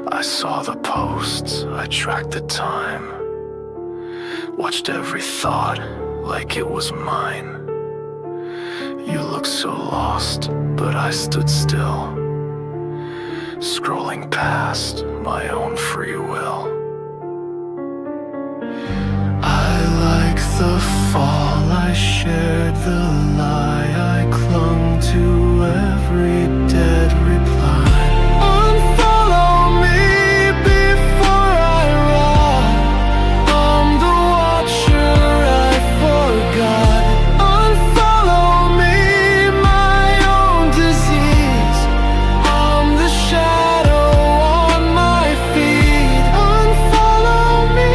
I saw the posts, I tracked the time, watched every thought like it was mine. You looked so lost, but I stood still, scrolling past my own free will. I like the fall, I shared the lie, I clung to every dead reply. Unfollow me before I rot, I'm the watcher I forgot. Unfollow me, my own disease, I'm the shadow on my feed. Unfollow me,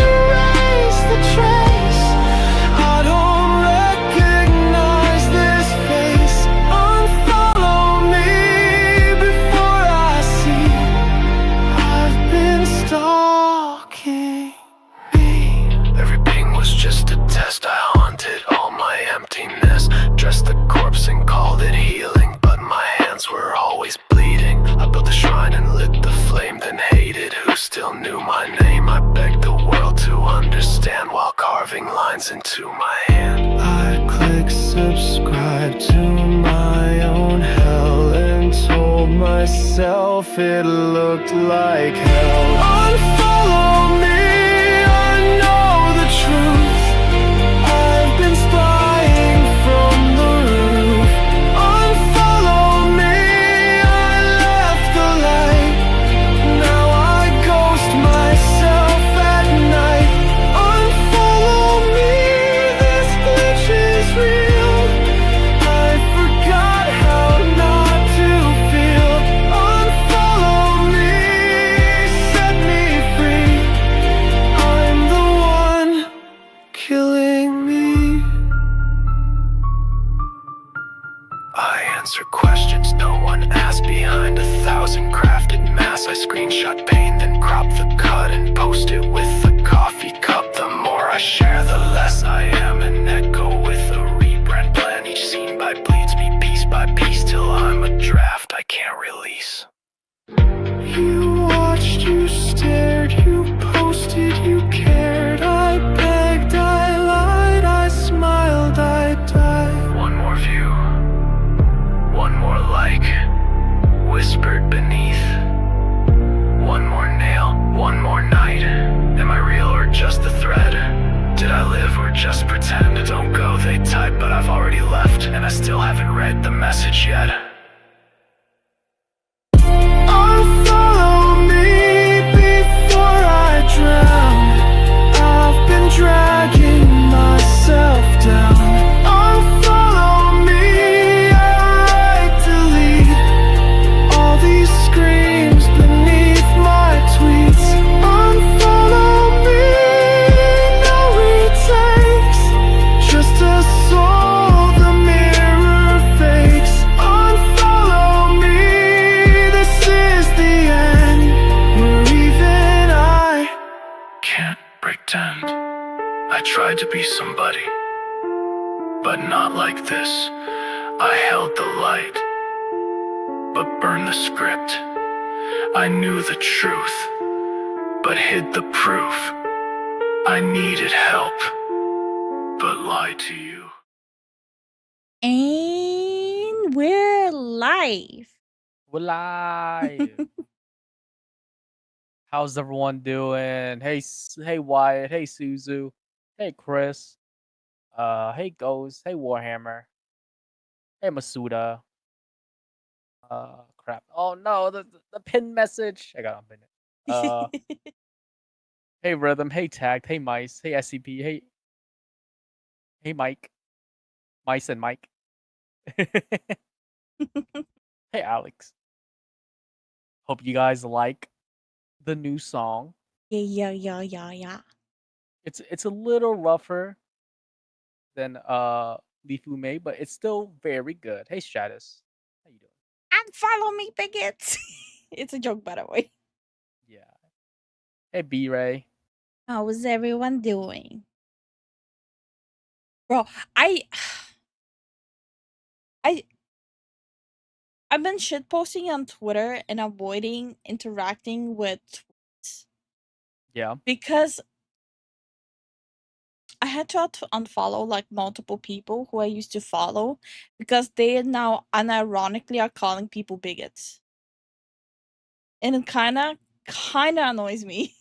erase the trace, I don't recognize this face. Unfollow me before I see I've been stalking me. Every ping was just a test, I haunted all my emptiness, dressed the corpse and called it healing, but my hands were always bleeding. I built a shrine and lit the flame, then hated who still knew my name. I begged the world to understand while carving lines into my hand. I clicked subscribe to my own hell and told myself it looked like hell. Unfollow me, I know the truth, I've been spying from the roof. Unfollow me, I left the light, now I ghost myself at night. Unfollow me, this glitch is real, I forgot how not to feel. Unfollow me, set me free, I'm the one killing me. I answer questions no one asked behind 1,000 crafted masks. I screenshot pain, then crop the cut and post it with a coffee cup. The more I share, the less I am an echo with a rebrand plan. Each scene by bleeds me piece by piece till I'm a draft I can't release. You watched, you stared, you posted, you cared. I begged, I lied, I smiled, I died. One more view, one more like, whispered beneath. One more nail, one more night. Am I real or just a thread? Did I live or just pretend? Don't go, they type, but I've already left, and I still haven't read the message yet. Unfollow me before I drown, I've been dragging myself down. Unfollow me, I write delete all these screams beneath my tweets. Unfollow me, no retakes, just a soul the mirror fakes. Unfollow me, this is the end, where even I can't pretend. I tried to be somebody, but not like this. I held the light, but burned the script. I knew the truth, but hid the proof. I needed help, but lied to you. And we're live. We're live. How's everyone doing? Hey, hey Wyatt. Hey Suzu. Hey Chris. Hey Ghost. Hey Warhammer. Hey Masuda. Crap. Oh no, the pin message. I got unpinned it. Hey Rhythm. Hey Tagged. Hey Mice. Hey SCP. Hey Mike. Mice and Mike. Hey Alex. Hope you guys like the new song. Yeah. It's a little rougher than Lifu made, but it's still very good. Hey Stratus. How you doing? And follow me, bigots. It's a joke, by the way. Yeah. Hey B Ray. How is everyone doing? Bro, I I've been shitposting on Twitter and avoiding interacting with tweets Yeah. because I had to unfollow like multiple people who I used to follow because they now unironically are calling people bigots. And it kinda annoys me.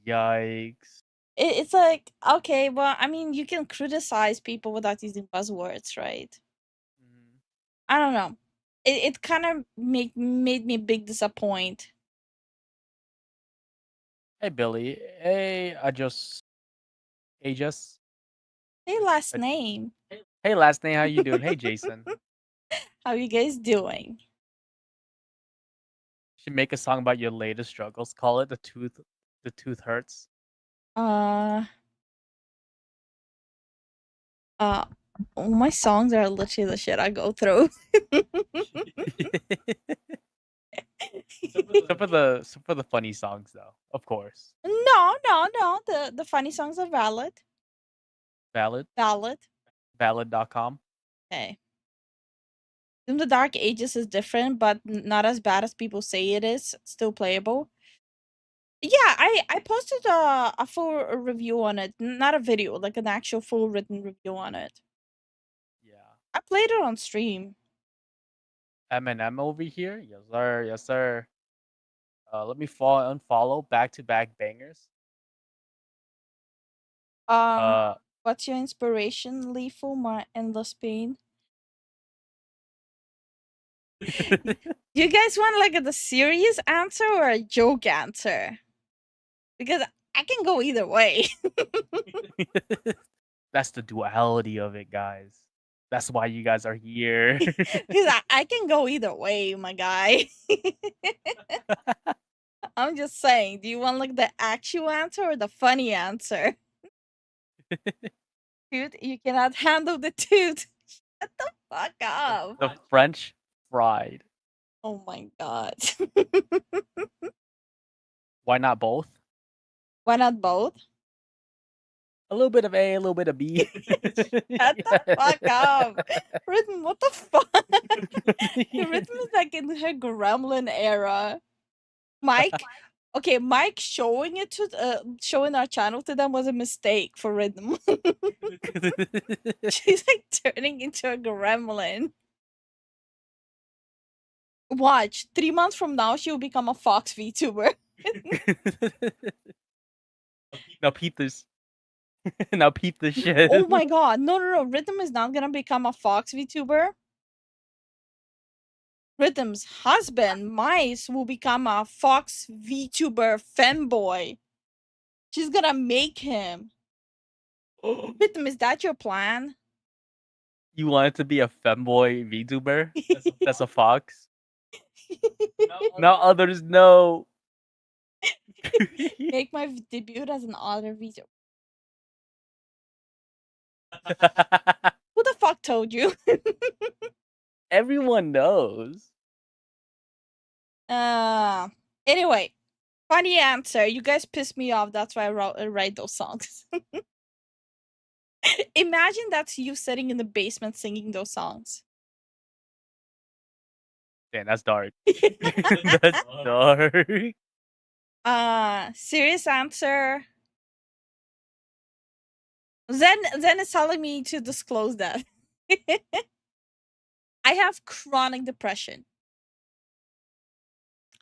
Yikes. It's like, okay, well, I mean, you can criticize people without using buzzwords, right? Mhm. I don't know. It kind of made me big disappoint. Hey Billy. Hey, Aegis. Hey, last Uh, name. Hey, last name. How you doing? Hey, Jason. How you guys doing? Should make a song about your latest struggles. Call it The tooth hurts. Uh, uh, all my songs are literally the shit I go through. Except for the funny songs though, of course. No. The funny songs are valid. Valid. Valid. Valid.com. Hey. In the Dark Ages is different, but not as bad as people say it is. Still playable. Yeah, I posted a full review on it. Not a video, like an actual full written review on it. Yeah. I played it on stream. Eminem over here. Yes, sir. Yes, sir. Let me unfollow back-to-back bangers. Uh, What's your inspiration, Lifu? My endless pain. You guys want like the serious answer or a joke answer? Because I can go either way. That's the duality of it, guys. That's why you guys are here. Because I can go either way, my guy. I'm just saying, do you want like the actual answer or the funny answer? Dude, you cannot handle the tooth. Shut the fuck up. The French fried. Oh my god. Why not both? Why not both? A little bit of A, a little bit of B. Shut the fuck up. Rhythm, what the fuck? The Rhythm is like in her gremlin era. Mike, okay, Mike showing it to showing our channel to them was a mistake for Rhythm. She's like turning into a gremlin. Watch, 3 months from now she will become a Fox VTuber. Now peep this. Now peep this shit. Oh my god, no, Rhythm is not gonna become a Fox VTuber. Rhythm's husband, Mice, will become a Fox VTuber femboy. She's gonna make him. Rhythm, is that your plan? You want it to be a femboy VTuber? That's a fox. Now others know. Make my debut as an other VTuber. Who the fuck told you? Everyone knows. Anyway, funny answer. You guys pissed me off. That's why I write those songs. Imagine that's you sitting in the basement singing those songs. Damn, that's dark. That's dark. Serious answer. Zen is telling me to disclose that. I have chronic depression.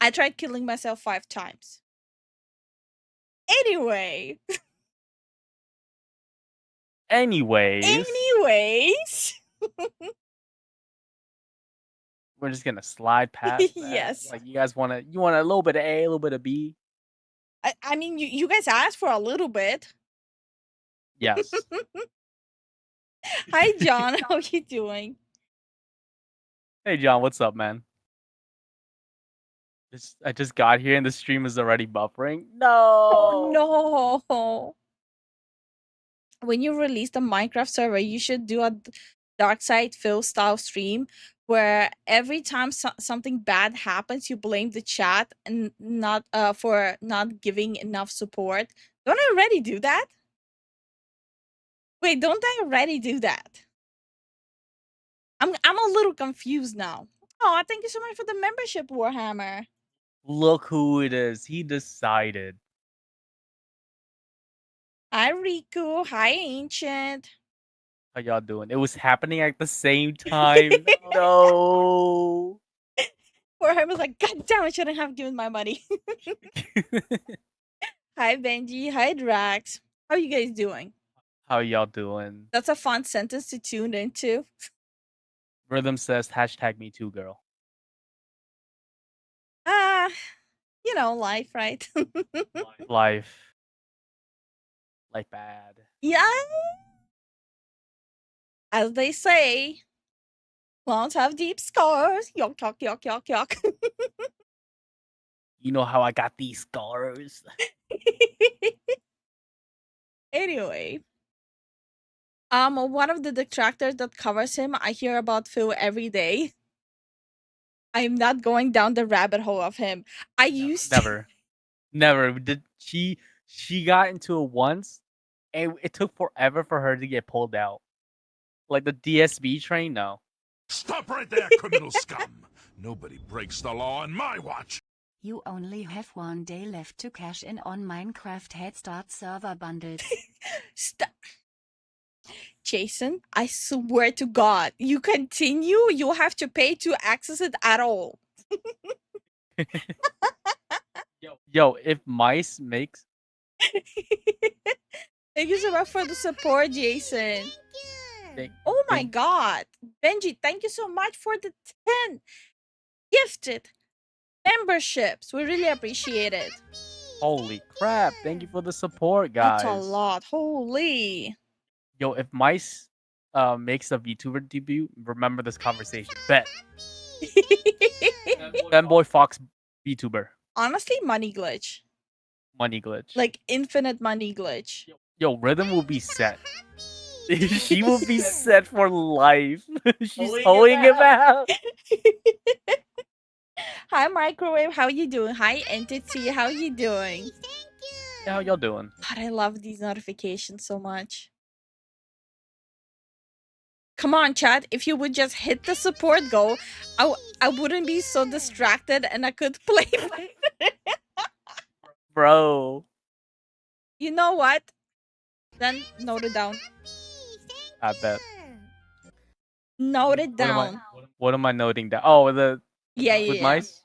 I tried killing myself 5 times. Anyway. Anyways. We're just gonna slide past that. Yes. Like you want a little bit of A, a little bit of B. I mean, you guys asked for a little bit. Yes. Hi, John. How you doing? Hey, John. What's up, man? I just got here and the stream is already buffering. Oh No. no. When you release the Minecraft server, you should do a Dark Side Phil style stream where every time something bad happens, you blame the chat and not for not giving enough support. Don't I already do that? Wait, don't I already do that? I'm a little confused now. Oh, thank you so much for the membership, Warhammer. Look who it is. He decided. Hi, Riku. Hi, Ancient. How y'all doing? It was happening at the same time. No. Warhammer's like, God damn, I shouldn't have given my money. Hi, Benji. Hi, Drax. How you guys doing? How y'all doing? That's a fun sentence to tune into. Rhythm says hashtag me too, girl. Ah, life, right? Life. Life bad. Yeah. As they say, clowns have deep scars. Yuck, yuck, yuck, yuck, yuck. You know how I got these scars. Anyway, one of the detractors that covers him, I hear about Phil every day. I'm not going down the rabbit hole of him. I used to. Never. Did she got into it once and it took forever for her to get pulled out. Like the DSB train, no. Stop right there, criminal scum! Nobody breaks the law on my watch! You only have 1 day left to cash in on Minecraft Head Start server bundles. Stop. Jason, I swear to God, you continue, you'll have to pay to access it at all. Yo, if mice makes Thank you so much for the support, Jason. Oh my God. Benji, thank you so much for the 10 gifted memberships. We really appreciate it. Holy crap, thank you for the support, guys. That's a lot. Holy. Yo, if mice makes a VTuber debut, remember this conversation. Bet. Fanboy Fox VTuber. Honestly, money glitch. Money glitch. Like infinite money glitch. Yo, Rhythm will be set. She will be set for life. She's holding him out. Hi, Microwave. How you doing? Hi, Entity. How you doing? Yeah, how y'all doing? God, I love these notifications so much. Come on, chat. If you would just hit the support goal, I wouldn't be so distracted and I could play. Bro. You know what? Then note it down. I bet. Note it down. What am I noting down? Oh, the Yeah. mice?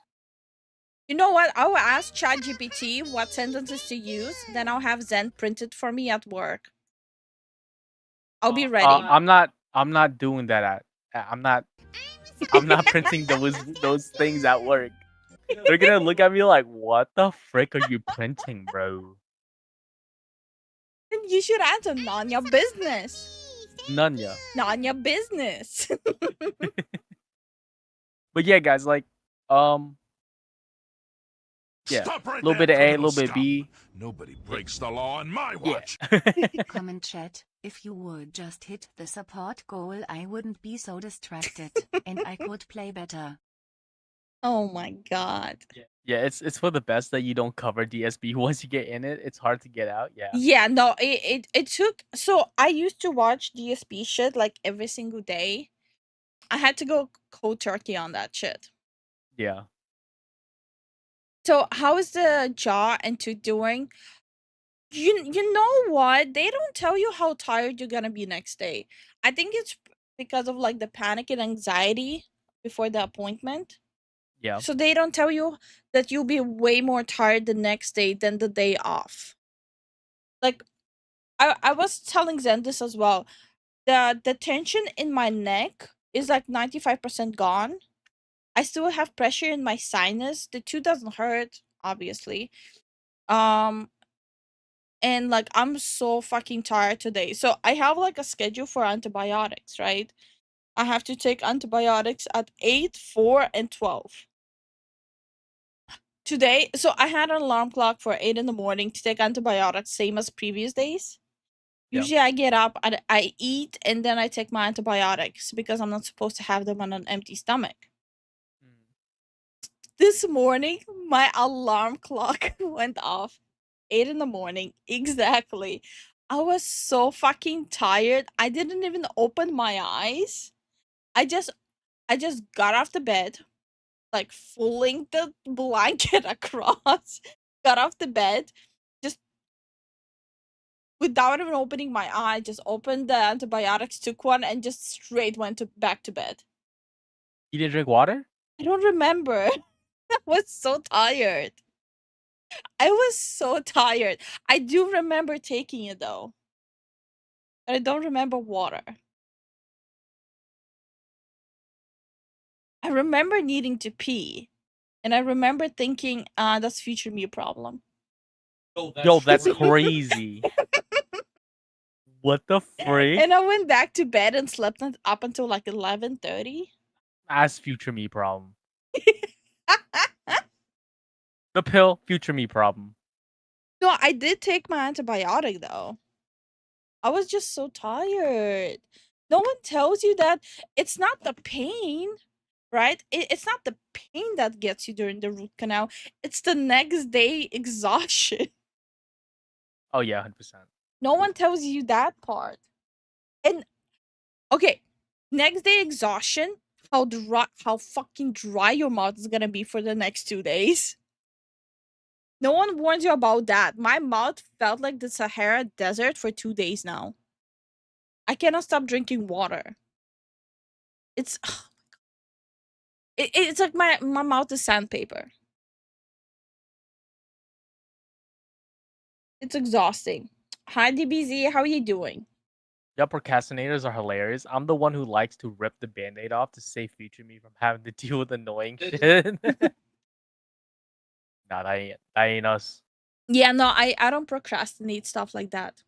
You know what? I will ask ChatGPT what sentences to use. Then I'll have Zen print it for me at work. I'll be ready. I'm not doing that. I'm not printing those things at work. They're gonna look at me like, what the frick are you printing, bro? Then you should answer none your business. None ya. None your business. But yeah, guys, like, yeah, Stop little bit of A, little bit of B. Nobody breaks the law on my watch. Comment chat, if you would just hit the support goal, I wouldn't be so distracted, and I could play better. Oh my God. Yeah, it's for the best that you don't cover DSB. Once you get in it, it's hard to get out. Yeah. Yeah, no, it took. So I used to watch DSP shit like every single day. I had to go cold turkey on that shit. Yeah. So how is the jaw and tooth doing? You know what? They don't tell you how tired you're gonna be next day. I think it's because of like the panic and anxiety before the appointment. Yeah. So they don't tell you that you'll be way more tired the next day than the day off. Like I was telling Zen this as well. The tension in my neck is like 95% gone. I still have pressure in my sinus. The tooth doesn't hurt, obviously. And like I'm so fucking tired today. So I have like a schedule for antibiotics, right? I have to take antibiotics at 8, 4, and 12. Today, so I had an alarm clock for 8 in the morning to take antibiotics, same as previous days. Yeah. Usually I get up, I eat, and then I take my antibiotics because I'm not supposed to have them on an empty stomach. This morning, my alarm clock went off 8 in the morning. Exactly. I was so fucking tired. I didn't even open my eyes. I just got off the bed, like pulling the blanket across, got off the bed, just without even opening my eye, just opened the antibiotics, took one, and just straight went back to bed. You didn't drink water? I don't remember. I was so tired. I was so tired. I do remember taking it though. But I don't remember water. I remember needing to pee. And I remember thinking, that's future me problem. Yo, that's crazy. What the freak? And I went back to bed and slept up until like 11:30. That's future me problem. The pill, future me problem. No, I did take my antibiotic though. I was just so tired. No one tells you that it's not the pain, right? It's not the pain that gets you during the root canal. It's the next day exhaustion. Oh yeah, 100%. No one tells you that part. And okay, next day exhaustion, how fucking dry your mouth is gonna be for the next 2 days. No one warns you about that. My mouth felt like the Sahara Desert for 2 days now. I cannot stop drinking water. It's it's like my mouth is sandpaper. It's exhausting. Hi DBZ, how are you doing? Y'all procrastinators are hilarious. I'm the one who likes to rip the band-aid off to save future me from having to deal with annoying shit. Nah, that ain't us. Yeah, no, I don't procrastinate stuff like that.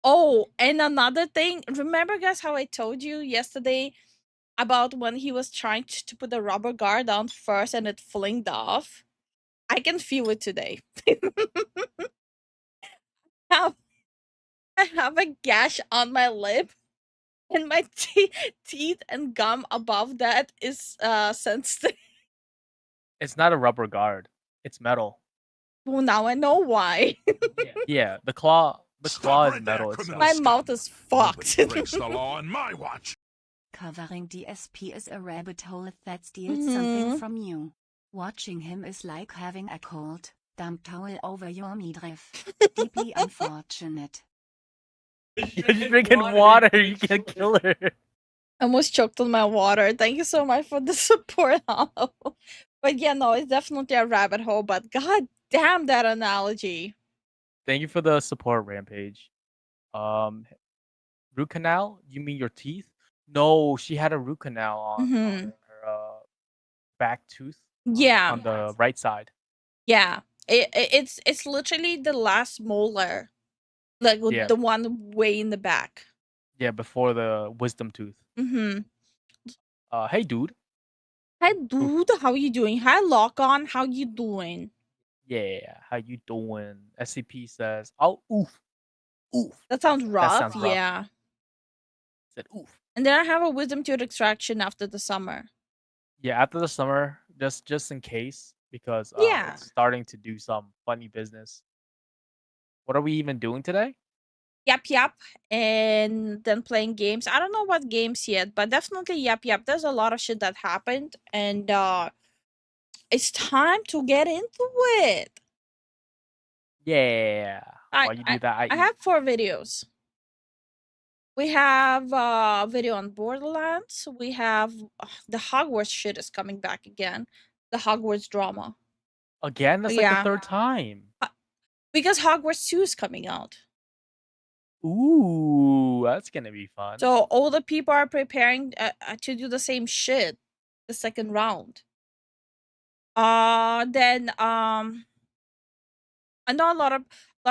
Oh, and another thing, remember guys how I told you yesterday about when he was trying to put the rubber guard on first and it flinged off? I can feel it today. Have- I have a gash on my lip and my teeth and gum above that is sensitive. It's not a rubber guard. It's metal. Well, now I know why. Yeah, the claw Stop is right there, metal criminal itself. My mouth is fucked. Nobody breaks the law on my watch. Covering DSP is a rabbit hole that steals Mhm. something from you. Watching him is like having a cold, damp towel over your midriff. Deeply unfortunate. You're just drinking water. You can't kill her. I almost choked on my water. Thank you so much for the support, Hollow. But yeah, no, it's definitely a rabbit hole. But god damn that analogy. Thank you for the support, Rampage. Root canal? You mean your teeth? No, she had a root canal on Mhm. her back tooth Yeah, on the right side. yeah. It's literally the last molar, like Yeah. the one way in the back. Yeah, before the wisdom tooth. Mhm. Hey, dude. Hi, dude. How you doing? Hi, Lock On. How you doing? Yeah, how you doing? SCP says, "Oh, oof, oof." That sounds rough. sounds rough. Yeah. Said, "Oof." And then I have a wisdom tooth extraction after the summer. Yeah, after the summer, just in case, because Yeah. it's starting to do some funny business. What are we even doing today? Yep. And then playing games. I don't know what games yet, but definitely yep. There's a lot of shit that happened, and it's time to get into it. Yeah. While you do that, I have 4 videos. We have a video on Borderlands. We have the Hogwarts shit is coming back again. The Hogwarts drama. again. That's like Yeah. the 3rd time. Because Hogwarts 2 is coming out. Ooh, that's gonna be fun. So all the people are preparing to do the same shit the second round. Then I know a lot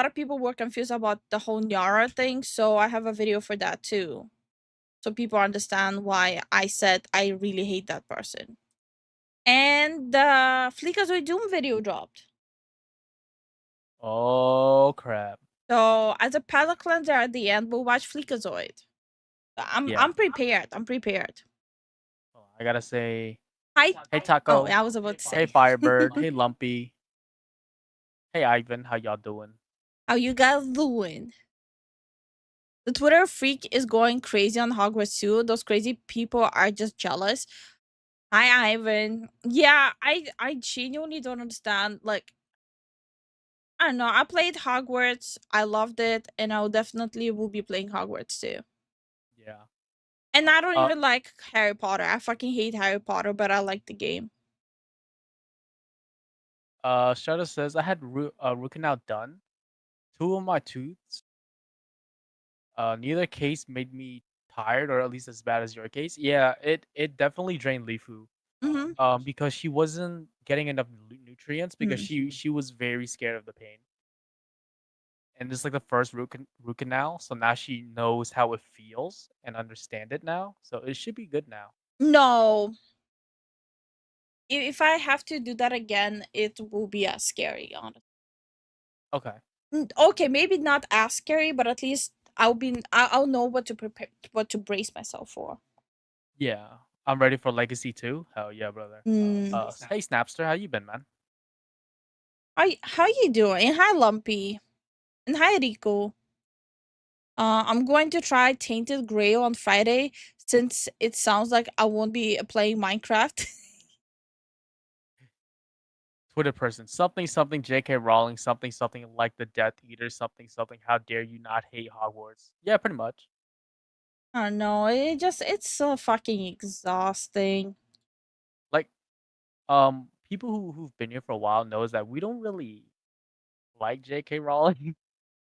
of people were confused about the whole Nyara thing, so I have a video for that too. So people understand why I said I really hate that person. And the Fleekazoid Doom video dropped. Oh crap! So as a palate cleanser at the end, we'll watch Fleekazoid. Yeah. I'm prepared. I'm prepared. Oh, I gotta say, Hi. hey Taco. Oh, I was about to say. Hey Firebird. Hey Lumpy. Hey Ivan. How y'all doing? How you guys doing? The Twitter freak is going crazy on Hogwarts too. Those crazy people are just jealous. Hi, Ivan. Yeah, I genuinely don't understand. Like, I don't know. I played Hogwarts. I loved it, and I definitely will be playing Hogwarts too. Yeah. And I don't Uh, even like Harry Potter. I fucking hate Harry Potter, but I like the game. Shadow says I had root canal done. 2 of my tooths. Neither case made me tired, or at least as bad as your case. Yeah, it definitely drained Lifu. Mm-hmm. Because she wasn't getting enough nutrients because Mm. she was very scared of the pain. And this is like the first root canal, so now she knows how it feels and understand it now. So it should be good now. No. If I have to do that again, it will be as scary, honestly. Okay. Okay, maybe not as scary, but at least I'll know what to prepare, what to brace myself for. Yeah. I'm ready for Legacy 2. Hell yeah, brother. Hey Snapster, how you been, man? How you doing? Hi, Lumpy, and hi, Rico. I'm going to try Tainted Grail on Friday since it sounds like I won't be playing Minecraft. Twitter person. Something something J.K. Rowling, something something like the Death Eater, something something how dare you not hate Hogwarts. Yeah, pretty much. I don't know. It's so fucking exhausting. Like people who've been here for a while knows that we don't really like J.K. Rowling,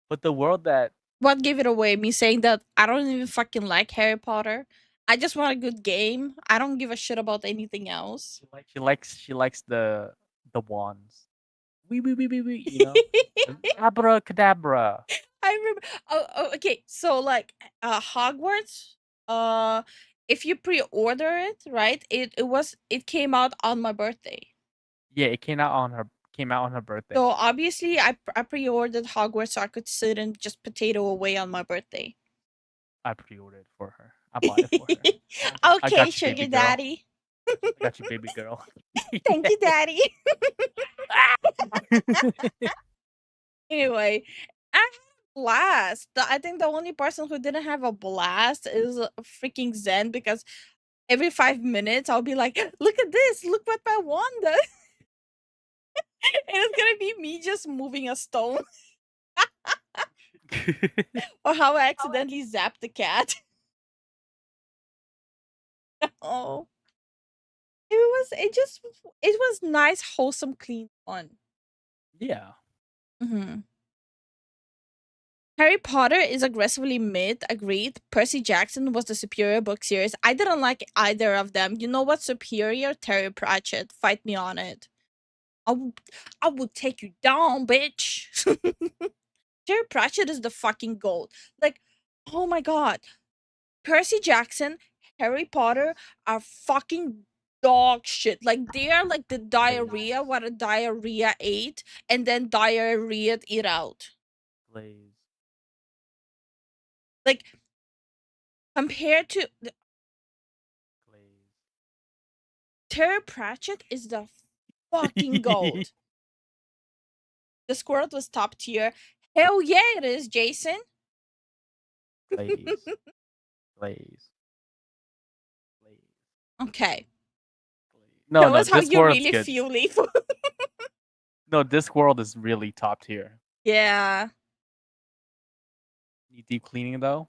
but the world that What gave it away? Me saying that I don't even fucking like Harry Potter. I just want a good game. I don't give a shit about anything else. she likes the wands. We, you know? Abracadabra. I remember. Okay. So like, Hogwarts. Uh, if you pre-order it, right? It came out on my birthday. Yeah, it came out on her birthday. So obviously, I pre-ordered Hogwarts so I could sit and just potato away on my birthday. I pre-ordered for her. I bought it for her. I Okay, got you, baby sugar girl. daddy. I got you, baby girl. Thank you, daddy. Anyway, I had a blast. I think the only person who didn't have a blast is freaking Zen because every 5 minutes I'll be like, "Look at this! Look what my wand does!" And it's gonna be me just moving a stone, or how I accidentally zapped the cat. Oh, it was nice, wholesome, clean fun. Yeah. Mhm. Harry Potter is aggressively mid, agreed. Percy Jackson was the superior book series. I didn't like either of them. You know what's superior? Terry Pratchett. Fight me on it. I will take you down, bitch. Terry Pratchett is the fucking gold. Like, oh my god. Percy Jackson, Harry Potter are fucking dog shit. Like, they are like the diarrhea, what a diarrhea ate, and then diarrhea it out. Glaze. Like, compared to Glaze. Terry Pratchett is the fucking gold. The squirrel was top tier. Hell yeah, it is, Jason. Glaze. Glaze. Glaze. Okay. No, Tell no, us how you Discworld's really good. feel, Leaf. No, Discworld is really top tier. Yeah. Need deep cleaning though?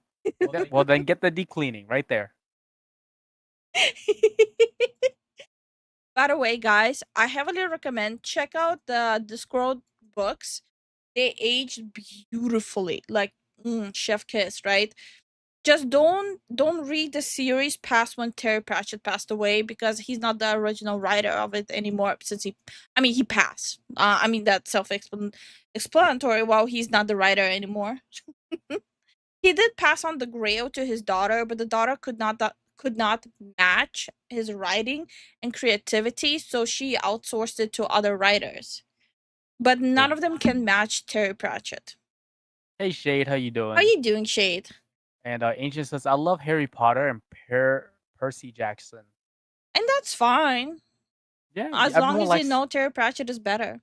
Well, then get the deep cleaning right there. By the way, guys, I heavily recommend check out the Scroll books. They aged beautifully, like chef kiss, right? Just don't read the series past when Terry Pratchett passed away because he's not the original writer of it anymore. Since he passed. I mean that's self-explanatory. While he's not the writer anymore. He did pass on the Grail to his daughter, but the daughter could not match his writing and creativity, so she outsourced it to other writers. But none of them can match Terry Pratchett. Hey Shade, how you How doing? are you doing, Shade? And Ancient says, I love Harry Potter and Percy Jackson. And that's fine. Yeah, As long everyone as likes. you know Terry Pratchett is better.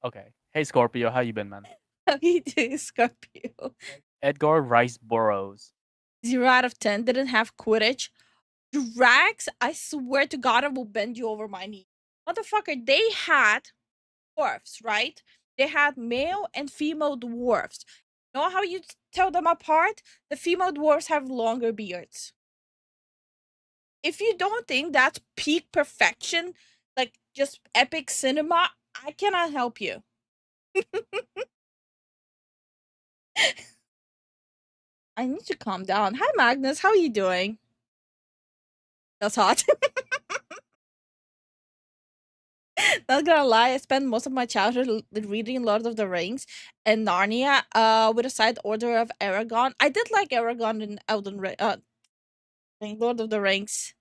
Okay. Hey Scorpio, how you been, man? How you doing, Scorpio? Edgar Rice Burroughs. 0 out of 10. Didn't have Quidditch. Drags, I swear to God, I will bend you over my knee. Motherfucker, they had dwarfs, right? They had male and female dwarfs. Know how you tell them apart? The female dwarfs have longer beards. If you don't think that's peak perfection, like just epic cinema, I cannot help you. I need to calm down. Hi, Magnus. How are you doing? That's hot. Not gonna lie, I spent most of my childhood reading Lord of the Rings and Narnia, with a side order of Aragon. I did like Aragon in Lord of the Rings.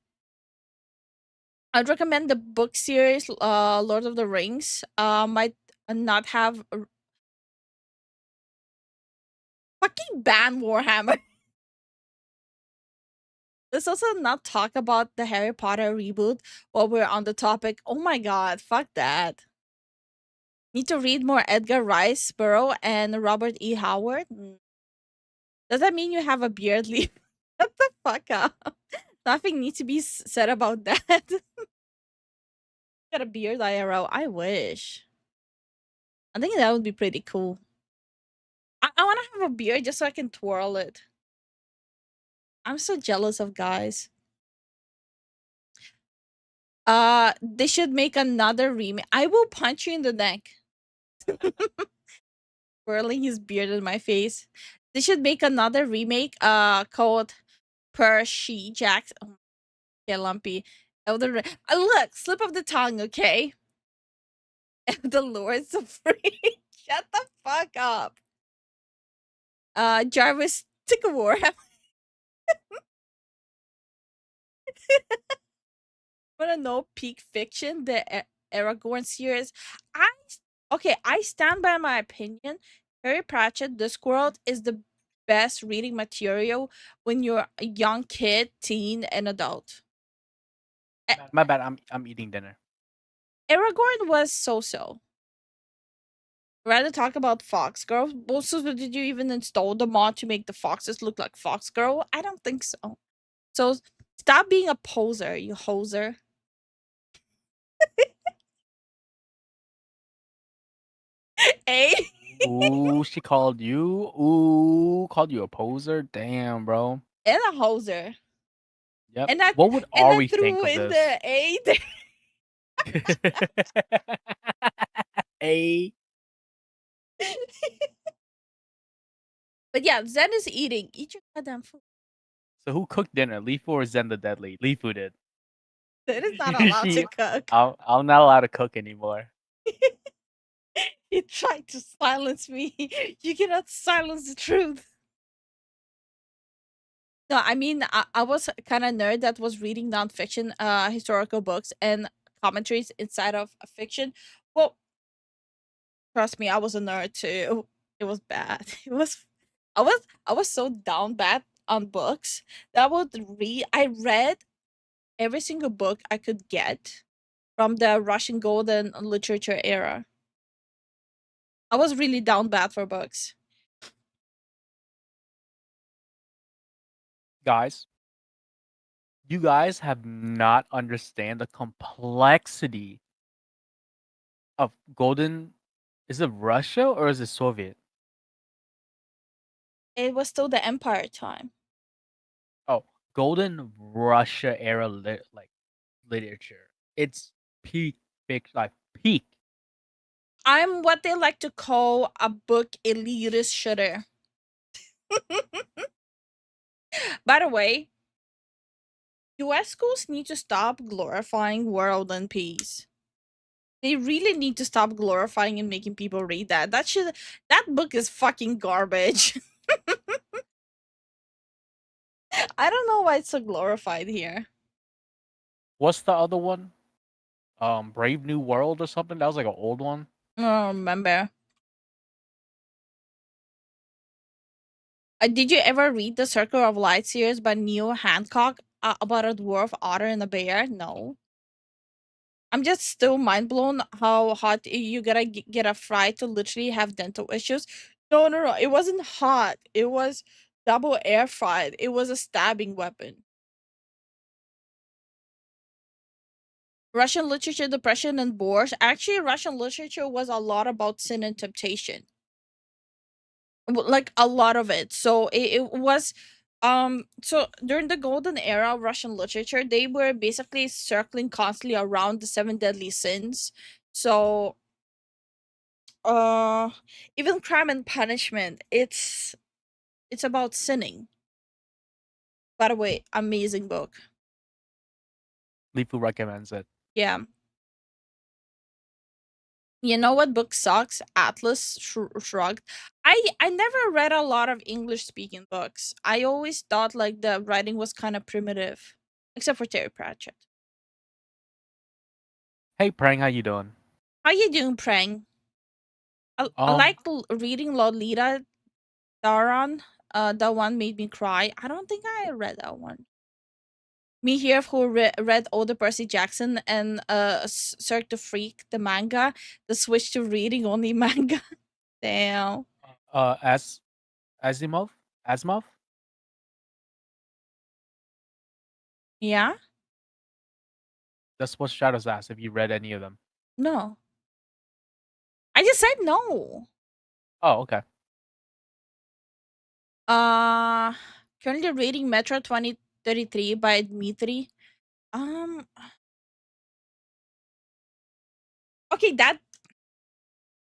I'd recommend the book series, Lord of the Rings. Might not have fucking ban Warhammer. Let's also not talk about the Harry Potter reboot while we're on the topic. Oh my god, fuck that. Need to read more Edgar Rice Burroughs and Robert E. Howard. Does that mean you have a beard, Lee? Shut the fuck up. Nothing needs to be said about that. Got a beard, IRL. I wish. I think that would be pretty cool. I want to have a beard just so I can twirl it. I'm so jealous of guys. They should make another remake. I will punch you in the neck. Twirling his beard in my face. They should make another remake called Percy Jackson. Oh, okay, lumpy. Elder look, slip of the tongue, okay? The Lords of Free. Shut the fuck up. Jarvis took a war. Wanna know peak fiction? The Aragorn series. I stand by my opinion. Harry Pratchett, Discworld is the best reading material when you're a young kid, teen, and adult. My bad. I'm eating dinner. Aragorn was so. Rather talk about Fox Girl. Also, did you even install the mod to make the foxes look like Fox Girl? I don't think so. So stop being a poser, you hoser. Eh? Ooh, she called you. Ooh, called you a poser. Damn, bro. And a hoser. Yep. And I What would and I Ari think threw of in this? the A there. A. But yeah, Zen is eating. Eat your goddamn food. So who cooked dinner? Lifu or Zen the Deadly? Lifu did. Zen is not allowed to She- cook. I'm not allowed to cook anymore. He tried to silence me. You cannot silence the truth. No, I mean, I was kind of nerd that was reading nonfiction, historical books and commentaries inside of a fiction. Well, trust me, I was a nerd too. It was bad. I was so down bad on books that I would read. I read every single book I could get from the Russian Golden Literature era. I was really down bad for books. Guys, you guys have not understand the complexity of golden. Is it Russia or is it Soviet? It was still the Empire time. Oh, golden Russia era literature. It's peak like peak. I'm what they like to call a book elitist shitter. By the way, US schools need to stop glorifying World and Peace. They really need to stop glorifying and making people read that. That book is fucking garbage. I don't know why it's so glorified here. What's the other one? Brave New World or something? That was like an old one. I don't remember. Did you ever read the Circle of Light series by Neil Hancock about a dwarf otter and a bear? No. I'm just still mind blown how hot you gotta get a fry to literally have dental issues. No, no, no. It wasn't hot. It was double air fried. It was a stabbing weapon. Russian literature, depression, and borscht. Actually, Russian literature was a lot about sin and temptation. Like a lot of it. So it was so during the golden era of Russian literature, they were basically circling constantly around the seven deadly sins. So uh even Crime and Punishment, it's about sinning. By the way, amazing book. Lifu recommends it. Yeah. You know what book sucks? Atlas Shrugged. I never read a lot of English speaking books. I always thought like the writing was kind of primitive, except for Terry Pratchett. Hey, Prang, how you doing? How you doing, Prang? I like reading Lolita Daron. That one made me cry. I don't think I read that one. Me here who read all the Percy Jackson and Cirque the Freak, the manga, the switch to reading only manga. Damn. Asimov? Asimov? Yeah? That's what Shadows asked if you read any of them. No. I just said no. Oh, okay. Currently reading Metro 2033 by Dmitri. Okay, that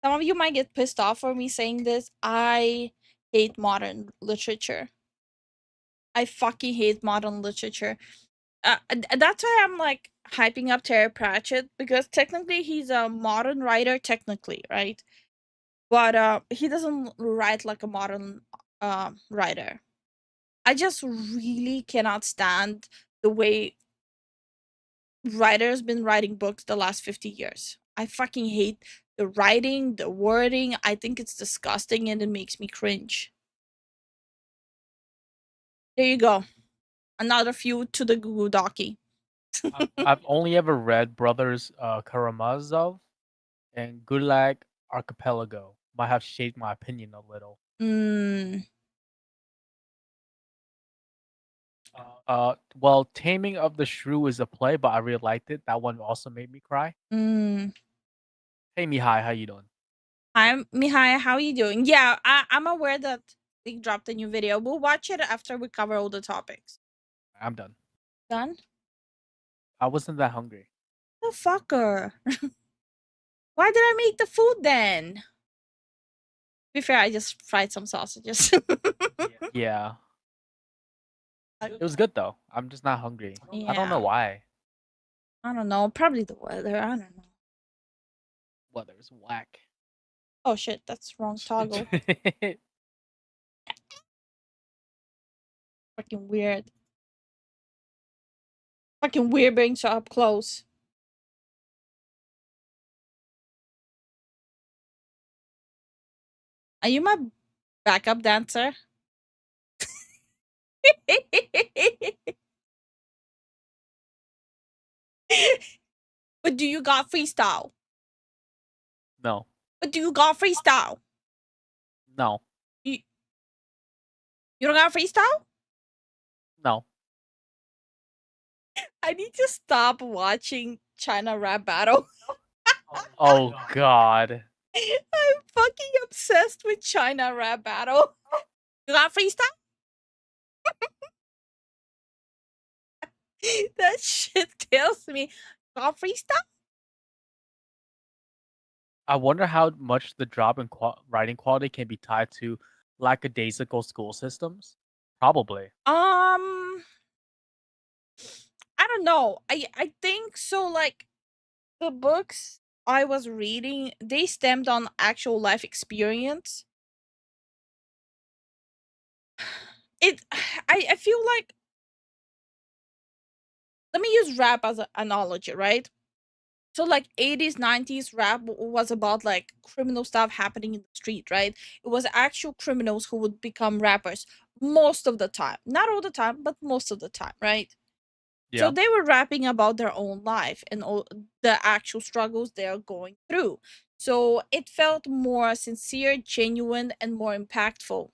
some of you might get pissed off for me saying this. I hate modern literature. I fucking hate modern literature. That's why I'm like hyping up Terry Pratchett, because technically he's a modern writer, technically, right? But he doesn't write like a modern writer. I just really cannot stand the way writers been writing books the last 50 years. I fucking hate the writing, the wording. I think it's disgusting and it makes me cringe. There you go. Another feud to the Google Docky. I've only ever read Brothers Karamazov and Gulag Archipelago. Might have shaped my opinion a little. Well, Taming of the Shrew is a play, but I really liked it. That one also made me cry. Hey, Mihai, how you doing? Hi, Mihai. How are you doing? Yeah, I'm aware that they dropped a new video. We'll watch it after we cover all the topics. I'm done. Done? I wasn't that hungry. The fucker. Why did I make the food then? To be fair, I just fried some sausages. Yeah. It was good though. I'm just not hungry. I don't know Yeah. why. I don't know. Probably the weather. I don't know. Weather's whack. Oh shit, that's wrong toggle. Fucking weird. Fucking weird being so up close. Are you my backup dancer? But do you got freestyle? No. But do you got freestyle? No. You don't got freestyle? No. I need to stop watching China rap battle. Oh god. I'm fucking obsessed with China rap battle. You got freestyle? That shit kills me. Got freestyle? I wonder how much the drop in writing quality can be tied to lackadaisical school systems. Probably. I don't know. I think so. Like the books I was reading, they stemmed on actual life experience. I feel like, let me use rap as an analogy, right? So like 80s, 90s rap was about like criminal stuff happening in the street, right? It was actual criminals who would become rappers most of the time. Not all the time, but most of the time, right? So Yeah. they were rapping about their own life and all the actual struggles they are going through. So it felt more sincere, genuine, and more impactful.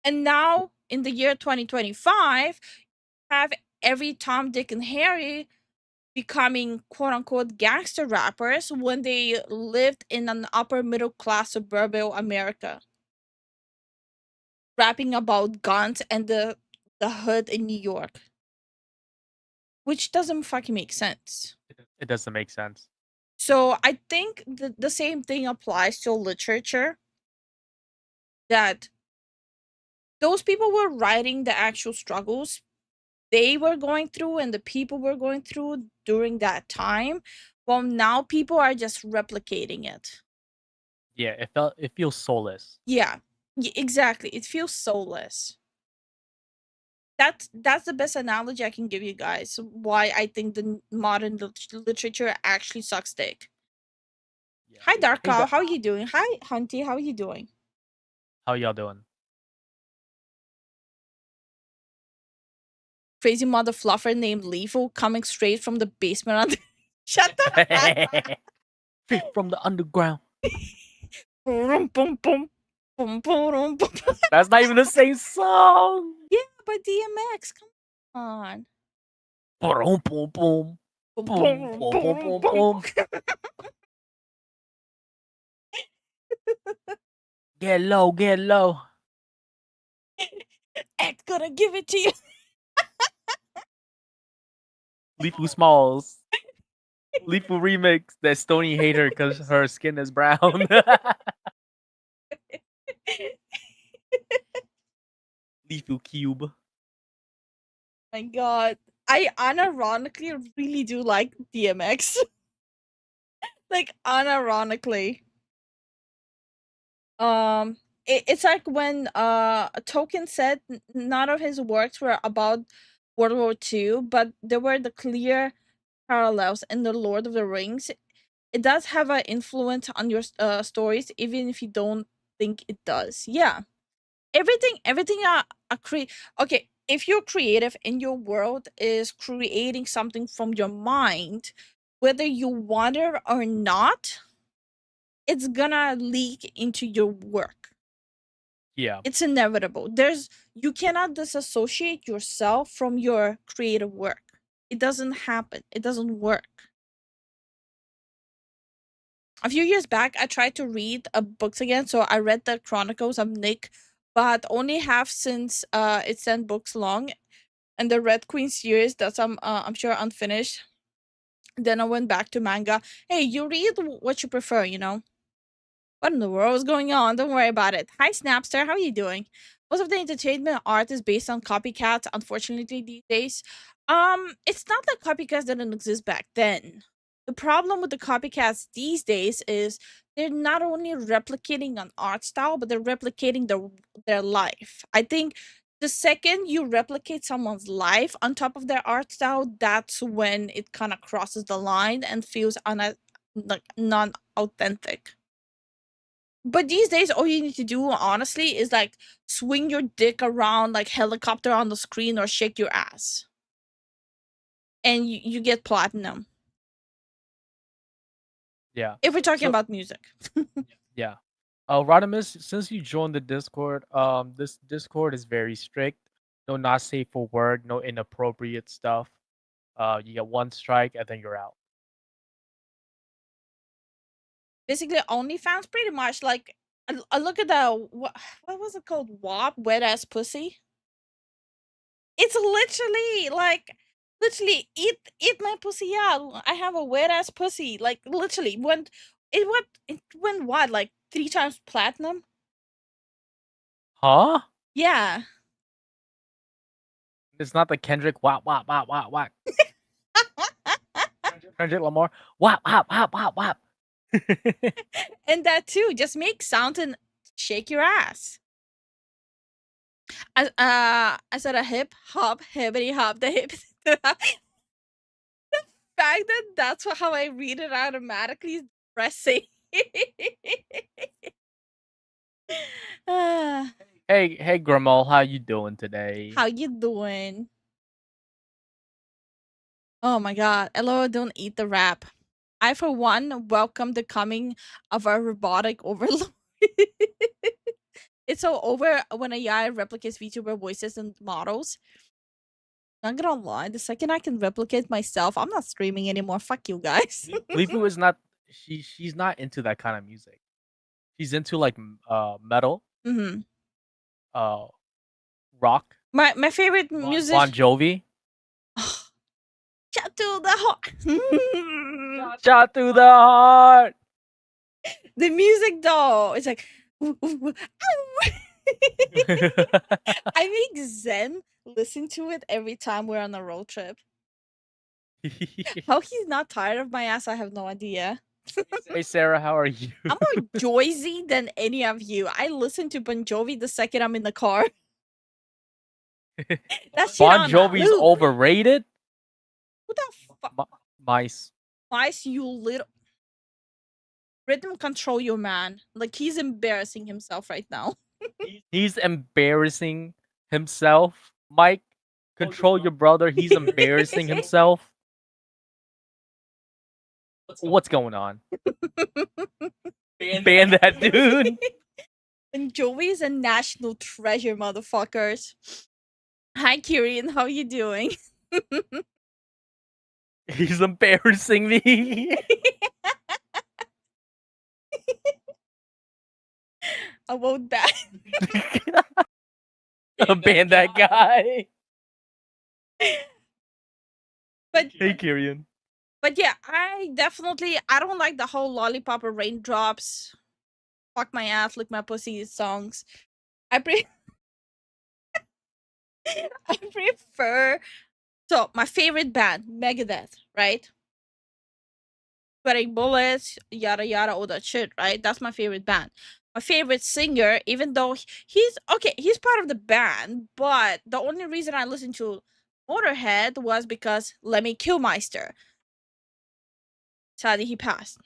And now in the year 2025, have every Tom, Dick, and Harry becoming quote unquote gangster rappers when they lived in an upper middle class suburban America, rapping about guns and the hood in New York, which doesn't fucking make sense. It doesn't make sense. So I think the same thing applies to literature, that those people were writing the actual struggles they were going through and the people were going through during that time. Well, now people are just replicating it. Yeah, it feels soulless. Yeah, exactly. It feels soulless. That's the best analogy I can give you guys. Why I think the modern literature actually sucks dick. Yeah. Hi, Dark Hey, Cow. How are you doing? Hi, Hunty. How are you doing? how y'all doing? Crazy mother fluffer named Lifu coming straight from the basement. Shut the fuck. Straight from the underground. Boom, boom, boom, boom, boom, boom. That's not even the same song. Yeah, but DMX, come on. Boom, boom, boom, Boom, boom, boom, boom, boom, boom, boom, boom. boom. Get low, get low. X gonna give it to you. Leepu Smalls. Leepu remix that Stony hate her because her skin is brown. Leepu Cube. My God, I unironically really do like DMX. Like unironically. It's like when Tolkien said none of his works were about World War II, but there were the clear parallels in the Lord of the Rings. It does have an influence on your stories, even if you don't think it does. Yeah, everything okay, if you're creative and your world is creating something from your mind, whether you want it or not, it's gonna leak into your work. Yeah. It's inevitable. You cannot disassociate yourself from your creative work. It doesn't happen. It doesn't work. A few years back, I tried to read books again, so I read the Chronicles of Nick, but only half since it's 10 books long, and the Red Queen series that's I'm sure unfinished. Then I went back to manga. Hey, you read what you prefer, you know. What in the world is going on? Don't worry about it. Hi, Snapster. How are you doing? Most of the entertainment art is based on copycats, unfortunately, these days. It's not that copycats didn't exist back then. The problem with the copycats these days is they're not only replicating an art style, but they're replicating their life. I think the second you replicate someone's life on top of their art style, that's when it kind of crosses the line and feels like non-authentic. But these days, all you need to do, honestly, is like swing your dick around like helicopter on the screen or shake your ass. And you get platinum. Yeah. If we're talking So- about music. Yeah. Rodimus, since you joined the Discord, this Discord is very strict. No not safe for work, no inappropriate stuff. You get one strike and then you're out. Basically, OnlyFans pretty much like I look at the what was it called? WAP, wet ass pussy. It's literally like eat my pussy out. I have a wet ass pussy. Like literally it went what, like 3 times platinum? Huh? Yeah. It's not the Kendrick whap whap whap whap whap. Kendrick Lamar whap whap whap whap whap. And that too, just make sounds and shake your ass. I said a hip hop, hippity hop, the hip. The fact that that's how I read it automatically is depressing. Ah, Hey Grimel, how you doing today? how you doing? Oh my god. LOL, don't eat the rap. I, for one, welcome the coming of a robotic overlord. It's so over when AI replicates VTuber voices and models. Not gonna lie, the second I can replicate myself, I'm not streaming anymore. Fuck you guys. Lifu is not. She's not into that kind of music. She's into like metal, hmm uh, rock, My favorite Bon music. Jovi. Shut to the heart. Shot through the heart. The music though, it's like ooh, ooh, ow. I make Zen listen to it every time we're on a road trip. How he's not tired of my ass, I have no idea. Hey Sarah, how are you? I'm more Joyzy than any of you. I listen to Bon Jovi the second I'm in the car. That shit Bon on a Jovi's loop. overrated. Who the fuck? Mice. Mice, you little. Rhythm control your man. Like he's embarrassing himself right now. He's embarrassing himself. Mike, control your brother. He's embarrassing himself. What's going on? Ban that dude. And Joey is a national treasure, motherfuckers. Hi, Kirian. How you doing? He's embarrassing me. I won't ban. Ban that guy. But Hey, Kirian. But yeah, I don't like the whole lollipop or raindrops, fuck my ass, lick my pussy songs. I I prefer. So my favorite band, Megadeth, right? Sweating bullets, yada yada, all that shit, right? That's my favorite band. My favorite singer, even though he's okay, he's part of the band, but the only reason I listened to Motorhead was because Lemmy Kilmister. Sadly, he passed.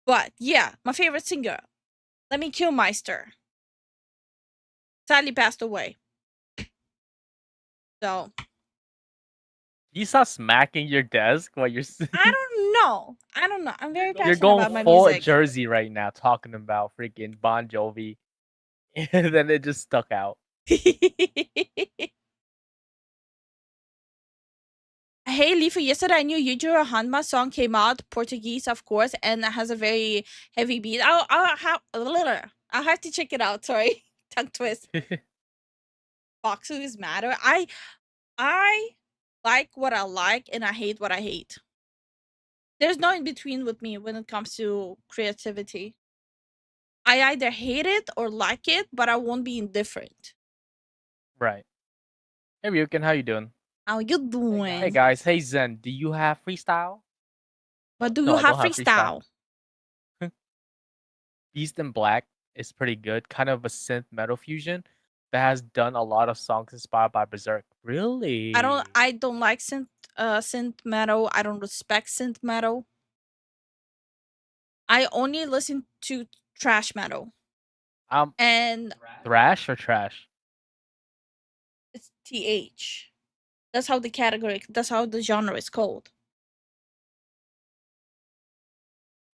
But yeah, my favorite singer, Lemmy Kilmister, sadly passed away. So You stop smacking your desk while you're. I don't know. I'm very You're passionate going about my full music. Jersey right now, talking about freaking Bon Jovi, and then it just stuck out. Hey Lifu, yesterday I knew Yujiro Hanma song came out, Portuguese of course, and it has a very heavy beat. I'll have to check it out. Sorry, tongue twist. Boxu is matter. I like what I like and I hate what I hate. There's no in between with me when it comes to creativity. I either hate it or like it, but I won't be indifferent. Right. Hey Ryukin, how you doing? How you doing? Hey guys, hey Zen, do you have freestyle? But do No, you I have don't have freestyle? Beast in Black is pretty good, kind of a synth metal fusion that has done a lot of songs inspired by Berserk. Really? I don't like synth metal. I don't respect synth metal. I only listen to trash metal. And Thrash or trash? it's TH. That's how the genre is called.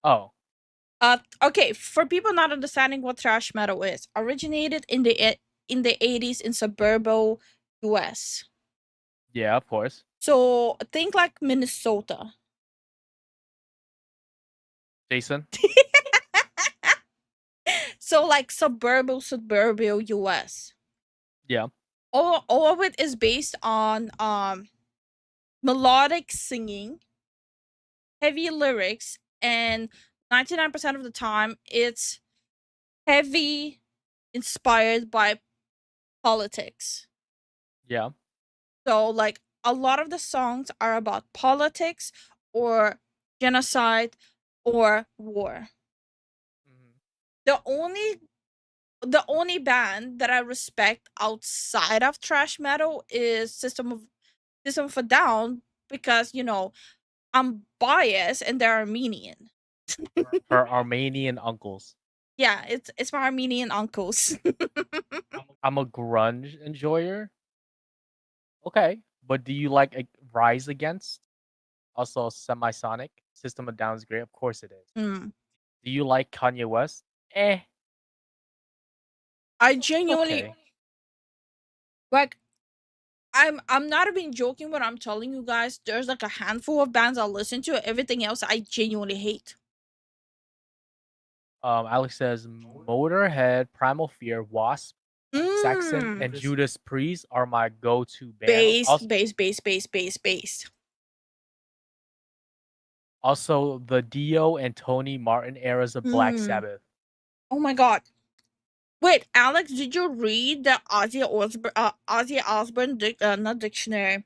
Oh, Okay, for people not understanding what thrash metal is, originated in the 80s in suburban US. yeah, of course. So think like Minnesota. Jason? So like suburban US. Yeah. All of it is based on melodic singing, heavy lyrics, and 99% of the time it's heavy inspired by politics. Yeah. So like a lot of the songs are about politics or genocide or war. Mhm. The only band that I respect outside of thrash metal is System of a Down because I'm biased and they're Armenian. Her Armenian uncles. Yeah, it's my Armenian uncles. I'm a grunge enjoyer. Okay, but do you like Rise Against? Also, Semisonic. System of a Down is great. Of course it is. Mm. Do you like Kanye West? Eh. I genuinely Okay. like. I'm not even joking when I'm telling you guys. There's like a handful of bands I listen to. Everything else I genuinely hate. Alex says Motorhead, Primal Fear, Wasp, Saxon, and Mm. Judas Priest are my go-to band. Bass, bass, bass, bass, bass, bass. Also, the Dio and Tony Martin eras of Black Sabbath. Oh my god. Wait, Alex, did you read the Ozzy Osbourne not dictionary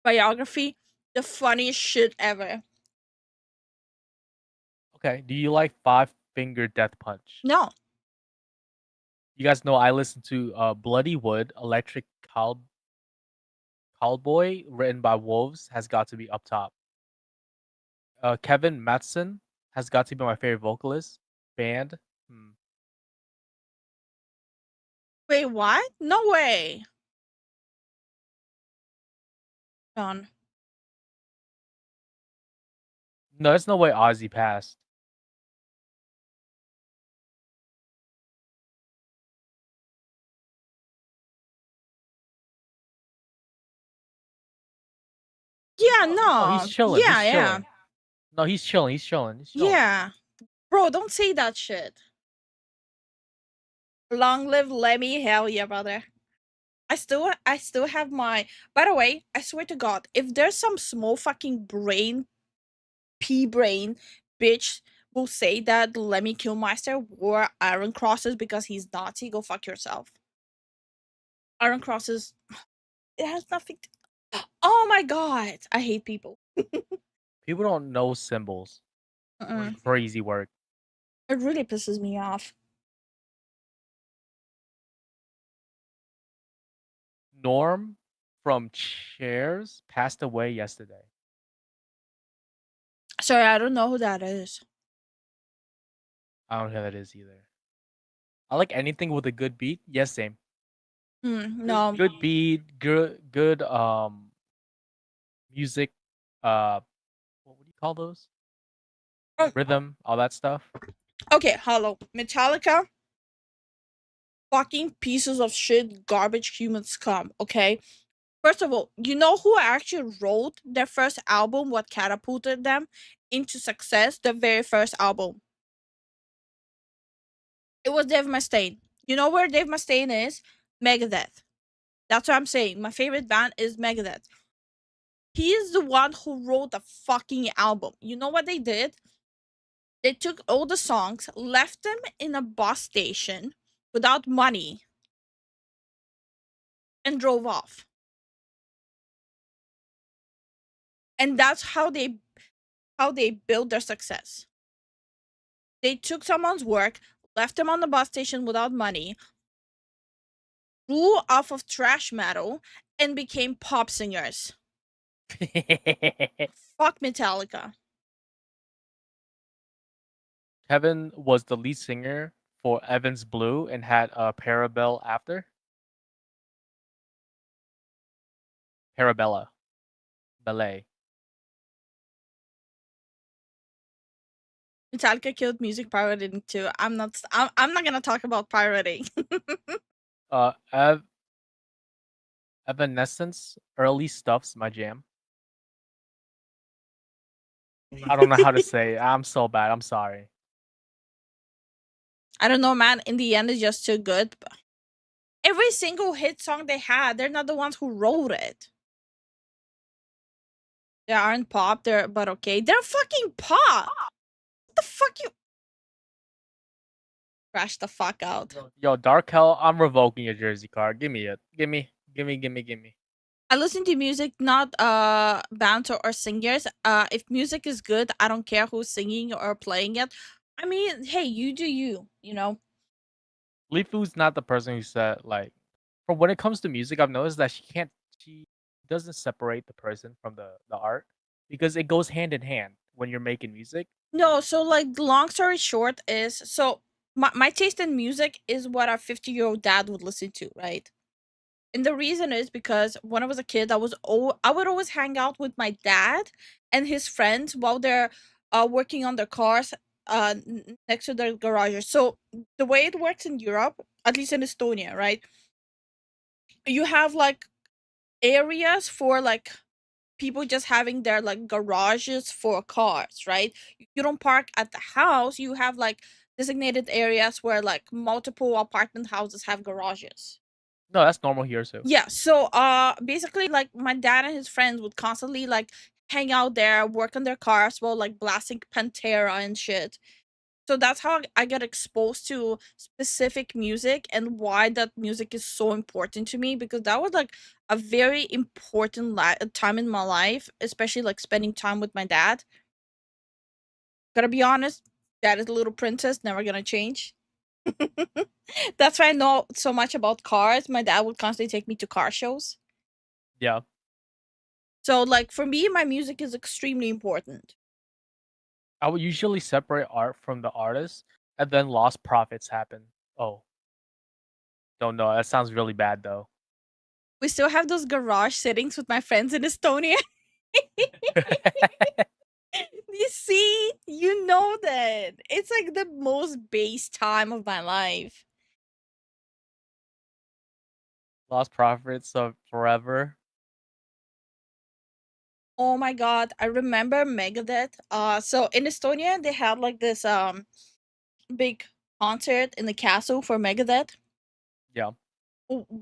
biography? The funniest shit ever. Okay. Do you like Five Finger Death Punch? No. You guys know I listen to Bloody Wood, Electric Cowboy, written by Wolves, has got to be up top. Kevin Matson has got to be my favorite vocalist. Band. Wait, what? No way. Done. No, there's no way Ozzy passed. Yeah, No, no. he's chilling. Yeah, He's yeah. chilling. No, he's chilling. He's chilling. He's chilling. Yeah. Bro, don't say that shit. Long live Lemmy. Hell yeah, brother. I still have my. By the way, I swear to God, if there's some small fucking pea brain bitch will say that Lemmy Kilmister wore iron crosses because he's Nazi, go fuck yourself. Iron crosses, it has nothing. Oh my god, I hate people. People don't know symbols. Crazy work. It really pisses me off. Norm from Chairs passed away yesterday. Sorry, I don't know who that is. I don't know who that is either. I like anything with a good beat. Yes, same. No. Good beat, good music. What do you call those? Rhythm, all that stuff. Okay, hello. Metallica. Fucking pieces of shit, garbage human scum, okay? First of all, you know who actually wrote their first album, what catapulted them into success? The very first album. It was Dave Mustaine. You know where Dave Mustaine is? Megadeth. That's what I'm saying. My favorite band is Megadeth. He is the one who wrote the fucking album. You know what they did? They took all the songs, left them in a bus station without money, and drove off. And that's how they built their success. They took someone's work, left them on the bus station without money, grew off of thrash metal, and became pop singers. Fuck Metallica. Kevin was the lead singer for Evans Blue and had a Parabel after. Parabella. Ballet. Metallica killed music pirating too. I'm not gonna talk about pirating. Evanescence, early stuff's my jam. I don't know how to say it. I'm so bad. I'm sorry. I don't know, man. In the end, it's just too good. Every single hit song they had, they're not the ones who wrote it. They aren't pop, but okay. They're fucking pop. What the fuck you crash the fuck out. Yo, Dark Hell, I'm revoking your jersey card. Give me it. Gimme. I listen to music, not bands or singers. If music is good, I don't care who's singing or playing it. I mean, hey, you do you, you know? Lifu's not the person who said, like, for when it comes to music, I've noticed that she doesn't separate the person from the art because it goes hand in hand when you're making music. No, so like the long story short is so my taste in music is what our 50-year-old dad would listen to, right? And the reason is because when I was a kid, I would always hang out with my dad and his friends while they're working on their cars next to their garages. So the way it works in Europe, at least in Estonia, right? You have like areas for like people just having their like garages for cars, right? You don't park at the house. You have like designated areas where like multiple apartment houses have garages. No, that's normal here too. Yeah, so basically like my dad and his friends would constantly like hang out there, work on their cars while like blasting Pantera and shit. So that's how I got exposed to specific music and why that music is so important to me, because that was like a very important time in my life, especially like spending time with my dad. Gotta be honest, dad is a little princess, never gonna change. That's why I know so much about cars. My dad would constantly take me to car shows. Yeah. So like for me, my music is extremely important. I would usually separate art from the artist, and then lost profits happen. Oh, don't know. That sounds really bad though. We still have those garage sittings with my friends in Estonia. You see, you know that. It's like the most base time of my life. Lost profits of forever. Oh my god, I remember Megadeth. So in Estonia they had like this big concert in the castle for Megadeth. Yeah.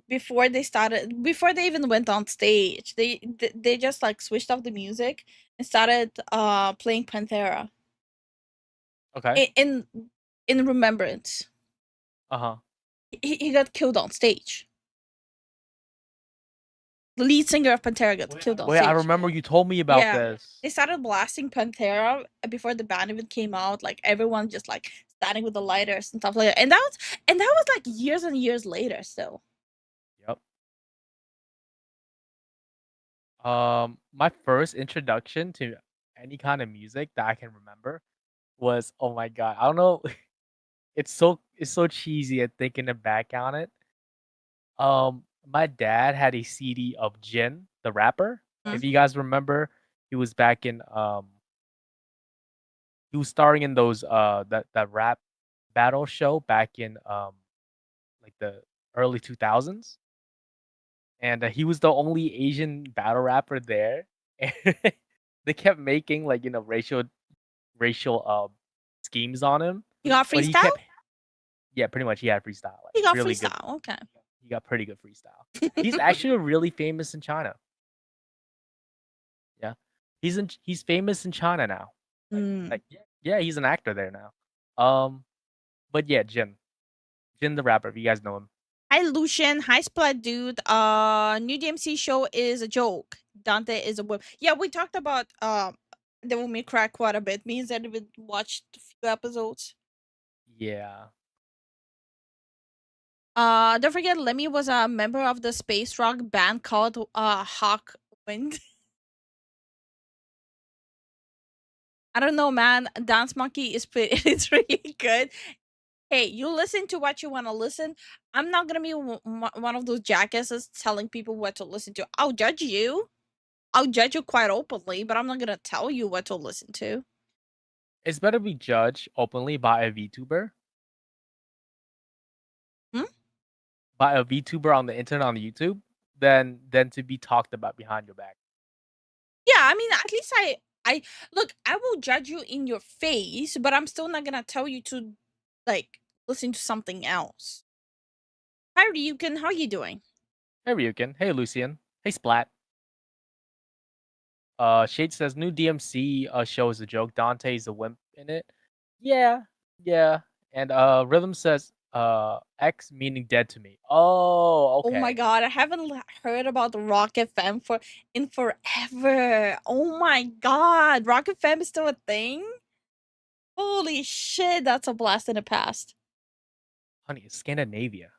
Before they even went on stage, they just like switched off the music and started playing Pantera Okay. in remembrance. Uh-huh. He got killed on stage. The lead singer of Pantera got killed on Wait, stage. I remember you told me about Yeah. this. They started blasting Pantera before the band even came out. Like everyone just like standing with the lighters and stuff like that. And that was like years and years later still. Yep. My first introduction to any kind of music that I can remember was, oh my god, I don't know. It's so cheesy at thinking back on it. My dad had a CD of Jin, the rapper. If you guys remember, he was back in he was starring in those that rap battle show back in like the early 2000s, and he was the only Asian battle rapper there. And they kept making like racial schemes on him, You got but he freestyle? kept yeah, pretty much he had freestyle, like You got really good. freestyle. Okay. He got pretty good freestyle. He's actually really famous in China. Yeah. He's famous in China now. Mm. Like yeah, he's an actor there now. But yeah, Jin the rapper, if you guys know him. Hi Lucian. Hi Splat Dude. New DMC show is a joke. Dante is a whip. Yeah, we talked about Devil May Cry quite a bit. Me and Zed watched a few episodes. Yeah. Don't forget Lemmy was a member of the space rock band called Hawk Wind. I don't know, man. Dance Monkey is it's really good. Hey, you listen to what you want to listen. I'm not gonna be one of those jackasses telling people what to listen to. I'll judge you. I'll judge you quite openly, but I'm not gonna tell you what to listen to. It's better be judged openly by a VTuber. Hmm? By a VTuber on the internet on YouTube than to be talked about behind your back. Yeah, I mean, at least I look. I will judge you in your face, but I'm still not gonna tell you to like listen to something else. Hi Ryukin, how you doing? Hey Ryukin. Hey Lucian. Hey Splat. Shade says new DMC show is a joke. Dante's a wimp in it. Yeah, yeah. And Rhythm says X meaning dead to me. Oh, Oh my okay. god, I haven't heard about the Rock FM in forever. Oh my god, Rock FM is still a thing? Holy shit, that's a blast in the past. Honey, it's Scandinavia.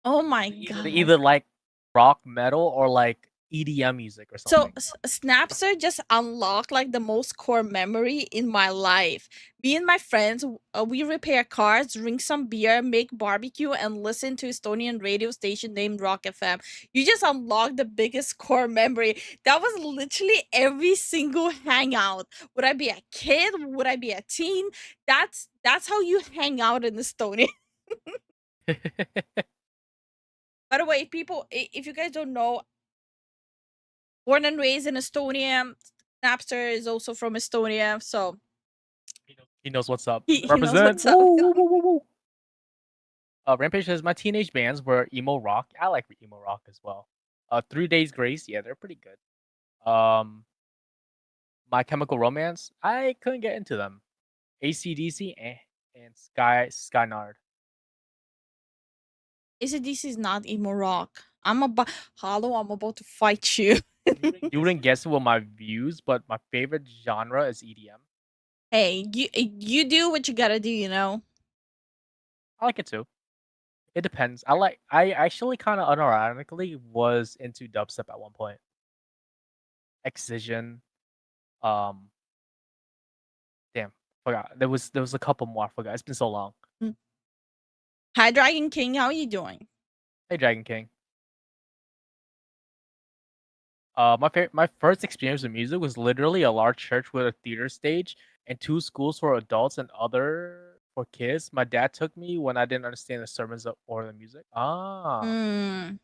Oh my They god. either like rock metal or like EDM music or So something. Snapster just unlocked like the most core memory in my life. Me and my friends, we repair cars, drink some beer, make barbecue, and listen to Estonian radio station named Rock FM. You just unlocked the biggest core memory. That was literally every single hangout. Would I be a kid? Would I be a teen? That's how you hang out in Estonia. By the way, people, if you guys don't know, born and raised in Estonia. Napster is also from Estonia, so He knows what's up. he knows Represent. what's up. Woo, woo, woo, woo, woo. Rampage says my teenage bands were emo rock. I like emo rock as well. 3 Days Grace, yeah, they're pretty good. My Chemical Romance, I couldn't get into them. AC/DC, and Skynard. AC/DC is not emo rock. I'm about to fight you. You wouldn't guess it with my views, but my favorite genre is EDM. Hey, you do what you gotta do, you know. I like it too. It depends. I actually kind of unironically was into dubstep at one point. Excision. Damn, forgot. There was a couple more. I forgot. It's been so long. Hi, Dragon King. How are you doing? Hey, Dragon King. My first experience with music was literally a large church with a theater stage and 2 schools for adults and other for kids. My dad took me when I didn't understand the sermons or the music. Ah, I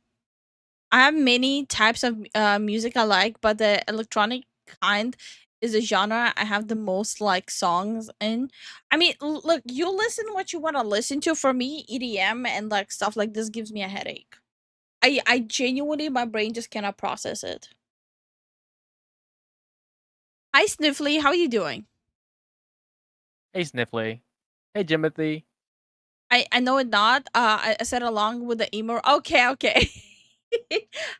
have many types of music I like, but the electronic kind is a genre I have the most like songs in. I mean, look, you listen what you want to listen to. For me, EDM and like stuff like this gives me a headache. I genuinely, my brain just cannot process it. Hi, Sniffly. How are you doing? hey Sniffly. Hey Jimothy. I know it not. I said along with the emo. Okay.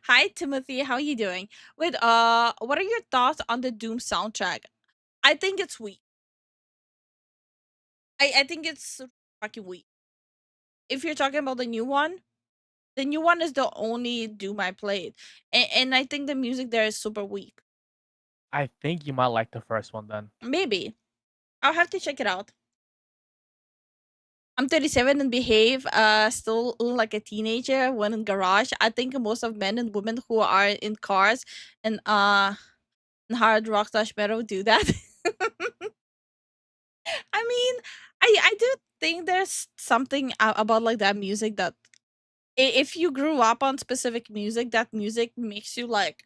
Hi, Timothy. How are you doing? Wait, what are your thoughts on the Doom soundtrack? I think it's weak. I think it's fucking weak. If you're talking about the new one is the only Doom I played, and I think the music there is super weak. I think you might like the first one then. Maybe I'll have to check it out. I'm 37 and behave still like a teenager when in garage. I think most of men and women who are in cars and hard rock slash metal do that. I mean, I do think there's something about like that music that if you grew up on specific music, that music makes you like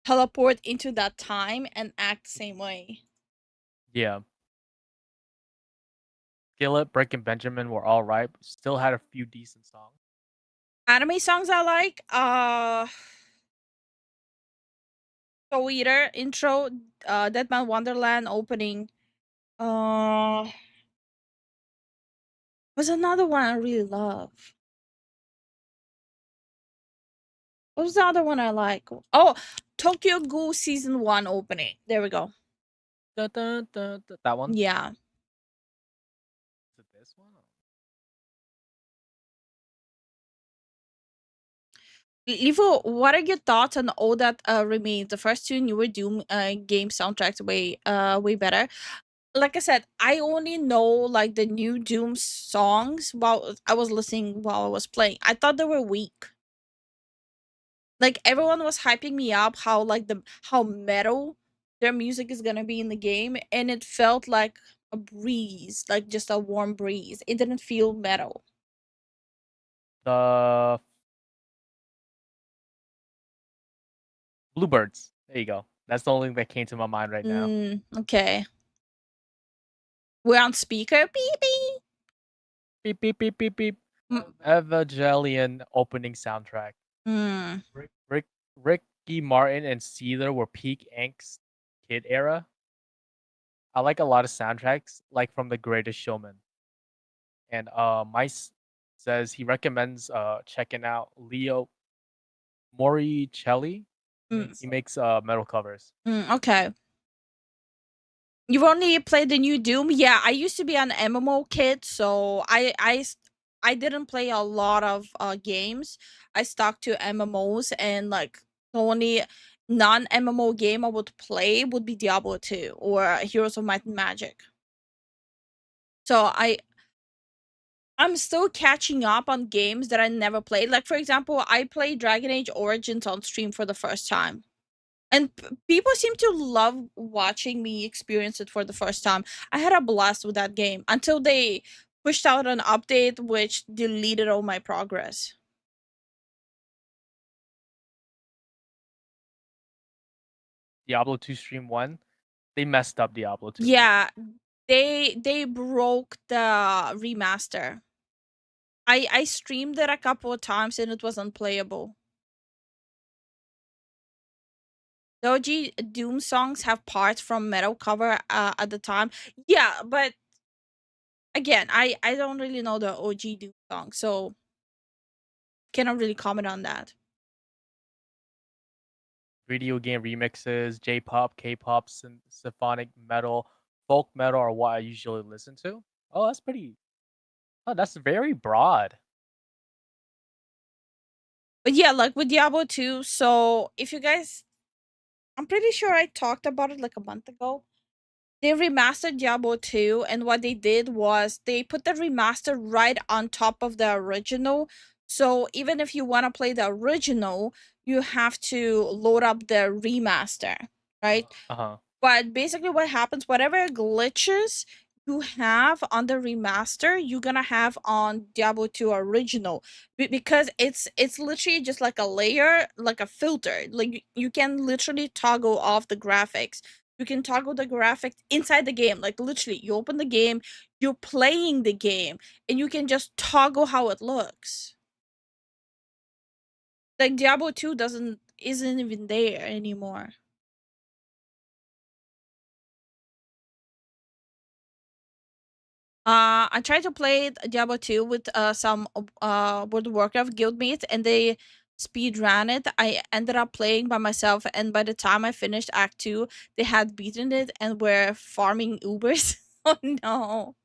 teleport into that time and act the same way. Yeah. Skillet, Brick, and Benjamin were all right, but still had a few decent songs. Anime songs I like, Soul Eater intro, Deadman Wonderland opening. Was another one I really love. What was the other one I like? Oh, Tokyo Ghoul season 1 opening. There we go. Dun, dun, dun, dun. That one? Yeah. Is it this one? Lifu, what are your thoughts on all that remains? The first 2 newer Doom game soundtracks way better. Like I said, I only know like the new Doom songs while I was listening while I was playing. I thought they were weak. Like everyone was hyping me up how like how metal their music is gonna be in the game, and it felt like a breeze, like just a warm breeze. It didn't feel metal. The Bluebirds. There you go. That's the only thing that came to my mind right now. Okay. We're on speaker. Beep beep. Beep beep beep beep beep. Mm. Evangelion opening soundtrack. Mm. Ricky Martin and Seether were peak angst kid era. I like a lot of soundtracks, like from The Greatest Showman. And Mice says he recommends checking out Leo Moricelli. He makes metal covers. Okay. You've only played the new Doom? Yeah, I used to be an MMO kid, so I didn't play a lot of games. I stuck to MMOs, and like The only non-MMO game I would play would be Diablo 2 or Heroes of Might and Magic. So I'm still catching up on games that I never played. Like, for example, I played Dragon Age Origins on stream for the first time. And people seem to love watching me experience it for the first time. I had a blast with that game until they pushed out an update which deleted all my progress. Diablo 2 Stream 1, they messed up Diablo 2. Yeah, they broke the remaster. I streamed it a couple of times and it was unplayable. The OG Doom songs have parts from Metal Cover at the time. Yeah, but again, I don't really know the OG Doom song, so cannot really comment on that. Video game remixes, J-pop, K-pop, symphonic metal, folk metal are what I usually listen to. Oh, that's pretty. Oh, that's very broad. But yeah, like with Diablo 2, so if you guys, I'm pretty sure I talked about it like a month ago. They remastered Diablo 2, and what they did was they put the remaster right on top of the original. So even if you want to play the original, you have to load up the remaster, right? Uh-huh. But basically what happens, whatever glitches you have on the remaster, you're gonna have on Diablo 2 original. Because it's literally just like a layer, like a filter. Like you can literally toggle off the graphics. You can toggle the graphics inside the game. Like literally, you open the game, you're playing the game, and you can just toggle how it looks. Like Diablo 2 isn't even there anymore. I tried to play Diablo 2 with some World of Warcraft guildmates, and they speed ran it. I ended up playing by myself, and by the time I finished Act 2, they had beaten it and were farming Ubers. Oh no.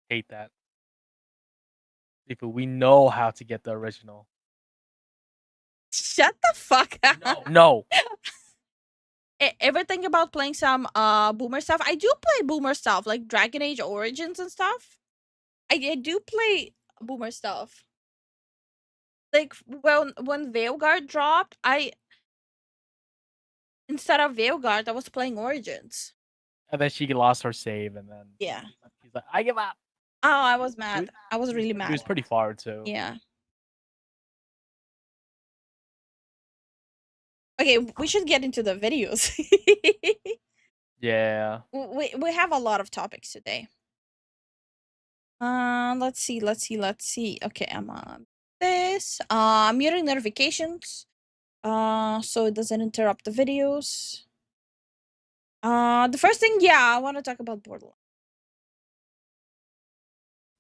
Hate that. People, we know how to get the original. Shut the fuck up. No. Ever think about playing some boomer stuff? I do play boomer stuff, like Dragon Age Origins and stuff. I do play boomer stuff. Like when Veilguard dropped, instead of Veilguard, I was playing Origins. And then she lost her save, and then Yeah. she's like, I give up. Oh, I was mad. I was really It mad. was pretty far too. Yeah. Okay, we should get into the videos. Yeah. We have a lot of topics today. Let's see. Okay, I'm on this. I'm muting notifications. So it doesn't interrupt the videos. The first thing, yeah, I want to talk about Borderlands.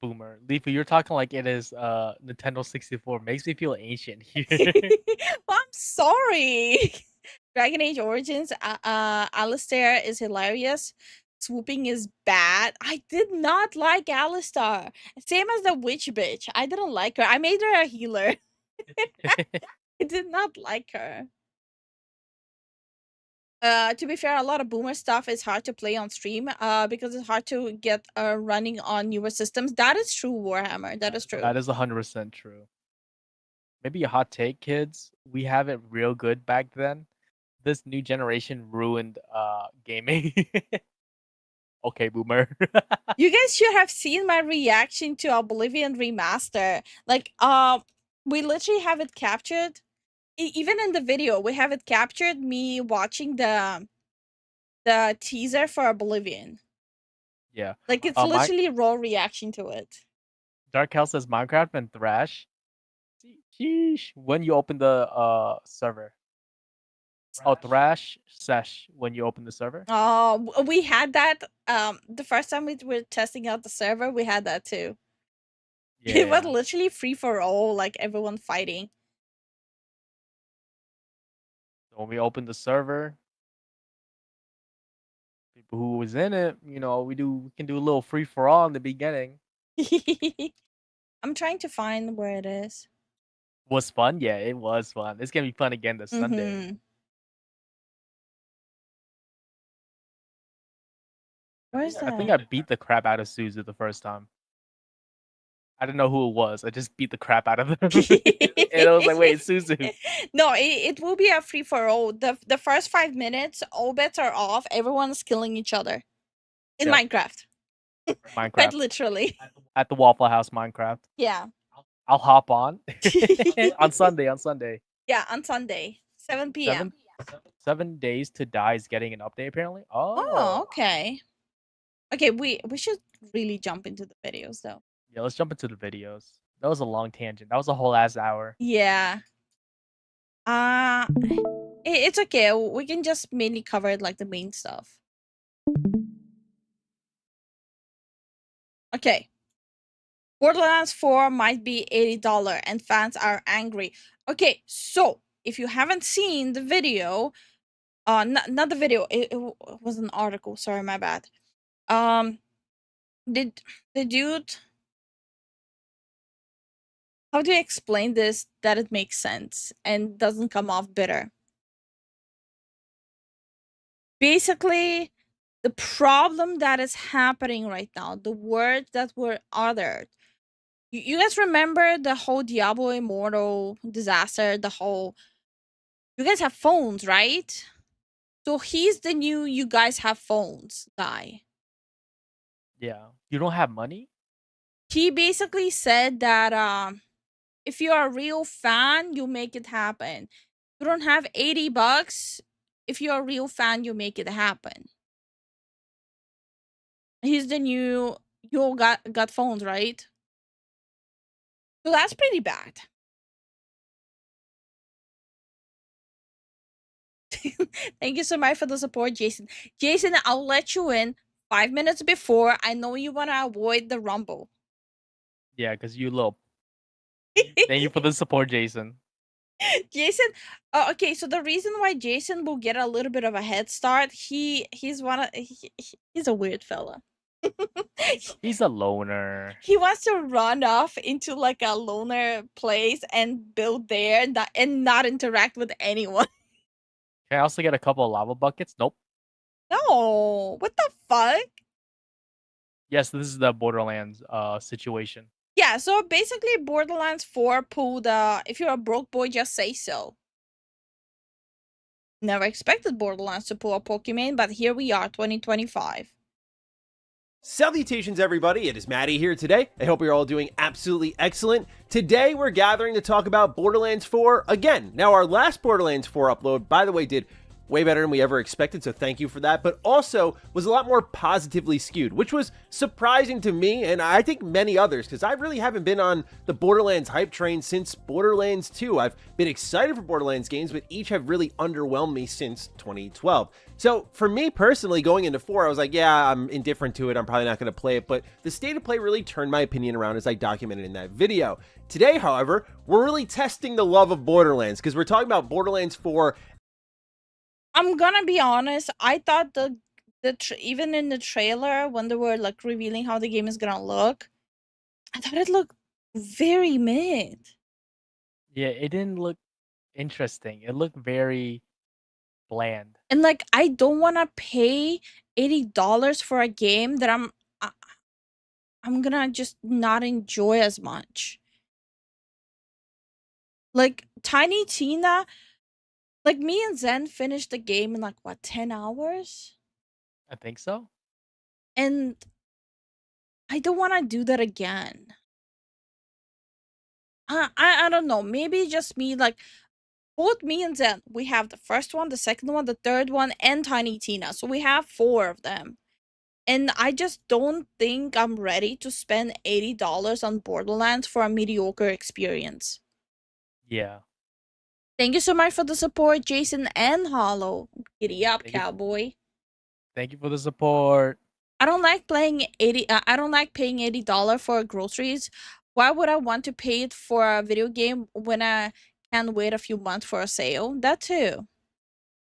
Boomer. Lifu, you're talking like it is Nintendo 64. Makes me feel ancient here. Well, I'm sorry. Dragon Age Origins, Alistair is hilarious. Swooping is bad. I did not like Alistair. Same as the witch bitch. I didn't like her. I made her a healer. I did not like her. To be fair, a lot of boomer stuff is hard to play on stream because it's hard to get running on newer systems. That is true, Warhammer. That is true. That is 100% true. Maybe a hot take, kids. We have it real good back then. This new generation ruined gaming. Okay, boomer. You guys should have seen my reaction to Oblivion Remaster. Like, we literally have it captured. Even in the video, we have it captured. Me watching the teaser for Oblivion. Yeah. Like it's literally raw reaction to it. Dark Hell says Minecraft and Thrash. Sheesh. When you open the server. Oh, Thrash Sesh when you open the server. Oh, we had that. The first time we were testing out the server, we had that too. Yeah. It was literally free for all, like everyone fighting. So when we opened the server, people who was in it, you know, we can do a little free for all in the beginning. I'm trying to find where it is. Was fun? Yeah, it was fun. It's gonna be fun again this Sunday. Mhm. Where's I think I that? beat the crap out of Suzu the first time. I didn't know who it was. I just beat the crap out of them. And I was like, wait, it's Suzu. No, it will be a free for all. The first 5 minutes, all bets are off. Everyone's killing each other in Yep. Minecraft. Quite Minecraft. literally. At the Waffle House Minecraft. Yeah. I'll hop on. On Sunday. Yeah, on Sunday, 7 p.m. 7 days to Die is getting an update apparently. Oh, Oh. okay. Okay, we should really jump into the videos though. Yeah, let's jump into the videos. That was a long tangent. That was a whole ass hour. Yeah. It's okay. We can just mainly cover like the main stuff. Okay. Borderlands 4 might be $80 and fans are angry. Okay, so if you haven't seen the video, not the video, it was an article. Sorry, my bad. Did the dude, how do you explain this that it makes sense and doesn't come off bitter? Basically, the problem that is happening right now, the words that were uttered. You guys remember the whole Diablo Immortal disaster, you guys have phones, right? So he's the new you guys have phones guy. Yeah. You don't have money? He basically said that if you're a real fan, you make it happen. You don't have $80. If you're a real fan, you make it happen. He's the new you all got phones, right? So that's pretty bad. Thank you so much for the support, Jason. Jason, I'll let you in 5 minutes before. I know you want to avoid the rumble. Yeah, because you little. Thank you for the support, Jason. Jason, okay, so the reason why Jason will get a little bit of a head start, he's a weird fella. He's a loner. He wants to run off into like a loner place and build there and not interact with anyone. Can I also get a couple of lava buckets? Nope. No, what the fuck? Yes, this is the Borderlands situation. Yeah, so basically Borderlands 4 pulled if you're a broke boy, just say so. Never expected Borderlands to pull a Pokemon, but here we are, 2025. Salutations everybody, it is Maddie here today. I hope you're all doing absolutely excellent. Today we're gathering to talk about Borderlands 4 again. Now our last Borderlands 4 upload, by the way, did way better than we ever expected, so thank you for that, but also was a lot more positively skewed, which was surprising to me and I think many others, because I really haven't been on the Borderlands hype train since Borderlands 2. I've been excited for Borderlands games, but each have really underwhelmed me since 2012. So for me personally, going into 4, I was like, yeah, I'm indifferent to it, I'm probably not going to play it, but the state of play really turned my opinion around as I documented in that video. Today, however, we're really testing the love of Borderlands, because we're talking about Borderlands 4. I'm gonna be honest, I thought even in the trailer when they were like revealing how the game is gonna look, I thought it looked very mid. Yeah, it didn't look interesting. It looked very bland. And like I don't want to pay $80 for a game that I'm gonna just not enjoy as much. Like Tiny Tina, like me and Zen finished the game in like what, 10 hours? I think so. And I don't want to do that again. I don't know. Maybe just me, like both me and Zen, we have the first one, the second one, the third one, and Tiny Tina. So we have 4 of them. And I just don't think I'm ready to spend $80 on Borderlands for a mediocre experience. Yeah. Thank you so much for the support, Jason and Hollow. Giddy up, Thank you. cowboy. Thank you for the support. I don't like paying $80 for groceries. Why would I want to pay it for a video game when I can wait a few months for a sale? That too.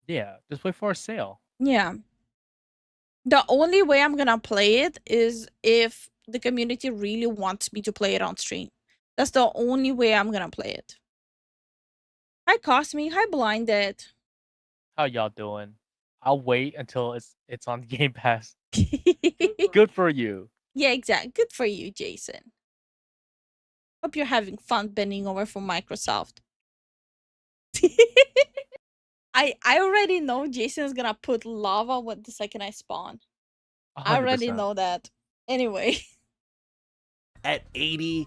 Yeah, just wait for a sale. Yeah. The only way I'm gonna play it is if the community really wants me to play it on stream. That's the only way I'm gonna play it. Hi Cosme, hi Blinded. How y'all doing? I'll wait until it's on Game Pass. Good for you. Yeah, exactly. Good for you, Jason. Hope you're having fun bending over for Microsoft. I already know Jason's gonna put lava with the second I spawn. I already 100%. know that. Anyway. At $80.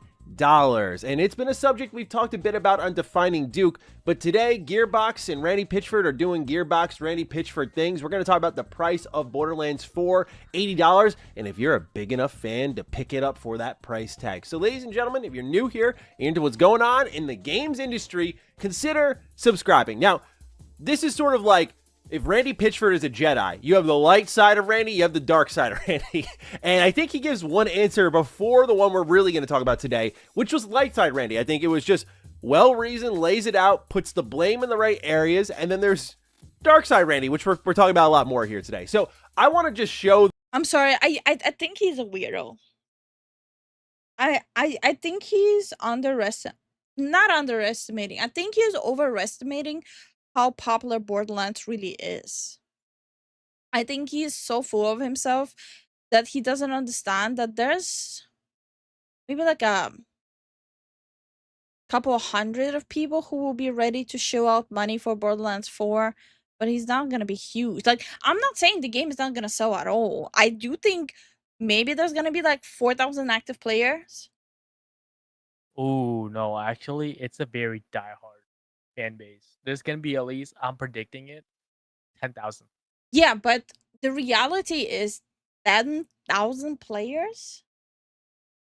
And it's been a subject we've talked a bit about on Defining Duke, but today Gearbox and Randy Pitchford are doing Gearbox Randy Pitchford things. We're going to talk about the price of Borderlands 4, $80, and if you're a big enough fan to pick it up for that price tag. So ladies and gentlemen, if you're new here into what's going on in the games industry, consider subscribing. Now, this is sort of like if Randy Pitchford is a Jedi, you have the light side of Randy, you have the dark side of Randy. And I think he gives one answer before the one we're really going to talk about today, which was light side Randy. I think it was just well-reasoned, lays it out, puts the blame in the right areas, and then there's dark side Randy, which we're talking about a lot more here today. So I want to just show... I'm sorry, I think he's a weirdo. I think he's not underestimating. I think he's overestimating how popular Borderlands really is. I think he is so full of himself that he doesn't understand that there's maybe like a couple hundred of people who will be ready to show out money for Borderlands 4, but he's not gonna be huge. Like, I'm not saying the game is not gonna sell at all. I do think maybe there's gonna be like 4,000 active players. Ooh, no, actually, it's a very diehard fan base. There's gonna be at least, I'm predicting it, 10,000. Yeah, but the reality is 10,000 players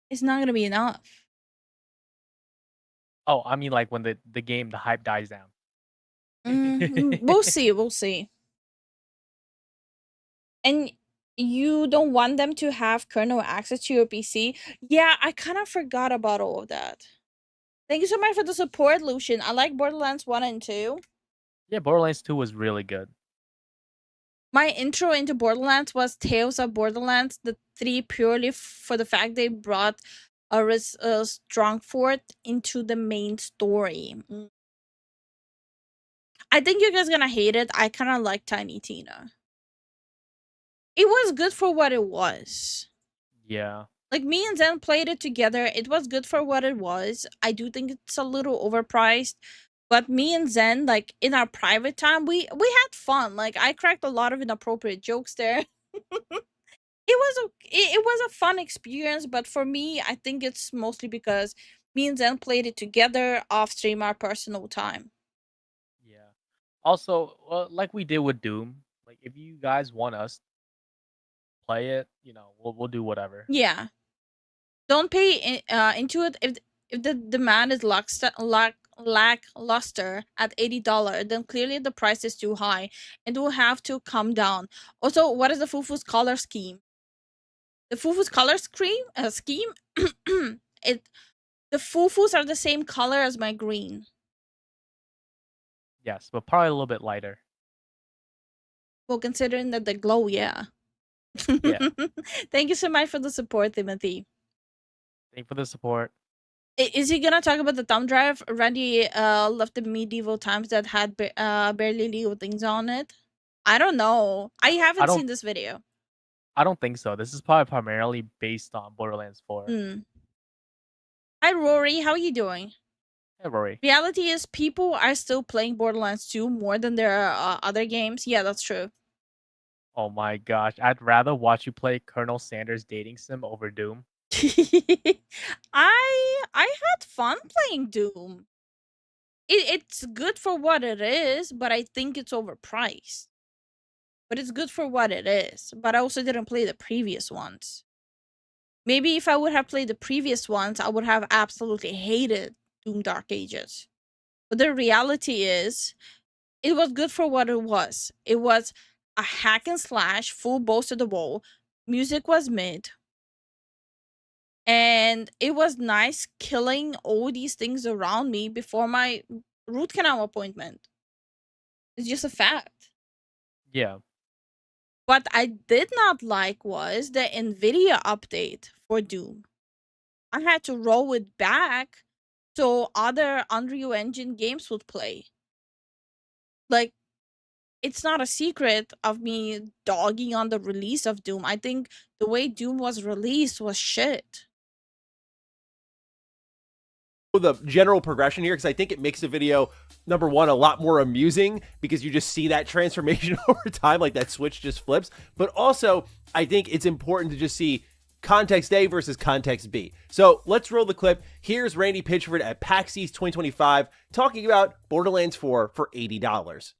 is not gonna be enough. Oh, I mean, like when the game, the hype dies down. We'll see, we'll see. And you don't want them to have kernel access to your PC? Yeah, I kind of forgot about all of that. Thank you so much for the support, Lucian. I like Borderlands 1 and 2. Yeah, Borderlands 2 was really good. My intro into Borderlands was Tales of Borderlands, the 3, purely for the fact they brought a Strongfort into the main story. I think you guys gonna hate it. I kind of like Tiny Tina. It was good for what it was. Yeah. Like, me and Zen played it together. It was good for what it was. I do think it's a little overpriced. But me and Zen, like, in our private time, we had fun. Like, I cracked a lot of inappropriate jokes there. It was a fun experience, but for me, I think it's mostly because me and Zen played it together off stream, our personal time. Yeah. Also, like we did with Doom, like if you guys want us to play it, we'll do whatever. Yeah. Don't pay into it if the demand is lackluster at $80, then clearly the price is too high and will have to come down. Also, what is the Fufu's color scheme? The Fufu's color scheme the Fufus are the same color as my green. Yes, but probably a little bit lighter. Well, considering that they glow, yeah. Yeah. Thank you so much for the support, Timothy. Thank you for the support. Is he gonna talk about the thumb drive? Randy left the medieval times that had barely legal things on it. I don't know. I haven't seen this video. I don't think so. This is probably primarily based on Borderlands 4. Hi, Rory. How are you doing? Hey, Rory. Reality is people are still playing Borderlands 2 more than their other games. Yeah, that's true. Oh my gosh. I'd rather watch you play Colonel Sanders Dating Sim over Doom. I had fun playing Doom. It's good for what it is, but I think it's overpriced. But it's good for what it is. But I also didn't play the previous ones. Maybe if I would have played the previous ones, I would have absolutely hated Doom Dark Ages. But the reality is, it was good for what it was. It was a hack and slash, full balls to the wall. Music was mid. And it was nice killing all these things around me before my root canal appointment. It's just a fact. Yeah. What I did not like was the NVIDIA update for Doom. I had to roll it back so other Unreal Engine games would play. Like, it's not a secret of me dogging on the release of Doom. I think the way Doom was released was shit. The general progression here, because I think it makes the video, number one, a lot more amusing because you just see that transformation over time, like that switch just flips. But also, I think it's important to just see context A versus context B. So let's roll the clip. Here's Randy Pitchford at PAX East 2025 talking about Borderlands 4 for $80.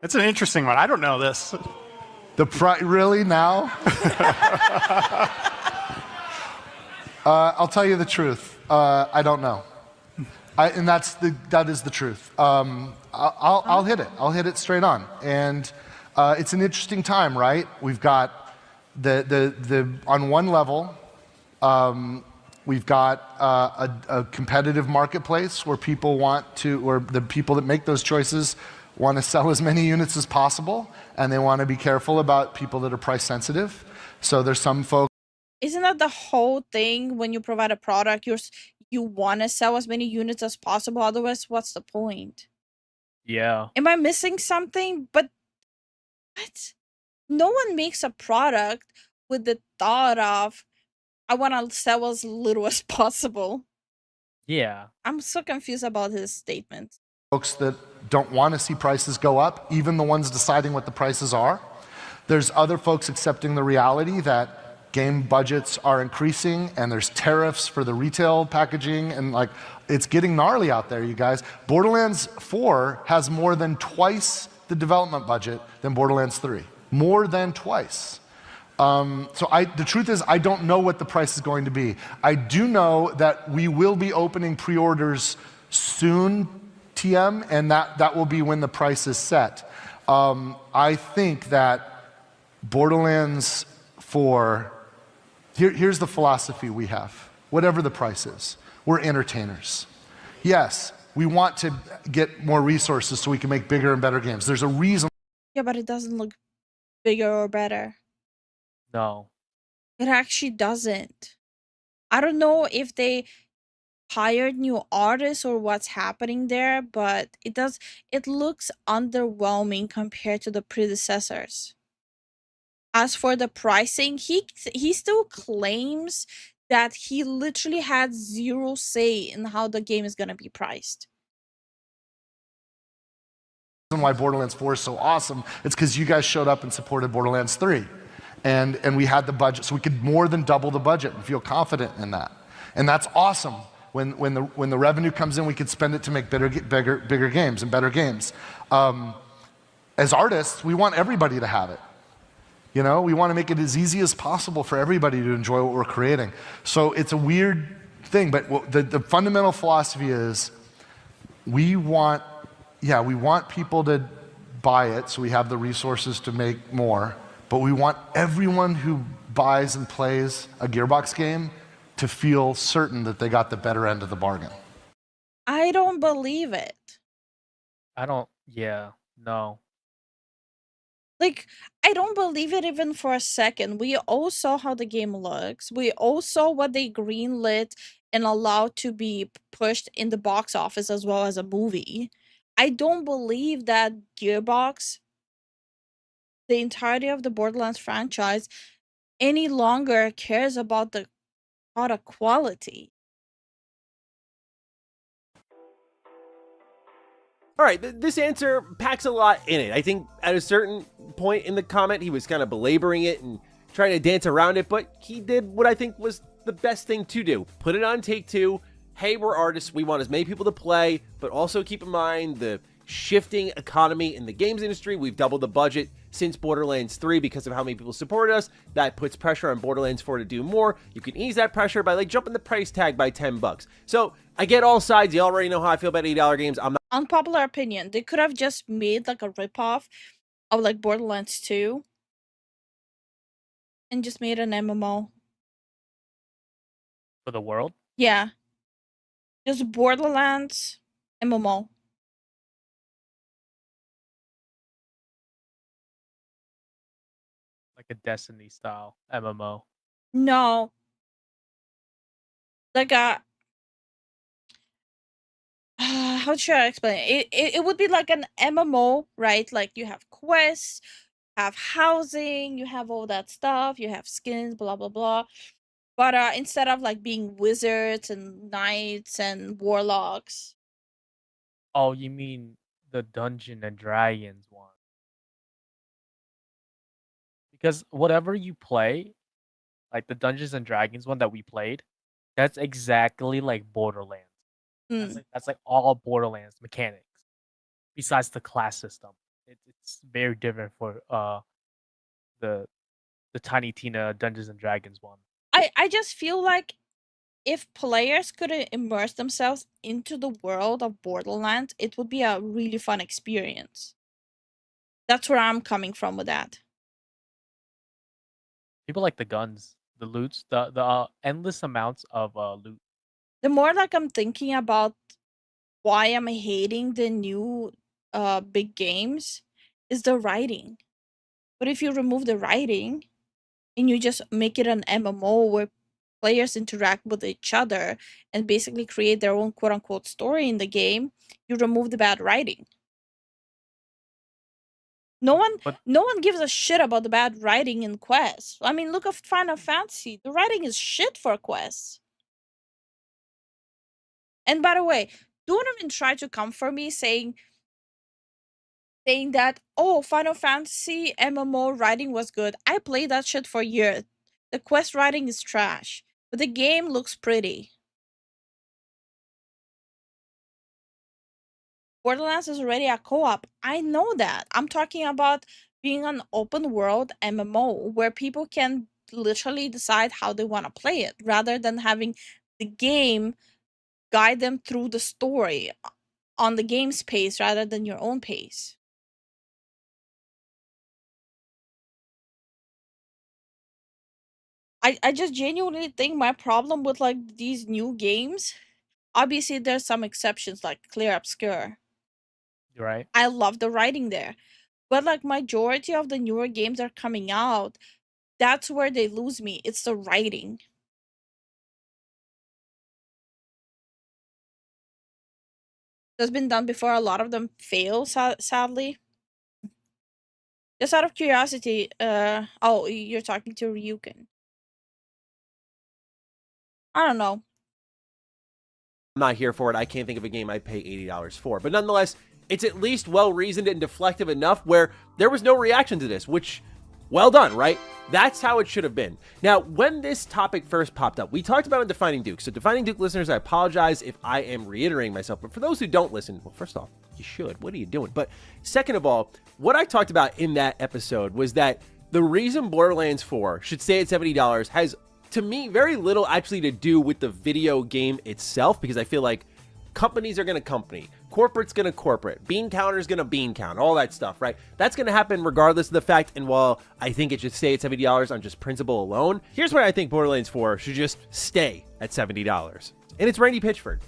It's an interesting one. I don't know this. Really now? I'll tell you the truth. I don't know. And that is the truth. I'll hit it. I'll hit it straight on. And it's an interesting time, right? We've got on one level, we've got a competitive marketplace where people want to, or the people that make those choices want to sell as many units as possible, and they want to be careful about people that are price sensitive. So there's some folks. Isn't that the whole thing when you provide a product? You want to sell as many units as possible. Otherwise, what's the point? Yeah. Am I missing something? But what? No one makes a product with the thought of, I want to sell as little as possible. Yeah. I'm so confused about his statement. Folks that don't want to see prices go up, even the ones deciding what the prices are. There's other folks accepting the reality that game budgets are increasing and there's tariffs for the retail packaging, and like, it's getting gnarly out there, you guys. Borderlands 4 has more than twice the development budget than Borderlands 3. More than twice. The truth is, I don't know what the price is going to be. I do know that we will be opening pre-orders soon, TM, and that will be when the price is set. I think that Borderlands 4, here's the philosophy we have. Whatever the price is, we're entertainers. Yes, we want to get more resources so we can make bigger and better games. There's a reason. Yeah, but it doesn't look bigger or better. No. It actually doesn't. I don't know if they hired new artists or what's happening there, but it looks underwhelming compared to the predecessors. As for the pricing, he still claims that he literally had zero say in how the game is going to be priced. The reason why Borderlands 4 is so awesome, it's because you guys showed up and supported Borderlands 3. And we had the budget, so we could more than double the budget and feel confident in that. And that's awesome. When the revenue comes in, we could spend it to make bigger games and better games. As artists, we want everybody to have it. You know, we want to make it as easy as possible for everybody to enjoy what we're creating. So it's a weird thing, but the fundamental philosophy is we want people to buy it so we have the resources to make more, but we want everyone who buys and plays a Gearbox game to feel certain that they got the better end of the bargain. I don't believe it. No. Like, I don't believe it even for a second. We all saw how the game looks. We all saw what they greenlit and allowed to be pushed in the box office as well as a movie. I don't believe that Gearbox, the entirety of the Borderlands franchise, any longer cares about the product quality. All right, this answer packs a lot in it. I think at a certain point in the comment, he was kind of belaboring it and trying to dance around it, but he did what I think was the best thing to do. Put it on Take-Two. Hey, we're artists. We want as many people to play, but also keep in mind the shifting economy in the games industry. We've doubled the budget since Borderlands 3 because of how many people supported us. That puts pressure on Borderlands 4 to do more. You can ease that pressure by like jumping the price tag by $10. So I get all sides. You already know how I feel about $80 games. I'm not. Unpopular opinion, they could have just made like a ripoff of like Borderlands 2 and just made an MMO. For the world? Yeah. Just Borderlands MMO. Like a Destiny style MMO. No. Like a how should I explain it? It would be like an MMO, right? Like you have quests, have housing, you have all that stuff, you have skins, blah blah blah. But instead of like being wizards and knights and warlocks. Oh, you mean the Dungeon and Dragons one? Because whatever you play, like the Dungeons and Dragons one that we played, that's exactly like Borderlands. Hmm. That's like all Borderlands mechanics. Besides the class system, it's very different for the Tiny Tina Dungeons and Dragons one. I just feel like if players could immerse themselves into the world of Borderlands, it would be a really fun experience. That's where I'm coming from with that. People like the guns, the loots, the endless amounts of loot. The more like I'm thinking about why I'm hating the new big games is the writing. But if you remove the writing and you just make it an MMO where players interact with each other and basically create their own quote unquote story in the game, you remove the bad writing. No one gives a shit about the bad writing in quests. I mean, look at Final Fantasy. The writing is shit for quests. And by the way, don't even try to come for me saying that, oh, Final Fantasy MMO writing was good. I played that shit for years. The quest writing is trash, but the game looks pretty. Borderlands is already a co-op. I know that. I'm talking about being an open world MMO where people can literally decide how they want to play it rather than having the game guide them through the story on the game's pace rather than your own pace. I just genuinely think my problem with like these new games, obviously there's some exceptions like Clear Obscure. You're right. I love the writing there. But like majority of the newer games are coming out, that's where they lose me. It's the writing. That's been done before. A lot of them fail, sadly. Just out of curiosity, oh, you're talking to Ryukin. I don't know. I'm not here for it. I can't think of a game I'd pay $80 for. But nonetheless, it's at least well-reasoned and deflective enough where there was no reaction to this, which, well done, right? That's how it should have been. Now, when this topic first popped up, we talked about it in Defining Duke. So Defining Duke listeners, I apologize if I am reiterating myself. But for those who don't listen, well, first off, you should. What are you doing? But second of all, what I talked about in that episode was that the reason Borderlands 4 should stay at $70 has, to me, very little actually to do with the video game itself, because I feel like companies are going to company, corporate's going to corporate, bean counter's going to bean count, all that stuff, right? That's going to happen regardless of the fact, and while I think it should stay at $70 on just principle alone, here's where I think Borderlands 4 should just stay at $70. And it's Randy Pitchford.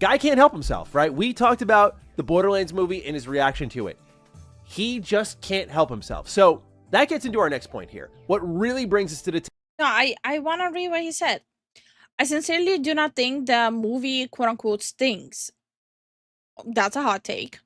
Guy can't help himself, right? We talked about the Borderlands movie and his reaction to it. He just can't help himself. So that gets into our next point here. What really brings us to the No, I want to read what he said. I sincerely do not think the movie quote unquote stinks. That's a hot take.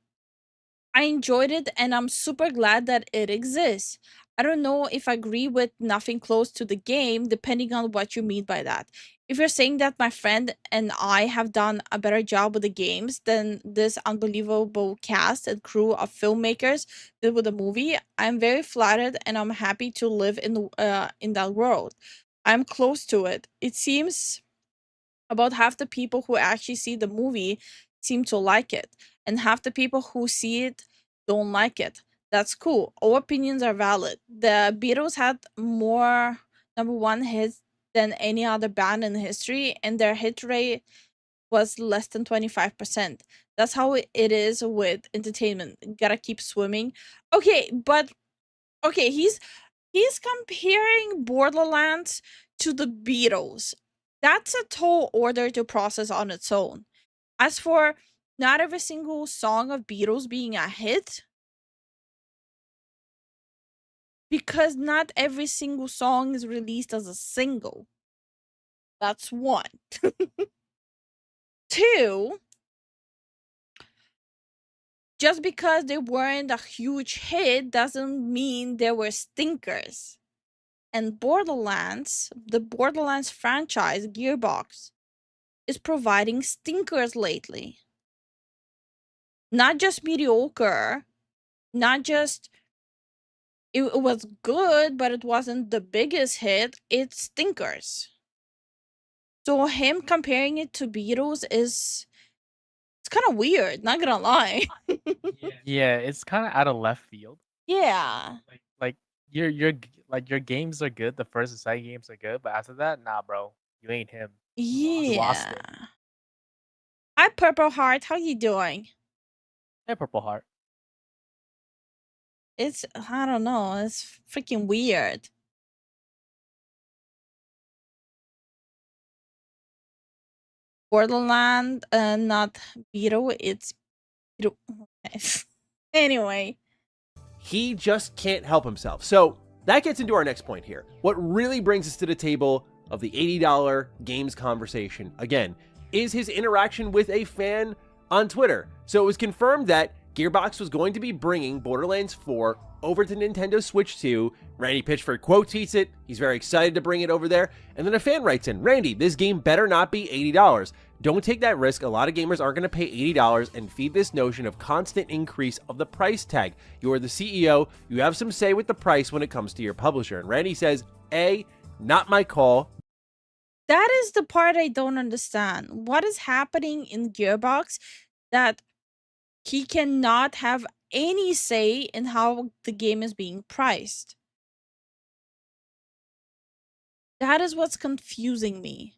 I enjoyed it and I'm super glad that it exists. I don't know if I agree with nothing close to the game, depending on what you mean by that. If you're saying that my friend and I have done a better job with the games than this unbelievable cast and crew of filmmakers did with the movie, I'm very flattered and I'm happy to live in that world. I'm close to it. It seems about half the people who actually see the movie seem to like it, and half the people who see it don't like it. That's cool. All opinions are valid. The Beatles had more number one hits than any other band in history, and their hit rate was less than 25%. That's how it is with entertainment. Gotta keep swimming. Okay, but okay, he's comparing Borderlands to the Beatles. That's a tall order to process on its own. As for not every single song of Beatles being a hit, because not every single song is released as a single. That's one. Two, just because they weren't a huge hit doesn't mean they were stinkers. And Borderlands, the Borderlands franchise, Gearbox, is providing stinkers lately. Not just mediocre, not just it was good, but it wasn't the biggest hit. It's stinkers. So him comparing it to Beatles it's kind of weird, not gonna lie. Yeah, it's kind of out of left field. Yeah. Like like your games are good. The first and second games are good, but after that, nah, bro, you ain't him. You lost it. Yeah. Hi, Purple Heart. How you doing? Hey, Purple Heart. It's I don't know. It's freaking weird. Borderland, not Beetle. It's Beetle. Okay. Anyway. He just can't help himself. So that gets into our next point here. What really brings us to the table of the $80 games conversation, again, is his interaction with a fan on Twitter. So it was confirmed that Gearbox was going to be bringing Borderlands 4 over to Nintendo Switch 2. Randy Pitchford quote tweets it. He's very excited to bring it over there. And then a fan writes in, Randy, this game better not be $80. Don't take that risk. A lot of gamers aren't going to pay $80 and feed this notion of constant increase of the price tag. You are the CEO. You have some say with the price when it comes to your publisher. And Randy says, A, not my call. That is the part I don't understand. What is happening in Gearbox that he cannot have any say in how the game is being priced? That is what's confusing me.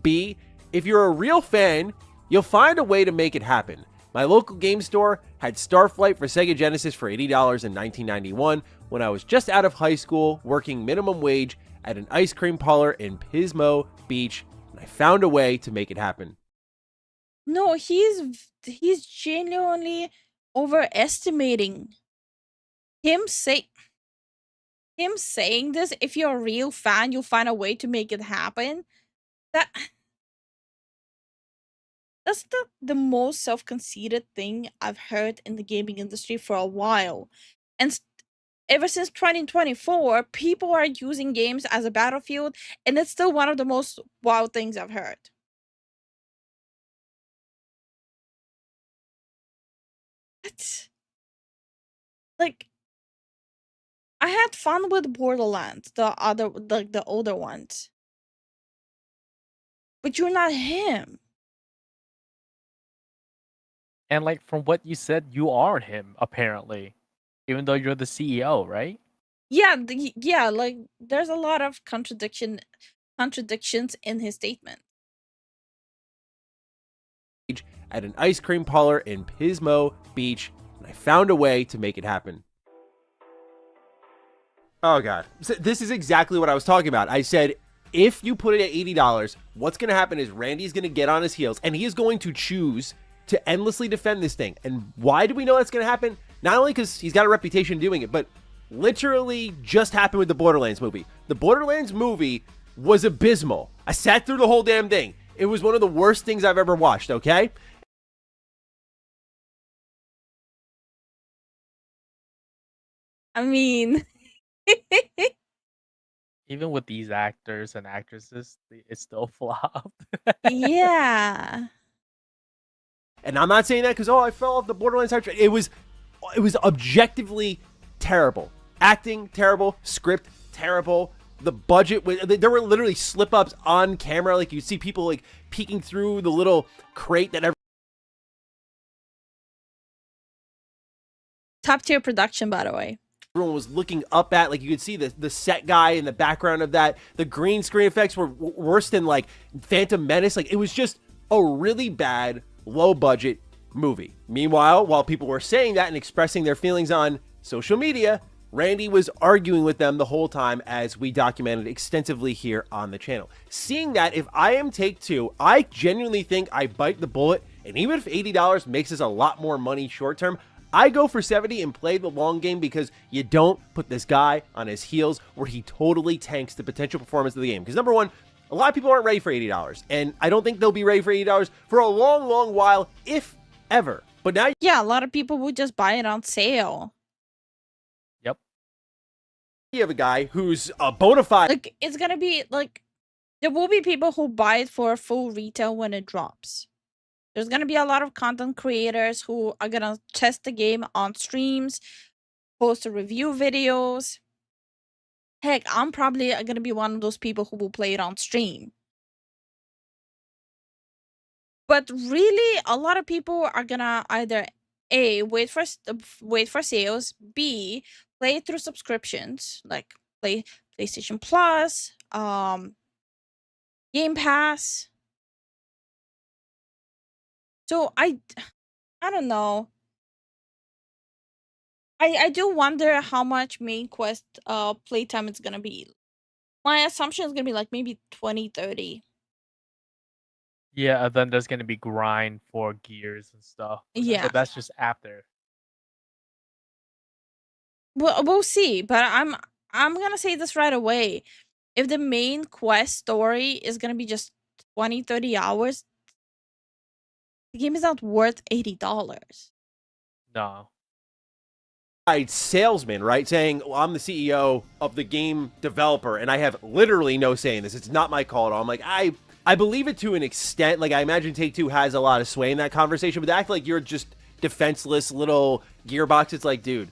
B, if you're a real fan, you'll find a way to make it happen. My local game store had Starflight for Sega Genesis for $80 in 1991 when I was just out of high school working minimum wage at an ice cream parlor in Pismo Beach, and I found a way to make it happen. No, he's genuinely overestimating. Him saying this, if you're a real fan, you'll find a way to make it happen. That's the most self-conceited thing I've heard in the gaming industry for a while. And ever since 2024, people are using games as a battlefield, and it's still one of the most wild things I've heard. What? Like, I had fun with Borderlands, the older ones. But you're not him. And like from what you said, you are him apparently, even though you're the CEO, right? Yeah, yeah, like there's a lot of contradictions in his statement. At an ice cream parlor in Pismo Beach, and I found a way to make it happen. Oh god, so this is exactly what I was talking about. I said, if you put it at $80, what's going to happen is Randy's going to get on his heels, and he is going to choose to endlessly defend this thing. And why do we know that's going to happen? Not only because he's got a reputation doing it, but literally just happened with the Borderlands movie. The Borderlands movie was abysmal. I sat through the whole damn thing. It was one of the worst things I've ever watched, okay? I mean, Even with these actors and actresses, it's still flopped. yeah. And I'm not saying that because, oh, I fell off the Borderlands hype train. It was objectively terrible. Acting terrible, script terrible. The budget there were literally slip-ups on camera. Like you see people like peeking through the little crate that Top tier production, by the way. everyone was looking up at. Like you could see the set guy in the background of that. The green screen effects were worse than like Phantom Menace. Like it was just a really bad, low budget movie. Meanwhile, while people were saying that and expressing their feelings on social media, Randy was arguing with them the whole time, as we documented extensively here on the channel. Seeing that, if I am Take-Two, I genuinely think I bite the bullet, and even if $80 makes us a lot more money short term, I go for 70 and play the long game, because you don't put this guy on his heels where he totally tanks the potential performance of the game. Because number one, A lot of people aren't ready for $80, and I don't think they'll be ready for $80 for a long, long while, if ever. But now Yeah, a lot of people would just buy it on sale. Yep. you have a guy who's a bona fide Like, it's gonna be like, there will be people who buy it for full retail when it drops. There's gonna be a lot of content creators who are gonna test the game on streams, post review videos. Heck, I'm probably gonna be one of those people who will play it on stream. But really, a lot of people are gonna either A, wait for sales, B, play it through subscriptions, like play PlayStation Plus, Game Pass. So I don't know. I do wonder how much main quest playtime it's gonna be. My assumption is gonna be like maybe 20, 30. Yeah, and then there's gonna be grind for gears and stuff. Yeah. But that's just after. Well, we'll see, but I'm gonna say this right away. If the main quest story is gonna be just 20, 30 hours, the game is not worth $80. No. salesman, right? Saying, well, I'm the CEO of the game developer, and I have literally no say in this. It's not my call at all. I'm like, I believe it to an extent. Like, I imagine Take-Two has a lot of sway in that conversation, but to act like you're just defenseless little gearbox, it's like, dude,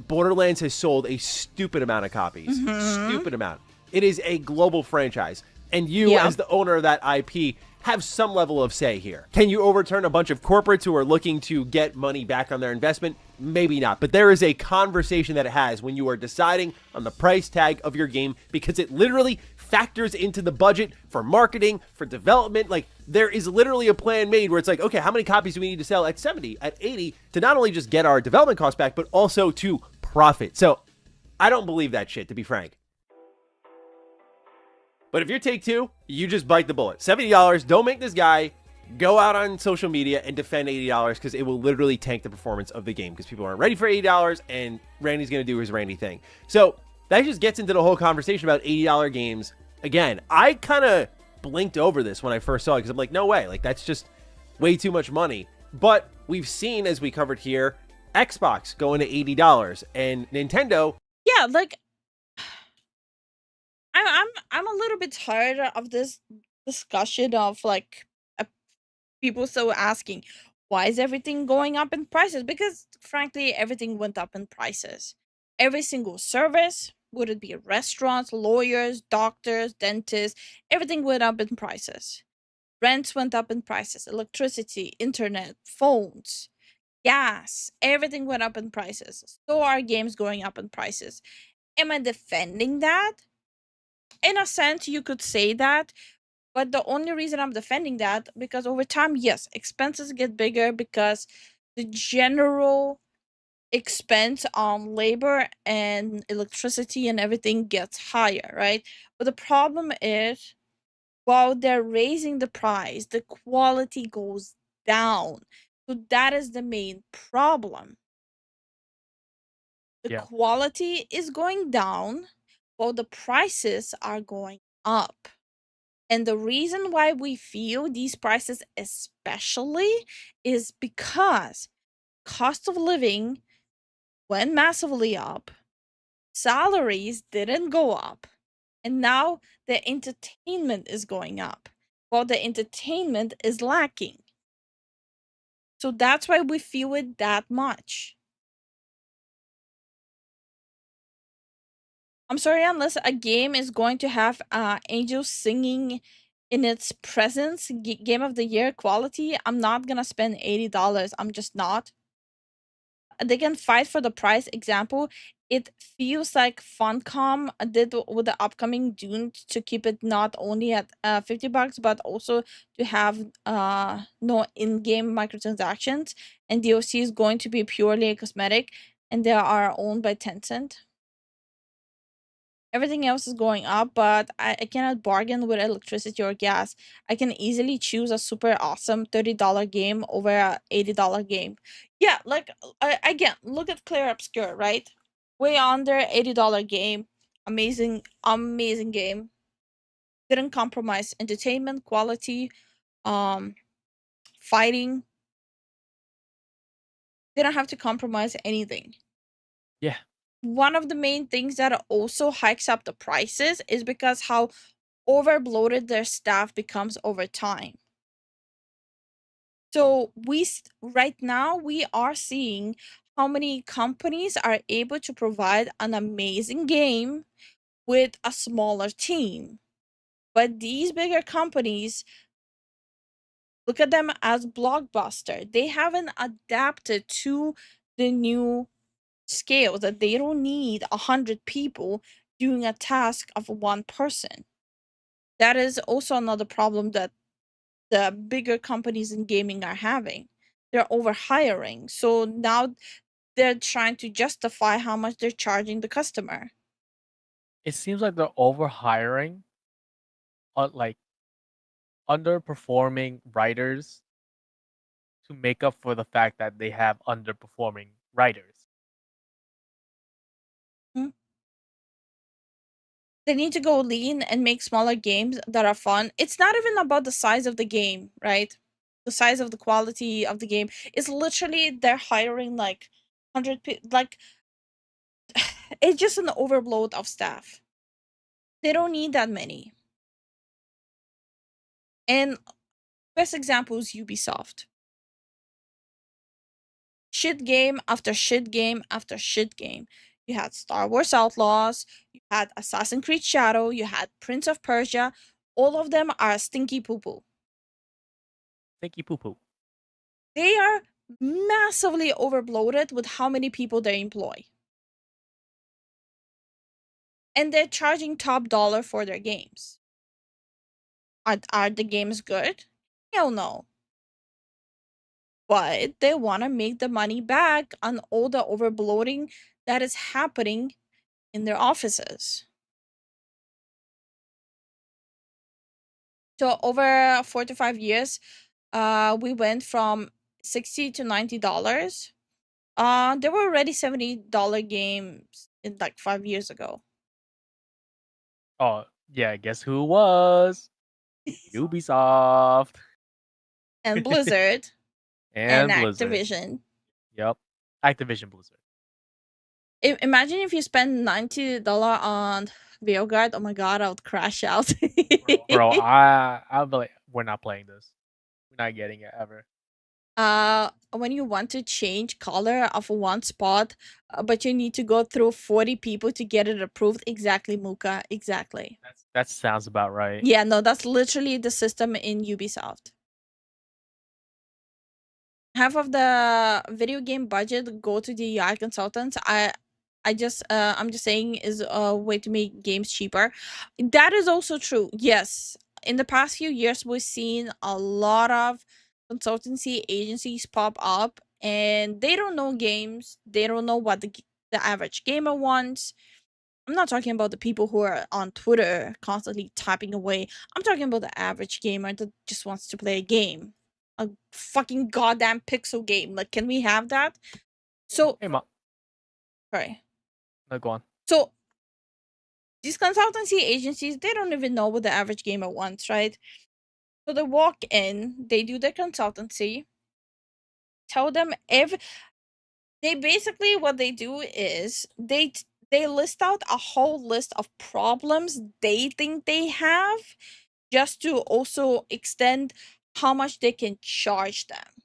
Borderlands has sold a stupid amount of copies. Stupid amount. It is a global franchise. And you, as the owner of that IP, have some level of say here. Can you overturn a bunch of corporates who are looking to get money back on their investment? Maybe not. But there is a conversation that it has when you are deciding on the price tag of your game, because it literally factors into the budget for marketing, for development. Like, there is literally a plan made where it's like, okay, how many copies do we need to sell at 70, at 80 to not only just get our development costs back, but also to profit? So I don't believe that shit, to be frank. But if you're Take-Two, you just bite the bullet. $70, don't make this guy go out on social media and defend $80, because it will literally tank the performance of the game, because people aren't ready for $80, and Randy's going to do his Randy thing. So that just gets into the whole conversation about $80 games. Again, I kind of blinked over this when I first saw it, because I'm like, no way. Like, that's just way too much money. But we've seen, as we covered here, Xbox going to $80, and Nintendo. Yeah, like, I'm a little bit tired of this discussion of like people still asking, why is everything going up in prices? Because frankly, everything went up in prices. Every single service, would it be restaurants, lawyers, doctors, dentists, everything went up in prices. Rents went up in prices, electricity, internet, phones, gas, everything went up in prices. So are games going up in prices. Am I defending that? In a sense, you could say that, but the only reason I'm defending that, because over time, yes, expenses get bigger because the general expense on labor and electricity and everything gets higher, right? But the problem is, while they're raising the price, the quality goes down. So that is the main problem. The quality is going down while the prices are going up. And the reason why we feel these prices especially is because cost of living went massively up, salaries didn't go up, and now the entertainment is going up while the entertainment is lacking. So that's why we feel it that much. I'm sorry, unless a game is going to have angels singing in its presence, game of the year quality, I'm not gonna spend $80. I'm just not. They can fight for the price. Example, it feels like Funcom did with the upcoming Dune to keep it not only at $50, but also to have no in-game microtransactions, and DLC is going to be purely a cosmetic, and they are owned by Tencent. Everything else is going up, but I cannot bargain with electricity or gas. I can easily choose a super awesome $30 game over a $80 game. Yeah, like, again, look at Clear Obscure, right? Way under $80 game. Amazing, amazing game. didn't compromise entertainment quality, fighting. They don't have to compromise anything. Yeah. One of the main things that also hikes up the prices is because how overbloated their staff becomes over time. So right now we are seeing how many companies are able to provide an amazing game with a smaller team. But these bigger companies, look at them as blockbuster. They haven't adapted to the new scale that they don't need 100 people doing a task of one person. That is also another problem that the bigger companies in gaming are having. They're overhiring. So now they're trying to justify how much they're charging the customer. It seems like they're overhiring like underperforming writers to make up for the fact that they have underperforming writers. Mhm. They need to go lean and make smaller games that are fun. It's not even about the size of the game, right? The size of the quality of the game. It's literally they're hiring like 100 people. Like, it's just an overload of staff. They don't need that many. And best example is Ubisoft. Shit game after shit game after shit game. You had Star Wars Outlaws, you had Assassin's Creed Shadow, you had Prince of Persia. All of them are stinky poo poo. Stinky poo poo. They are massively overbloated with how many people they employ. And they're charging top dollar for their games. Are the games good? Hell no. But they want to make the money back on all the overbloating that is happening in their offices. So over 4 to 5 years, we went from $60 to $90. There were already $70 games in like 5 years ago. Oh, yeah, guess who it was? Ubisoft. And Blizzard and and Blizzard. Activision. Yep. Activision Blizzard. Imagine if you spend $90 on Veilguard. Oh my god, I would crash out. Bro, I'll be like, we're not playing this. We're not getting it ever. When you want to change color of one spot, but you need to go through 40 people to get it approved. Exactly, Muka. Exactly. That sounds about right. Yeah, no, that's literally the system in Ubisoft. Half of the video game budget go to the UI consultants. I'm just saying is a way to make games cheaper. That is also true. Yes. In the past few years, we've seen a lot of consultancy agencies pop up and they don't know games. They don't know what the average gamer wants. I'm not talking about the people who are on Twitter constantly typing away. I'm talking about the average gamer that just wants to play a game. A fucking goddamn pixel game. Like, can we have that? So, Hey, Mom. right. No, go on. So, these consultancy agencies, they don't even know what the average gamer wants, right? So they walk in, they do their consultancy, tell them they basically what they do is they list out a whole list of problems they think they have just to also extend how much they can charge them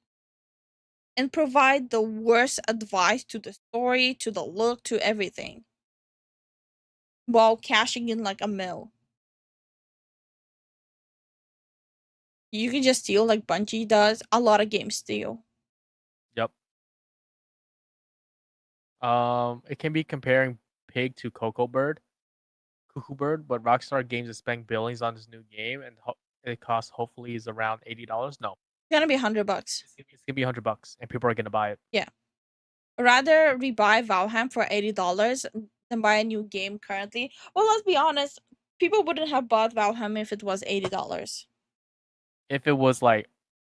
and provide the worst advice to the story, to the look, to everything while cashing in like a mill. You can just steal like Bungie does. A lot of games steal. Yep. It can be comparing Pig to Cuckoo Bird, but Rockstar Games is spending billions on this new game, and it costs hopefully is around $80. No, It's gonna be $100. it's gonna be $100, and people are gonna buy it. Yeah. Rather rebuy Valheim for $80 than buy a new game currently. Well, let's be honest, people wouldn't have bought Valheim if it was $80. If it was like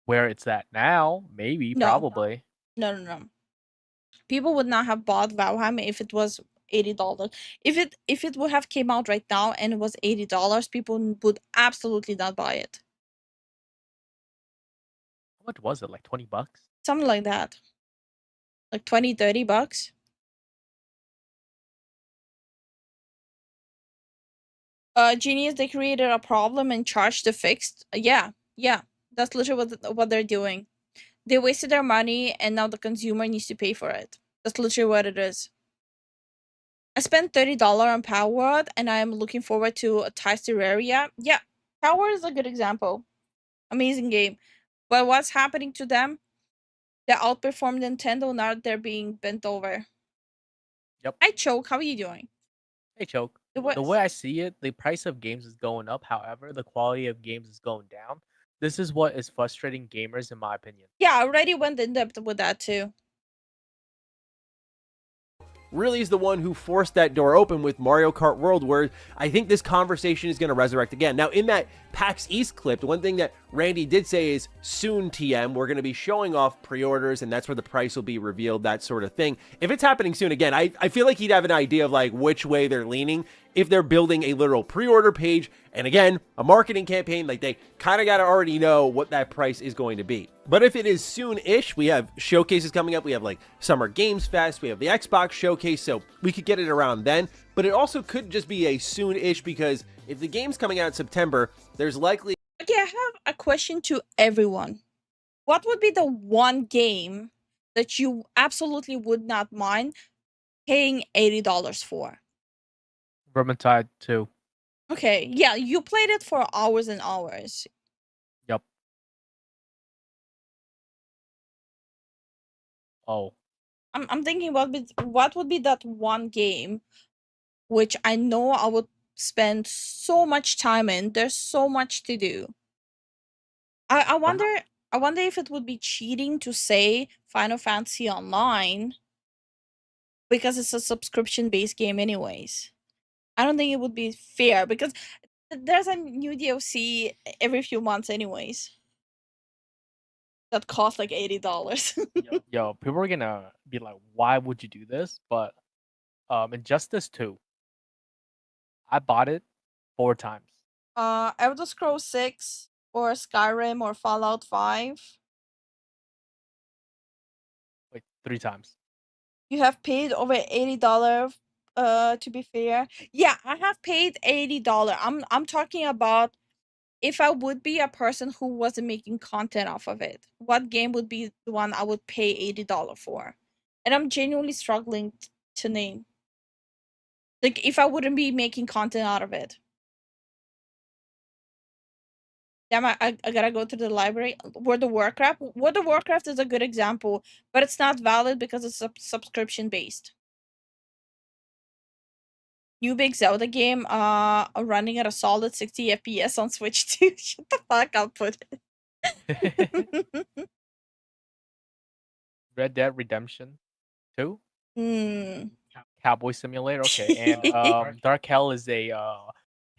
where it's at now, maybe, No. probably. No. People would not have bought Valheim if it was $80. If it would have came out right now and it was $80, people would absolutely not buy it. How much was it? Like $20? Something like that. Like 20, $30. Genius, they created a problem and charged the fixed. Yeah. That's literally what they're doing. They wasted their money and now the consumer needs to pay for it. That's literally what it is. I spent $30 on Power and I am looking forward to Ties Terraria. Yeah, Power is a good example. Amazing game. But what's happening to them? They outperformed Nintendo, now they're being bent over. Yep. Hi Choke, how are you doing? Hey, Choke. The way I see it, the price of games is going up. However, the quality of games is going down. This is what is frustrating gamers, in my opinion. Yeah, I already went in depth with that too. Really is the one who forced that door open with Mario Kart World, where I think this conversation is going to resurrect again. Now, in that PAX East clip, one thing that Randy did say is, soon, TM, we're going to be showing off pre-orders, and that's where the price will be revealed, that sort of thing. If it's happening soon, again, I feel like he'd have an idea of, like, which way they're leaning. If they're building a literal pre-order page, and again, a marketing campaign, like, they kind of got to already know what that price is going to be. But if it is soon-ish, we have showcases coming up. We have, like, Summer Games Fest. We have the Xbox showcase, so we could get it around then. But it also could just be a soon-ish, because if the game's coming out in September, there's likely... Okay, I have a question to everyone. What would be the one game that you absolutely would not mind paying $80 for? Vermintide 2. Okay, yeah, you played it for hours and hours. Yep. Oh. I'm thinking what would be that one game which I know I would spend so much time in. There's so much to do. I wonder if it would be cheating to say Final Fantasy Online because it's a subscription-based game anyways. I don't think it would be fair because there's a new DLC every few months anyways. That costs like $80. Yo, people are gonna be like, why would you do this? But Injustice 2, I bought it 4 times. Elder Scrolls 6 or Skyrim or Fallout 5. Wait, 3 times. You have paid over $80, to be fair. Yeah, I have paid $80. I'm talking about if I would be a person who wasn't making content off of it. What game would be the one I would pay $80 for? And I'm genuinely struggling to name. Like, if I wouldn't be making content out of it. Damn, I gotta go to the library. World of Warcraft is a good example, but it's not valid because it's subscription based. New big Zelda game, running at a solid 60 FPS on Switch 2. Shut the fuck up, put it. Red Dead Redemption 2. Cowboy Simulator. Okay, and Dark Hell is a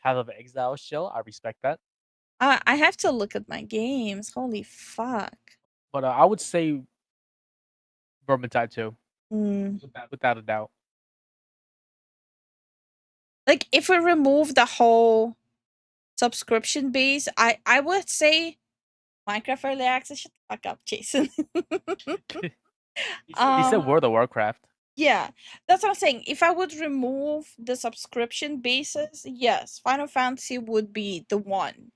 Path of Exile shell. I respect that. I have to look at my games. Holy fuck. But I would say Vermintide 2. Without a doubt. Like, if we remove the whole subscription base, I would say Minecraft Early Access. Shut the fuck up, Jason. He said World of Warcraft. Yeah, that's what I'm saying. If I would remove the subscription basis, yes, Final Fantasy would be the one.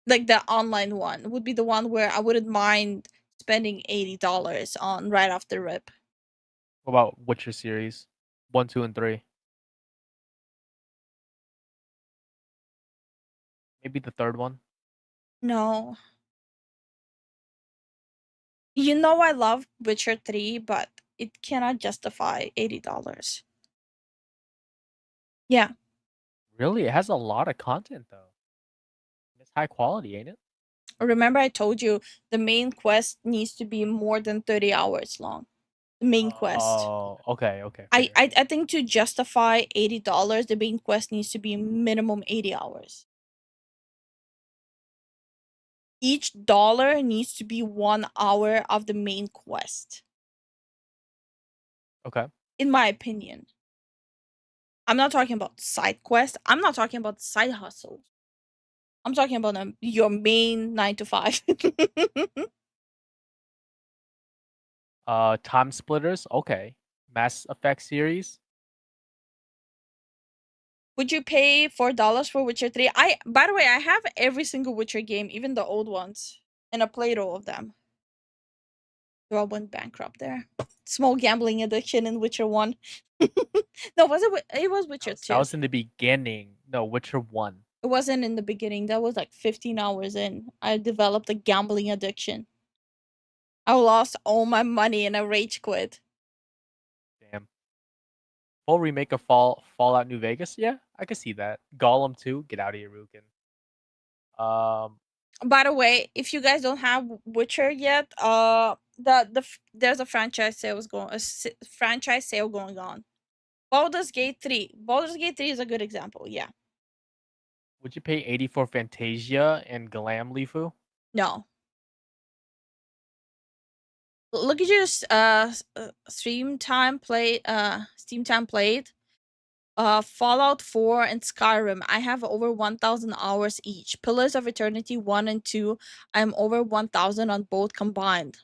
Like, the online one would be the one where I wouldn't mind spending $80 on right off the rip. What about Witcher series 1, 2, and 3? Maybe the third one. No. You know I love Witcher 3, but it cannot justify $80. Yeah. Really? It has a lot of content though. It's high quality, ain't it? Remember I told you the main quest needs to be more than 30 hours long. The main quest. Oh, okay. I think to justify $80, the main quest needs to be minimum 80 hours. Each dollar needs to be 1 hour of the main quest. Okay. In my opinion. I'm not talking about side quest. I'm not talking about side hustles. I'm talking about your main 9 to 5. Time Splitters. Okay. Mass Effect series. Would you pay $4 for Witcher 3? By the way, I have every single Witcher game, even the old ones, and I played all of them. So I went bankrupt there. Small gambling addiction in Witcher 1. No, was it? It was Witcher 2. That was in the beginning. No, Witcher 1. It wasn't in the beginning. That was like 15 hours in. I developed a gambling addiction. I lost all my money and I rage quit. Damn. Full remake of Fallout New Vegas? Yeah, I can see that. Gollum 2? Get out of here, Rukin. By the way, if you guys don't have Witcher yet, there's a franchise sale going on. Baldur's Gate 3. Baldur's Gate 3 is a good example. Yeah. Would you pay 80 for Fantasia and Glam Lifu? No. Look at your Steam time played. Fallout 4 and Skyrim. I have over 1,000 hours each. Pillars of Eternity 1 and 2. I'm over 1,000 on both combined.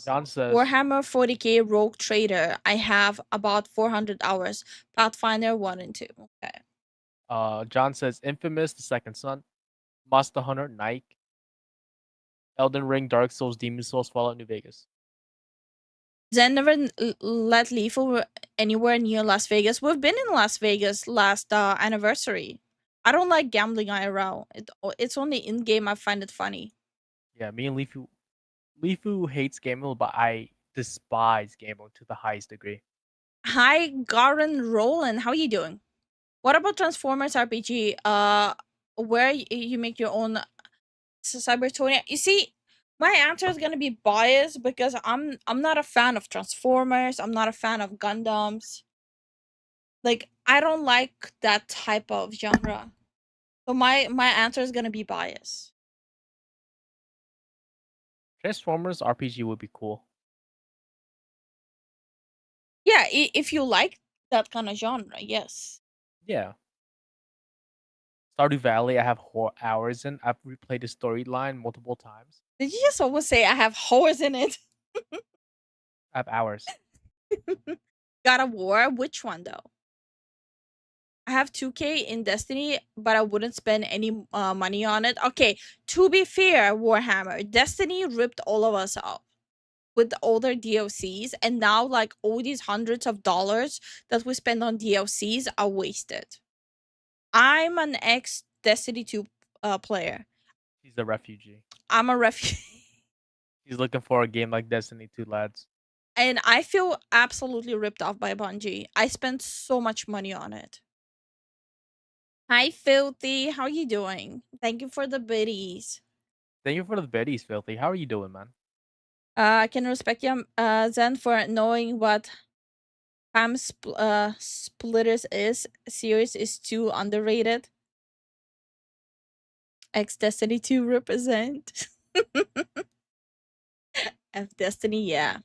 John says Warhammer 40k Rogue Trader. I have about 400 hours. Pathfinder 1 and 2. Okay. John says Infamous, The Second Son, Monster Hunter, Nike, Elden Ring, Dark Souls, Demon Souls, Fallout New Vegas. Zen never let Lifu anywhere near Las Vegas. We've been in Las Vegas last anniversary. I don't like gambling IRL. It's only in game I find it funny. Yeah, me and Lifu hates gambling, but I despise gambling to the highest degree. Hi, Garen Roland. How are you doing? What about Transformers RPG? Where you make your own Cybertonia? You see, my answer is gonna be biased because I'm not a fan of Transformers. I'm not a fan of Gundams. Like, I don't like that type of genre. So my answer is gonna be biased. Transformers RPG would be cool. Yeah, if you like that kind of genre, yes. Yeah. Stardew Valley, I have hours in. I've replayed the storyline multiple times. Did you just almost say I have holes in it? I have hours. God of War? Which one though? I have 2K in Destiny, but I wouldn't spend any money on it. Okay, to be fair, Warhammer, Destiny ripped all of us off with all their DLCs, and now like all these hundreds of dollars that we spend on DLCs are wasted. I'm an ex Destiny 2 player. He's a refugee. I'm a refugee. He's looking for a game like Destiny 2, lads. And I feel absolutely ripped off by Bungie. I spent so much money on it. Hi, Filthy. How you doing? Thank you for the biddies. Thank you for the biddies, Filthy. How are you doing, man? I can respect you, Zen, for knowing what Ham Splitters is. Series is too underrated. X Destiny 2 represent. F Destiny, yeah.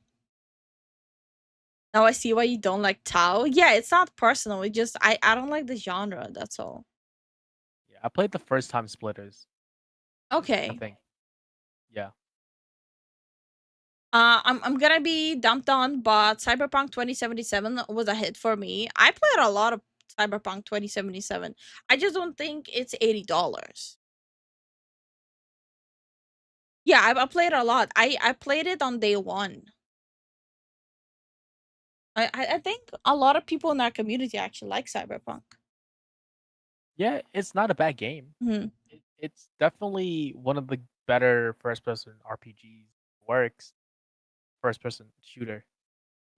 Now I see why you don't like Tau. Yeah, it's not personal. It just I don't like the genre. That's all. Yeah, I played the first time Splitters. Okay. I think. Yeah. I'm gonna be dumped on, but Cyberpunk 2077 was a hit for me. I played a lot of Cyberpunk 2077. I just don't think it's $80. Yeah, I played a lot. I played it on day one. I think a lot of people in our community actually like Cyberpunk. Yeah, it's not a bad game. Mhm. It's definitely one of the better first-person RPGs. Works. First-person shooter.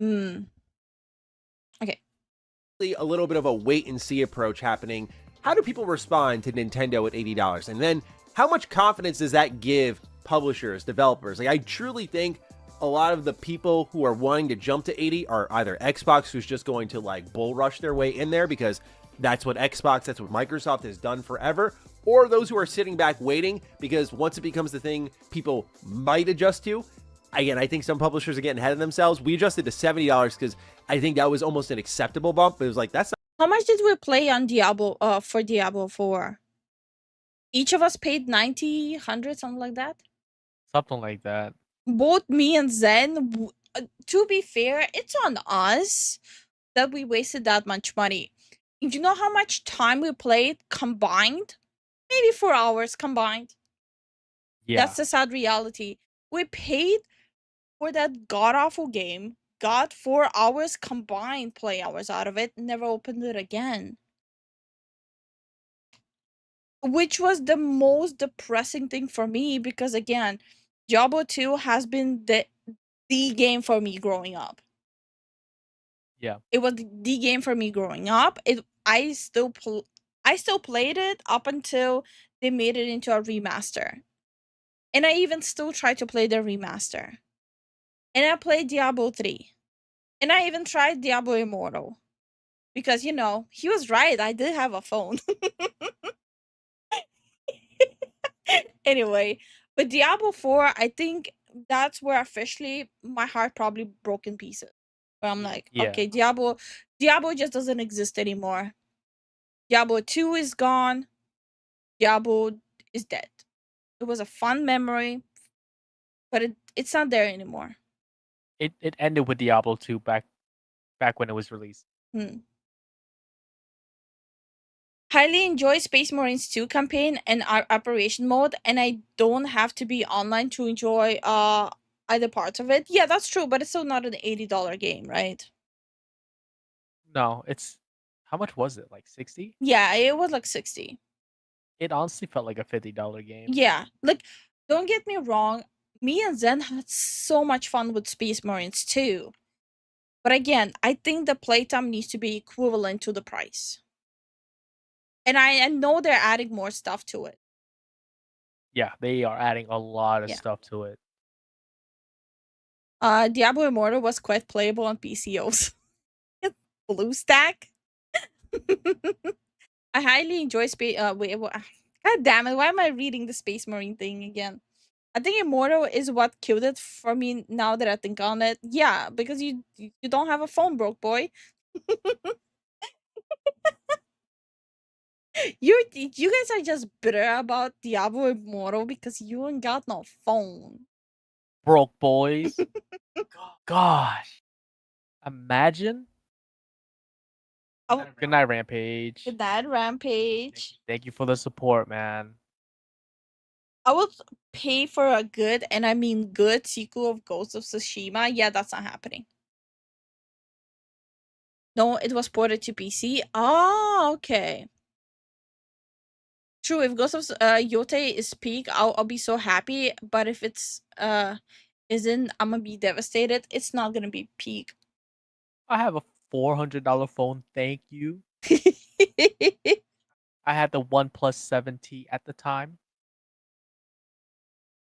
Mm. Okay. A little bit of a wait and see approach happening. How do people respond to Nintendo at $80? And then how much confidence does that give publishers, developers? Like, I truly think a lot of the people who are wanting to jump to 80 are either Xbox, who's just going to like bull rush their way in there because that's what Xbox, that's what Microsoft has done forever, or those who are sitting back waiting because once it becomes the thing people might adjust to, Again, I think some publishers are getting ahead of themselves. We adjusted to $70 because I think that was almost an acceptable bump. It was like, that's not How much did we play on Diablo for Diablo 4? Each of us paid 90, 100, something like that. Something like that. Both me and Zen, to be fair, it's on us that we wasted that much money. You know how much time we played combined? Maybe 4 hours combined. Yeah. That's the sad reality. We paid for that god-awful game, got 4 hours combined play hours out of it, never opened it again. Which was the most depressing thing for me because, again, Diablo 2 has been the game for me growing up. Yeah. It was the game for me growing up. I still played it up until they made it into a remaster. And I even still try to play the remaster. And I played Diablo 3. And I even tried Diablo Immortal. Because, you know, he was right. I did have a phone. Anyway, but Diablo 4, I think that's where officially my heart probably broke in pieces. Where I'm like, Yeah. okay, Diablo just doesn't exist anymore. Diablo 2 is gone. Diablo is dead. It was a fun memory, but it's not there anymore. It ended with Diablo 2 back when it was released. Highly enjoy Space Marines 2 campaign and operation mode, and I don't have to be online to enjoy either parts of it. Yeah, that's true, but it's still not an $80 game, right? No, it's how much was it? Like 60? Yeah, it was like 60. It honestly felt like a $50 game. Yeah, like, don't get me wrong, me and Zen had so much fun with Space Marines 2. But again, I think the playtime needs to be equivalent to the price. And I know they're adding more stuff to it. Yeah, they are adding a lot of Yeah. stuff to it. Diablo Immortal was quite playable on PCOs. BlueStack. I highly enjoy Space. Wait, God damn it! Why am I reading the Space Marine thing again? I think Immortal is what killed it for me. Now that I think on it, yeah, because you don't have a phone, broke boy. You guys are just bitter about Diablo Immortal because you ain't got no phone. Broke boys. Gosh. Imagine. Oh, Good night, Rampage. good night, Rampage. Thank you for the support, man. I would pay for a good, and I mean good, sequel of Ghost of Tsushima. Yeah, that's not happening. No, it was ported to PC. Oh, okay. True, if Ghost of Yote is peak, I'll be so happy. But if it's isn't, I'm gonna be devastated. It's not gonna be peak. I have a $400 phone. Thank you. I had the OnePlus 7T at the time.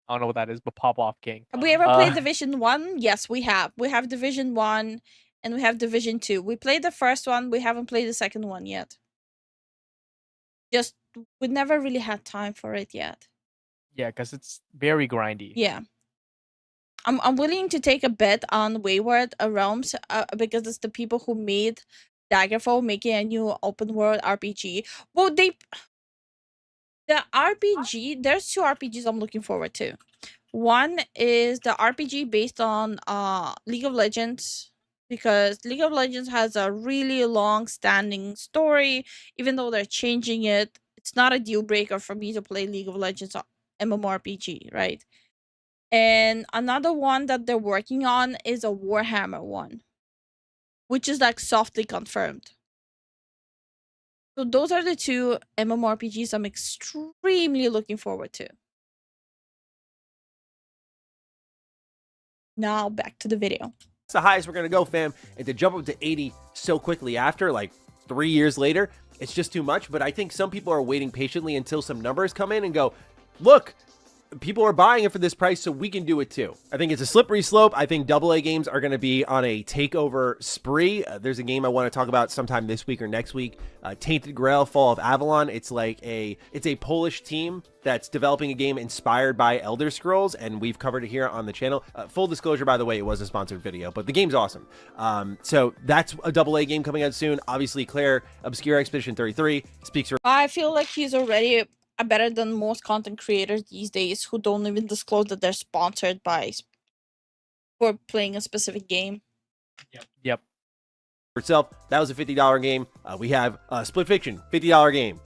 I don't know what that is, but pop off king. Have we ever played Division 1? Yes, we have. We have Division 1 and we have Division 2. We played the first one, we haven't played the second one yet. Just we never really had time for it yet. Yeah, because it's very grindy. Yeah. I'm willing to take a bet on Wayward Realms because it's the people who made Daggerfall making a new open world RPG. Well, the RPG, there's 2 RPGs I'm looking forward to. One is the RPG based on League of Legends, because League of Legends has a really long-standing story. Even though they're changing it, it's not a deal breaker for me to play League of Legends MMORPG, right? And another one that they're working on is a Warhammer one, which is like softly confirmed. So those are the 2 MMORPGs I'm extremely looking forward to. Now back to the video. That's the highest we're going to go, fam. And to jump up to 80 so quickly after, like 3 years later, it's just too much. But I think some people are waiting patiently until some numbers come in and go, look, people are buying it for this price, so we can do it too. I think it's a slippery slope. I think AA games are going to be on a takeover spree. There's a game I want to talk about sometime this week or next week. Tainted Grail: Fall of Avalon. It's a Polish team that's developing a game inspired by Elder Scrolls, and we've covered it here on the channel. Full disclosure, by the way, it was a sponsored video, but the game's awesome. So that's a AA game coming out soon. Obviously, Claire, Obscure Expedition 33 speaks for. I feel like he's already better than most content creators these days who don't even disclose that they're sponsored by for playing a specific game. Yep. Itself, that was a $50 game. We have Split Fiction, $50 game.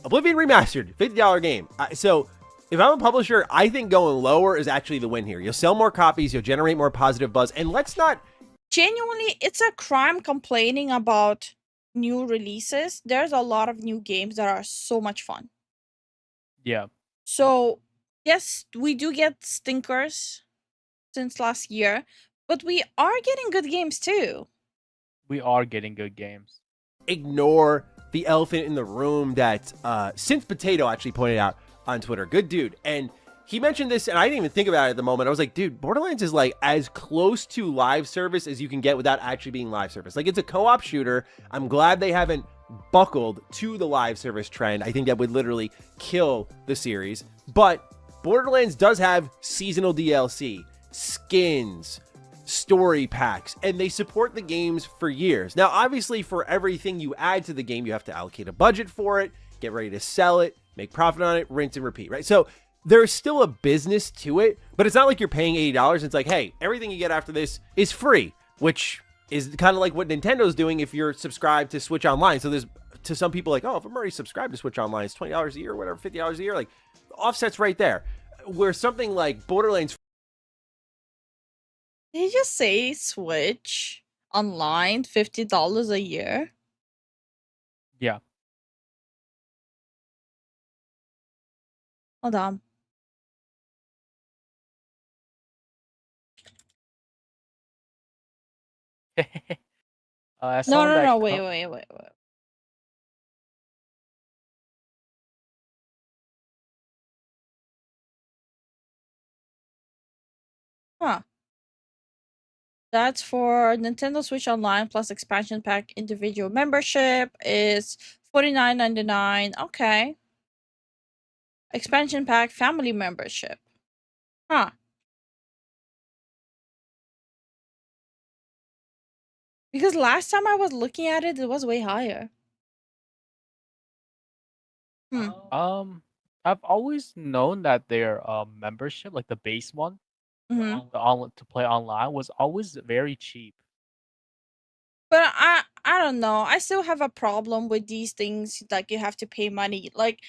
Oblivion Remastered, $50 game. So if I'm a publisher, I think going lower is actually the win here. You'll sell more copies, you'll generate more positive buzz, and let's not... Genuinely, it's a crime complaining about new releases. There's a lot of new games that are so much fun. Yeah. So, yes, we do get stinkers since last year, but we are getting good games too. We are getting good games. Ignore the elephant in the room that Synth Potato actually pointed out on Twitter. Good dude. And he mentioned this, and I didn't even think about it at the moment. I was like, dude, Borderlands is like as close to live service as you can get without actually being live service. Like, it's a co-op shooter. I'm glad they haven't buckled to the live service trend. I think that would literally kill the series. But Borderlands does have seasonal DLC, skins, story packs, and they support the games for years. Now, obviously, for everything you add to the game, you have to allocate a budget for it, get ready to sell it, make profit on it, rinse and repeat, right? So there's still a business to it, but it's not like you're paying $80. It's like, hey, everything you get after this is free, which is kind of like what Nintendo's doing if you're subscribed to Switch Online. So there's, to some people, like, oh, if I'm already subscribed to Switch Online, it's $20 a year or whatever, $50 a year. Like, the offset's right there. Where something like Borderlands... Did you just say Switch Online, $50 a year? Yeah. Hold on. No, wait. Huh. That's for Nintendo Switch Online plus expansion pack individual membership is $49.99. Okay. Expansion pack family membership. Huh. Because last time I was looking at it, it was way higher. I've always known that their membership, like the base one, Mm-hmm. to play online, was always very cheap. But I don't know. I still have a problem with these things. Like, you have to pay money. Like,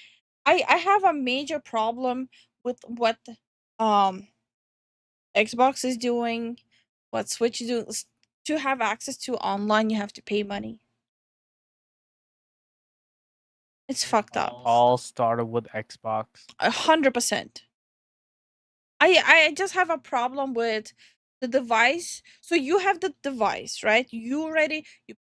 I have a major problem with what Xbox is doing, what Switch is doing. To have access to online, you have to pay money. It's fucked up. All started with Xbox. 100%. I just have a problem with the device. So you have the device, right? You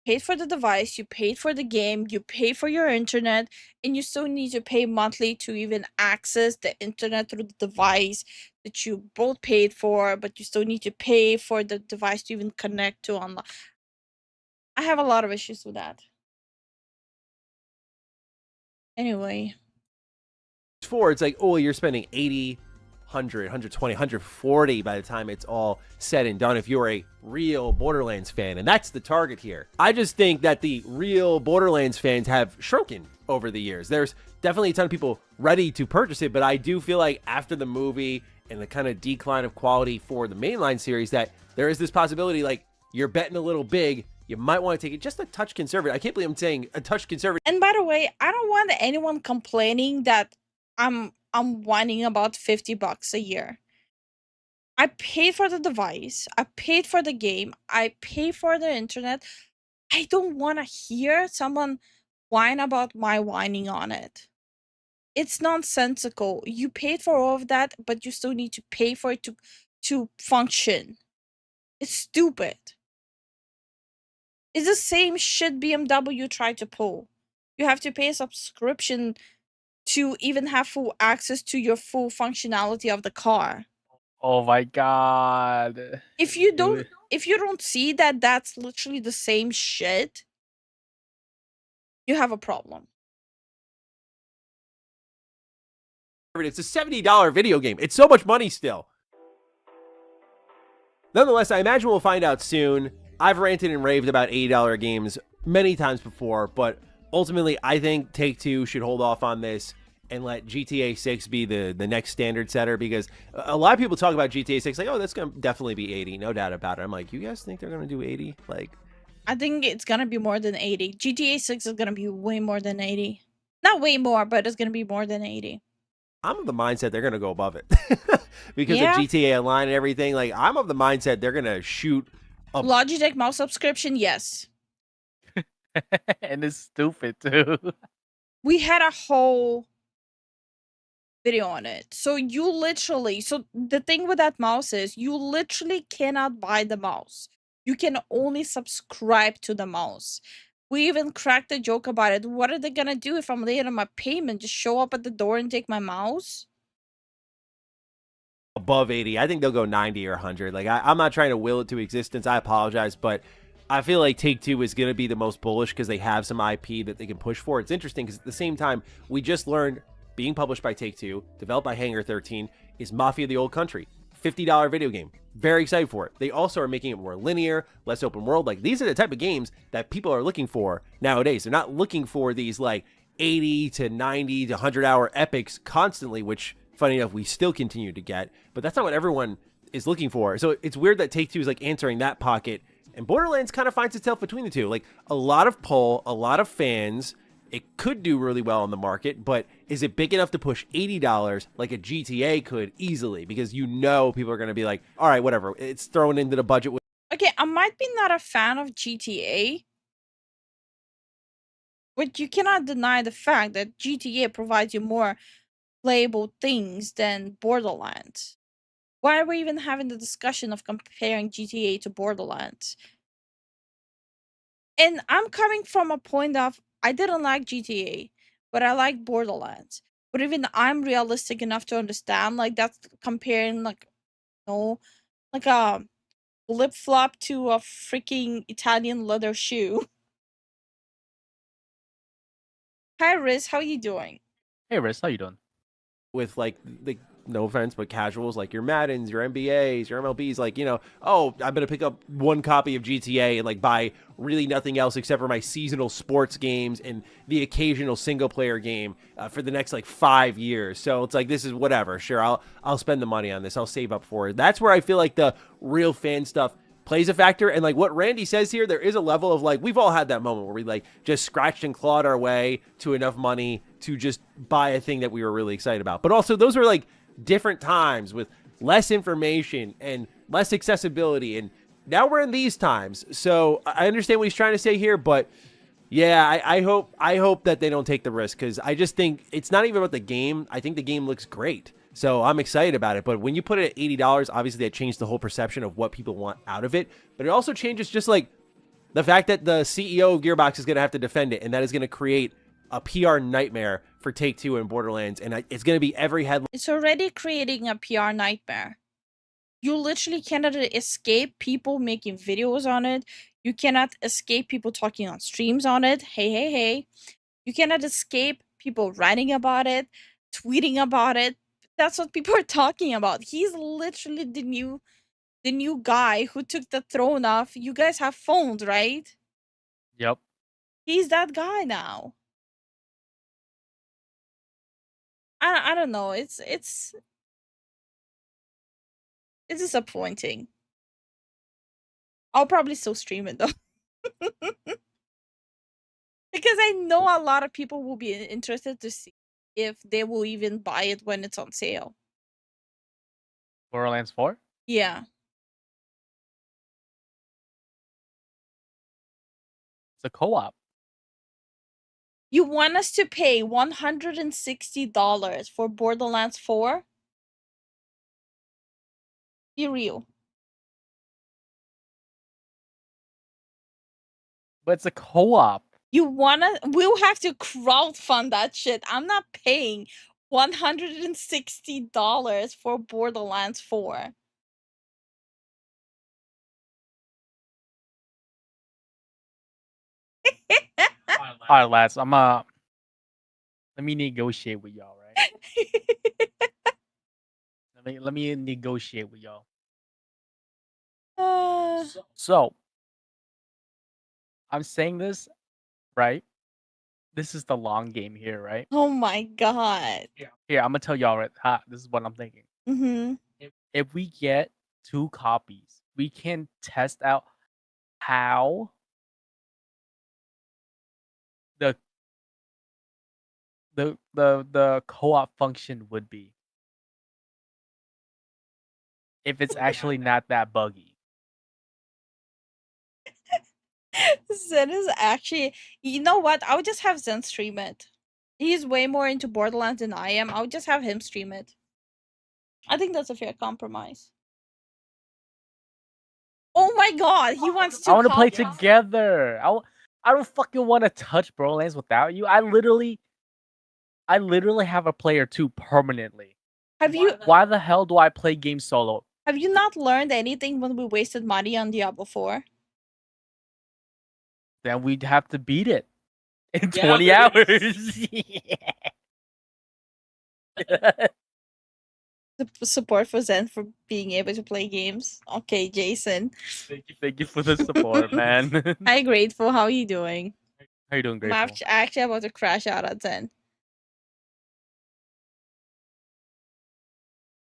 paid for the device, you paid for the game, you pay for your internet, and you still need to pay monthly to even access the internet through the device that you both paid for, but you still need to pay for the device to even connect to online. I have a lot of issues with that. Anyway. It's like, oh, you're spending 80, 100, 120, 140 by the time it's all said and done if you're a real Borderlands fan, and that's the target here. I just think that the real Borderlands fans have shrunken over the years. There's definitely a ton of people ready to purchase it, but I do feel like after the movie and the kind of decline of quality for the mainline series that there is this possibility, like, you're betting a little big, you might want to take it just a touch conservative. I can't believe I'm saying a touch conservative. And by the way, I don't want anyone complaining that I'm whining about $50 a year. I paid for the device, I paid for the game, I paid for the internet. I don't want to hear someone whine about my whining on it. It's nonsensical. You paid for all of that, but you still need to pay for it to function. It's stupid. It's the same shit BMW tried to pull. You have to pay a subscription to even have full access to your full functionality of the car. Oh my god. If you Dude. don't see that that's literally the same shit, you have a problem. It's a $70 video game. It's so much money still. Nonetheless, I imagine we'll find out soon. I've ranted and raved about $80 games many times before, but ultimately, I think Take-Two should hold off on this and let GTA 6 be the next standard setter, because a lot of people talk about GTA 6 like, oh, that's going to definitely be 80, no doubt about it. I'm like, you guys think they're going to do 80? Like, I think it's gonna be more than 80. GTA 6 is gonna be way more than 80. Not way more, but it's gonna be more than 80. I'm of the mindset they're going to go above it because Yeah. of GTA Online and everything. Like, I'm of the mindset they're going to shoot a Logitech mouse subscription, yes. And it's stupid too. We had a whole video on it. So the thing with that mouse is you literally cannot buy the mouse. You can only subscribe to the mouse. We even cracked a joke about it. What are they gonna do if I'm late on my payment? Just show up at the door and take my mouse? above 80. I think they'll go 90 or 100. Like, I'm not trying to will it to existence. I apologize, but I feel like Take-Two is going to be the most bullish because they have some IP that they can push for. It's interesting because at the same time, we just learned being published by Take-Two, developed by Hangar 13, is Mafia the Old Country. $50 video game. Very excited for it. They also are making it more linear, less open world. Like, these are the type of games that people are looking for nowadays. They're not looking for these like 80 to 90 to 100-hour epics constantly, which, funny enough, we still continue to get. But that's not what everyone is looking for. So it's weird that Take-Two is like answering that pocket, and Borderlands kind of finds itself between the two. Like, a lot of pull, a lot of fans. It could do really well on the market, but is it big enough to push $80 like a GTA could easily? Because you know people are going to be like, all right, whatever. It's thrown into the budget. Okay, I might be not a fan of GTA, but you cannot deny the fact that GTA provides you more playable things than Borderlands. Why are we even having the discussion of comparing GTA to Borderlands? And I'm coming from a point of I didn't like GTA, but I like Borderlands. But even I'm realistic enough to understand like that's comparing like like a flip flop to a freaking Italian leather shoe. Hi Riz, how you doing? Hey Riz, how you doing? With like the, no offense, but casuals like your Maddens, your NBAs, your MLBs, like, you know, oh, I'm gonna pick up one copy of GTA and like buy really nothing else except for my seasonal sports games and the occasional single player game for the next like 5 years. So it's like, this is whatever. Sure, I'll spend the money on this. I'll save up for it. That's where I feel like the real fan stuff plays a factor. And like what Randy says here, there is a level of like, we've all had that moment where we like just scratched and clawed our way to enough money to just buy a thing that we were really excited about. But also those were like different times with less information and less accessibility. And now we're in these times. So I understand what he's trying to say here, but yeah, I hope that they don't take the risk, because I just think it's not even about the game. I think the game looks great. So I'm excited about it. But when you put it at $80, obviously that changed the whole perception of what people want out of it. But it also changes just like the fact that the CEO of Gearbox is going to have to defend it. And that is going to create a PR nightmare for Take-Two and Borderlands. And it's going to be every headline. It's already creating a PR nightmare. You literally cannot escape people making videos on it. You cannot escape people talking on streams on it. Hey. You cannot escape people writing about it, tweeting about it. That's what people are talking about. He's literally the new guy who took the throne off. You guys have phones, right? Yep. He's that guy now. I don't know. It's disappointing. I'll probably still stream it though. Because I know a lot of people will be interested to see if they will even buy it when it's on sale. Borderlands 4? Yeah. It's a co-op. You want us to pay $160 for Borderlands 4? Be real. But it's a co-op. We'll have to crowdfund that shit. I'm not paying $160 for Borderlands 4. All right, lads. Let me negotiate with y'all, right? let me negotiate with y'all. So, I'm saying this, right? This is the long game here, right? Oh my god. Here, I'm gonna tell y'all right. This is what I'm thinking. Mm-hmm. If we get 2 copies, we can test out how the the co-op function would be if it's actually not that buggy. Zen is actually, you know what? I would just have Zen stream it. He's way more into Borderlands than I am. I would just have him stream it. I think that's a fair compromise. Oh my god, he wants to. I want to play copy- together. I don't fucking want to touch Borderlands without you. I literally have a player 2 permanently. Have you Why the hell do I play games solo? have you not learned anything when we wasted money on Diablo 4? Then we'd have to beat it in 20 hours. The support for Zen for being able to play games. Okay, Jason. Thank you for the support, man. Hi, grateful. How are you doing? How you doing, I'm Grateful? actually about to crash out at Zen.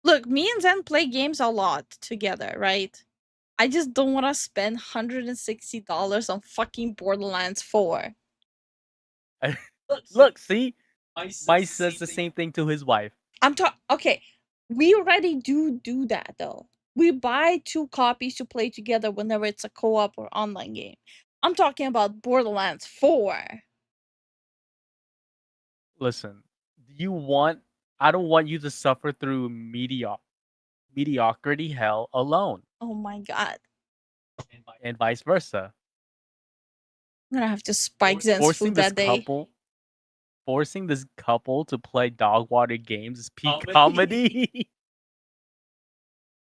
Look, me and Zen play games a lot together, right? I just don't want to spend $160 on fucking Borderlands 4. Look, see? Mike says the same thing to his wife. Okay, we already do that though. We buy 2 copies to play together whenever it's a co-op or online game. I'm talking about Borderlands 4. Listen, I don't want you to suffer through mediocrity hell alone, Oh my god. and vice versa. I'm gonna have to spike Zen's food that day. Forcing this couple to play dog water games is peak comedy.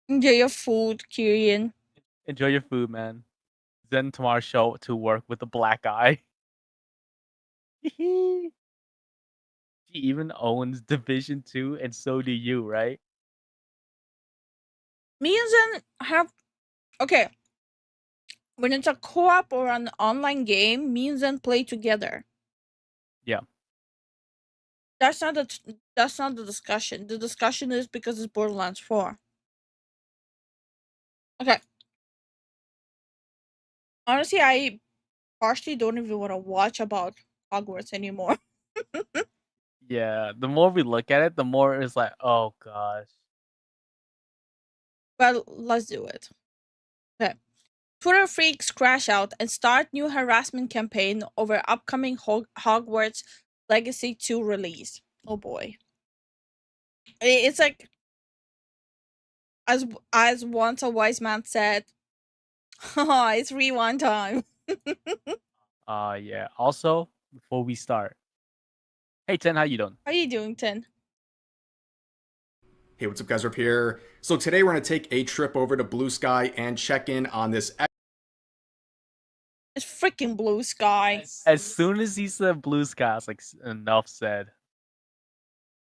Enjoy your food, Kyrian. Enjoy your food, man. Zen tomorrow show to work with a black eye. She even owns Division 2, and so do you, right? Me and Zen have okay. When it's a co-op or an online game, me and Zen play together. Yeah. That's not the discussion. The discussion is because it's Borderlands 4. Okay. Honestly, I partially don't even want to watch about Hogwarts anymore. Yeah, the more we look at it, the more it's like, oh gosh. But let's do it. Okay. Twitter freaks crash out and start new harassment campaign over upcoming Hogwarts Legacy 2 release. Oh boy. It's like as once a wise man said, it's rewind time. Yeah. Also, before we start, hey Ten, how you doing? How are you doing, Tin? Hey, what's up, guys? Up here. So today we're going to take a trip over to Blue Sky and check in on this. It's freaking Blue Sky. As soon as he said Blue Sky, I was like, enough said.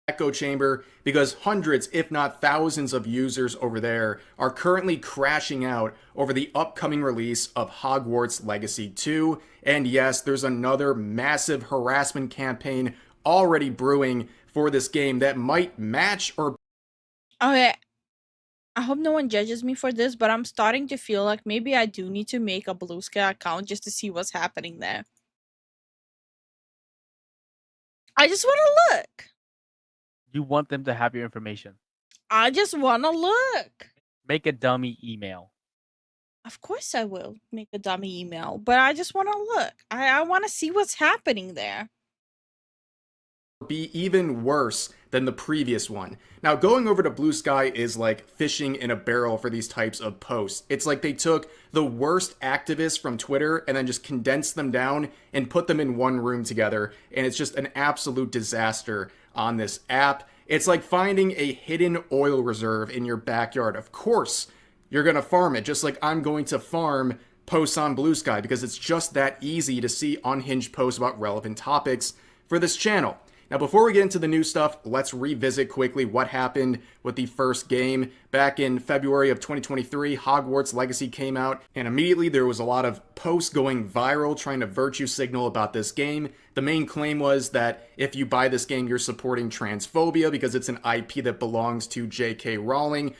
Echo chamber, because hundreds, if not thousands of users over there are currently crashing out over the upcoming release of Hogwarts Legacy 2. And yes, there's another massive harassment campaign already brewing for this game that might match or... Okay. I hope no one judges me for this, but I'm starting to feel like maybe I do need to make a Blue Sky account just to see what's happening there. I just want to look. You want them to have your information. I just want to look. Make a dummy email. Of course I will make a dummy email, but I just want to look. I want to see what's happening there. be even worse than the previous one. Now, going over to Blue Sky is like fishing in a barrel for these types of posts. It's like they took the worst activists from Twitter and then just condensed them down and put them in one room together, and it's just an absolute disaster on this app. It's like finding a hidden oil reserve in your backyard. Of course, you're going to farm it, just like I'm going to farm posts on Blue Sky, because it's just that easy to see unhinged posts about relevant topics for this channel. Now, before we get into the new stuff, let's revisit quickly what happened with the first game. Back in February of 2023, Hogwarts Legacy came out, and immediately there was a lot of posts going viral trying to virtue signal about this game. The main claim was that if you buy this game, you're supporting transphobia because it's an IP that belongs to J.K. Rowling.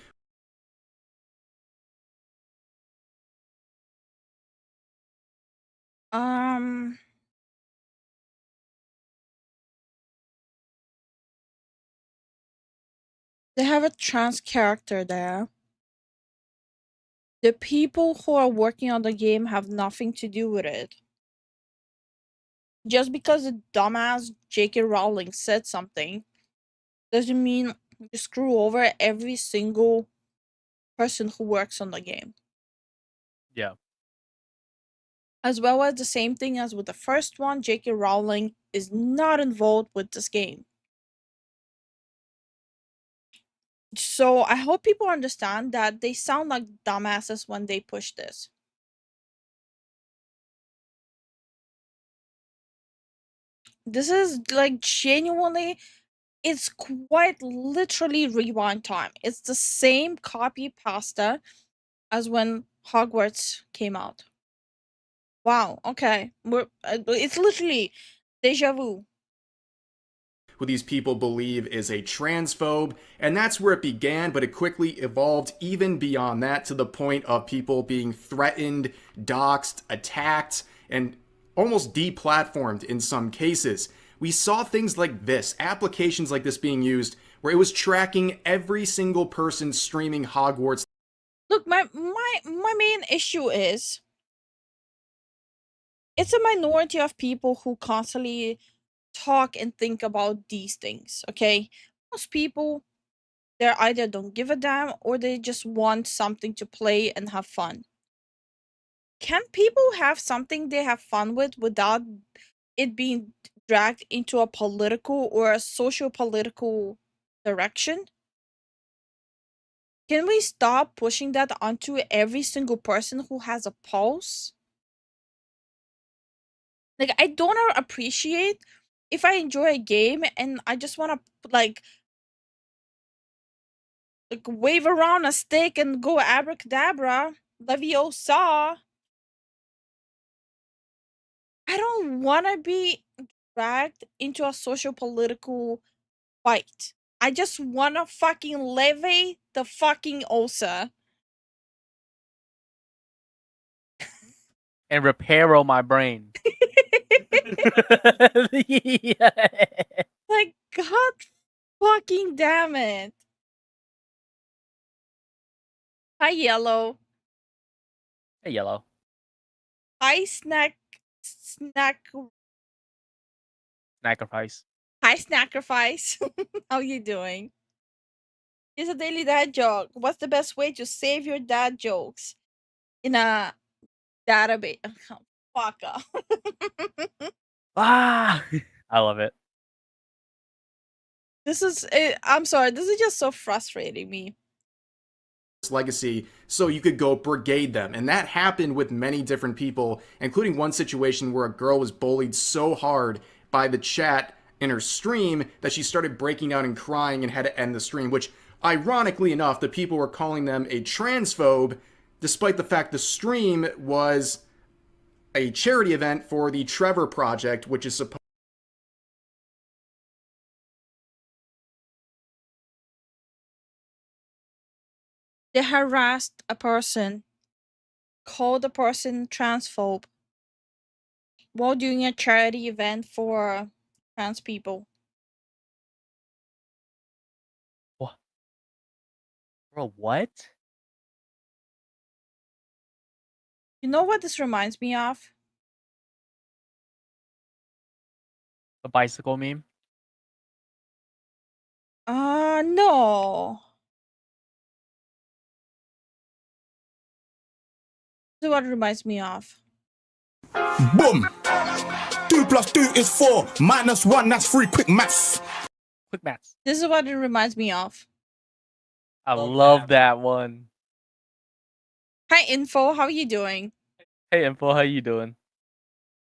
They have a trans character there. The people who are working on the game have nothing to do with it. Just because the dumbass J.K. Rowling said something doesn't mean you screw over every single person who works on the game. Yeah. As well as the same thing as with the first one, J.K. Rowling is not involved with this game. So I hope people understand that they sound like dumbasses when they push this. This is like genuinely, it's quite literally rewind time. It's the same copy pasta as when Hogwarts came out. Wow, okay. It's literally deja vu. Who these people believe is a transphobe, and that's where it began, but it quickly evolved even beyond that to the point of people being threatened, doxxed, attacked, and almost deplatformed in some cases. We saw things like this, applications like this being used, where it was tracking every single person streaming Hogwarts. Look, my main issue is it's a minority of people who constantly talk and think about these things, okay? Most people, they either don't give a damn or they just want something to play and have fun. Can people have something they have fun with without it being dragged into a political or a socio-political direction? Can we stop pushing that onto every single person who has a pulse? Like, I don't appreciate if I enjoy a game and I just want to like wave around a stick and go abracadabra, leviosa. I don't want to be dragged into a social political fight. I just want to fucking levy the fucking osa. And repair all my brain. Yeah. Like, god fucking damn it. Hi, Yellow. Hey, Yellow. Hi, Sacrifice. Hi, Snackerfice. How you doing? Here's a daily dad joke. What's the best way to save your dad jokes in a database? Oh, fuck off. Ah, I love it. This is, I'm sorry, this is just so frustrating me. Legacy, so you could go brigade them. And that happened with many different people, including one situation where a girl was bullied so hard by the chat in her stream that she started breaking out and crying and had to end the stream, which ironically enough, the people were calling them a transphobe, despite the fact the stream was a charity event for the Trevor Project, which is supposed They harassed a person, called a person transphobe while doing a charity event for trans people. What? Bro, what? You know what this reminds me of? The bicycle meme? No. This is what it reminds me of. Boom. 2 plus 2 is 4. Minus 1, that's 3. Quick maths. Quick maths. This is what it reminds me of. I love that one. Hi, Info. How are you doing? Hey, Info, how you doing?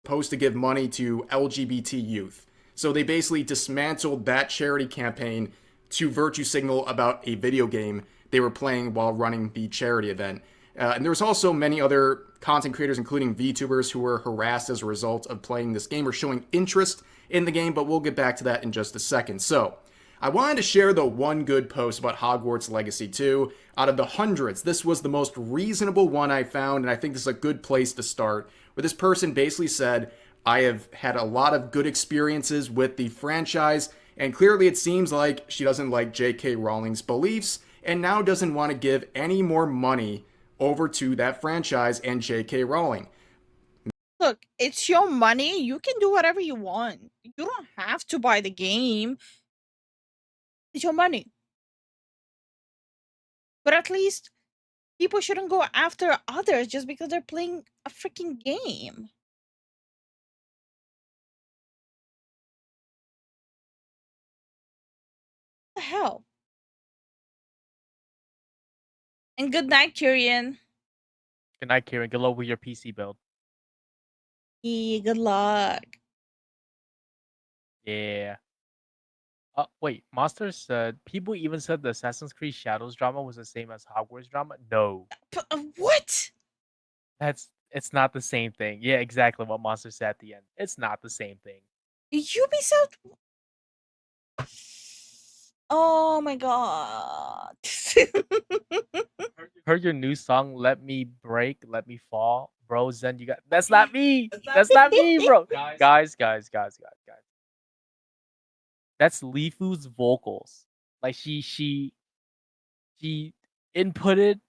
Supposed to give money to LGBT youth. So they basically dismantled that charity campaign to virtue signal about a video game they were playing while running the charity event. And there was also many other content creators, including VTubers, who were harassed as a result of playing this game or showing interest in the game, but we'll get back to that in just a second. So, I wanted to share the one good post about Hogwarts Legacy 2. Out of the hundreds, this was the most reasonable one I found, and I think this is a good place to start, where this person basically said, I have had a lot of good experiences with the franchise, and clearly it seems like she doesn't like J.K. Rowling's beliefs, and now doesn't want to give any more money over to that franchise and J.K. Rowling. Look, it's your money. You can do whatever you want. You don't have to buy the game. It's your money. But at least people shouldn't go after others just because they're playing a freaking game. What the hell? And good night, Kyrian. Good night, Kieran. Good luck with your PC build. Good luck. Yeah. Wait, Monster said people even said the Assassin's Creed Shadows drama was the same as Hogwarts drama. No, What? it's not the same thing. Yeah, exactly what Monster said at the end. It's not the same thing. Ubisoft. Oh my god. Heard your new song, Let Me Break, Let Me Fall. Bro, Zen, you got that's not me. That's not me, bro. Guys. That's Lifu's vocals. Like she inputted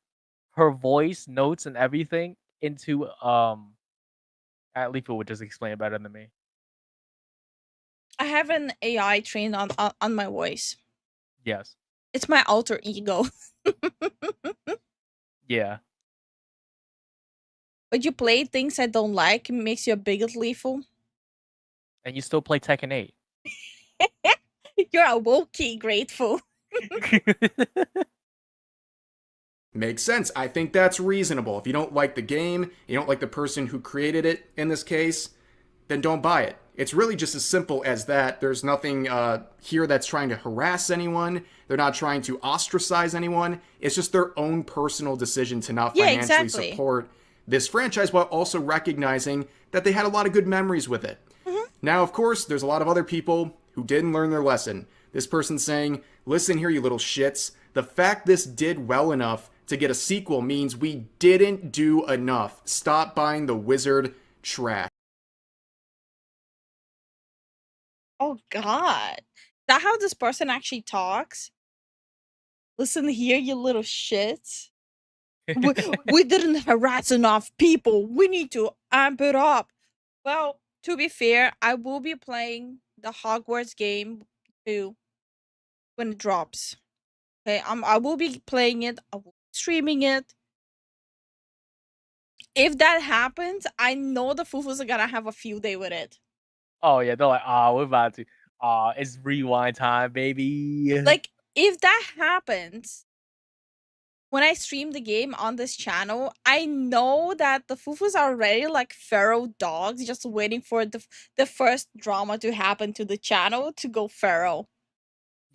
her voice, notes, and everything into Lifu would just explain it better than me. I have an AI trained on my voice. Yes. It's my alter ego. Yeah. But you play things I don't like, it makes you a bigot, Lifu. And you still play Tekken 8. You're a wokey grateful. Makes sense. I think that's reasonable. If you don't like the game, you don't like the person who created it in this case, then don't buy it. It's really just as simple as that. There's nothing here that's trying to harass anyone. They're not trying to ostracize anyone. It's just their own personal decision to not financially support this franchise while also recognizing that they had a lot of good memories with it. Now, of course, there's a lot of other people who didn't learn their lesson. This person saying, listen here, you little shits. The fact this did well enough to get a sequel means we didn't do enough. Stop buying the wizard trash. Oh god. Is that how this person actually talks? Listen here, you little shit. we didn't harass enough people. We need to amp it up. Well, to be fair, I will be playing the Hogwarts game too when it drops. Okay, I will be playing it. I will be streaming it. If that happens, I know the Fufus are gonna have a field day with it. Oh yeah, they're like, we're about to. It's rewind time, baby. Like, if that happens, when I stream the game on this channel, I know that the Fufus are already like feral dogs, just waiting for the first drama to happen to the channel to go feral.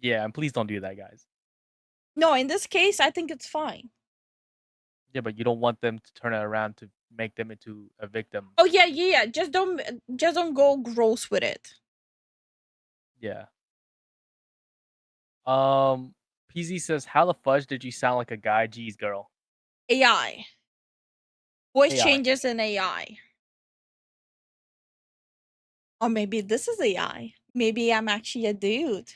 Yeah, and please don't do that, guys. No, in this case, I think it's fine. Yeah, but you don't want them to turn it around to make them into a victim. Oh yeah. Just don't go gross with it. Yeah. PZ says, how the fudge did you sound like a guy? Geez, girl. AI. Voice AI. changes in AI. Or maybe this is AI. Maybe I'm actually a dude.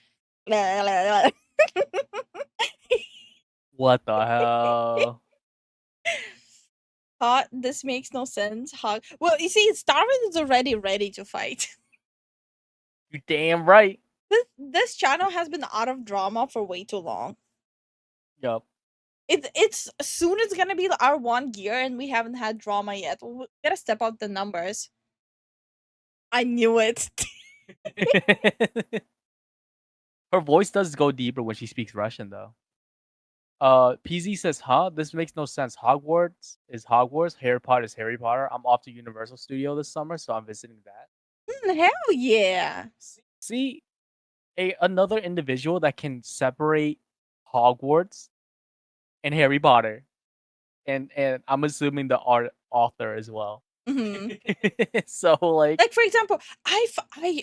What the hell? This makes no sense. Well, you see, Starman is already ready to fight. You damn right. This channel has been out of drama for way too long. Yup. It's soon it's gonna be our 1 year and we haven't had drama yet. We gotta step up the numbers. I knew it. Her voice does go deeper when she speaks Russian, though. PZ says, huh? This makes no sense. Hogwarts is Hogwarts. Harry Potter is Harry Potter. I'm off to Universal Studio this summer, so I'm visiting that. Hell yeah. See, another individual that can separate Hogwarts and Harry Potter. And I'm assuming the author as well. Mhm. So like Like for example,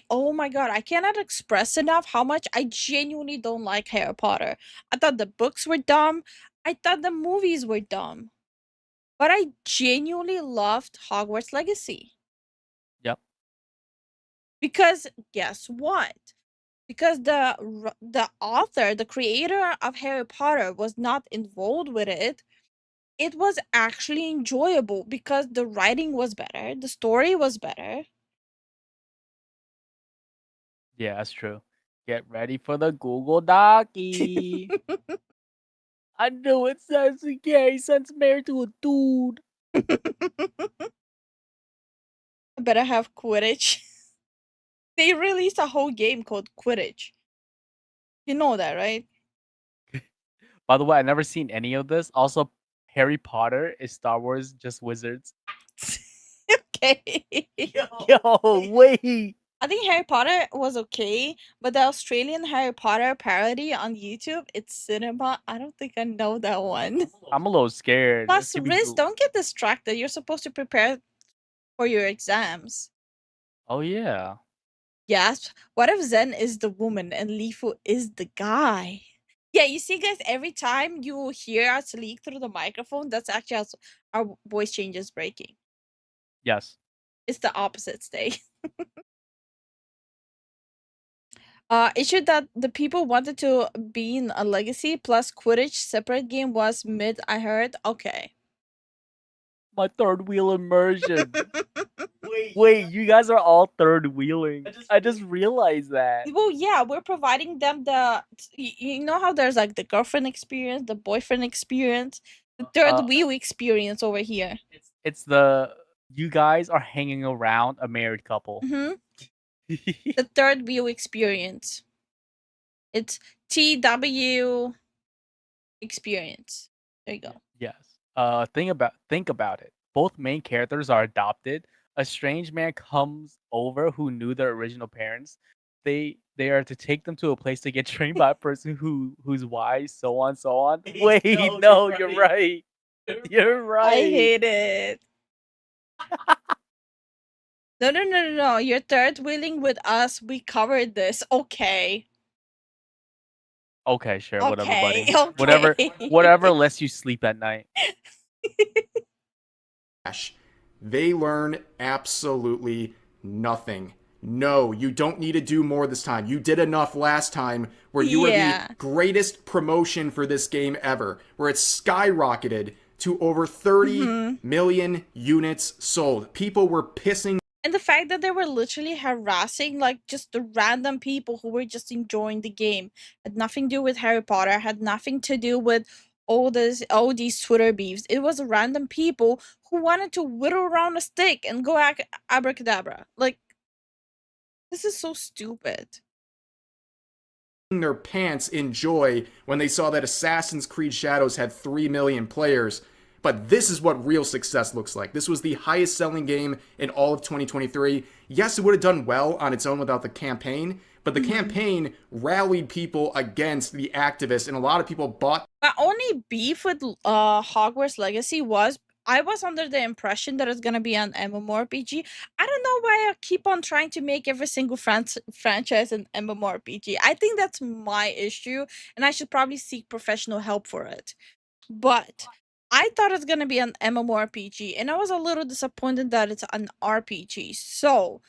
oh my god, I cannot express enough how much I genuinely don't like Harry Potter. I thought the books were dumb. I thought the movies were dumb. But I genuinely loved Hogwarts Legacy. Yep. Because guess what? Because the author, the creator of Harry Potter was not involved with it. It was actually enjoyable because the writing was better, the story was better. Yeah, that's true. Get ready for the Google Docky. I know it says gay since married to a dude. I better have Quidditch. They released a whole game called Quidditch. You know that, right? By the way, I've never seen any of this. Also, Harry Potter is Star Wars, just wizards. Okay. Yo, wait. I think Harry Potter was okay, but the Australian Harry Potter parody on YouTube, it's cinema. I don't think I know that one. I'm a little scared. Plus, Should we Riz, go- don't get distracted. You're supposed to prepare for your exams. Oh yeah. Yes. What if Zen is the woman and Lifu is the guy? Yeah, you see, guys, every time you hear us leak through the microphone, that's actually our voice change is breaking. Yes. It's the opposite state. Issue that the people wanted to be in a legacy plus Quidditch separate game was mid, I heard. Okay. My third wheel immersion. Wait, you guys are all third wheeling. I just realized that. Well, yeah, we're providing them you know how there's like the girlfriend experience, the boyfriend experience, the third wheel experience over here. It's the you guys are hanging around a married couple. Mm-hmm. The third wheel experience. It's TW experience. There you go. Yes. Think about it. Both main characters are adopted. A strange man comes over who knew their original parents. They are to take them to a place to get trained by a person who's wise, so on, so on. Wait, no, you're right. You're right. I hate it. No. You're third wheeling with us. We covered this. Okay. Okay, sure, whatever, Okay, buddy. okay. Whatever lets you sleep at night. They learn absolutely nothing. No, you don't need to do more this time. You did enough last time where you were the greatest promotion for this game ever, where it skyrocketed to over 30 million units sold. People were pissing. And the fact that they were literally harassing like just the random people who were just enjoying the game had nothing to do with Harry Potter, had nothing to do with all these Twitter beefs. It was random people who wanted to whittle around a stick and go abracadabra. Like, this is so stupid. Their pants in joy when they saw that Assassin's Creed Shadows had 3 million players. But this is what real success looks like. This was the highest selling game in all of 2023. Yes, it would have done well on its own without the campaign, but the campaign rallied people against the activists, and a lot of people bought. My only beef with Hogwarts Legacy was I was under the impression that it's gonna be an MMORPG. I don't know why I keep on trying to make every single franchise an MMORPG. I think that's my issue, and I should probably seek professional help for it. But I thought it's gonna be an MMORPG, and I was a little disappointed that it's an RPG. So,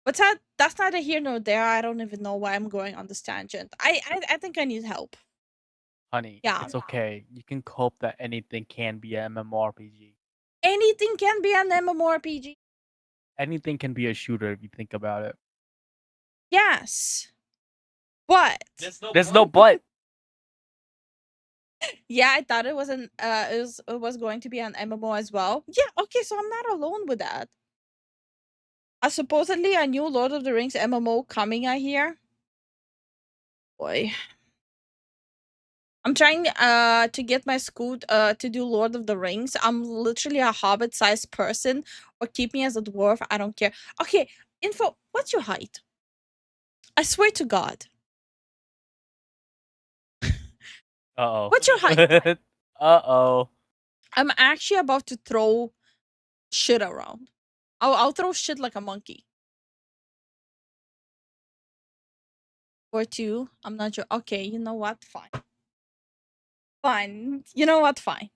but that's neither here nor there. I don't even know why I'm going on this tangent. I think I need help. Honey, Yeah. it's okay. You can cope that anything can be an MMORPG. Anything can be an MMORPG. Anything can be a shooter if you think about it. Yes. What? There's no but. Yeah, I thought it was it was going to be an MMO as well. Yeah, okay, so I'm not alone with that. Supposedly a new Lord of the Rings MMO coming, I hear. Boy. I'm trying to get my scoot to do Lord of the Rings. I'm literally a hobbit-sized person, or keep me as a dwarf, I don't care. Okay, info, what's your height? I swear to God. Uh-oh. What's your height? Uh-oh. I'm actually about to throw shit around. I'll throw shit like a monkey. Or two. I'm not sure. Okay, you know what? Fine. Fine. You know what? Fine.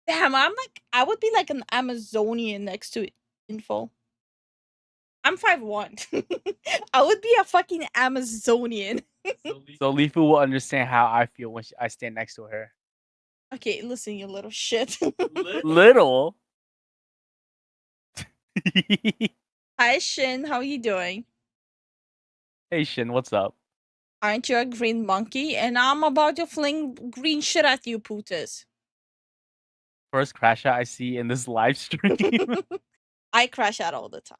Damn, I would be like an Amazonian next to info. I'm 5'1". I would be a fucking Amazonian. So Lifu will understand how I feel when I stand next to her. Okay, listen, you little shit. Little? Hi, Shin. How you doing? Hey Shin, what's up? Aren't you a green monkey? And I'm about to fling green shit at you, putas. First crash out I see in this live stream. I crash out all the time.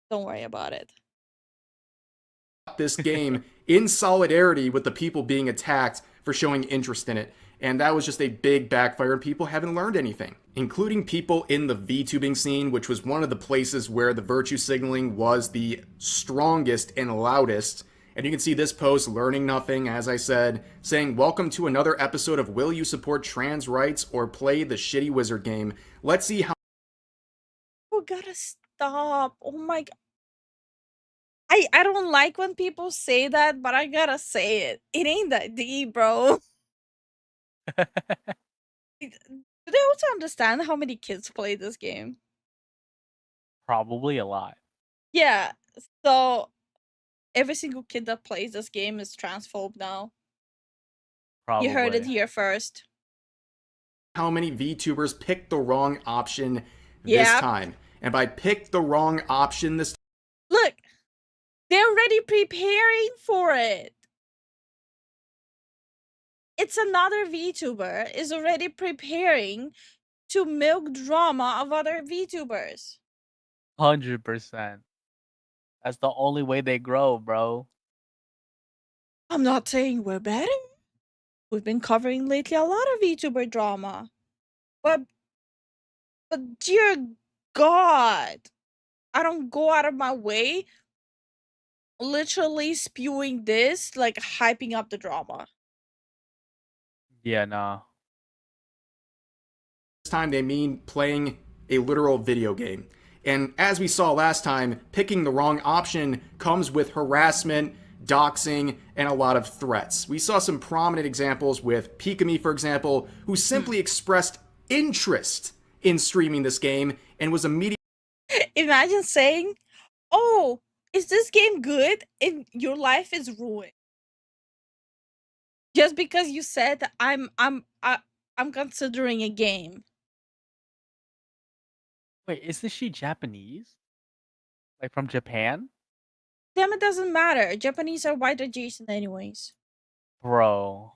Don't worry about it. This game in solidarity with the people being attacked for showing interest in it. And that was just a big backfire, and people haven't learned anything, including people in the VTubing scene, which was one of the places where the virtue signaling was the strongest and loudest. And you can see this post, learning nothing, as I said, saying, "Welcome to another episode of Will You Support Trans Rights or Play the Shitty Wizard Game? Let's see how..." Oh, gotta stop. Oh my god. I don't like when people say that, but I gotta say it. It ain't that deep, bro. Do they also understand how many kids play this game? Probably a lot. Yeah, so every single kid that plays this game is transphobe now. Probably. You heard it here first. How many VTubers picked the wrong option this Yep. time? And by picked the wrong option this Look, they're already preparing for it. It's another VTuber is already preparing to milk drama of other VTubers. 100%. That's the only way they grow, bro. I'm not saying we're better. We've been covering lately a lot of VTuber drama. But dear God, I don't go out of my way literally spewing this, like hyping up the drama. Yeah, nah. time they mean playing a literal video game. And as we saw last time, picking the wrong option comes with harassment, doxing, and a lot of threats. We saw some prominent examples with Pikami, for example, who simply expressed interest in streaming this game and was immediately... Imagine saying, "Oh, is this game good?" and your life is ruined. Just because you said I'm considering a game. Wait, isn't she Japanese? Like from Japan? Damn, it doesn't matter. Japanese are white adjacent anyways. Bro.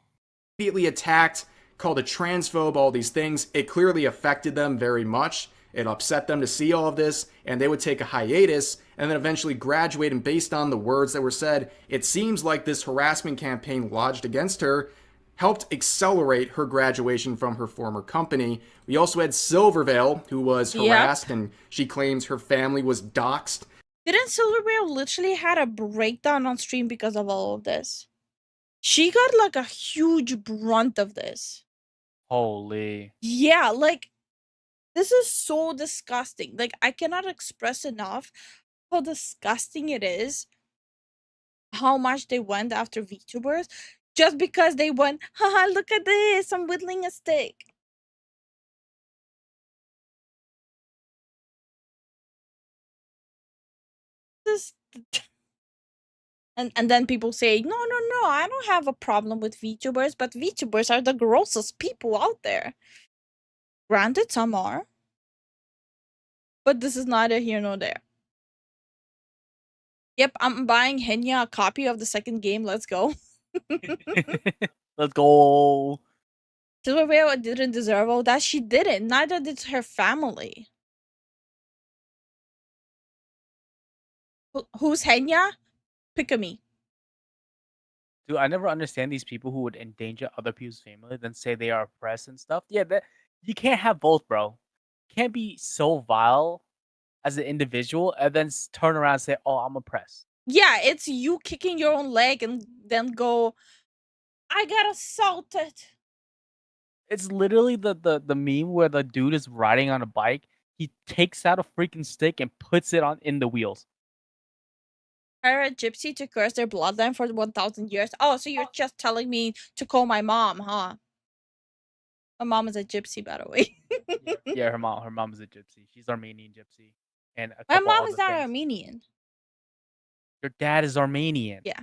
Immediately attacked, called a transphobe, all these things. It clearly affected them very much. It upset them to see all of this, and they would take a hiatus and then eventually graduate. And based on the words that were said, it seems like this harassment campaign lodged against her helped accelerate her graduation from her former company. We also had Silvervale, who was harassed, and she claims her family was doxxed. Didn't Silvervale literally had a breakdown on stream because of all of this? She got like a huge brunt of this. Holy. Yeah, like, this is so disgusting. Like, I cannot express enough how disgusting it is how much they went after VTubers just because they went, haha, look at this, I'm whittling a stick. This and then people say, no, I don't have a problem with VTubers, but VTubers are the grossest people out there. Granted, some are. But this is neither here nor there. Yep, I'm buying Henya a copy of the second game. Let's go. Let's go. Silver Whale didn't deserve all that. She didn't. Neither did her family. Who's Henya? Pick a me. Dude, I never understand these people who would endanger other people's family, then say they are oppressed and stuff. Yeah, that you can't have both, bro. You can't be so vile as an individual and then turn around and say, "Oh, I'm oppressed." Yeah, it's you kicking your own leg and then go, I got assaulted. It's literally the meme where the dude is riding on a bike. He takes out a freaking stick and puts it on in the wheels. Hire a gypsy to curse their bloodline for 1,000 years. Oh, so you're just telling me to call my mom, huh? My mom is a gypsy, by the way. Yeah, her mom is a gypsy. She's Armenian gypsy, and a My couple mom other is not things. Armenian. Your dad is Armenian. Yeah.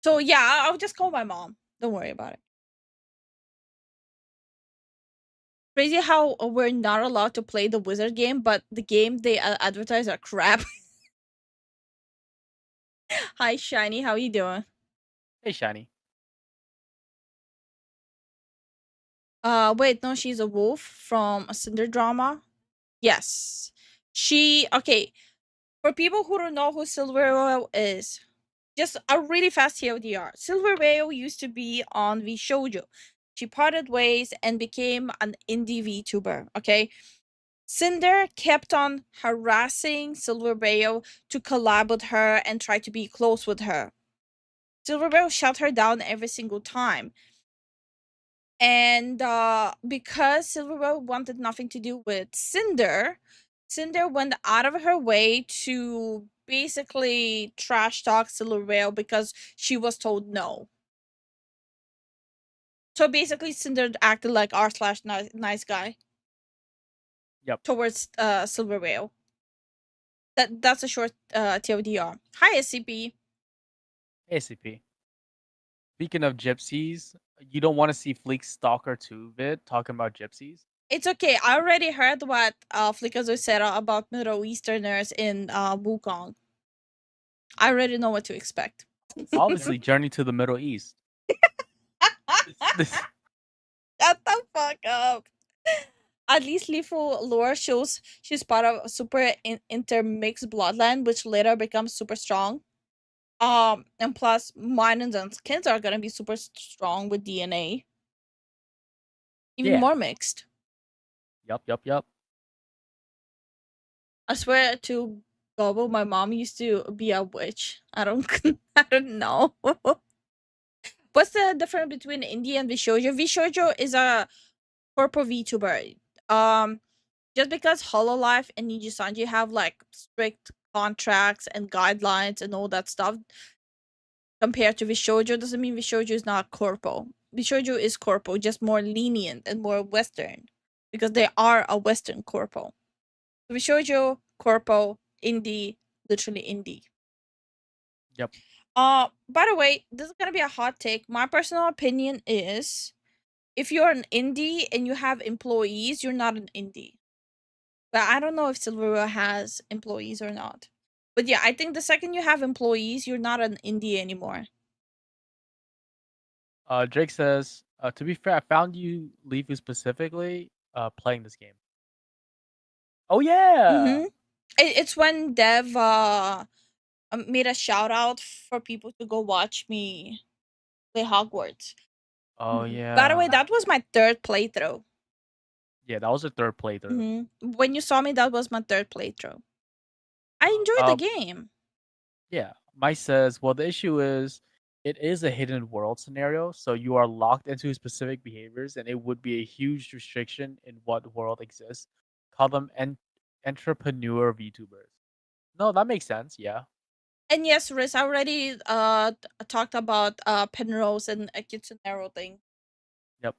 So yeah, I'll just call my mom. Don't worry about it. Crazy how we're not allowed to play the wizard game, but the game they advertise are crap. Hi, Shiny. How you doing? Hey, Shiny. Wait, no, she's a wolf from a Cinder drama. Yes. Okay. For people who don't know who Silver Whale is, just a really fast TLDR. Silver Whale used to be on VShoujo. She parted ways and became an indie VTuber, okay? Cinder kept on harassing Silver Whale to collab with her and try to be close with her. Silver Whale shut her down every single time. And because Silver Whale wanted nothing to do with Cinder, Cinder went out of her way to basically trash talk Silver Whale because she was told no. So basically, Cinder acted like r/nice guy. Yep. Towards Silver Whale. That's a short TLDR. Hi, SCP. ACP. Speaking of gypsies, you don't want to see Fleek Stalker 2 vid talking about gypsies? It's okay. I already heard what Flikazu said about Middle Easterners in Wukong. I already know what to expect. Obviously, Journey to the Middle East. Shut the fuck up. At least Lifu lore shows she's part of a super intermixed bloodline, which later becomes super strong. And plus, Minans and Skins are gonna be super strong with DNA. Even more mixed. Yup. I swear to Gobo, my mom used to be a witch. I don't I don't know. What's the difference between indie and VShoujo? VShoujo is a corpo VTuber. Just because Hololive and Niji Sanji have like strict contracts and guidelines and all that stuff compared to VShoujo doesn't mean VShoujo is not corpo. VShoujo is corpo, just more lenient and more Western because they are a Western corpo. VShoujo, corpo, indie, literally indie. Yep. By the way, this is gonna be a hot take. My personal opinion is if you're an indie and you have employees, you're not an indie. But I don't know if Silveria has employees or not. But yeah, I think the second you have employees, you're not an indie anymore. Drake says, to be fair, I found you, Lifu, specifically playing this game. Oh, yeah! It's when Dev made a shout out for people to go watch me play Hogwarts. Oh, yeah. By the way, that was my third playthrough. Yeah, that was a third playthrough. When you saw me, that was my third playthrough. I enjoyed the game. Yeah. Mike says, well, the issue is it is a hidden world scenario, so you are locked into specific behaviors, and it would be a huge restriction in what world exists. Call them entrepreneur VTubers. No, that makes sense, yeah. And yes, Riz, I already talked about Penrose and a Kitsunero thing. Yep.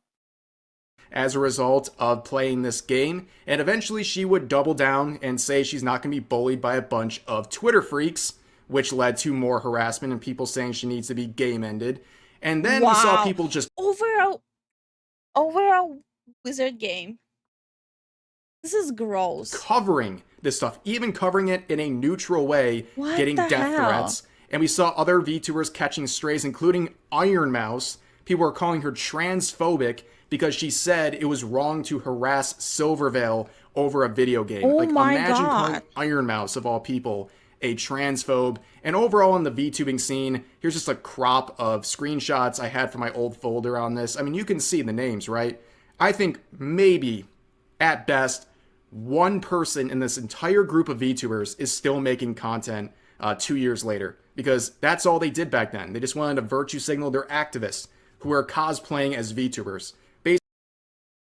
As a result of playing this game, and eventually she would double down and say she's not going to be bullied by a bunch of Twitter freaks, which led to more harassment and people saying she needs to be game-ended. And then we saw people just over a wizard game. This is gross. Covering this stuff, even covering it in a neutral way, What getting the death hell? threats. And we saw other VTubers catching strays, including Iron Mouse. People were calling her transphobic because she said it was wrong to harass Silvervale over a video game. Oh like, my imagine calling God. Iron Mouse, of all people, a transphobe. And overall in the VTubing scene, here's just a crop of screenshots I had from my old folder on this. I mean, you can see the names, right? I think maybe, at best, one person in this entire group of VTubers is still making content 2 years later, because that's all they did back then. They just wanted to virtue signal their activists who are cosplaying as VTubers.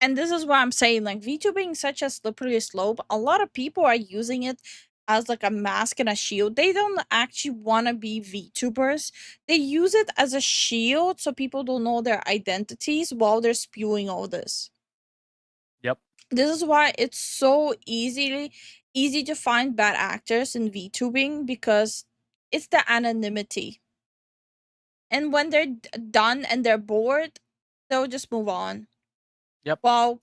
And this is what I'm saying, like, VTubing is such a slippery slope. A lot of people are using it as like a mask and a shield. They don't actually want to be VTubers. They use it as a shield so people don't know their identities while they're spewing all this. Yep. This is why it's so easy to find bad actors in VTubing, because it's the anonymity. And when they're done and they're bored, they'll just move on. Yep. While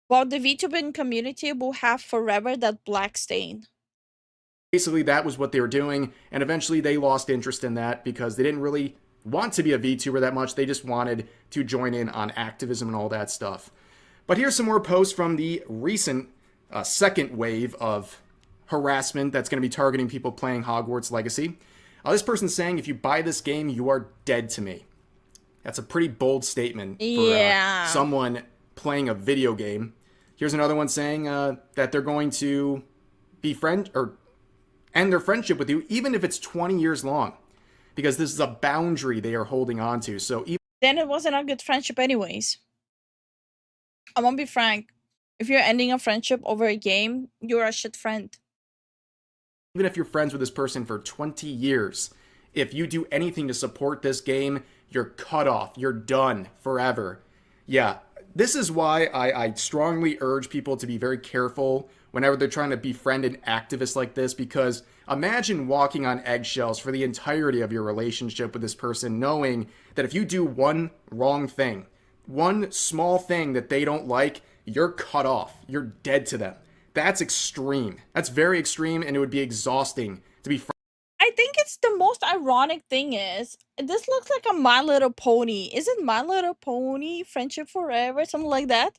the VTubing community will have forever that black stain. Basically, that was what they were doing, and eventually they lost interest in that because they didn't really want to be a VTuber that much. They just wanted to join in on activism and all that stuff. But here's some more posts from the recent second wave of harassment that's going to be targeting people playing Hogwarts Legacy. This person's saying, if you buy this game, you are dead to me. That's a pretty bold statement for someone playing a video game. Here's another one saying that they're going to befriend or end their friendship with you, even if it's 20 years long, because this is a boundary they are holding on to. So even then it wasn't a good friendship anyways. I'm gonna be frank. If you're ending a friendship over a game, you're a shit friend. even if you're friends with this person for 20 years, if you do anything to support this game, you're cut off. You're done forever. Yeah, this is why I strongly urge people to be very careful whenever they're trying to befriend an activist like this, because imagine walking on eggshells for the entirety of your relationship with this person, knowing that if you do one wrong thing, one small thing that they don't like, you're cut off. You're dead to them. That's extreme. That's very extreme, and it would be exhausting to be I think it's the most ironic thing is, this looks like a My Little Pony. Is it My Little Pony, Friendship Forever, something like that?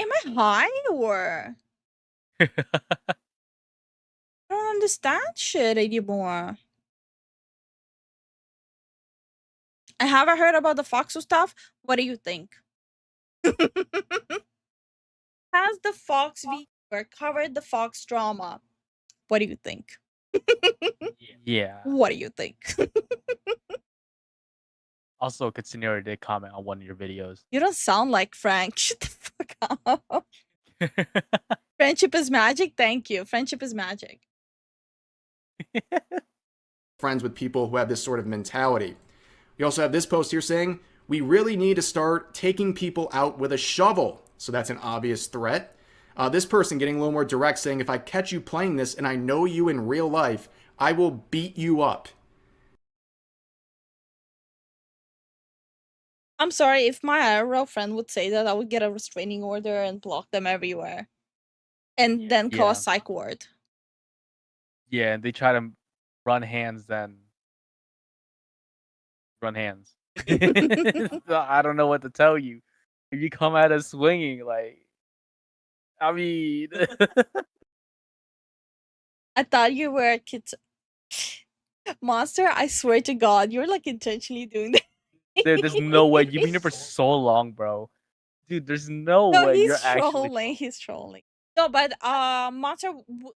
Am I high or? I don't understand shit anymore. I haven't heard about the Foxu stuff. What do you think? Has the Fox VTuber covered the Fox drama? What do you think? Yeah. What do you think? Also, Katsunori did comment on one of your videos. You don't sound like Frank. Shut the fuck up. Friendship is magic. Thank you. Friendship is magic. friends with people who have this sort of mentality. We also have this post here saying, we really need to start taking people out with a shovel. So that's an obvious threat. This person getting a little more direct, saying, if I catch you playing this and I know you in real life, I will beat you up. I'm sorry, if my IRL friend would say that, I would get a restraining order and block them everywhere. And then call a psych ward. Yeah, and they try to run hands then. Run hands. I don't know what to tell you. If you come at us swinging, like, I mean... I thought you were a kid. Monster, I swear to God, you're like intentionally doing that. There's no way. You've been here for so long, bro. Dude, there's no way he's you're trolling. actually... He's trolling. No, but Monster,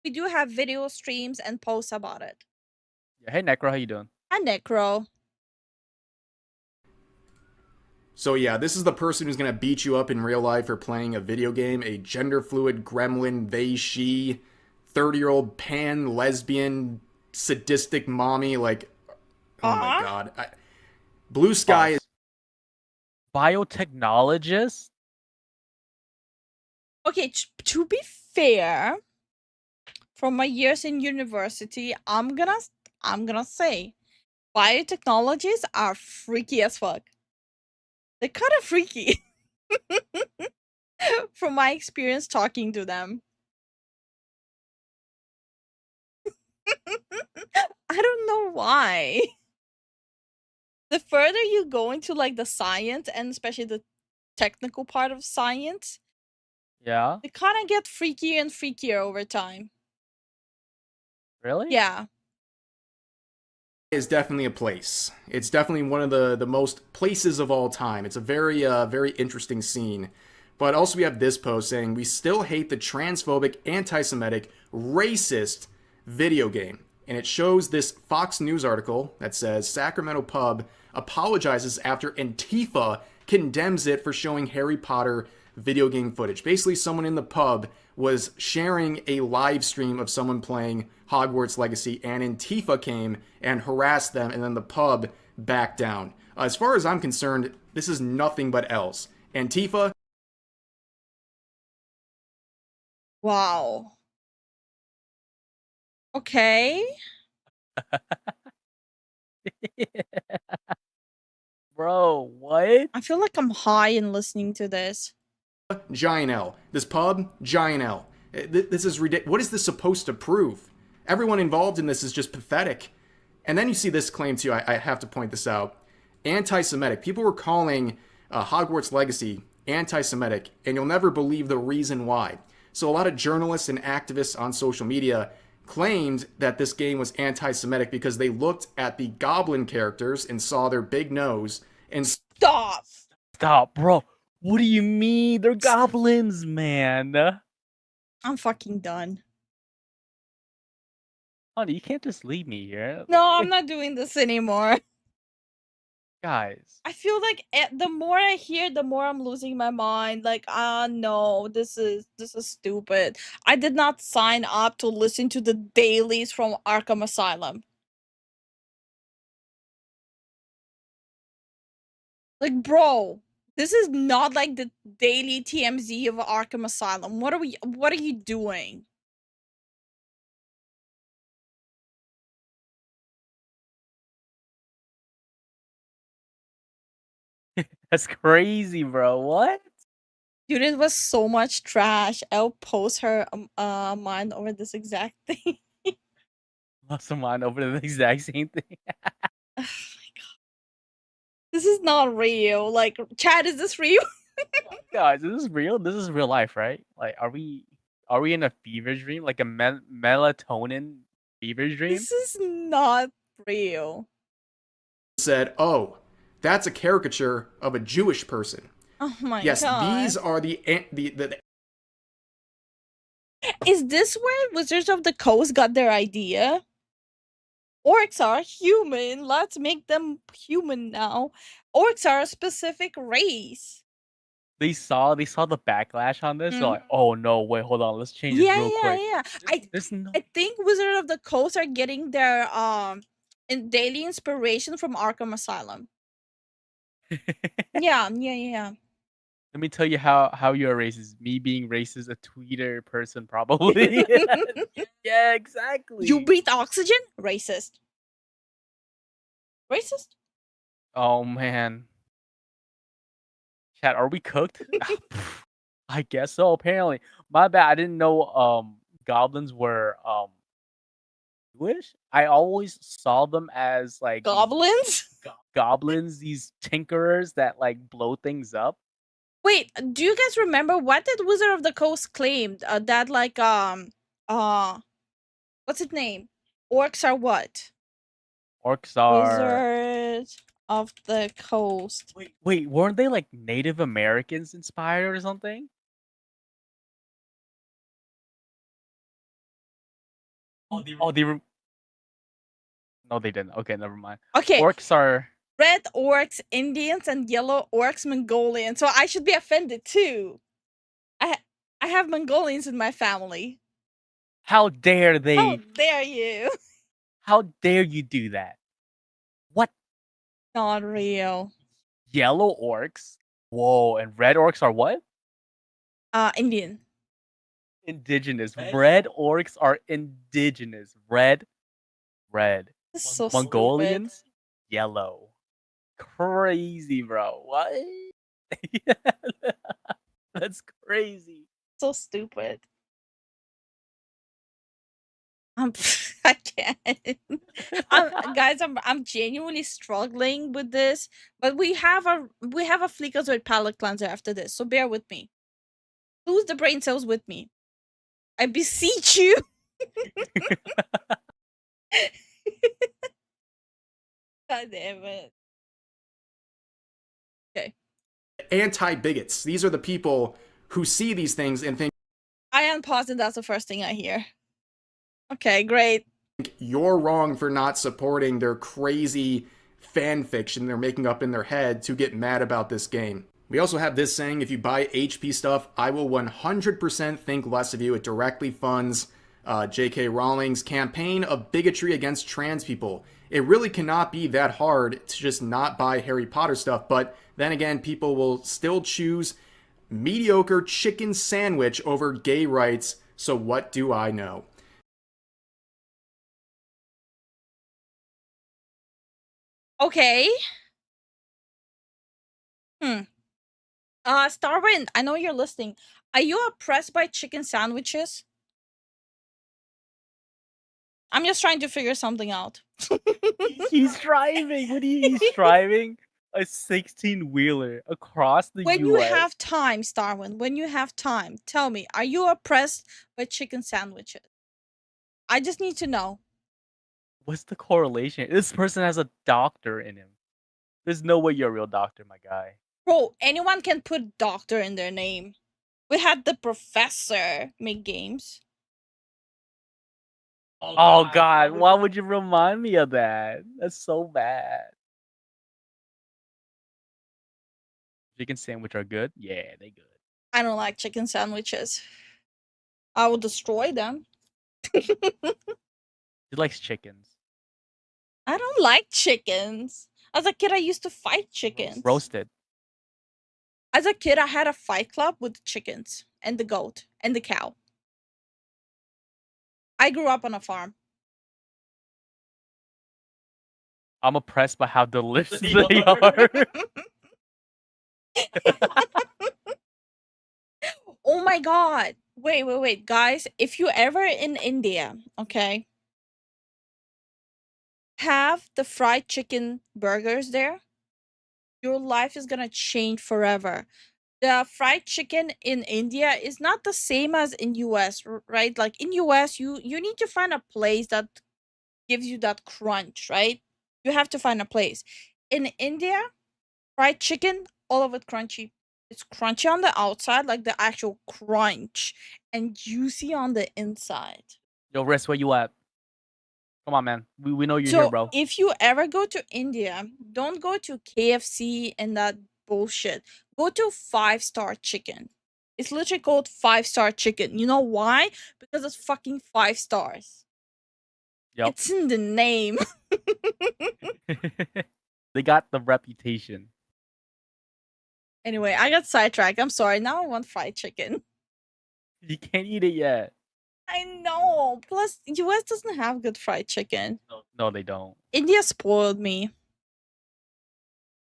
we do have video streams and posts about it. Yeah, hey, Necro, how you doing? Hi, Necro. So yeah, this is the person who's going to beat you up in real life for playing a video game, a gender-fluid gremlin, they, she, 30-year-old pan-lesbian, sadistic mommy, like, oh my god. Blue Sky is... Biotechnologist? Okay, to be fair, from my years in university, I'm gonna say, biotechnologies are freaky as fuck. They're kind of freaky. from my experience talking to them. I don't know why. The further you go into like the science and especially the technical part of science, Yeah. they kind of get freakier and freakier over time. Really? Yeah. Is definitely a place. It's definitely one of the most places of all time. It's a very interesting scene. But also we have this post saying we still hate the transphobic, anti-Semitic, racist video game. And it shows this Fox News article that says Sacramento pub apologizes after Antifa condemns it for showing Harry Potter video game footage. Basically, someone in the pub was sharing a live stream of someone playing Hogwarts Legacy, and Antifa came and harassed them, and then the pub backed down. As far as I'm concerned, this is nothing but else. Antifa. Wow. Okay. Bro, what? I feel like I'm high in listening to this. Giant L. This pub, Giant L. This is ridiculous. What is this supposed to prove? Everyone involved in this is just pathetic. And then you see this claim too, I have to point this out. Anti-Semitic. People were calling Hogwarts Legacy anti-Semitic, and you'll never believe the reason why. So a lot of journalists and activists on social media claimed that this game was anti-Semitic because they looked at the goblin characters and saw their big nose and Stop! Stop, bro. What do you mean? They're goblins, man. I'm fucking done. Honey, you can't just leave me here. No, I'm not doing this anymore. Guys. I feel like the more I hear, the more I'm losing my mind. Like, no, this is stupid. I did not sign up to listen to the dailies from Arkham Asylum. Like, bro, this is not like the daily TMZ of Arkham Asylum. What are you doing? That's crazy, bro. What? Dude, it was so much trash. I'll post her mind over this exact thing. Lost some mind over the exact same thing. Oh my god. This is not real. Like, chat, is this real? Guys, this is real. This is real life, right? Like, are we in a fever dream? Like a melatonin fever dream? This is not real. said, "Oh, that's a caricature of a Jewish person." Oh my Yes, god. these are the Is this where Wizards of the Coast got their idea? Orcs are human. Let's make them human now. Orcs are a specific race. They saw the backlash on this. They're like, oh no, wait, hold on, let's change this real quick. Yeah. I think Wizards of the Coast are getting their daily inspiration from Arkham Asylum. Yeah. Let me tell you how you're racist. Me being racist, a tweeter person probably. Yeah, exactly. You breathe oxygen? Racist. Racist? Oh man. Chat, are we cooked? I guess so, apparently. My bad, I didn't know goblins were Jewish. I always saw them as like Goblins? goblins, these tinkerers that like blow things up. Wait, do you guys remember what did Wizard of the Coast claim? That like what's its name? Orcs are what? Orcs are Wizard of the Coast. Wait, weren't they like Native Americans inspired or something? Oh, they were. No, they didn't. Okay, never mind. Okay. Orcs are Red orcs, Indians, and yellow orcs, Mongolians. So I should be offended too. I have Mongolians in my family. How dare they? How dare you? How dare you do that? What? Not real. Yellow orcs? Whoa, and red orcs are what? Indian. Indigenous. Red orcs are indigenous. Red. This is so Mongolians? stupid. Yellow. Crazy, bro. What? That's crazy. So stupid. I can't. Guys, I'm genuinely struggling with this, but we have a Fleekazoid palette cleanser after this, so bear with me. Lose the brain cells with me. I beseech you. God damn it. Okay. Anti-bigots. These are the people who see these things and think I unpause and that's the first thing I hear. Okay, great. you're wrong for not supporting their crazy fan fiction they're making up in their head to get mad about this game. We also have this saying, if you buy HP stuff, I will 100% think less of you. It directly funds J.K. Rowling's campaign of bigotry against trans people. It really cannot be that hard to just not buy Harry Potter stuff, but then again, people will still choose mediocre chicken sandwich over gay rights, so what do I know? Okay. Starwind, I know you're listening. Are you oppressed by chicken sandwiches? I'm just trying to figure something out. He's driving. What do you? He's driving a 16-wheeler across the When you U.S. have time, Starwind, when you have time, tell me, are you oppressed by chicken sandwiches? I just need to know. What's the correlation? This person has a doctor in him. There's no way you're a real doctor, my guy. Bro, anyone can put doctor in their name. We had the professor make games. Oh God, why would you remind me of that? That's so bad. Chicken sandwich are good? Yeah, they good. I don't like chicken sandwiches. I will destroy them. He likes chickens. I don't like chickens. As a kid, I used to fight chickens. Roasted. As a kid, I had a fight club with the chickens and the goat and the cow. I grew up on a farm. I'm oppressed by how delicious they are. Oh my god. Wait. Guys, if you ever in India, okay, have the fried chicken burgers there, your life is gonna change forever. The fried chicken in India is not the same as in US, right? Like in US, you need to find a place that gives you that crunch, right? You have to find a place. In India, fried chicken, all of it crunchy. It's crunchy on the outside, like the actual crunch, and juicy on the inside. Yo, Riss, where you at? Come on, man. We know you're So here, bro. if you ever go to India, don't go to KFC and that bullshit. Go to 5-star chicken. It's literally called 5-star chicken. You know why? Because it's fucking 5 stars. Yep. It's in the name. They got the reputation. Anyway, I got sidetracked. I'm sorry. Now I want fried chicken. You can't eat it yet. I know. Plus, US doesn't have good fried chicken. No, they don't. India spoiled me.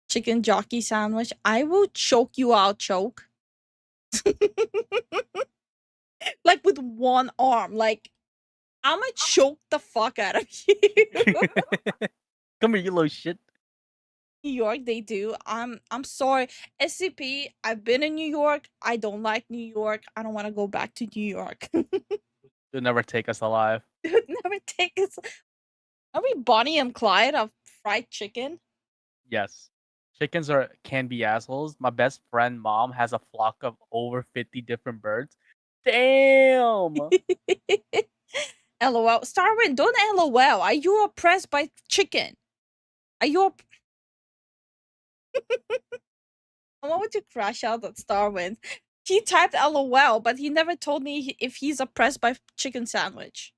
Chicken jockey sandwich. I will choke you out, choke. Like with one arm. Like, I'ma choke the fuck out of you. Come here, you little shit. New York, they do. I'm sorry. SCP, I've been in New York. I don't like New York. I don't want to go back to New York. They'll never take us alive. Dude, never take us. Are we Bonnie and Clyde of fried chicken? Yes. Chickens can be assholes. My best friend mom has a flock of over 50 different birds. Damn. LOL. Starwind, don't LOL. Are you oppressed by chicken? Are you I want to crash out at Starwind. He typed LOL, but he never told me if he's oppressed by chicken sandwich.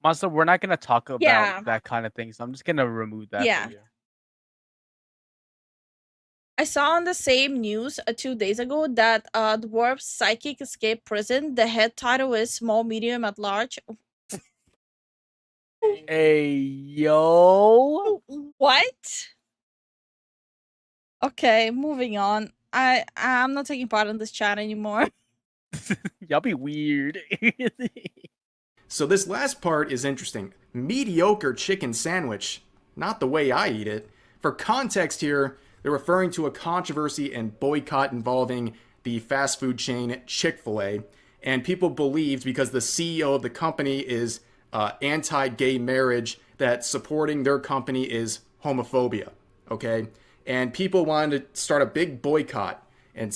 Monster, we're not gonna talk about Yeah. that kind of thing, so I'm just gonna remove that. Yeah. For you. I saw on the same news 2 days ago that Dwarf's psychic escaped prison. The head title is Small, Medium, at Large. Hey, yo. What? Okay, moving on. I'm not taking part in this chat anymore. Y'all be weird. So this last part is interesting. Mediocre chicken sandwich. Not the way I eat it. For context here, they're referring to a controversy and boycott involving the fast food chain Chick-fil-A. And people believed, because the CEO of the company is anti-gay marriage, that supporting their company is homophobia. Okay? And people wanted to start a big boycott and,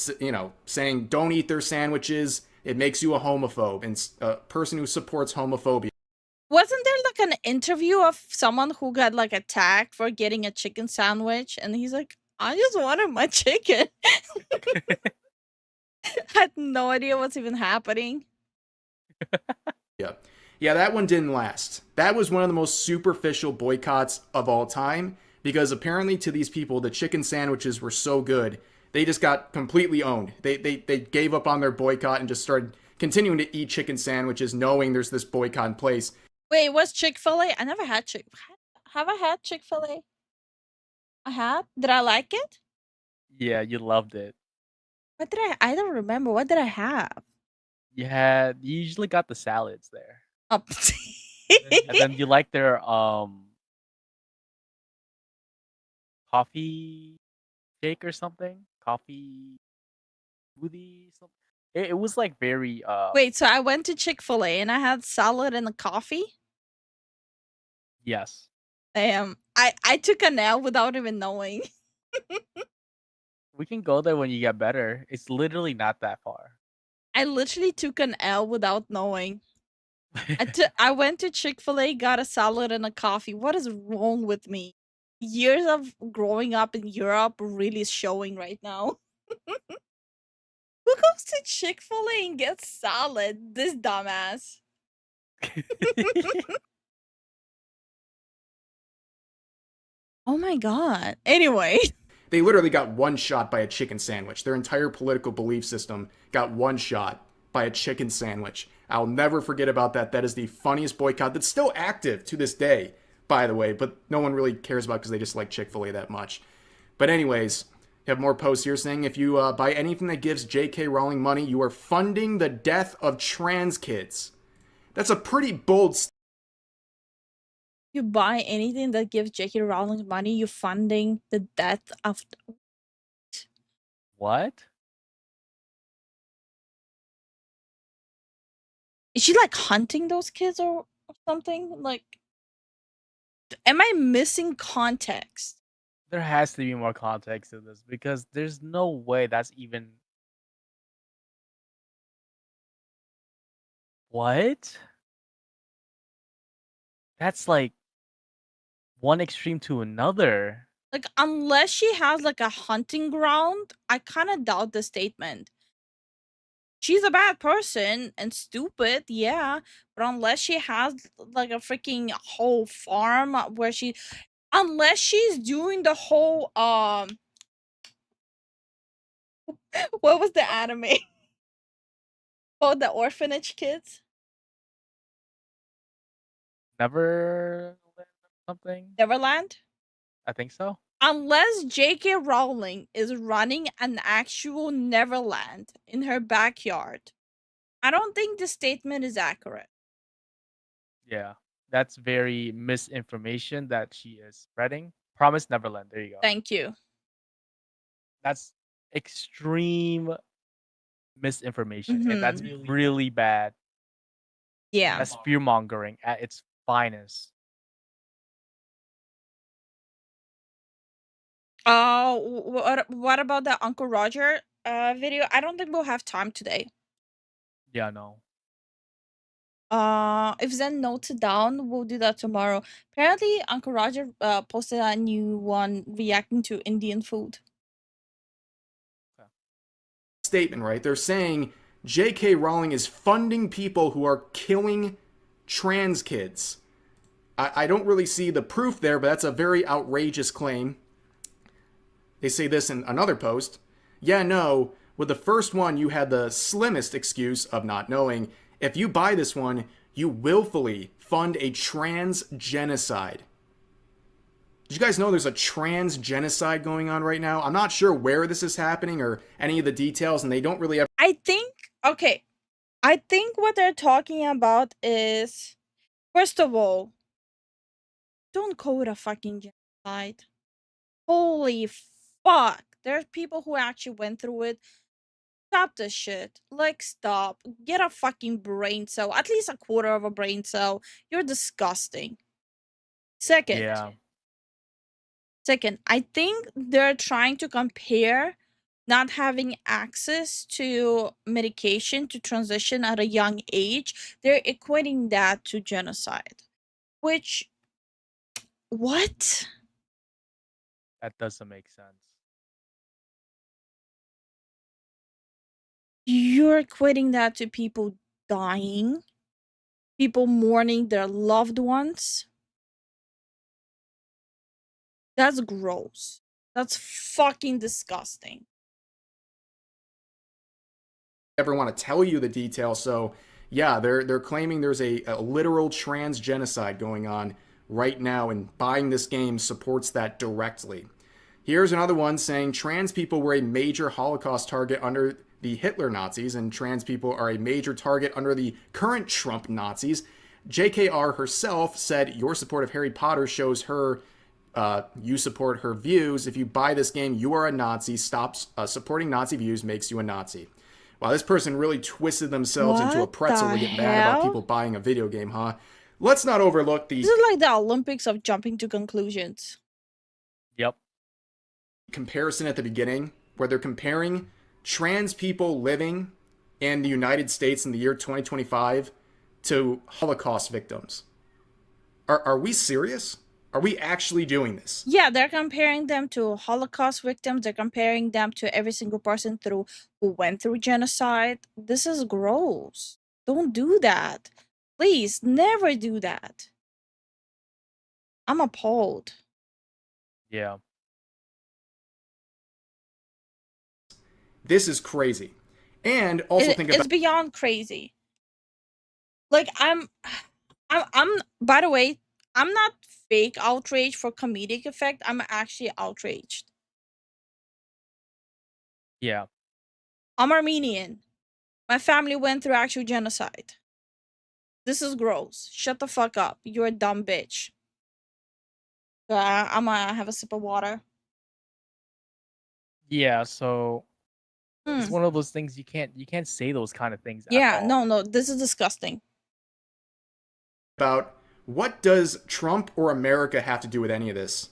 saying don't eat their sandwiches. It makes you a homophobe and a person who supports homophobia. Wasn't there like an interview of someone who got like attacked for getting a chicken sandwich? And he's like, I just wanted my chicken. I had no idea what's even happening. Yeah, that one didn't last. That was one of the most superficial boycotts of all time, because apparently to these people, the chicken sandwiches were so good, they just got completely owned. They gave up on their boycott and just started continuing to eat chicken sandwiches, knowing there's this boycott in place. Wait, was Chick-fil-A? I never had Have I had Chick-fil-A? I had. Did I like it? Yeah, you loved it. What did I don't remember. What did I have? You usually got the salads there. Oh. And then you like their coffee shake or something? Coffee smoothie something. It was like very Wait, so I went to Chick-fil-A and I had salad and a coffee? yes. I took a nap without even knowing. We can go there when you get better. It's literally not that far. I literally took an L without knowing. I went to Chick-fil-A, got a salad and a coffee. What is wrong with me? Years of growing up in Europe really is showing right now. Who goes to Chick-fil-A and gets salad? This dumbass. Oh my god. Anyway. They literally got one shot by a chicken sandwich. Their entire political belief system got one shot by a chicken sandwich. I'll never forget about that. That is the funniest boycott that's still active to this day, by the way, but no one really cares about because they just like Chick-fil-A that much. But anyways, you have more posts here saying if you buy anything that gives J.K. Rowling money, you are funding the death of trans kids. That's a pretty bold statement. You buy anything that gives J.K. Rowling money, you're funding the death of... What? Is she like hunting those kids or something? Like, am I missing context? There has to be more context to this because there's no way that's even... What? That's like one extreme to another. Like, unless she has like a hunting ground, I kind of doubt the statement. She's a bad person and stupid, yeah, but unless she has like a freaking whole farm where unless she's doing the whole what was the anime? Oh, the orphanage kids? Never something? Neverland? I think so. Unless J.K. Rowling is running an actual Neverland in her backyard, I don't think the statement is accurate. Yeah. That's very misinformation that she is spreading. Promise Neverland. There you go. Thank you. That's extreme misinformation. And that's really bad. Yeah. That's fear mongering at its finest. What about the Uncle Roger video? I don't think we'll have time today. Yeah, no. If Zen notes it down, we'll do that tomorrow. Apparently, Uncle Roger posted a new one reacting to Indian food. Statement, right? They're saying J.K. Rowling is funding people who are killing trans kids. I don't really see the proof there, but that's a very outrageous claim. They say this in another post. Yeah, no, with the first one, you had the slimmest excuse of not knowing. If you buy this one, you willfully fund a trans genocide. Did you guys know there's a trans genocide going on right now? I'm not sure where this is happening or any of the details, and they don't really ever. I think, okay, I think what they're talking about is, first of all, don't call it a fucking genocide. Holy fuck. There's people who actually went through it. Stop this shit. Like, stop. Get a fucking brain cell. At least a quarter of a brain cell. You're disgusting. Second, Yeah. I think they're trying to compare not having access to medication to transition at a young age. They're equating that to genocide. Which, what? That doesn't make sense. You're equating that to people dying, people mourning their loved ones. That's gross. That's fucking disgusting. Ever want to tell you the details. So yeah, they're claiming there's a literal trans genocide going on right now, and buying this game supports that directly. Here's another one saying trans people were a major Holocaust target under the Hitler Nazis, and trans people are a major target under the current Trump Nazis. JKR herself said your support of Harry Potter shows her you support her views. If you buy this game, you are a Nazi. Stop supporting Nazi views makes you a Nazi. Wow, this person really twisted themselves into a pretzel to get mad about people buying a video game, huh? Let's not overlook the... This is like the Olympics of jumping to conclusions. Yep. Comparison at the beginning, where they're comparing trans people living in the United States in the year 2025 to Holocaust victims. Are we serious? Are we actually doing this? Yeah, they're comparing them to Holocaust victims. They're comparing them to every single person who went through genocide. This is gross. Don't do that. Please, never do that. I'm appalled. Yeah. This is crazy. And also think about... It's beyond crazy. Like, I'm by the way, I'm not fake outraged for comedic effect. I'm actually outraged. Yeah. I'm Armenian. My family went through actual genocide. This is gross. Shut the fuck up. You're a dumb bitch. I'm gonna have a sip of water. Yeah, so it's one of those things you can't say those kind of things. Yeah, no, this is disgusting. About what does Trump or America have to do with any of this?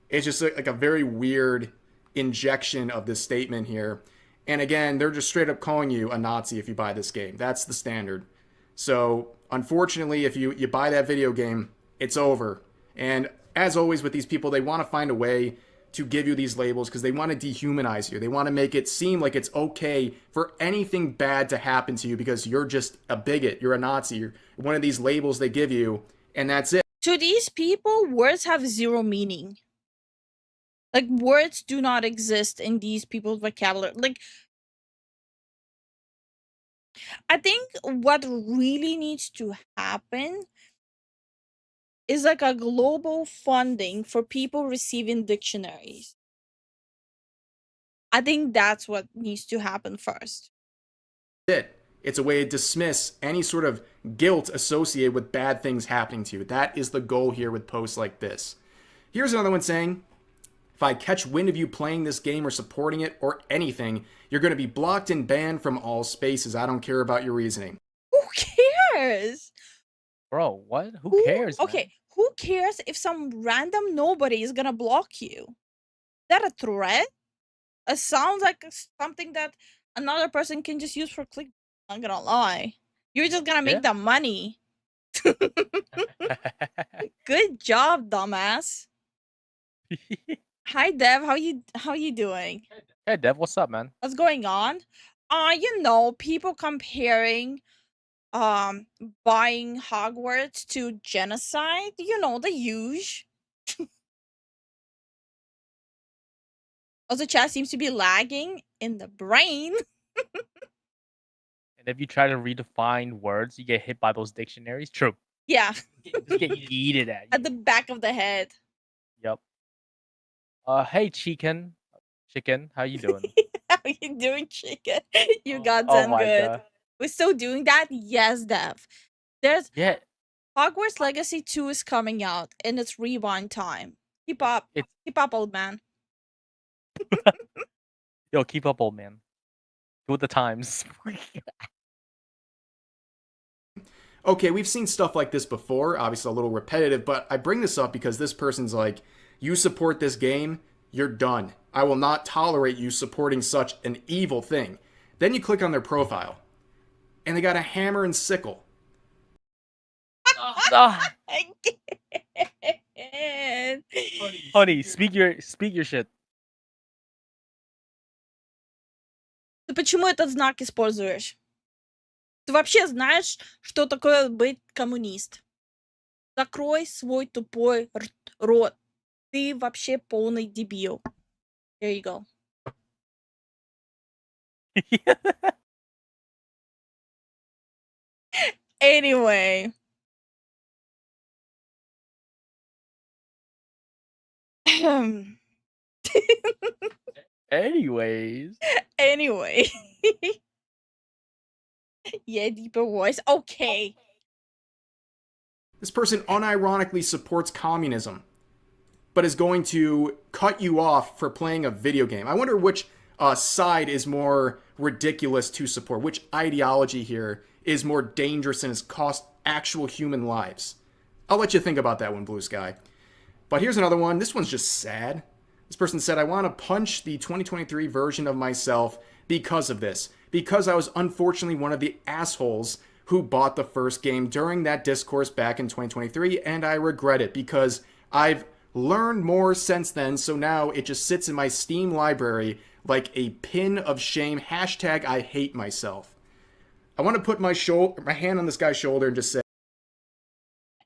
It's just like a very weird injection of this statement here. And again, they're just straight up calling you a Nazi if you buy this game. That's the standard. So unfortunately, if you buy that video game, it's over. And as always with these people, they want to find a way to give you these labels because they want to dehumanize you. They want to make it seem like it's okay for anything bad to happen to you because you're just a bigot. You're a Nazi. You're one of these labels they give you, and that's it. To these people, words have zero meaning. Like, words do not exist in these people's vocabulary. Like, I think what really needs to happen is like a global funding for people receiving dictionaries. I think that's what needs to happen first. It's a way to dismiss any sort of guilt associated with bad things happening to you. That is the goal here with posts like this. Here's another one saying, if I catch wind of you playing this game or supporting it or anything, you're going to be blocked and banned from all spaces. I don't care about your reasoning. Who cares? Bro, what? Who cares? Okay, man? who cares if some random nobody is gonna block you? Is that a threat? It sounds like something that another person can just use for click. I'm not gonna lie. You're just gonna make the money. Good job, dumbass. Hi, Dev. How you doing? Hey, Dev, what's up, man? What's going on? People comparing buying Hogwarts to genocide. The huge. Also, chat seems to be lagging in the brain. And if you try to redefine words, you get hit by those dictionaries. True. Yeah. Just get yeeted at you. At the back of the head. Yep. Hey, chicken. Chicken, how you doing? How you doing, chicken? You got Oh Zen my good. god. We're still doing that? Yes, Dev. There's Yeah, Hogwarts Legacy 2 is coming out, and it's rewind time. Keep up. it's Keep up, old man. yo, keep up, old man. Go with the times. Okay, we've seen stuff like this before, obviously a little repetitive, but I bring this up because this person's like, you support this game, you're done. I will not tolerate you supporting such an evil thing. Then you click on their profile, and they got a hammer and sickle. Ah, I can't. honey, speak your shit. Ты почему этот знак используешь? Ты вообще знаешь, что такое быть коммунист? Закрой свой тупой рот. Ты вообще полный дебил. There you go. Anyway. Anyways. Anyway. Yeah, deeper voice. Okay. This person unironically supports communism, but is going to cut you off for playing a video game. I wonder which side is more ridiculous to support, which ideology here is more dangerous and has cost actual human lives. I'll let you think about that one, Blue Sky. But here's another one. This one's just sad. This person said, I want to punch the 2023 version of myself because of this. Because I was unfortunately one of the assholes who bought the first game during that discourse back in 2023, and I regret it because I've learned more since then, so now it just sits in my Steam library like a pin of shame. Hashtag I hate myself. I want to put my hand on this guy's shoulder and just say,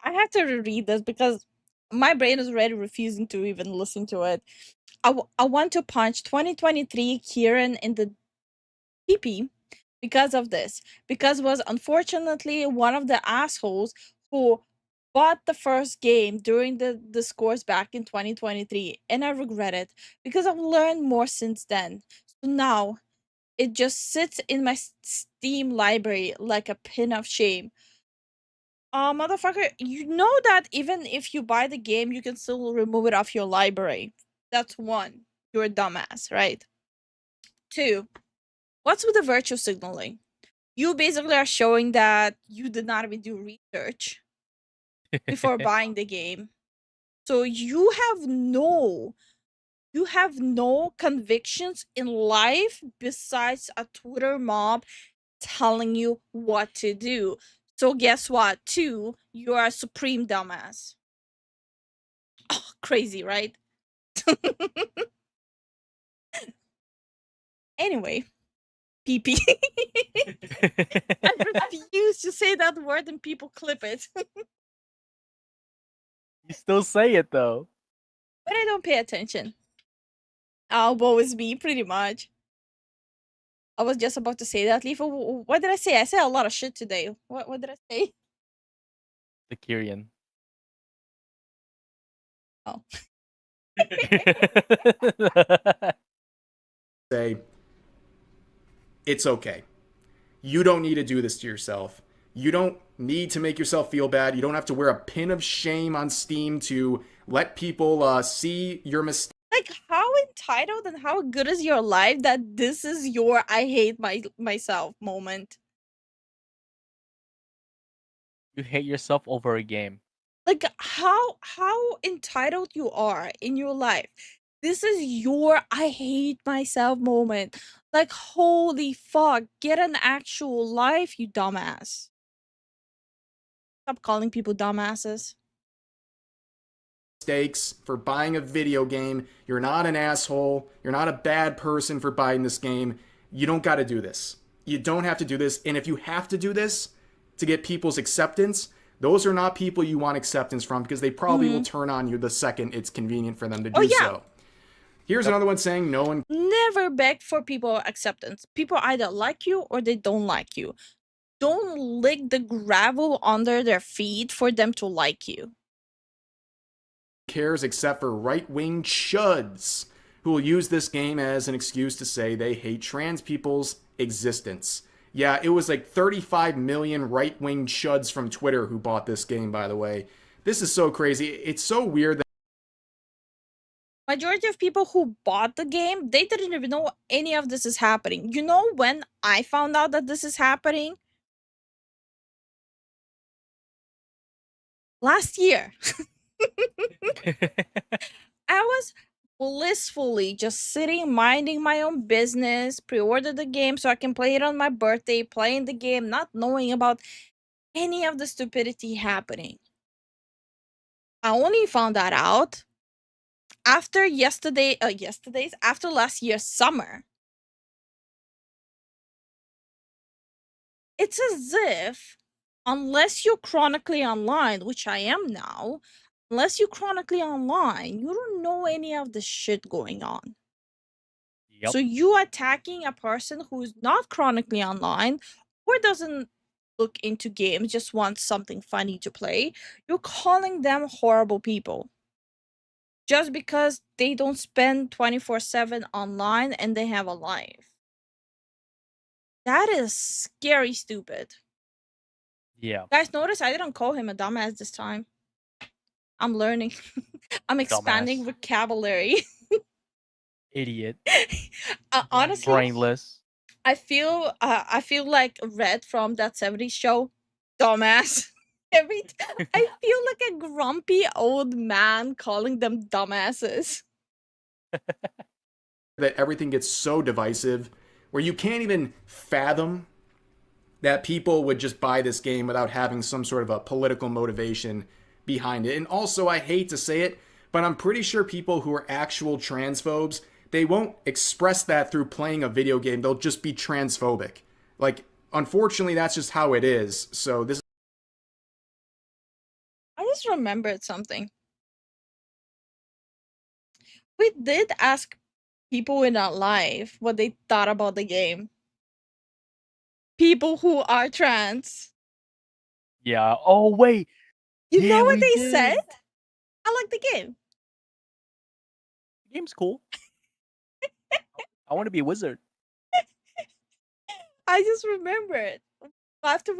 I have to reread this because my brain is already refusing to even listen to it. I want to punch 2023 Kieran in the PP because of this. Because was unfortunately one of the assholes who bought the first game during the discourse back in 2023, and I regret it because I've learned more since then. So now it just sits in my Steam library like a pin of shame. Motherfucker, you know that even if you buy the game, you can still remove it off your library. That's one. You're a dumbass, right? Two, what's with the virtue signaling? You basically are showing that you did not even do research before buying the game. So you have no convictions in life besides a Twitter mob telling you what to do. So guess what? Two, you are a supreme dumbass. Oh, crazy, right? Anyway, PP. I refuse to say that word and people clip it. You still say it though. But I don't pay attention. Oh, woe is me, pretty much. I was just about to say that, Lifu. What did I say? I said a lot of shit today. What did I say? The Kyrian. Oh. say, it's okay. You don't need to do this to yourself. You don't need to make yourself feel bad. You don't have to wear a pin of shame on Steam to let people see your mistake. Like, how entitled and how good is your life that this is your I hate myself moment? You hate yourself over a game. Like, how entitled you are in your life. This is your I hate myself moment. Like, holy fuck, get an actual life, you dumbass. Stop calling people dumbasses. Mistakes for buying a video game. You're not an asshole. You're not a bad person for buying this game. You don't got to do this. You don't have to do this. And if you have to do this to get people's acceptance, those are not people you want acceptance from because they probably will turn on you the second it's convenient for them to do so. Here's another one saying no one never beg for people acceptance. People either like you or they don't like you. Don't lick the gravel under their feet for them to like you. cares except for right-wing chuds who will use this game as an excuse to say they hate trans people's existence. Yeah, it was like 35 million right-wing chuds from Twitter who bought this game, by the way. This is so crazy. It's so weird that Majority of people who bought the game, they didn't even know any of this is happening. You know when I found out that this is happening? Last year. I was blissfully just sitting, minding my own business, pre-ordered the game so I can play it on my birthday, playing the game, not knowing about any of the stupidity happening. I only found that out after after last year's summer. It's as if, unless you're chronically online, which I am now, unless you're chronically online, you don't know any of the shit going on. Yep. So you attacking a person who's not chronically online or doesn't look into games, just wants something funny to play, you're calling them horrible people. Just because they don't spend 24/7 online and they have a life. That is scary stupid. Yeah. Guys, notice I didn't call him a dumbass this time. I'm learning. I'm expanding Dumbass. vocabulary. Idiot. Honestly, Brainless. I feel like Red from that 70s show. Dumbass. I feel like a grumpy old man calling them dumbasses. that everything gets so divisive where you can't even fathom that people would just buy this game without having some sort of a political motivation behind it. And also, I hate to say it, but I'm pretty sure people who are actual transphobes, they won't express that through playing a video game. They'll just be transphobic. Like, unfortunately, that's just how it is. So this I just remembered something. We did ask people in our life what they thought about the game. People who are trans. Yeah. Oh wait. You Yeah, know what we they did. said? I like the game. The game's cool. I want to be a wizard. I just remembered. After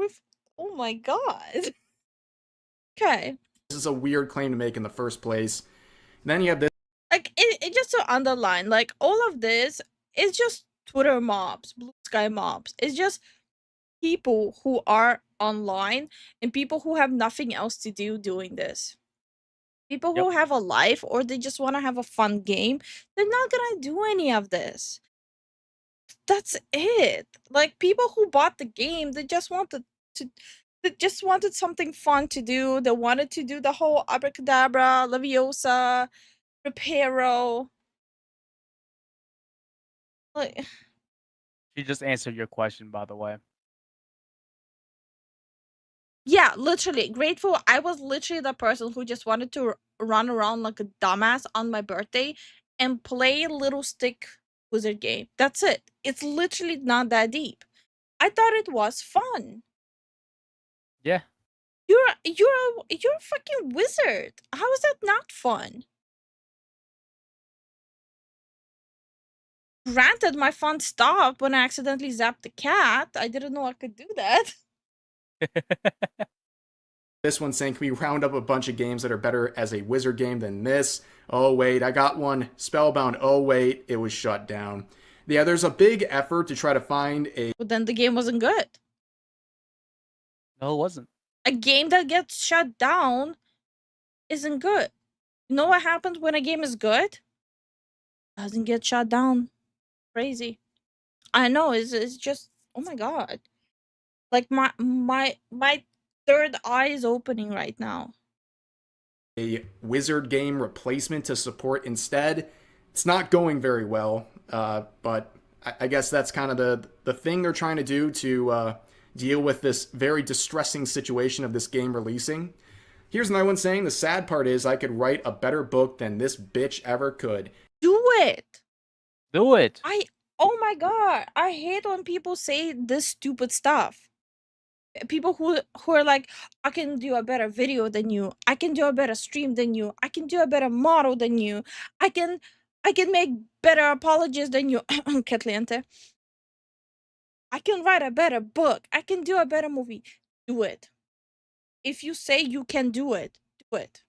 oh my god. Okay. is a weird claim to make in the first place. Then you have this Like it just to underline, like all of this is just Twitter mobs, blue sky mobs. It's just people who are online and people who have nothing else to do doing this. People who have a life or they just want to have a fun game, they're not gonna do any of this. That's it. Like people who bought the game, they just wanted something fun to do. They wanted to do the whole abracadabra, leviosa, reparo. Like She just answered your question, by the way. yeah, literally grateful. I was literally the person who just wanted to run around like a dumbass on my birthday and play a little stick wizard game. That's it. It's literally not that deep. I thought it was fun. Yeah. You're a fucking wizard. How is that not fun? Granted, my fun stopped when I accidentally zapped the cat. I didn't know I could do that. this one saying, can we round up a bunch of games that are better as a wizard game than this? Oh wait, I got one. Spellbound. Oh wait, it was shut down. Yeah, there's a big effort to try to find a But then the game wasn't good. No, it wasn't. A game that gets shut down isn't good. You know what happens when a game is good? Doesn't get shut down. Crazy. I know, it's just oh my god. Like my third eye is opening right now. a wizard game replacement to support instead. It's not going very well, but I guess that's kind of the thing they're trying to do to deal with this very distressing situation of this game releasing. Here's another one saying, the sad part is I could write a better book than this bitch ever could. Do it. Do it. Oh my god, I hate when people say this stupid stuff. People who are like, I can do a better video than you, I can do a better stream than you, I can do a better model than you, I can make better apologies than you. Que cliente. I can write a better book, I can do a better movie. Do it. If you say you can do it, do it.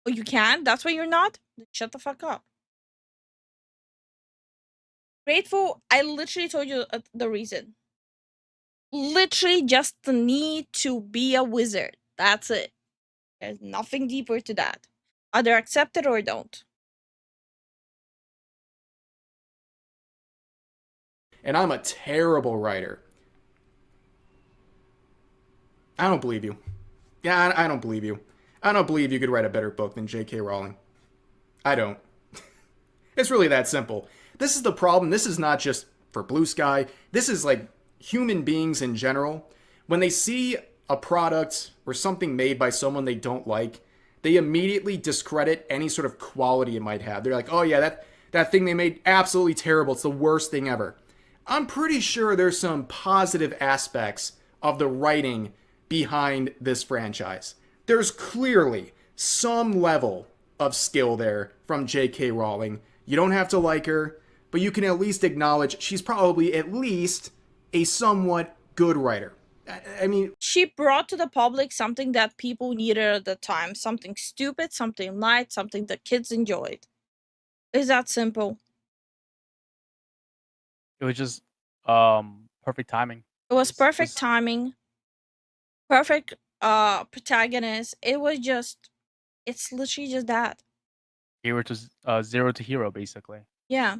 Oh, you can? That's why you're not? Then shut the fuck up. Grateful, I literally told you the reason. Literally just the need to be a wizard. That's it. There's nothing deeper to that. Either accept it or don't. And I'm a terrible writer. I don't believe you. Yeah, I don't believe you. I don't believe you could write a better book than J.K. Rowling. I don't. It's really that simple. This is the problem. This is not just for Blue Sky. This is like human beings in general. When they see a product or something made by someone they don't like, they immediately discredit any sort of quality it might have. They're like, oh yeah, that thing they made, absolutely terrible. It's the worst thing ever. I'm pretty sure there's some positive aspects of the writing behind this franchise. There's clearly some level of skill there from J.K. Rowling. You don't have to like her, but you can at least acknowledge she's probably at least a somewhat good writer. I mean, she brought to the public something that people needed at the time. Something stupid, something light, something that kids enjoyed. It's that simple. It was just perfect timing. It was perfect timing. Perfect protagonist. It was just, it's literally just that. Hero to zero to hero, basically. Yeah.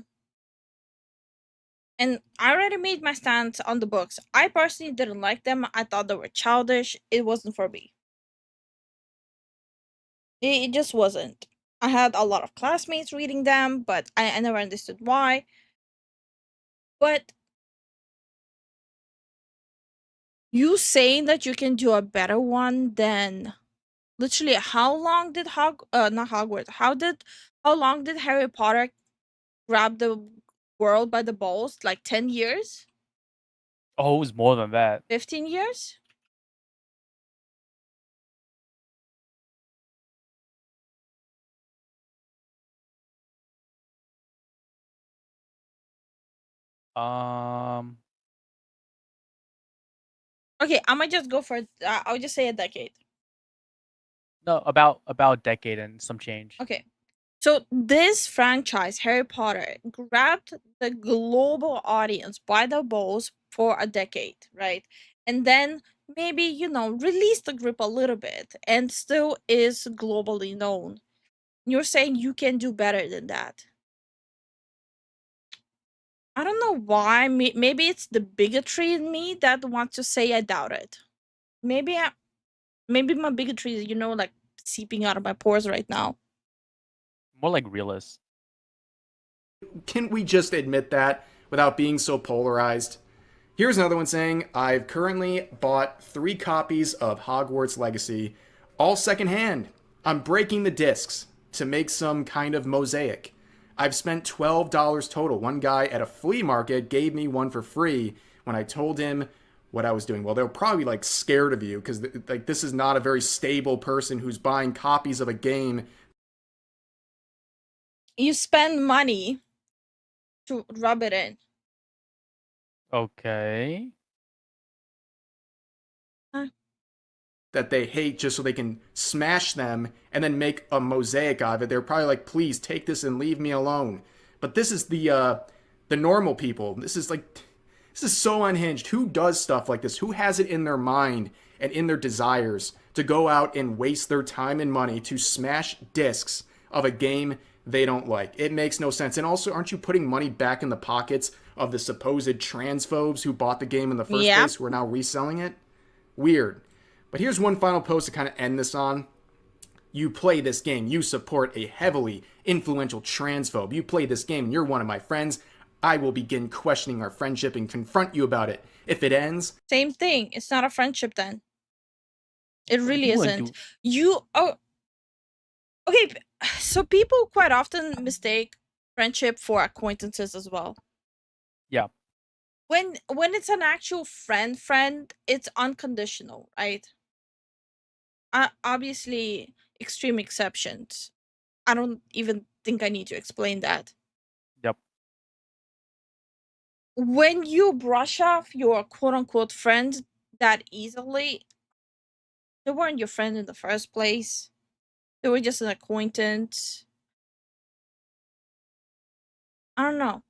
And I already made my stance on the books. I personally didn't like them. I thought they were childish. It wasn't for me. It just wasn't. I had a lot of classmates reading them, but I never understood why. But you saying that you can do a better one than literally how long did not Hogwarts, how long did Harry Potter grab the world by the balls? Like 10 years? Oh, it was more than that. 15 years? Okay, I might just go for I'll just say a decade. No, about a decade and some change. Okay. So this franchise, Harry Potter, grabbed the global audience by the balls for a decade, right? And then maybe, release the grip a little bit and still is globally known. You're saying you can do better than that. I don't know why. Maybe it's the bigotry in me that wants to say I doubt it. Maybe my bigotry is, like seeping out of my pores right now. More like realist. can we just admit that without being so polarized? Here's another one saying, I've currently bought 3 copies of Hogwarts Legacy, all secondhand. I'm breaking the discs to make some kind of mosaic. I've spent $12 total. One guy at a flea market gave me one for free when I told him what I was doing. Well, they're probably like scared of you because like this is not a very stable person who's buying copies of a game. You spend money to rub it in. Okay. That they hate just so they can smash them and then make a mosaic out of it. They're probably like, please take this and leave me alone. But this is the normal people. This is so unhinged. Who does stuff like this? Who has it in their mind and in their desires to go out and waste their time and money to smash discs of a game they don't like? It makes no sense. And also, aren't you putting money back in the pockets of the supposed transphobes who bought the game in the first place who are now reselling it? Weird. But here's one final post to kind of end this on. You play this game. You support a heavily influential transphobe. You play this game and you're one of my friends. I will begin questioning our friendship and confront you about it. If it ends... Same thing. It's not a friendship then. It really isn't. Okay, so people quite often mistake friendship for acquaintances as well. Yeah. when it's an actual friend, it's unconditional, right? Obviously, extreme exceptions. I don't even think I need to explain that. Yep. When you brush off your quote unquote friend that easily, they weren't your friend in the first place. They were just an acquaintance. I don't know.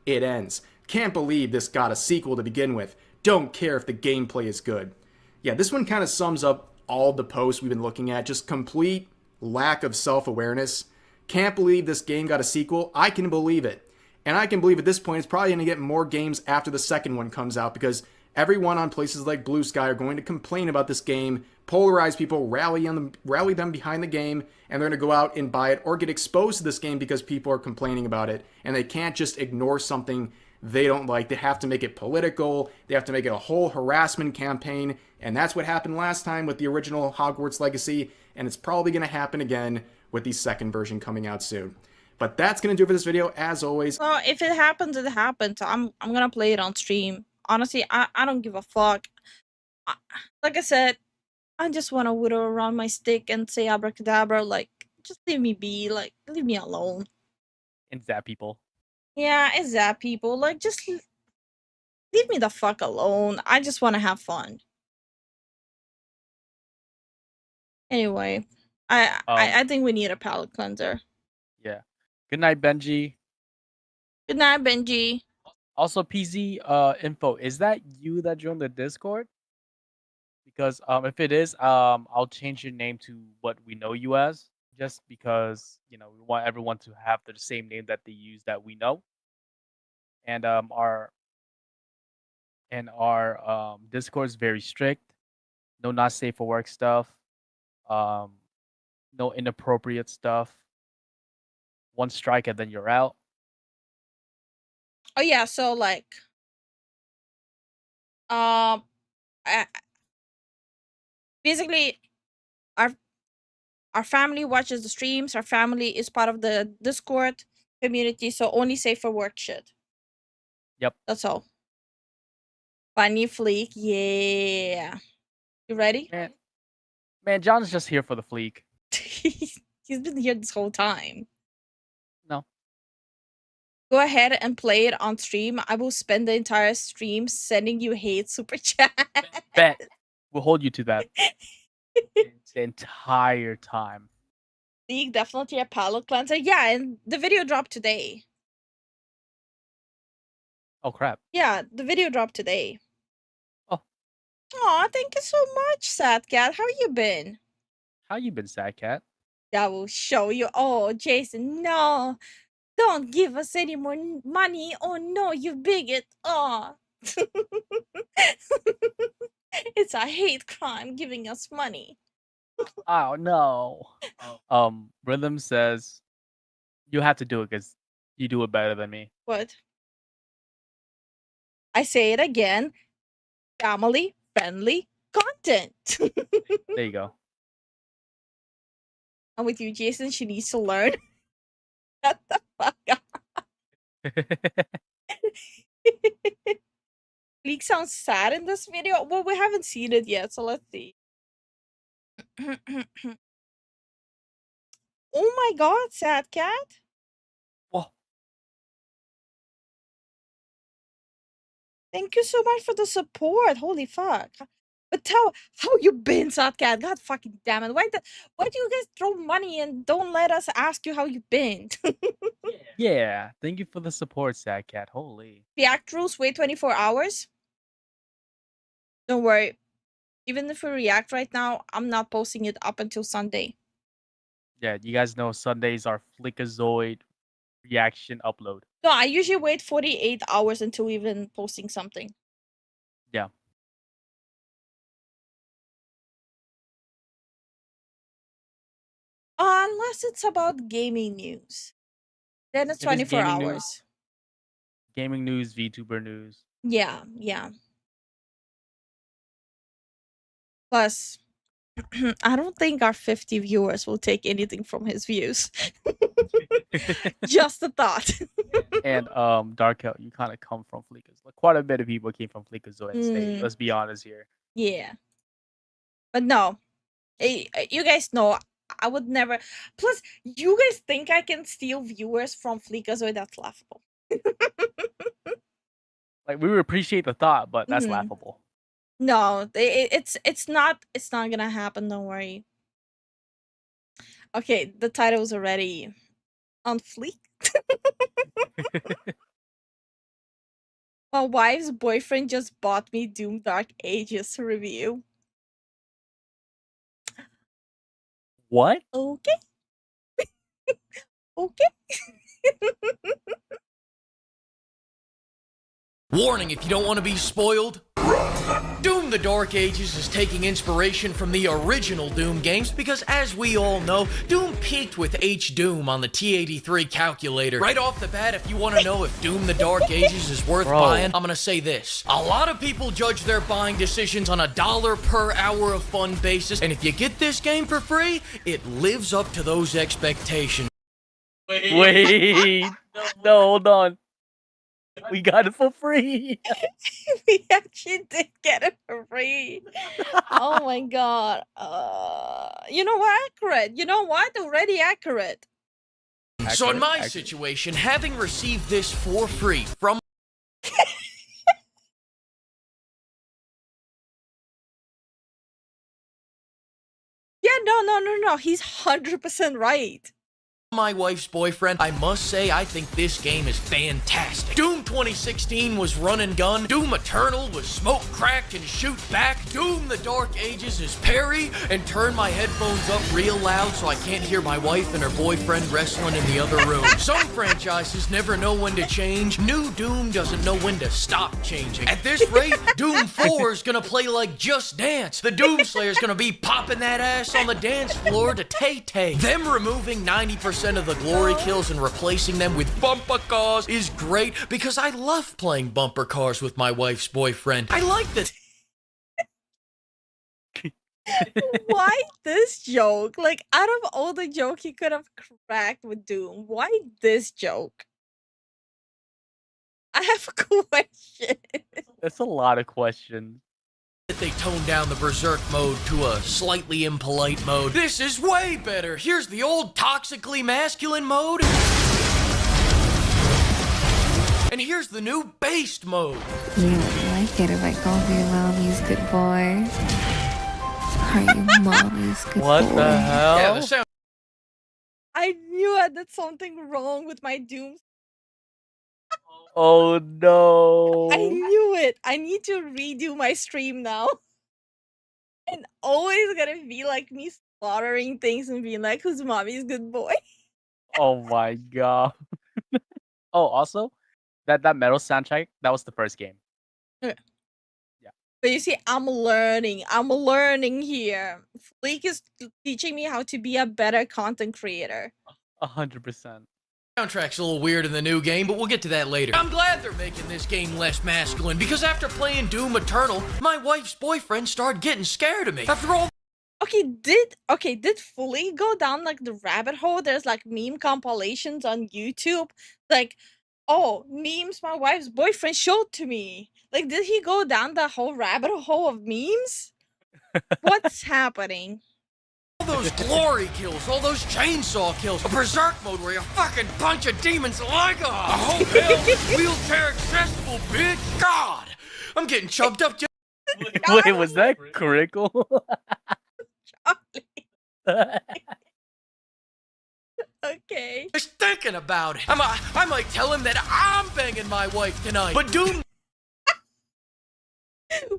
It ends. Can't believe this got a sequel to begin with. Don't care if the gameplay is good. Yeah, this one kind of sums up all the posts we've been looking at. Just complete lack of self-awareness. Can't believe this game got a sequel. I can believe it. And I can believe at this point it's probably going to get more games after the second one comes out because everyone on places like Blue Sky are going to complain about this game, polarize people, rally them behind the game, and they're going to go out and buy it or get exposed to this game because people are complaining about it. And they can't just ignore something they don't like. They have to make it political. They have to make it a whole harassment campaign. And that's what happened last time with the original Hogwarts Legacy. And it's probably going to happen again with the second version coming out soon. But that's going to do it for this video. As always, Well, if it happens, it happens. I'm gonna play it on stream. Honestly, I don't give a fuck. Like I said, I just want to whittle around my stick and say abracadabra. Like, just leave me be. Like, leave me alone. And zap people. Yeah, it's that people. Like, just leave me the fuck alone. I just want to have fun. Anyway, I think we need a palate cleanser. Yeah. Good night, Benji. Good night, Benji. Also, PZ info. Is that you that joined the Discord? Because if it is, I'll change your name to what we know you as. Just because we want everyone to have the same name that they use that we know. And our Discord is very strict. No not safe for work stuff. No inappropriate stuff. One strike and then you're out. Oh yeah, so like, I, basically, our family watches the streams. Our family is part of the Discord community, so only safe for work shit. Yep. That's all. Funny fleek, yeah. You ready? Man, John's just here for the fleek. He's been here this whole time. No. Go ahead and play it on stream. I will spend the entire stream sending you hate super chat. Bet. We'll hold you to that. The entire time. League definitely a palate cleanser. Yeah, and the video dropped today. Oh crap. Yeah, the video dropped today. Oh. Aw, thank you so much, Sad Cat. How you been? How you been, Sad Cat? That will show you. Oh, Jason, no. Don't give us any more money. Oh no, you bigot. Oh. It's a hate crime giving us money. Oh no. Rhythm says you have to do it because you do it better than me. What? I say it again. Family friendly content. There you go. I'm with you, Jason. She needs to learn. Shut the fuck up. Leak sounds sad in this video. Well, we haven't seen it yet, so let's see. Oh my god, Sad Cat. Whoa. Thank you so much for the support. Holy fuck. But tell how you been, Sad Cat. God fucking damn it. Why do you guys throw money and don't let us ask you how you been? Yeah. Thank you for the support, Sad Cat. Holy. React rules wait 24 hours. Don't worry. Even if we react right now, I'm not posting it up until Sunday. Yeah, you guys know Sundays are Flickazoid reaction upload. No, I usually wait 48 hours until even posting something. Yeah. Unless it's about gaming news. Then it's If it's 24 gaming hours. news- Gaming news, VTuber news. Yeah, yeah. Plus, I don't think our 50 viewers will take anything from his views. Just a thought. And Darkel, you kind of come from Fleekazoid. Like, quite a bit of people came from Fleekazoid State. Mm, Let's be honest here. yeah. But no. You guys know I would never. Plus, you guys think I can steal viewers from Fleekazoid? That's laughable. Like, we would appreciate the thought, but that's Mhm. laughable. No, it's not gonna happen. Don't worry. Okay, the title's already on fleek. My wife's boyfriend just bought me Doom Dark Ages review. What? Okay. Okay. Warning, if you don't want to be spoiled, Doom the Dark Ages is taking inspiration from the original Doom games because, as we all know, Doom peaked with H-Doom on the T83 calculator. Right off the bat, if you want to know if Doom the Dark Ages is worth buying, I'm gonna say this. A lot of people judge their buying decisions on a $1 per hour of fun basis, and if you get this game for free, it lives up to those expectations. Wait. No, hold on. We got it for free. We actually did get it for free. Oh my god. You know what? Accurate. You know what? Already accurate. So in my Accurate. situation, having received this for free from Yeah, no. He's 100% right. my wife's boyfriend, I must say I think this game is fantastic. Doom 2016 was run and gun. Doom Eternal was smoke cracked and shoot back. Doom the Dark Ages is parry and turn my headphones up real loud so I can't hear my wife and her boyfriend wrestling in the other room. Some franchises never know when to change. New Doom doesn't know when to stop changing. At this rate, Doom 4 is gonna play like Just Dance. The Doomslayer's gonna be popping that ass on the dance floor to Tay-Tay. Them removing 90% of the glory kills and replacing them with bumper cars is great because I love playing bumper cars with my wife's boyfriend. I like this. Why this joke? Like, out of all the joke he could have cracked with Doom, why this joke? I have a question. That's a lot of questions. They toned down the Berserk mode to a slightly impolite mode. This is way better. Here's the old toxically masculine mode. And here's the new based mode. You like it if I call you mommy's good boy? Are you mommy's good What boy? the hell? Yeah, the sound I knew I did something wrong with my Doom. Oh no. I knew it. I need to redo my stream now. And always gonna be like me slaughtering things and being like, who's mommy's good boy? Oh my god. Oh, also, that metal soundtrack, that was the first game. But you see, I'm learning here. Fleek is teaching me how to be a better content creator. 100%. soundtrack's a little weird in the new game, but we'll get to that later. I'm glad they're making this game less masculine because after playing Doom Eternal, my wife's boyfriend started getting scared of me. After all Okay, did Fleek go down like the rabbit hole? There's like meme compilations on YouTube. Like, oh, memes my wife's boyfriend showed to me. Like, did he go down the whole rabbit hole of memes? What's happening? all those glory kills, all those chainsaw kills, a berserk mode where you fucking punch a demon's leg off. A whole hell wheelchair accessible, bitch. God, I'm getting chubbed up just Wait, was that critical? Okay. thinking about it. I might tell him that I'm banging my wife tonight. But Doom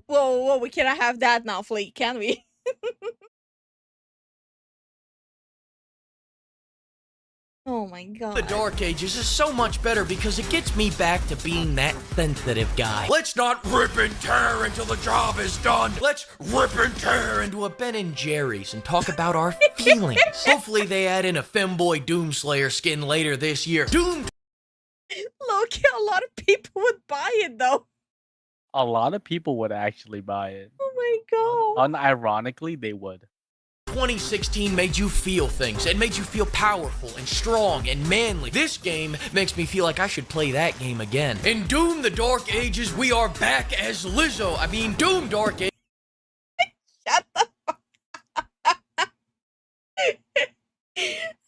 Whoa, we cannot have that now, Fleek, can we? Oh my god. The Dark Ages is so much better because it gets me back to being that sensitive guy. Let's not rip and tear until the job is done. Let's rip and tear into a Ben and Jerry's and talk about our feelings. Hopefully they add in a femboy Doomslayer skin later this year. Doom Loki, a lot of people would buy it though. A lot of people would actually buy it. Oh my god. Unironically, they would. 2016 made you feel things. It made you feel powerful and strong and manly. This game makes me feel like I should play that game again. In Doom the Dark Ages, we are back as Lizzo. I mean, Doom Dark Ages. Shut the fuck up.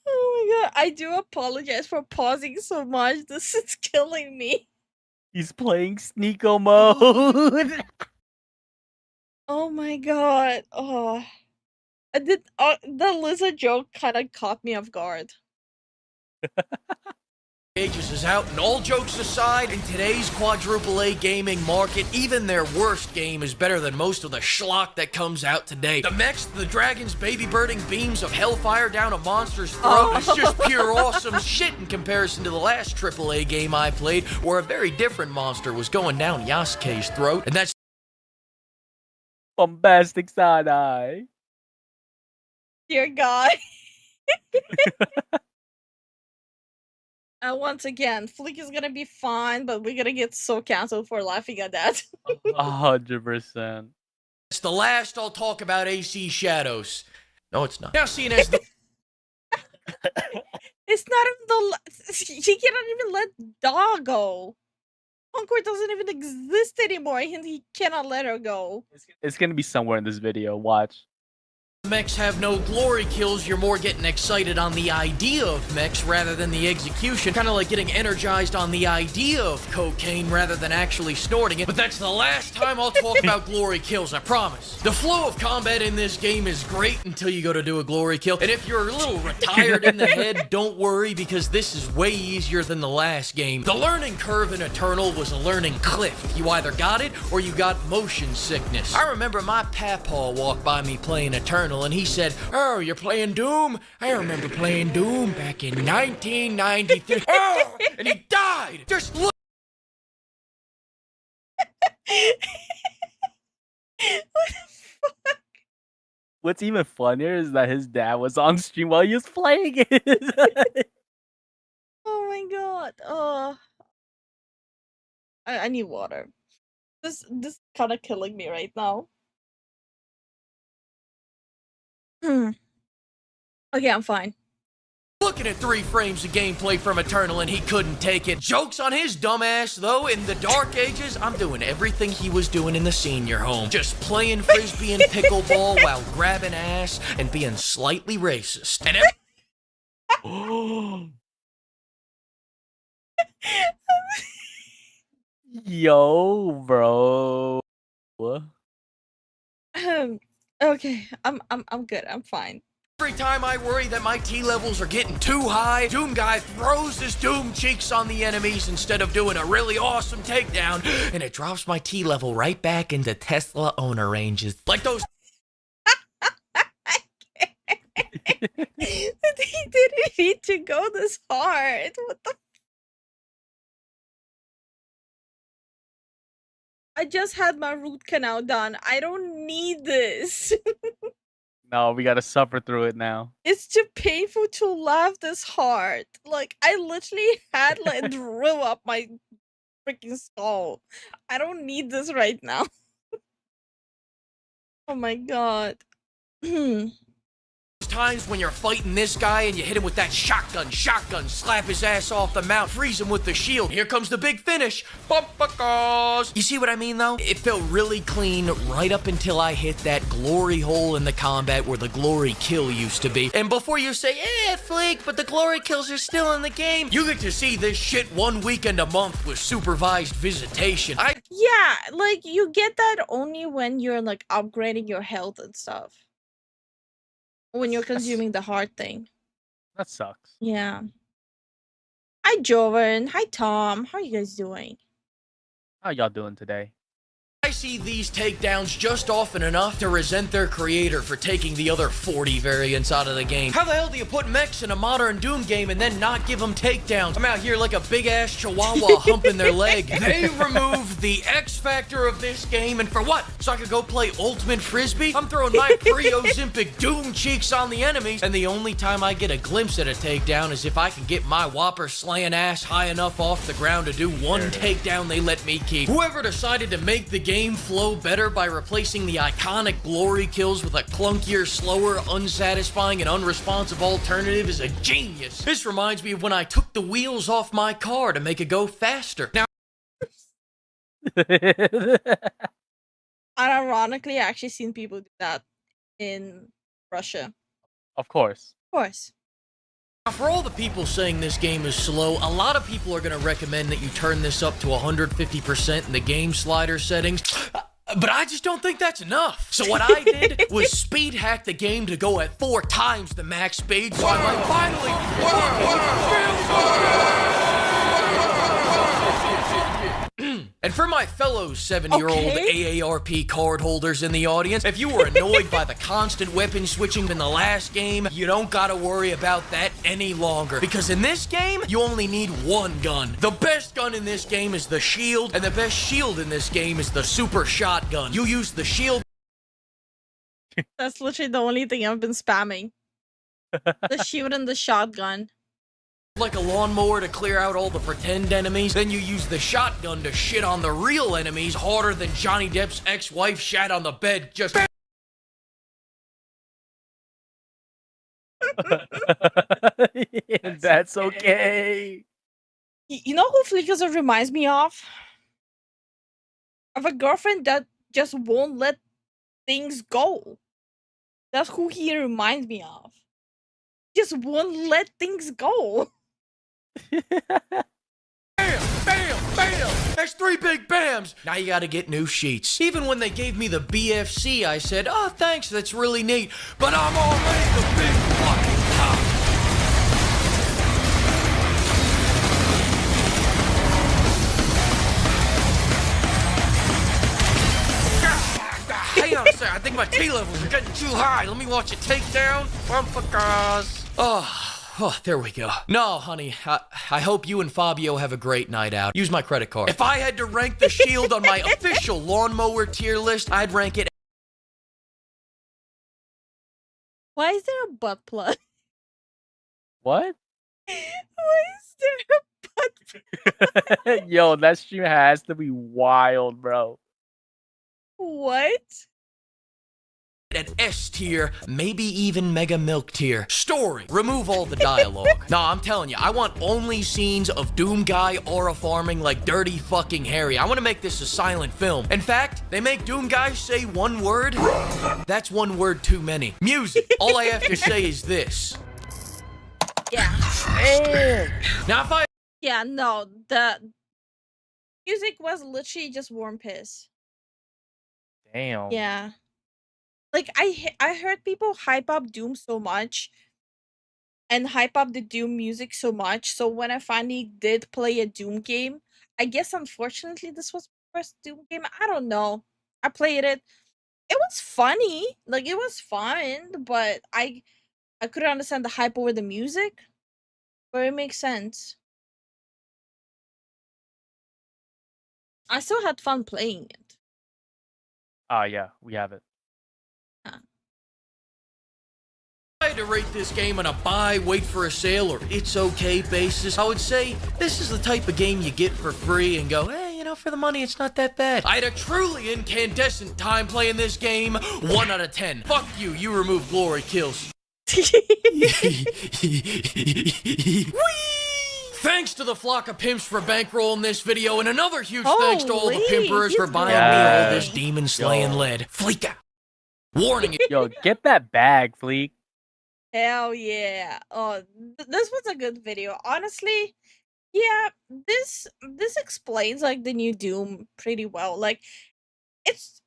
Oh my god, I do apologize for pausing so much. This is killing me. He's playing Sneako mode. Oh my god. Oh. The lizard joke kind of caught me off guard. Ages is out, and all jokes aside, in today's quadruple A gaming market, even their worst game is better than most of the schlock that comes out today. The mechs, the dragons baby birding beams of hellfire down a monster's throat is just pure awesome shit in comparison to the last AAA game I played, where a very different monster was going down Yasuke's throat, and that's Bombastic side eye. Dear God. Once again, Fleek is gonna be fine, but we're gonna get so canceled for laughing at that. 100%. It's the last I'll talk about AC Shadows. No, it's not. Now seen as the It's not even he cannot even let Daw go. Concord doesn't even exist anymore, and he cannot let her go. It's gonna be somewhere in this video. Watch. mechs have no glory kills, you're more getting excited on the idea of mechs rather than the execution. Kind of like getting energized on the idea of cocaine rather than actually snorting it. But that's the last time I'll talk about glory kills, I promise. The flow of combat in this game is great until you go to do a glory kill. And if you're a little retired in the head, don't worry, because this is way easier than the last game. The learning curve in Eternal was a learning cliff. You either got it or you got motion sickness. I remember my papaw walked by me playing Eternal and he said, "Oh, you're playing Doom? I remember playing Doom back in 1993. Oh, and he died. Just look." What the fuck? What's even funnier is that his dad was on stream while he was playing it. Oh my god. Oh. I need water. This is kind of killing me right now. Okay, I'm fine. Looking at 3 frames of gameplay from Eternal and he couldn't take it. Jokes on his dumbass, though. In the Dark Ages, I'm doing everything he was doing in the senior home. Just playing frisbee and pickleball while grabbing ass and being slightly racist. And Yo, bro. Okay, I'm good. I'm fine. every time I worry that my T levels are getting too high, Doom Guy throws his Doom cheeks on the enemies instead of doing a really awesome takedown, and it drops my T level right back into Tesla owner ranges. Like those. He didn't need to go this hard. What the? I just had my root canal done. I don't need this. No, we gotta suffer through it now. It's too painful to laugh this hard. Like, I literally had like drill up my freaking skull. I don't need this right now. Oh my god. Times when you're fighting this guy and you hit him with that shotgun, slap his ass off the mount, freeze him with the shield. Here comes the big finish. You see what I mean, though? It felt really clean right up until I hit that glory hole in the combat where the glory kill used to be. And before you say, Flake, but the glory kills are still in the game, you get to see this shit 1 weekend a month with supervised visitation. Yeah, like, you get that only when you're, like, upgrading your health and stuff. When you're consuming the hard thing. That sucks. Yeah. Hi, Jovan. Hi, Tom. How are you guys doing? How y'all doing today? I see these takedowns just often enough to resent their creator for taking the other 40 variants out of the game. How the hell do you put mechs in a modern Doom game and then not give them takedowns? I'm out here like a big-ass chihuahua humping their leg. They removed the X factor of this game, and for what? So I could go play Ultimate Frisbee? I'm throwing my pre-Ozempic Doom cheeks on the enemies, and the only time I get a glimpse at a takedown is if I can get my whopper slaying ass high enough off the ground to do one takedown they let me keep. Whoever decided to make the game game flow better by replacing the iconic glory kills with a clunkier, slower, unsatisfying, and unresponsive alternative is a genius. This reminds me of when I took the wheels off my car to make it go faster. Now, Unironically, I actually seen people do that in Russia. Of course. Of course. Now, for all the people saying this game is slow, a lot of people are going to recommend that you turn this up to 150% in the game slider settings. But I just don't think that's enough. So what I did was speed hack the game to go at 4 times the max speed, so I might finally... And for my fellow 7-year-old AARP card holders in the audience, if you were annoyed by the constant weapon switching in the last game, you don't gotta worry about that any longer. Because in this game, you only need one gun. The best gun in this game is the shield, and the best shield in this game is the super shotgun. You use the shield... That's literally the only thing I've been spamming. The shield and the shotgun. Like a lawnmower to clear out all the pretend enemies, then you use the shotgun to shit on the real enemies harder than Johnny Depp's ex-wife shat on the bed. Just That's okay. You know who Flickers reminds me of? Of a girlfriend that just won't let things go. That's who he reminds me of. Just won't let things go. bam, bam, bam! That's 3 big bams! Now you gotta get new sheets. Even when they gave me the BFC, I said, oh, thanks, that's really neat, but I'm already the big fucking top. Hang on a second, I think my T levels are getting too high. Let me watch a takedown. Motherfuckers. Oh, there we go. No, honey, I hope you and Fabio have a great night out. Use my credit card. If I had to rank the shield on my official lawnmower tier list, I'd rank it... Why is there a butt plug? What? Why is there a butt plug? Yo, that stream has to be wild, bro. What? At S tier, maybe even Mega Milk tier. Story. Remove all the dialogue. Nah, I'm telling you, I want only scenes of Doom Guy aura farming like Dirty fucking Harry. I want to make this a silent film. In fact, they make Doom Guy say one word. That's one word too many. Music. All I have to say is this. Yeah. Now if I... Yeah, no, the music was literally just warm piss. Damn. Yeah. Like, I heard people hype up Doom so much and hype up the Doom music so much. So when I finally did play a Doom game, I guess unfortunately this was my first Doom game. I don't know. I played it. It was funny. Like, it was fun, but I couldn't understand the hype over the music. But it makes sense. I still had fun playing it. Yeah, we have it. I had to rate this game on a buy, wait for a sale, or it's okay basis, I would say this is the type of game you get for free and go, hey, you know, for the money, it's not that bad. I had a truly incandescent time playing this game. 1 out of 10. Fuck you, you remove glory kills. Thanks to the flock of pimps for bankrolling this video, and another huge thanks to all the pimpers for buying me all this demon slaying lead. Fleek out. Warning. Yo, get that bag, Fleek. Hell yeah. Oh, this was a good video. Honestly, yeah, this explains like the new Doom pretty well. Like, it's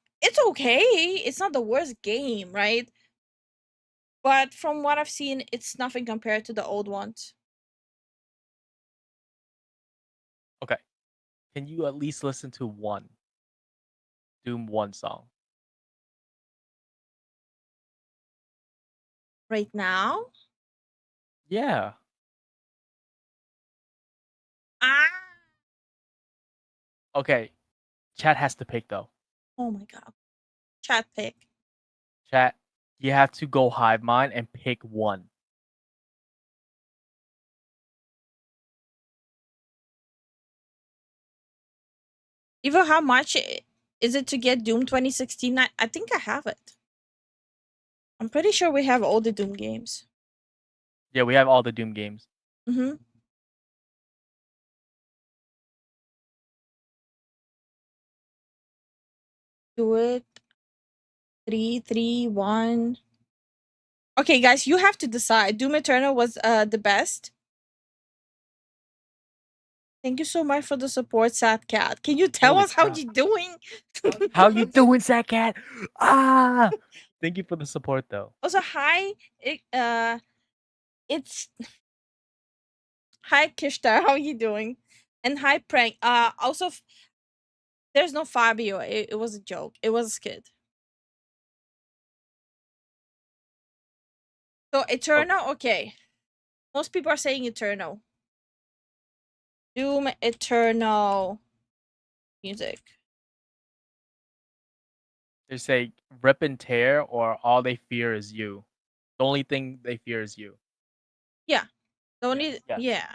okay. It's not the worst game, right? But from what I've seen, it's nothing compared to the old ones. Okay. Can you at least listen to one Doom 1 song? Right now? Yeah. Ah! Okay. Chat has to pick, though. Oh my god. Chat pick. Chat, you have to go hive mind and pick one. Even how much Is it to get Doom 2016? I think I have it. I'm pretty sure we have all the Doom games. Yeah, we have all the Doom games. Mm-hmm. Do it. 3, 3, 1. Okay, guys, you have to decide. Doom Eternal was the best. Thank you so much for the support, Sad Cat. Can you tell Holy us how crap. you doing? How you doing, Sad Cat? Ah! Thank you for the support, though. Also, hi. It's hi Kishtar. How you doing? And hi Prank. Also, there's no Fabio. It was a joke. It was a skit. So Eternal, okay. Most people are saying Eternal. Doom Eternal music. They say rip and tear, or all they fear is you. The only thing they fear is you. Yeah. The only Yes. yeah.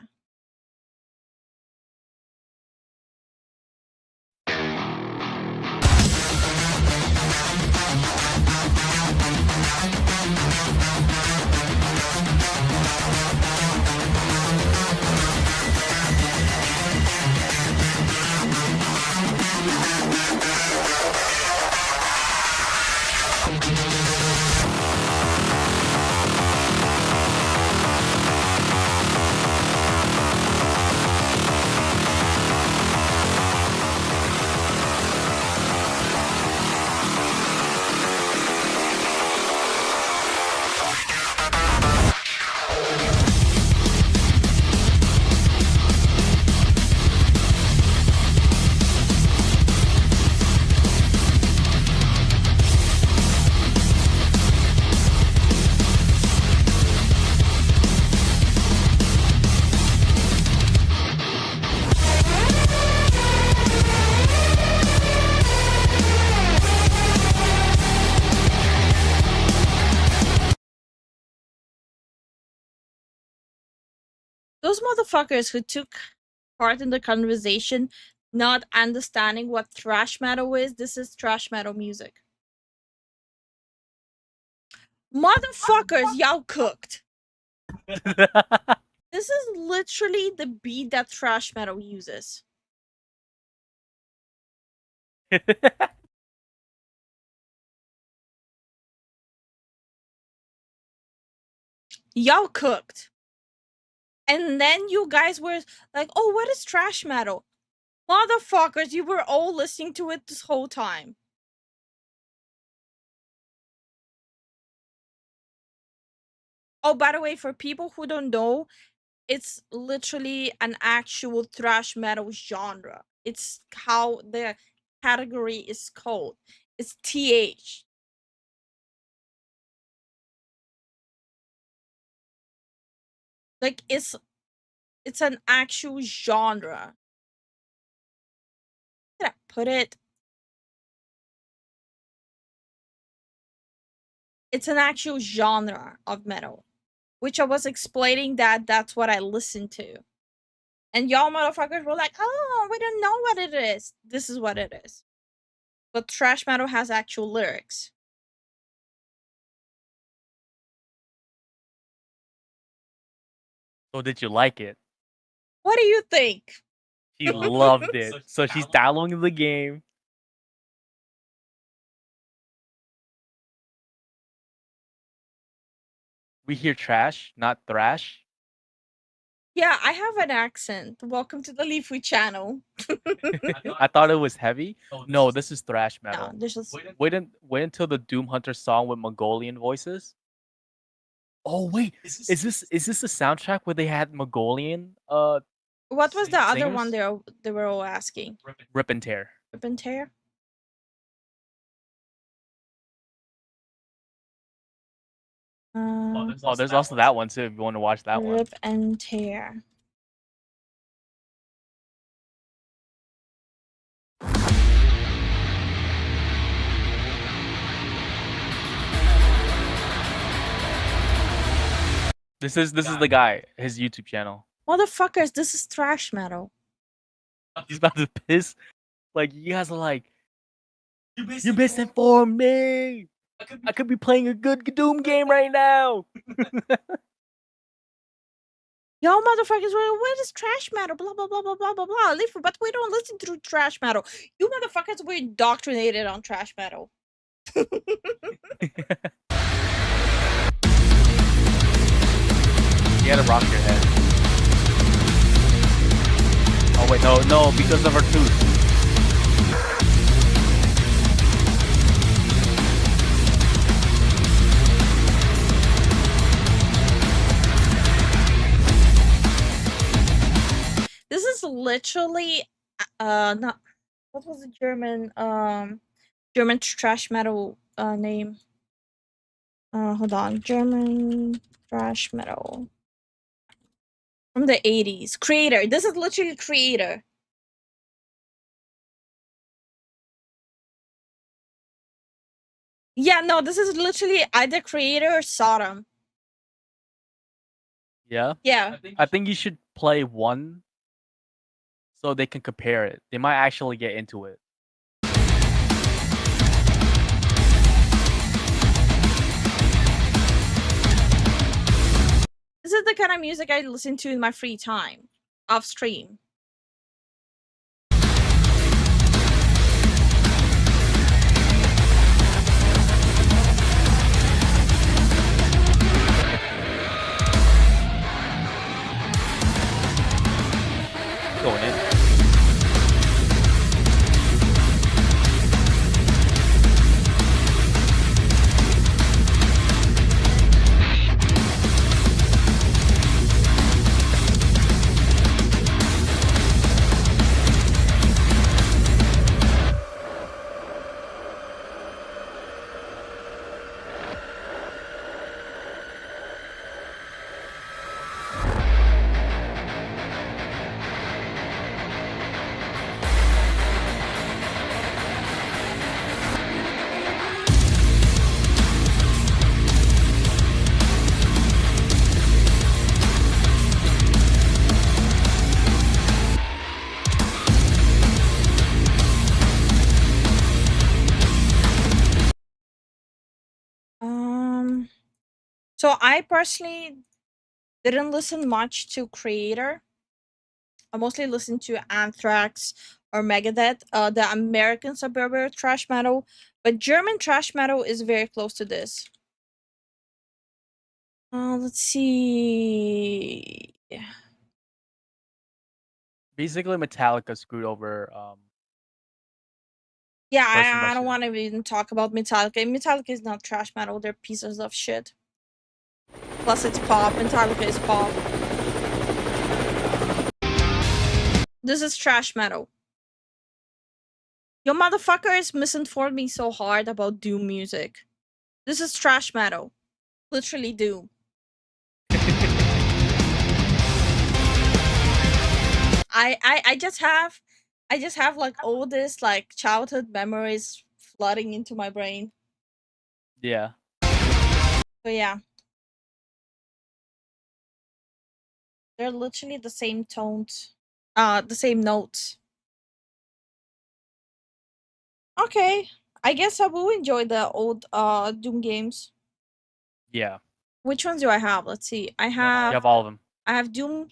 Those motherfuckers who took part in the conversation, not understanding what thrash metal is. This is thrash metal music. Motherfuckers, y'all cooked. This is literally the beat that thrash metal uses. Y'all cooked. And then you guys were like, oh, what is thrash metal? Motherfuckers, you were all listening to it this whole time. Oh, by the way, for people who don't know, it's literally an actual thrash metal genre. It's how the category is called. It's TH. Like it's an actual genre. Where did I put it? It's an actual genre of metal, which I was explaining that that's what I listen to. And y'all motherfuckers were like, oh, we don't know what it is. This is what it is. But thrash metal has actual lyrics. So did you like it? What do you think? She loved it. So she's downloading the game. We hear trash, not thrash. Yeah, I have an accent. Welcome to the Lifu channel. I thought it was heavy. No, this is thrash metal. No, this is... Wait until the Doom Hunter song with Mongolian voices. Oh wait, is this the soundtrack where they had Mongolian? What was the other singers? one they were all asking? Rip and tear. Rip and tear. Oh, there's also that one too. If you want to watch that one. Rip and tear. This is the guy. His YouTube channel. Motherfuckers, this is thrash metal. He's about to piss. Like you guys are like, You misinformed me. I could be playing a good Doom game right now. Yo, motherfuckers, what is trash metal? Blah, blah, blah, blah, blah, blah, blah. But we don't listen to trash metal. You motherfuckers were indoctrinated on trash metal. You gotta rock your head. Oh wait, no, because of her tooth. This is literally not what was the German trash metal name? Hold on. German trash metal from the 80s. Creator. This is literally Creator. Yeah, no, this is literally either Creator or Sodom. Yeah? Yeah. I think you should play one so they can compare it. They might actually get into it. This is the kind of music I listen to in my free time, off stream. Going in. So I personally didn't listen much to Creator. I mostly listen to Anthrax or Megadeth, the American suburban trash metal, but German trash metal is very close to this. Let's see. Basically, Metallica screwed over. Yeah, Person I don't Russian. want to even talk about Metallica. Metallica is not trash metal. They're pieces of shit. Plus, it's pop. Metallica is pop. This is trash metal. Your motherfuckers misinformed me so hard about Doom music. This is trash metal. Literally Doom. I just have like all this like childhood memories flooding into my brain. Yeah. So yeah. They're literally the same tones. The same notes. Okay. I guess I will enjoy the old Doom games. Yeah. Which ones do I have? Let's see. I You have have all of them. I have Doom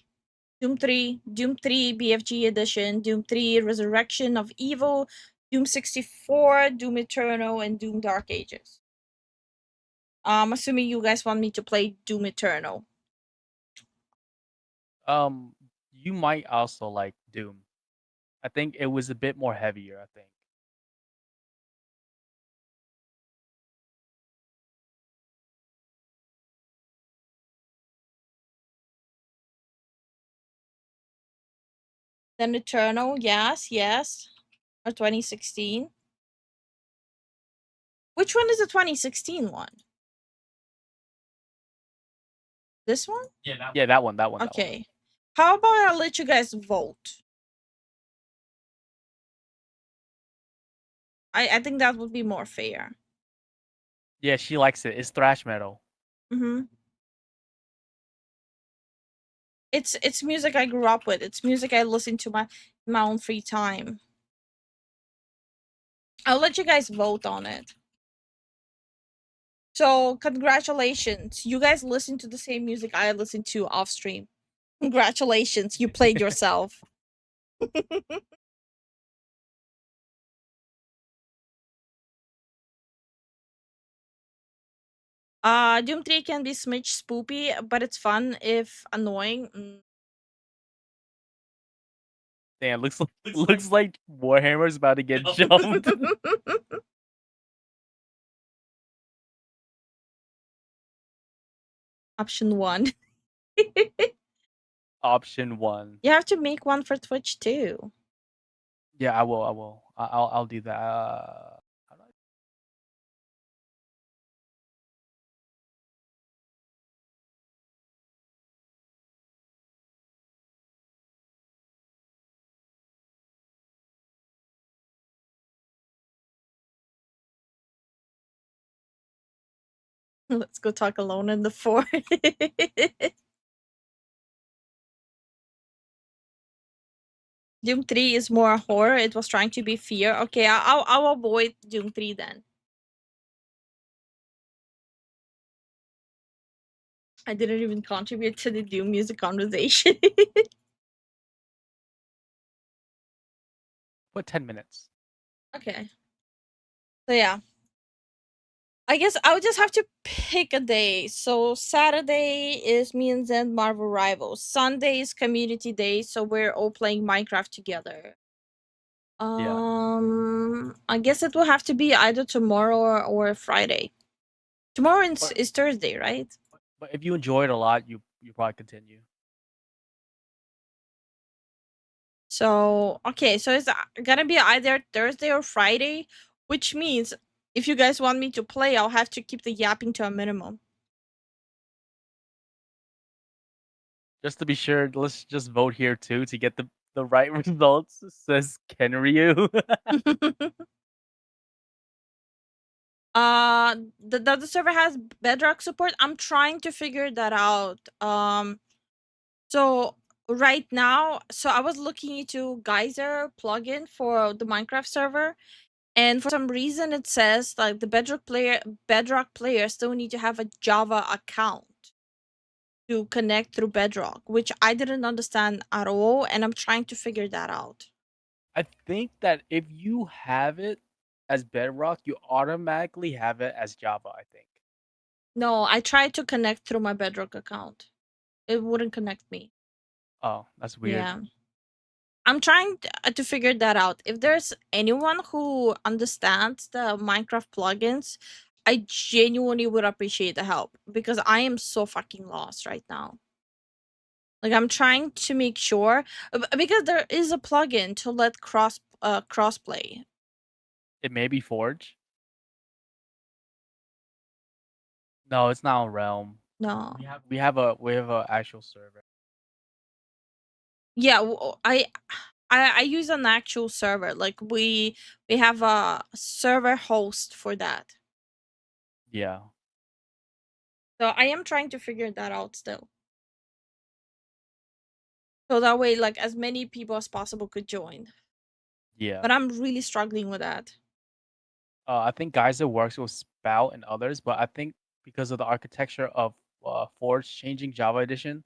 3, Doom 3 BFG edition, Doom 3 Resurrection of Evil, Doom 64, Doom Eternal, and Doom Dark Ages. I'm assuming you guys want me to play Doom Eternal. You might also like Doom. I think it was a bit more heavier, I think. Then Eternal, yes. Or 2016. Which one is the 2016 one? This one? Yeah, that one. Okay. How about I let you guys vote? I think that would be more fair. Yeah, she likes it. It's thrash metal. Mm-hmm. It's music I grew up with. It's music I listen to my own free time. I'll let you guys vote on it. So congratulations, you guys listen to the same music I listen to off stream. Congratulations, you played yourself. Doom 3 can be smidge spoopy, but it's fun if annoying. Damn, looks like Warhammer's about to get jumped. Option 1. Option 1. You have to make one for Twitch too. Yeah, I will. I'll do that. How do I- Let's go talk alone in the fort. Doom 3 is more horror. It was trying to be fear. Okay, I'll avoid Doom 3 then. I didn't even contribute to the Doom music conversation. Put 10 minutes. Okay. So yeah. I guess I would just have to pick a day. So Saturday is me and Zen Marvel Rivals. Sunday is Community Day, so we're all playing Minecraft together. I guess it will have to be either tomorrow or Friday. Tomorrow is Thursday, right? But if you enjoy it a lot, you probably continue. So okay, so it's gonna be either Thursday or Friday, which means if you guys want me to play, I'll have to keep the yapping to a minimum. Just to be sure, let's just vote here too to get the right results. Says Kenryu. The server has Bedrock support. I'm trying to figure that out. So right now, so I was looking into Geyser plugin for the Minecraft server, and for some reason it says like the Bedrock player still need to have a Java account to connect through Bedrock, which I didn't understand at all, and I'm trying to figure that out. I think that if you have it as Bedrock, you automatically have it as Java, I think. No, I tried to connect through my Bedrock account. It wouldn't connect me. Oh, that's weird. Yeah. I'm trying to figure that out. If there's anyone who understands the Minecraft plugins, I genuinely would appreciate the help because I am so fucking lost right now. Like I'm trying to make sure because there is a plugin to let crossplay. It may be Forge. No, it's not on Realm. No. We have a actual server. Yeah, I use an actual server. Like we have a server host for that. Yeah. So I am trying to figure that out still. So that way, like as many people as possible could join. Yeah. But I'm really struggling with that. I think Geyser works with Spout and others, but I think because of the architecture of Forge changing Java Edition,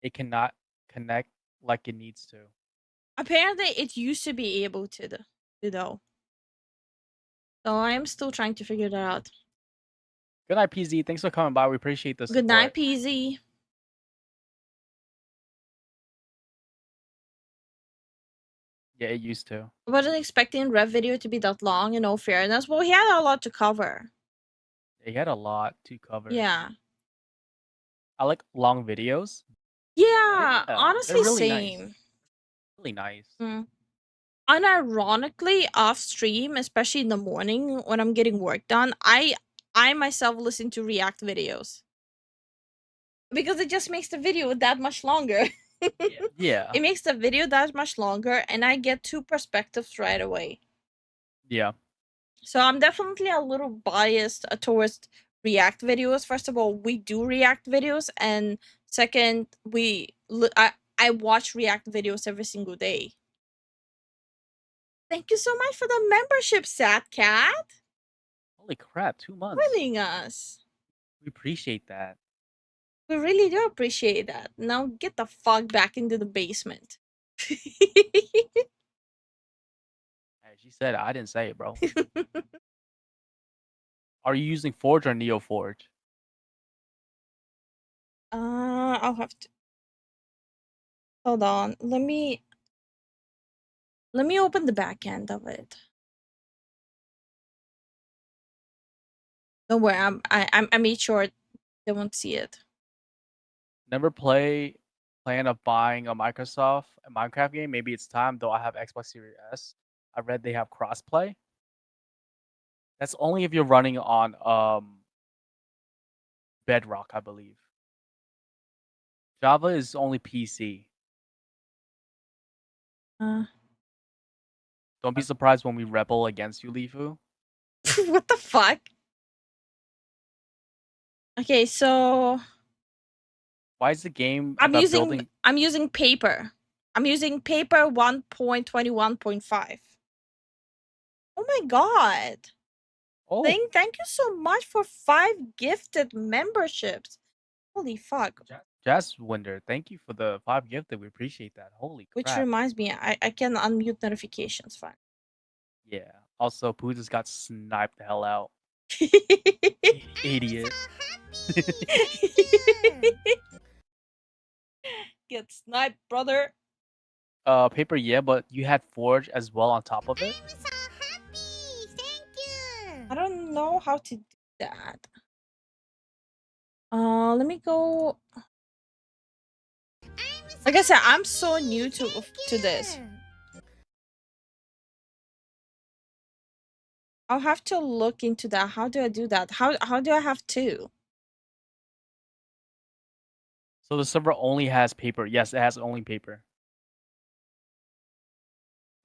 it cannot connect like it needs to. Apparently, it used to be able to though. So I am still trying to figure that out. Good night, PZ. Thanks for coming by. We appreciate the support. Good night, PZ. Yeah, it used to. I wasn't expecting Rev video to be that long, in all fairness. Well, he had a lot to cover. He had a lot to cover. Yeah. I like long videos. Yeah, honestly, really same. Nice. Really nice. Unironically, off stream, especially in the morning when I'm getting work done, I myself listen to react videos because it just makes the video that much longer. Yeah. It makes the video that much longer, and I get two perspectives right away. Yeah. So I'm definitely a little biased towards react videos. First of all, we do react videos, and second, I watch react videos every single day. Thank you so much for the membership, Sat Cat. Holy crap, 2 months. Joining us. We appreciate that. We really do appreciate that. Now get the fuck back into the basement. Hey, she said it. I didn't say it, bro. Are you using Forge or Neo Forge? I'll have to. Hold on. Let me open the back end of it. Don't worry. I made sure they won't see it. Never plan of buying a Minecraft game. Maybe it's time, though I have Xbox Series S. I read they have crossplay. That's only if you're running on Bedrock, I believe. Java is only PC. Don't be surprised when we rebel against you, Lifu. What the fuck? Okay, so Why is the game I'm about using building? I'm using paper. I'm using paper 1.21.5. Oh my god. Oh, Thank you so much for 5 gifted memberships. Holy fuck. Jazzwinder, thank you for the 5 gifted. We appreciate that. Holy Which crap. reminds me, I can unmute notifications fine. Yeah. Also, Pooh just got sniped the hell out. Idiot. Get sniped, brother. Paper, yeah, but you had Forge as well on top of it. I don't know how to do that. Let me go. Like I said, I'm so new to this. I'll have to look into that. How do I do that? How do I have 2? So the server only has paper. Yes, it has only paper.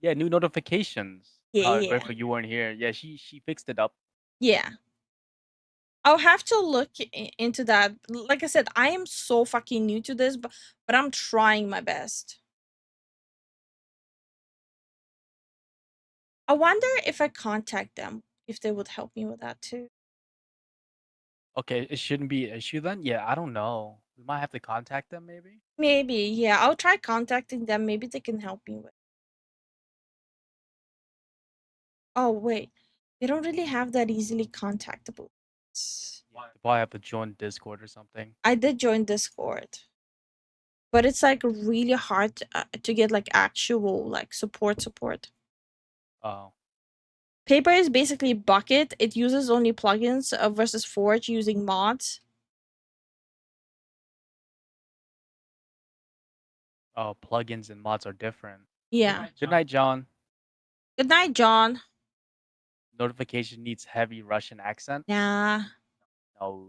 Yeah, new notifications. Yeah. Grateful you weren't here. Yeah, she fixed it up. Yeah. I'll have to look into that. Like I said, I am so fucking new to this, but I'm trying my best. I wonder if I contact them, if they would help me with that too. Okay, it shouldn't be an issue then? Yeah, I don't know. We might have to contact them maybe? Maybe, yeah. I'll try contacting them. Maybe they can help me with. Oh, wait. They don't really have that easily contactable. You probably have to join Discord or something. I did join Discord. But it's like really hard to get like actual like support. Oh. Paper is basically Bucket. It uses only plugins versus Forge using mods. Oh, plugins and mods are different. Yeah. Good night, John. Good night, John. Notification needs heavy Russian accent? Nah. No.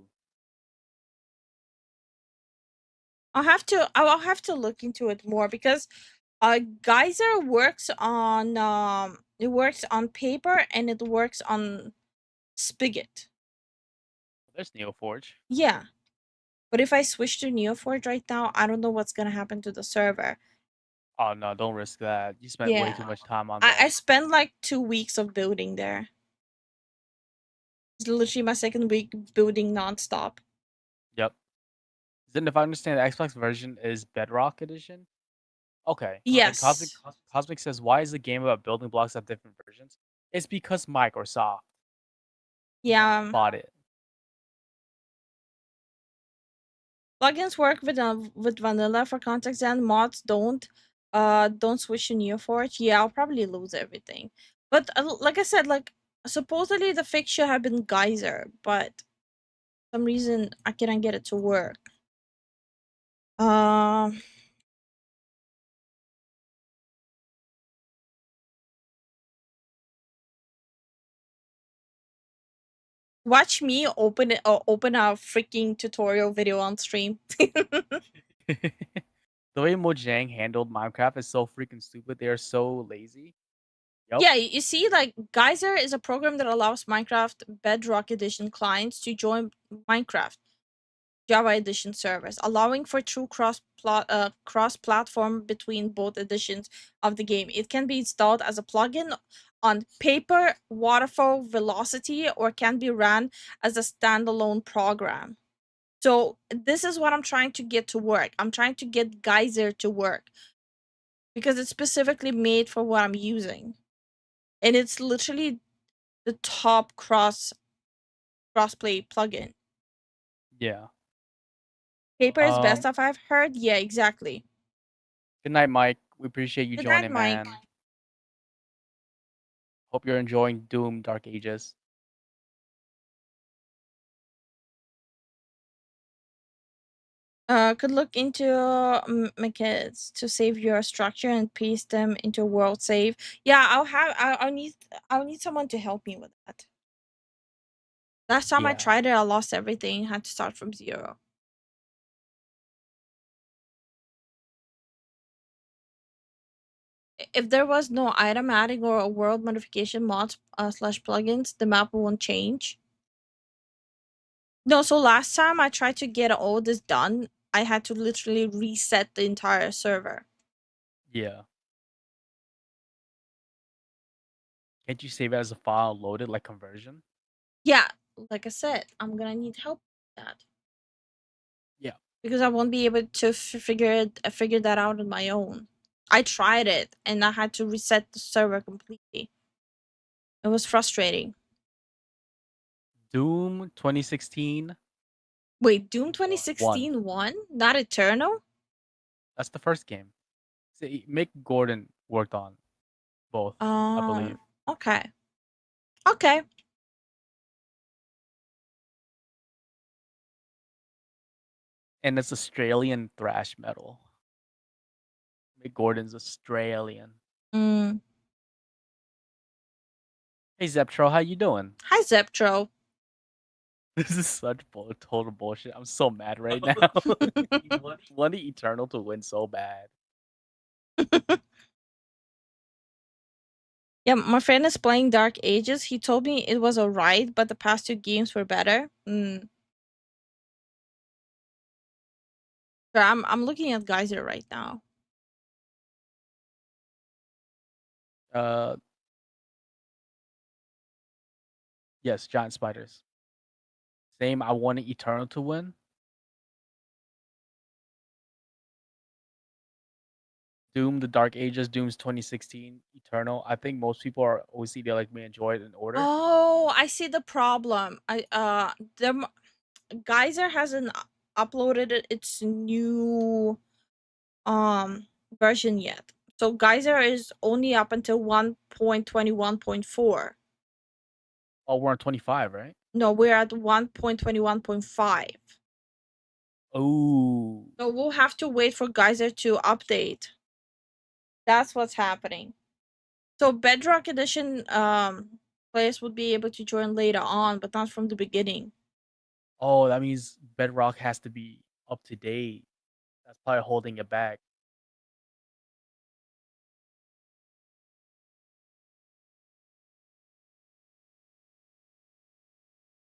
I'll have to look into it more because Geyser works on it works on paper and it works on Spigot. There's NeoForge. Yeah. But if I switch to NeoForge right now, I don't know what's gonna happen to the server. Oh no, don't risk that. You spent way too much time on I that. spent like 2 weeks of building there. It's literally my 2nd week building nonstop. Yep. Then if I understand, the Xbox version is Bedrock Edition? Okay. Yes. Cosmic says, why is the game about building blocks have different versions? It's because Microsoft bought it. Plugins work with vanilla for context and mods don't. Don't switch to NeoForge. Yeah, I'll probably lose everything. But like I said, like supposedly the fix should have been Geyser, but for some reason I couldn't get it to work. Watch me open a freaking tutorial video on stream. The way Mojang handled Minecraft is so freaking stupid. They are so lazy. Yep. Yeah, you see, like Geyser is a program that allows Minecraft Bedrock Edition clients to join Minecraft. Java Edition servers, allowing for true cross-platform between both editions of the game. It can be installed as a plugin on Paper, Waterfall, Velocity, or can be ran as a standalone program. So this is what I'm trying to get to work. I'm trying to get Geyser to work because it's specifically made for what I'm using, and it's literally the top crossplay plugin. Yeah. Paper is best stuff I've heard. Yeah, exactly. Good night, Mike. We appreciate you Good night, joining, Mike. man. Hope you're enjoying Doom Dark Ages. Could look into mechanics to save your structure and paste them into world save. Yeah, I'll need someone to help me with that. Last time I Yeah. tried it, I lost everything. Had to start from 0. If there was no item adding or a world modification mods slash plugins, the map won't change. No, so last time I tried to get all this done, I had to literally reset the entire server. Yeah. Can't you save it as a file and load it like conversion? Yeah, like I said, I'm gonna need help with that. Yeah. Because I won't be able to figure that out on my own. I tried it and I had to reset the server completely. It was frustrating. Doom 2016. Wait, Doom 2016 won? Not Eternal? That's the first game. See, Mick Gordon worked on both, I believe. Okay. Okay. And it's Australian thrash metal. Mick Gordon's Australian. Mm. Hey Zeptro, how you doing? Hi, Zeptro. This is such total bullshit. I'm so mad right now. He wanted Eternal to win so bad. Yeah, my friend is playing Dark Ages. He told me it was alright, but the past 2 games were better. Mm. So I'm looking at Geyser right now. Yes, giant spiders. Same. I wanted Eternal to win. Doom, the Dark Ages, Doom's 2016, Eternal. I think most people are OCD like me enjoy it in order. Oh, I see the problem. Geyser hasn't uploaded its new version yet. So Geyser is only up until 1.21.4. Oh, we're on 25, right? No, we're at 1.21.5. Oh. So we'll have to wait for Geyser to update. That's what's happening. So Bedrock Edition players would be able to join later on, but not from the beginning. Oh, that means Bedrock has to be up to date. That's probably holding it back.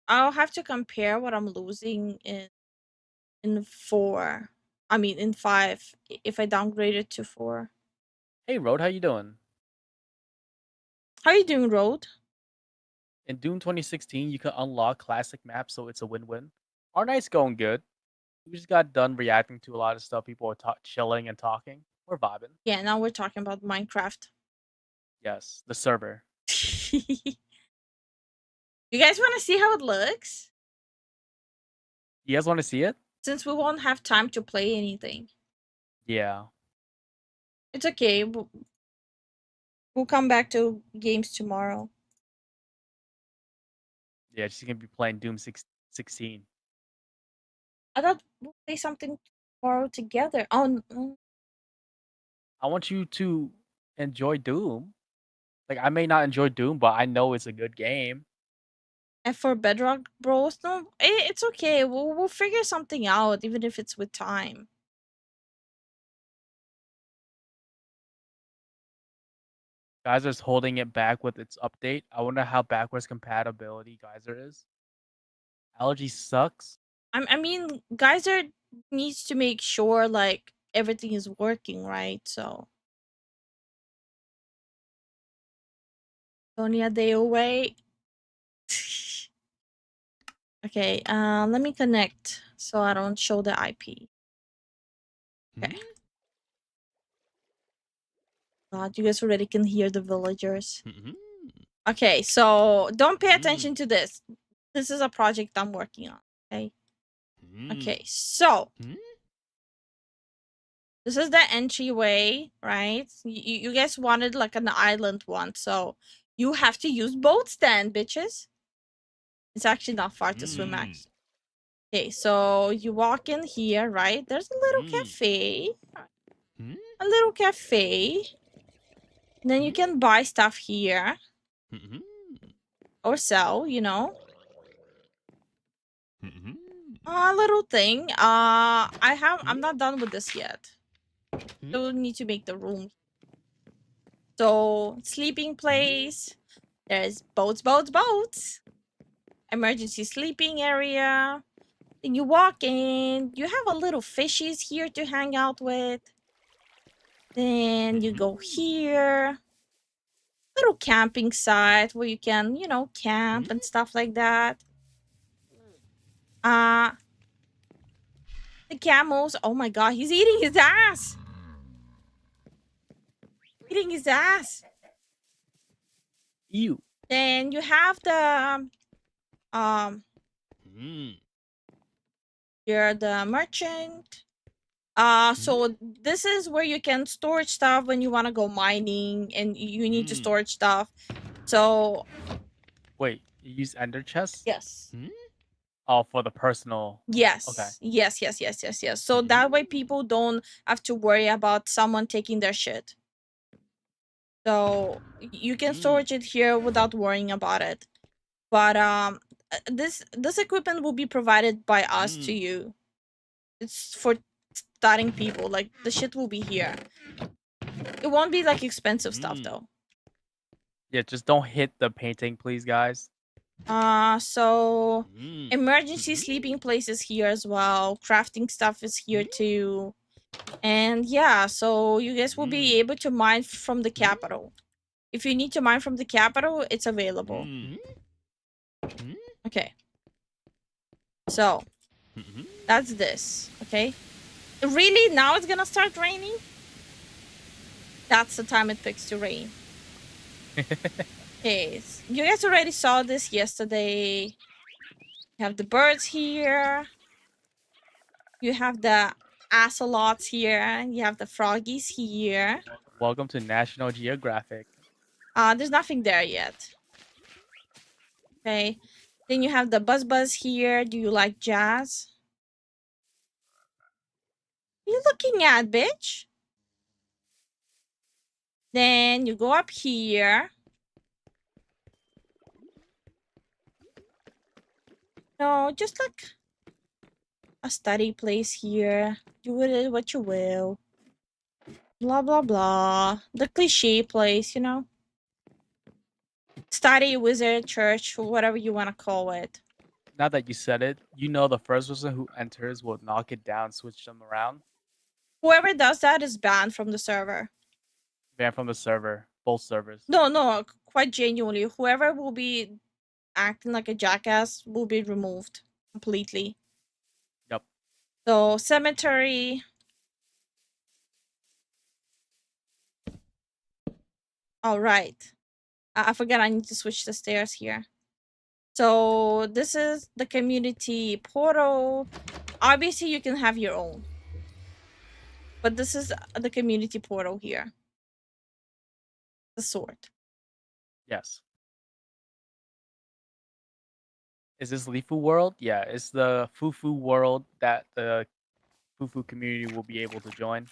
I'll have to compare what I'm losing in 4. I mean in 5 if I downgrade it to 4. Hey Road, how you doing? How you doing, Road? In Doom 2016, you can unlock classic maps, so it's a win-win. Our night's going good. We just got done reacting to a lot of stuff. People are chilling and talking. We're vibing. Yeah, now we're talking about Minecraft. Yes, the server. You guys want to see how it looks? You guys want to see it? Since we won't have time to play anything. Yeah. It's okay. We'll come back to games tomorrow. Yeah, she's gonna be playing Doom 16. I thought we'll play something tomorrow together. Oh, I want you to enjoy Doom. Like, I may not enjoy Doom, but I know it's a good game. and for Bedrock Bros, no, it's okay. We'll figure something out, even if it's with time. Geyser's holding it back with its update. I wonder how backwards compatibility Geyser is. Allergy sucks. I mean, Geyser needs to make sure like everything is working, right? So only a day away. Okay, let me connect so I don't show the IP. Okay. God, you guys already can hear the villagers. Okay, so don't pay attention to this. This is a project I'm working on. Okay. Okay, so this is the entryway, right? You guys wanted like an island one, so you have to use boat stand, bitches. It's actually not far to swim, actually. Okay, so you walk in here, right? There's a little cafe. A little cafe. Then you can buy stuff here. Or sell, you know. A little thing. I'm not done with this yet. Still need to make the room. So, sleeping place. There's boats. Emergency sleeping area. Then you walk in. You have a little fishies here to hang out with. Then you go here. Little camping site where you can, you know, camp and stuff like that. The camels. Oh my god, he's eating his ass. Eating his ass. Ew. Then you have the you're the merchant. So this is where you can store stuff when you want to go mining and you need to store stuff. So Wait, you use ender chests? yes. Oh, for the personal. Yes. Okay. Yes. So that way people don't have to worry about someone taking their shit. So you can storage it here without worrying about it. But this equipment will be provided by us to you. It's for starting people. Like the shit will be here. It won't be like expensive stuff though. Yeah, just don't hit the painting, please, guys. So emergency sleeping place is here as well. Crafting stuff is here too. And yeah, so you guys will be able to mine from the capital. If you need to mine from the capital, it's available. Okay. So that's this. Okay. Really? Now it's gonna start raining? That's the time it picks to rain. Okay. You guys already saw this yesterday. You have the birds here. You have the axolotls here. You have the froggies here. Welcome to National Geographic. There's nothing there yet. Okay. Then you have the buzz here. Do you like jazz? What are you looking at, bitch? Then you go up here. No, just like a study place here. Do with it what you will. Blah, blah, blah. The cliche place, you know? Study, wizard, church, whatever you want to call it. Now that you said it, you know the first person who enters will knock it down, switch them around. Whoever does that is banned from the server. Banned from the server. Both servers. No, quite genuinely. Whoever will be acting like a jackass will be removed completely. Yep. So, cemetery. All right. I forgot I need to switch the stairs here. So, this is the community portal. Obviously, you can have your own. But this is the community portal here. The sword. Yes. Is this Lifu world? Yeah, it's the Fufu world that the Fufu community will be able to join.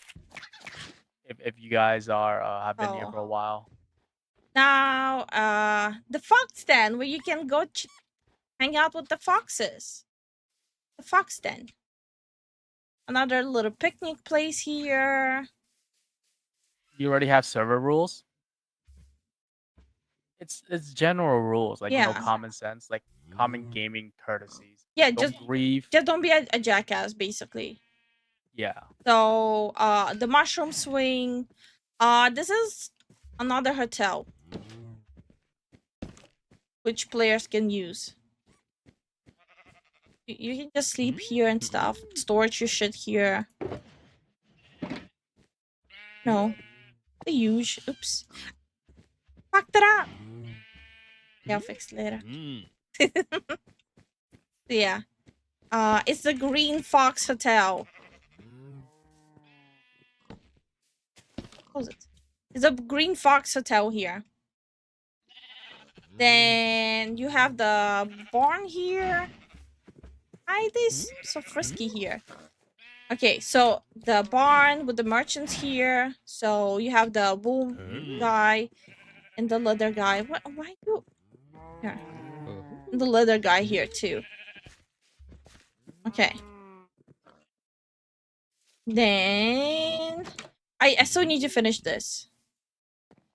If you guys are have been here for a while. Now, the fox den where you can go hang out with the foxes. The fox den. Another little picnic place here. You already have server rules? It's general rules, like Yeah. common sense, like common gaming courtesies. Yeah, Don't grieve. just don't be a jackass, basically. Yeah. So, the mushroom swing. This is another hotel which players can use. You can just sleep here and stuff. Storage your shit here. No, the huge. Oops, fucked it up. Yeah, I'll fix it later. Yeah. It's the Green Fox Hotel. Close it. It's a Green Fox Hotel here. Then you have the barn here. Why are they so frisky here? Okay, so the barn with the merchants here. So you have the boom guy and the leather guy. What? Why you? Here. And the leather guy here too. Okay. Then I still need to finish this.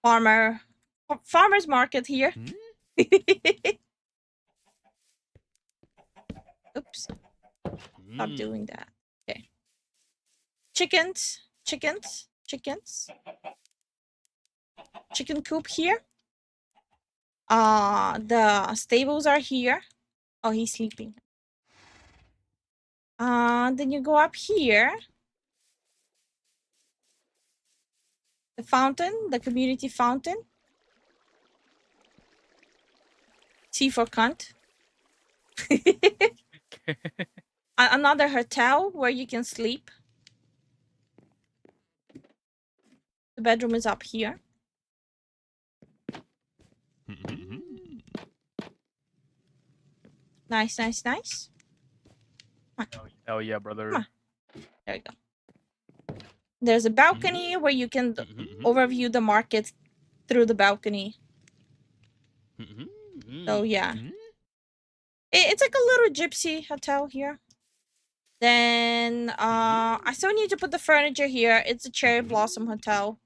Farmer's market here. Oops. Stop doing that. Okay. Chickens. Chicken coop here. The stables are here. Oh, he's sleeping. Then you go up here. The fountain, the community fountain. C for cunt. Another hotel where you can sleep. The bedroom is up here. Nice. Oh yeah, brother. There we go. There's a balcony where you can overview the market through the balcony. So yeah. It's like a little gypsy hotel here. Then I still need to put the furniture here. It's a cherry blossom hotel.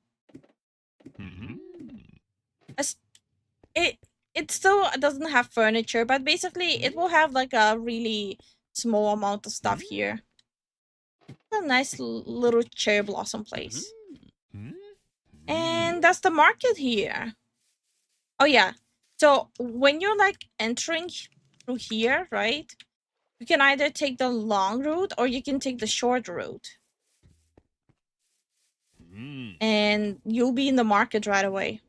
It still doesn't have furniture, but basically it will have like a really small amount of stuff here. A nice little cherry blossom place. And that's the market here. Oh yeah. So when you're like entering through here, right? You can either take the long route or you can take the short route. And you'll be in the market right away.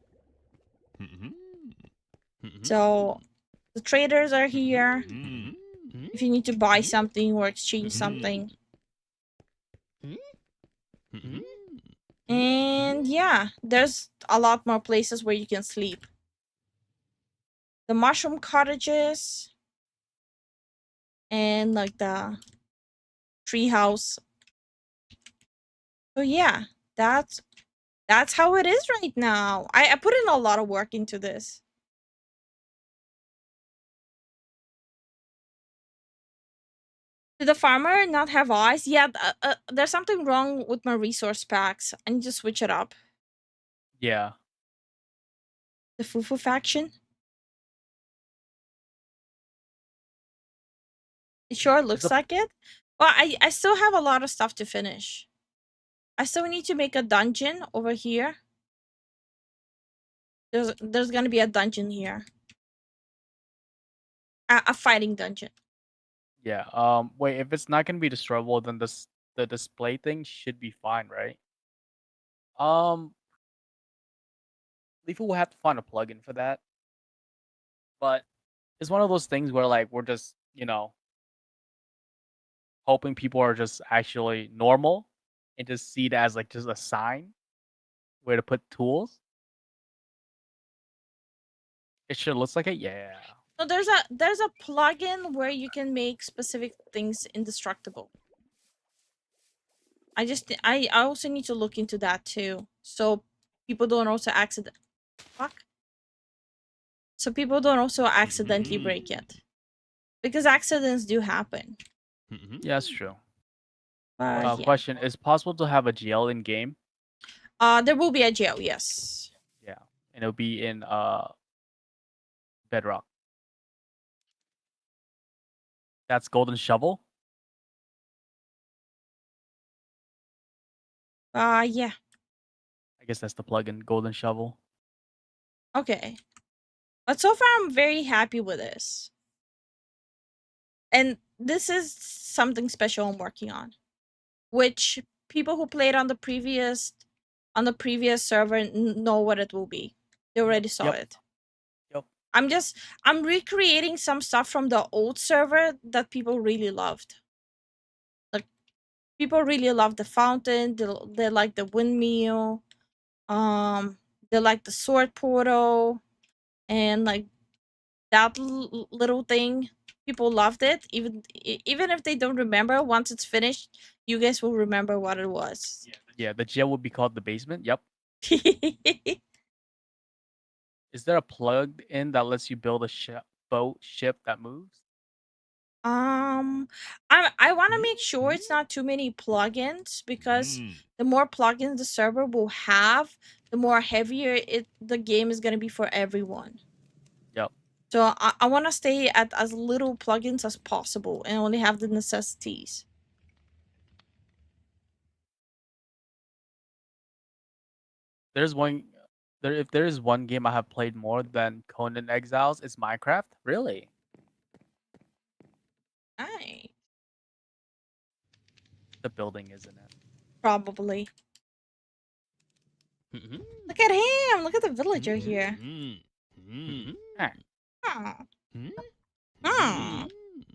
So the traders are here. If you need to buy something or exchange something. And yeah, there's a lot more places where you can sleep. The mushroom cottages. And like the treehouse. So yeah, that's how it is right now. I put in a lot of work into this. Did the farmer not have eyes? Yeah, there's something wrong with my resource packs. I need to switch it up. Yeah. The Fufu faction? It sure looks like it. Well, I still have a lot of stuff to finish. I still need to make a dungeon over here. There's gonna be a dungeon here. A fighting dungeon. Yeah. Wait, if it's not gonna be destroyable, then the display thing should be fine, right? Lifu will have to find a plugin for that. But it's one of those things where like we're just, hoping people are just actually normal and just see it as like just a sign where to put tools. It sure looks like it, yeah. So there's a plugin where you can make specific things indestructible. I also need to look into that too, so people don't also So people don't also accidentally break it, because accidents do happen. Yeah, that's true. Yeah. Question: is it possible to have a GL in game? There will be a jail, yes. Yeah, and it'll be in Bedrock. That's Golden Shovel. Yeah. I guess that's the plugin, Golden Shovel. Okay. But so far, I'm very happy with this. And this is something special I'm working on, which people who played on the previous server know what it will be. They already saw it. Yep. I'm recreating some stuff from the old server that people really loved. Like, people really love the fountain. They like the windmill. They like the sword portal, and like that little thing. People loved it. Even if they don't remember, once it's finished, you guys will remember what it was. Yeah, the gel would be called the basement. Yep. Is there a plug in that lets you build a ship that moves? I want to make sure it's not too many plugins, because the more plugins the server will have, the more heavier the game is gonna be for everyone. Yep. So I want to stay at as little plugins as possible and only have the necessities. There's one. If there is one game I have played more than Conan Exiles, it's Minecraft. Really? Nice. The building, isn't it? Probably. Look at him! Look at the villager here. Aw. Aw.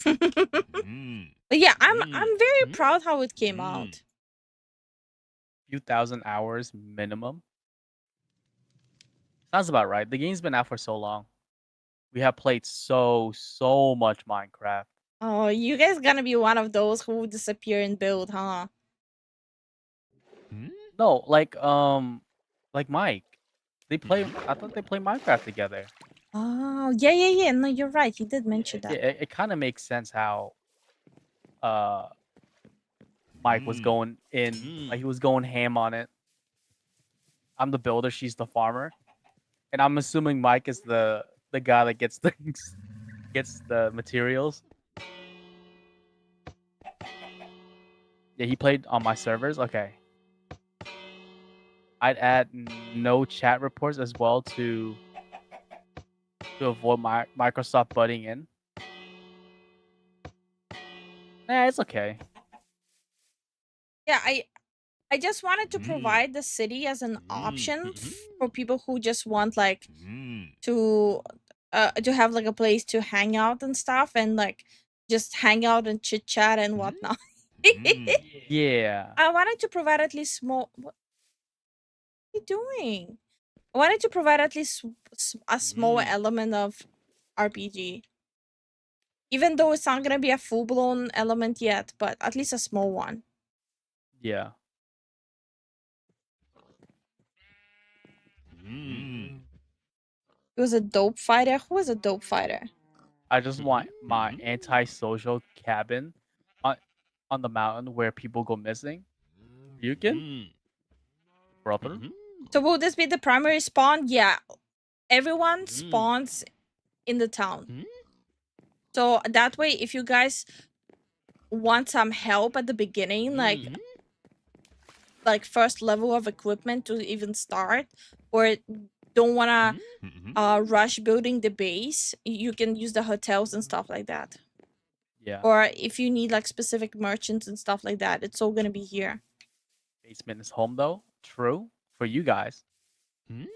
But yeah, I'm very proud how it came out. Few thousand hours minimum. Sounds about right. The game's been out for so long. We have played so much Minecraft. Oh, you guys gonna be one of those who disappear and build, huh? No, like Mike. They play. I thought they play Minecraft together. Oh, yeah. No, you're right. He did mention Yeah, that. it kind of makes sense how Mike was going in, like he was going ham on it. I'm the builder, she's the farmer, and I'm assuming Mike is the guy that gets the materials. Yeah, he played on my servers. Okay. I'd add no chat reports as well to avoid Microsoft butting in. It's okay. Yeah, I just wanted to provide the city as an option for people who just want like to have like a place to hang out and stuff, and like just hang out and chit chat and whatnot. Yeah. I wanted to provide at least small. What are you doing? I wanted to provide at least a small element of RPG. Even though it's not gonna be a full-blown element yet, but at least a small one. Yeah. It was a dope fighter. Who was a dope fighter? I just want my antisocial cabin on the mountain where people go missing. You can, brother. So will this be the primary spawn? Yeah. Everyone spawns in the town. So that way, if you guys want some help at the beginning, like first level of equipment to even start, or don't want to rush building the base, you can use the hotels and stuff like that. Yeah. Or if you need like specific merchants and stuff like that, it's all gonna be here. Basement is home though. True for you guys. I'm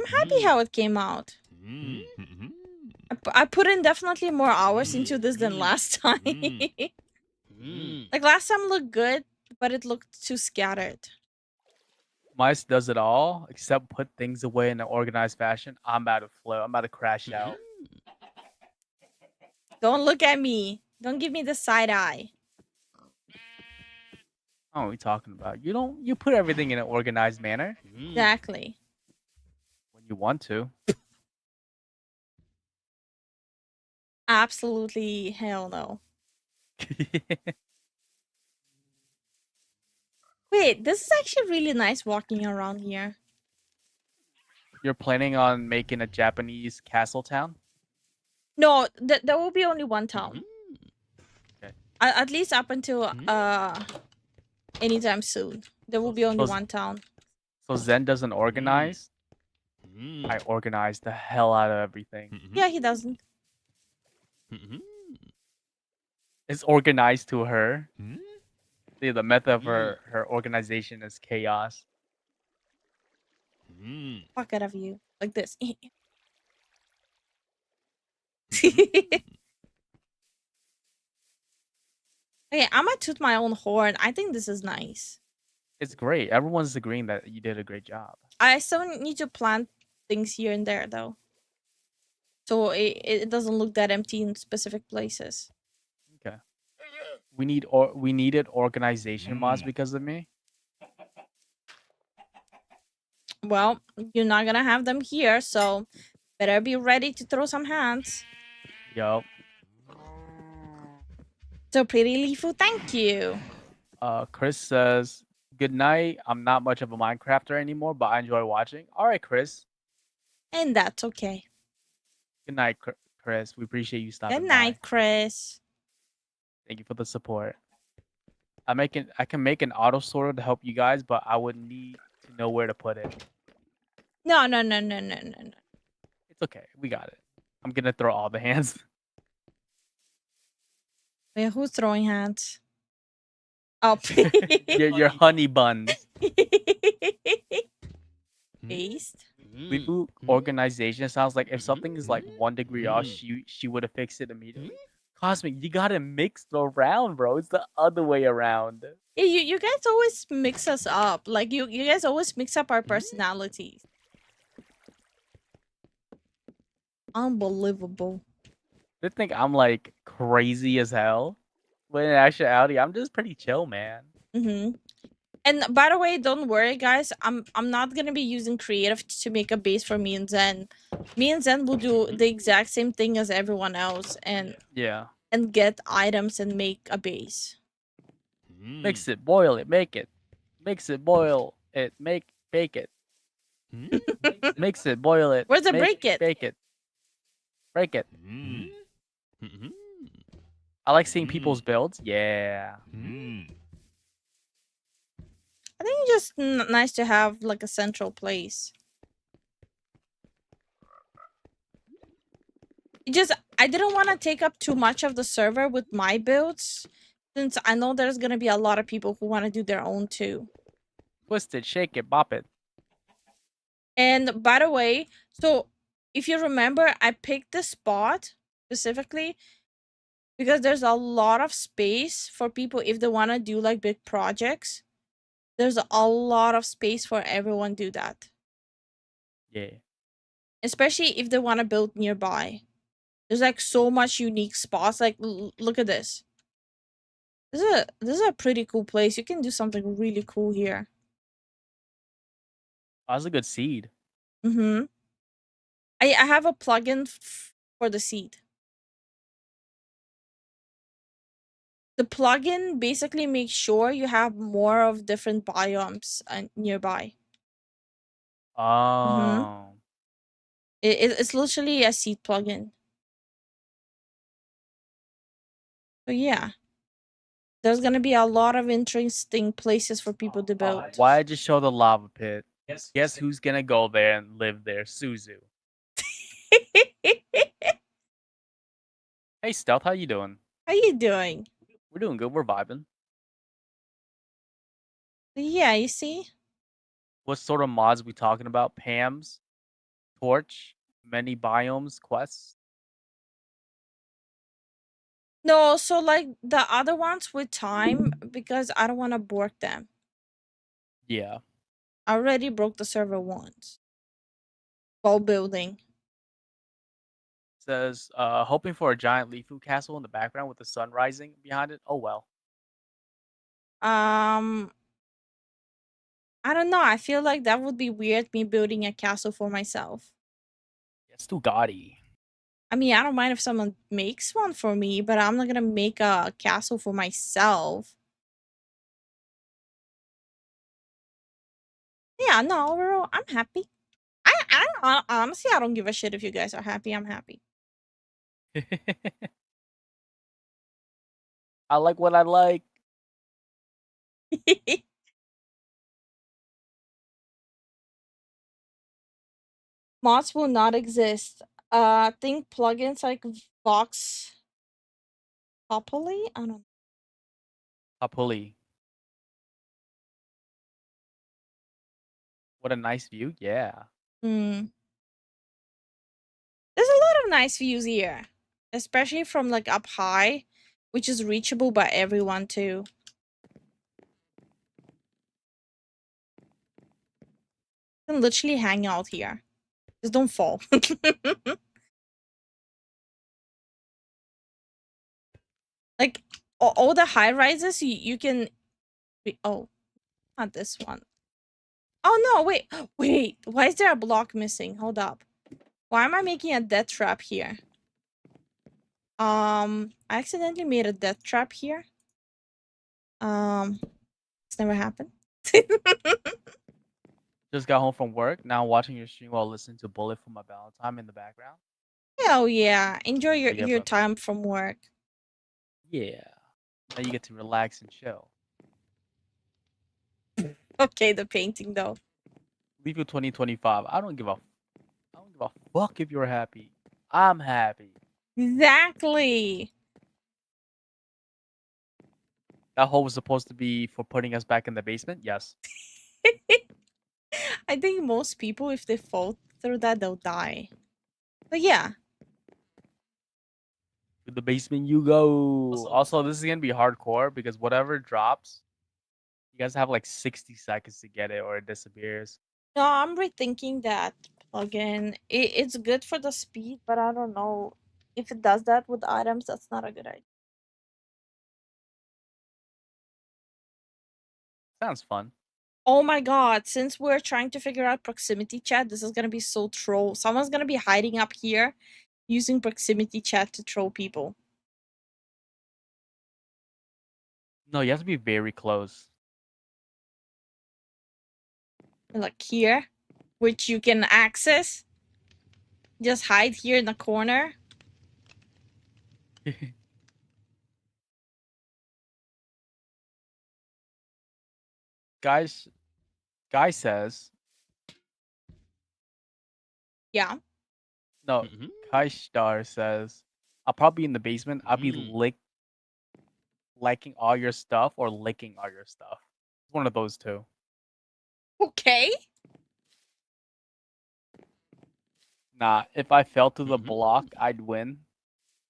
happy how it came out. I put in definitely more hours into this than last time. Like last time looked good, but it looked too scattered. Mice does it all except put things away in an organized fashion. I'm about to flip. I'm about to crash out. Don't look at me. Don't give me the side eye. Oh, what are we talking about? You put everything in an organized manner. Exactly. When you want to. Absolutely hell no. Wait, this is actually really nice walking around here. You're planning on making a Japanese castle town? No, there will be only one town. Okay. At least up until anytime soon. There will be only one town. So Zen doesn't organize? I organize the hell out of everything. Yeah, he doesn't. It's organized to her. See, the method of her organization is chaos. Fuck out of you. Like this. Okay, I'm gonna toot my own horn. I think this is nice. It's great. Everyone's agreeing that you did a great job. I still need to plant things here and there though. So it doesn't look that empty in specific places. Okay. We needed organization mods because of me. Well, you're not gonna have them here, so better be ready to throw some hands. Yup. So pretty Lifu, thank you. Chris says, good night. I'm not much of a Minecrafter anymore, but I enjoy watching. All right, Chris. And that's okay. Good night, Chris. We appreciate you stopping Good night, Chris. Thank you for the support. I can make an auto sorter to help you guys, but I would need to know where to put it. No. It's okay. We got it. I'm gonna throw all the hands. Wait, who's throwing hands? Oh, your honey buns. Based. Lifu organization sounds like if something is like 1 degree off, she would have fixed it immediately. Cosmic, you gotta mix it around, bro. It's the other way around. Yeah, you guys always mix us up. Like you guys always mix up our personalities. Unbelievable. They think I'm like crazy as hell, but in actuality, I'm just pretty chill, man. And by the way, don't worry, guys. I'm not gonna be using creative to make a base for me and Zen. Me and Zen will do the exact same thing as everyone else, and get items and make a base. Mix it, boil it, make it. Mix it, boil it, bake it. Mix it, boil it. Where's the break it? Bake it. Break it. I like seeing people's builds. Yeah. I think it's just nice to have like a central place. I didn't want to take up too much of the server with my builds, since I know there's gonna be a lot of people who want to do their own too. Twist it, shake it, bop it. And by the way, so if you remember, I picked this spot specifically because there's a lot of space for people if they want to do like big projects. There's a lot of space for everyone to do that. Yeah. Especially if they want to build nearby. There's like so much unique spots. Like look at this. This is a pretty cool place. You can do something really cool here. That's a good seed. I have a plugin for the seed. The plugin basically makes sure you have more of different biomes nearby. Oh. It's literally a seed plugin. So yeah. There's gonna be a lot of interesting places for people to build. Why just show the lava pit? Guess who's gonna go there and live there? Suzu. Hey Stealth, how you doing? How you doing? We're doing good. We're vibing. Yeah, you see? What sort of mods we talking about? Pam's, Torch, many biomes, quests. No, so like the other ones with time, because I don't want to bork them. Yeah. I already broke the server once while building. Says, hoping for a giant Lifu castle in the background with the sun rising behind it. Oh well. I don't know. I feel like that would be weird, me building a castle for myself. It's too gaudy. I mean, I don't mind if someone makes one for me, but I'm not gonna make a castle for myself. Yeah, no, overall, I'm happy. Honestly, I don't give a shit if you guys are happy. I'm happy. I like what I like. Mods will not exist. Think plugins like Vox Populi? I don't know. Happily. What a nice view. Yeah. Hmm. There's a lot of nice views here, especially from like up high, which is reachable by everyone too. You can literally hang out here. Just don't fall. Like all the high rises, you can. Oh, not this one. Oh no! Wait, wait. Why is there a block missing? Hold up. Why am I making a death trap here? I accidentally made a death trap here. It's never happened. Just got home from work. Now watching your stream while listening to Bullet for My Valentine in the background. Hell yeah! Enjoy your Yeah, your but- time from work. Yeah. Now you get to relax and chill. Okay, the painting though. Leave you 2025. I don't give a fuck if you're happy. I'm happy. Exactly. That hole was supposed to be for putting us back in the basement. Yes. I think most people, if they fall through that, they'll die. But yeah. To the basement you go. Also, this is gonna be hardcore because whatever drops, you guys have like 60 seconds to get it or it disappears. No, I'm rethinking that plugin. It's good for the speed, but I don't know if it does that with items. That's not a good idea. Sounds fun. Oh my god, since we're trying to figure out proximity chat, this is gonna be so troll. Someone's gonna be hiding up here using proximity chat to troll people. No, you have to be very close. Like here, which you can access. Just hide here in the corner. Guy says Yeah. no. Kai Star says I'll probably be in the basement. I'll be liking all your stuff or licking all your stuff. One of those two. Okay. Nah, if I fell to the block, I'd win.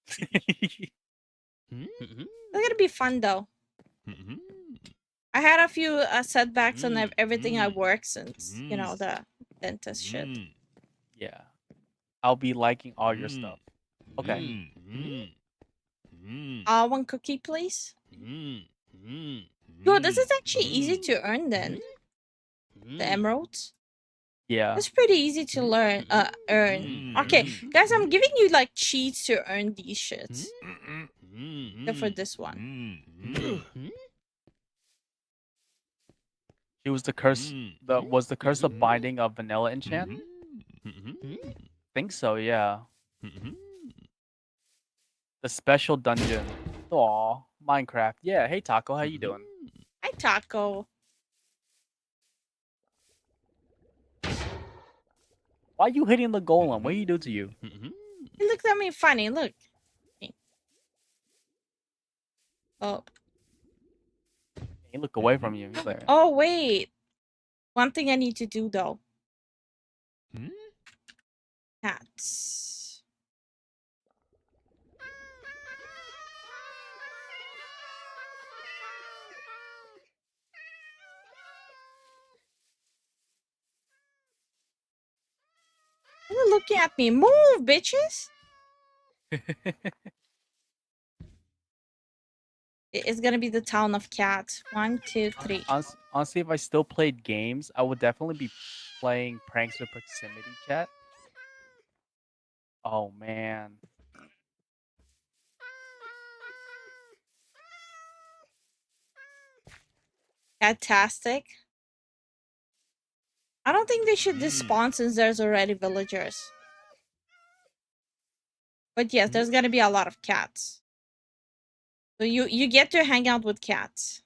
It's gonna be fun though. I had a few setbacks on everything I work since, you know, the dentist shit. Yeah. I'll be liking all your stuff. Okay. One cookie, please. Yo, this is actually easy to earn then. The emeralds. Yeah. It's pretty easy to earn. Okay, guys, I'm giving you like cheats to earn these shits. Except for this one. It was the curse. Was the curse of binding of vanilla enchant? Think so, yeah. The special dungeon. Aw, Minecraft. Yeah. Hey Taco, how you doing? Hi, Taco. Why are you hitting the golem? What do you do to you? He looks at me funny. Look. Oh. He look away from you. He's like, Oh wait. One thing I need to do though. Cats. You're looking at me. Move, bitches. It's gonna be the town of cats. 1, 2, 3. honestly, if I still played games, I would definitely be playing pranks with proximity chat. Oh man. Fantastic. I don't think they should despawn since there's already villagers. But yes, there's gonna be a lot of cats. So you get to hang out with cats.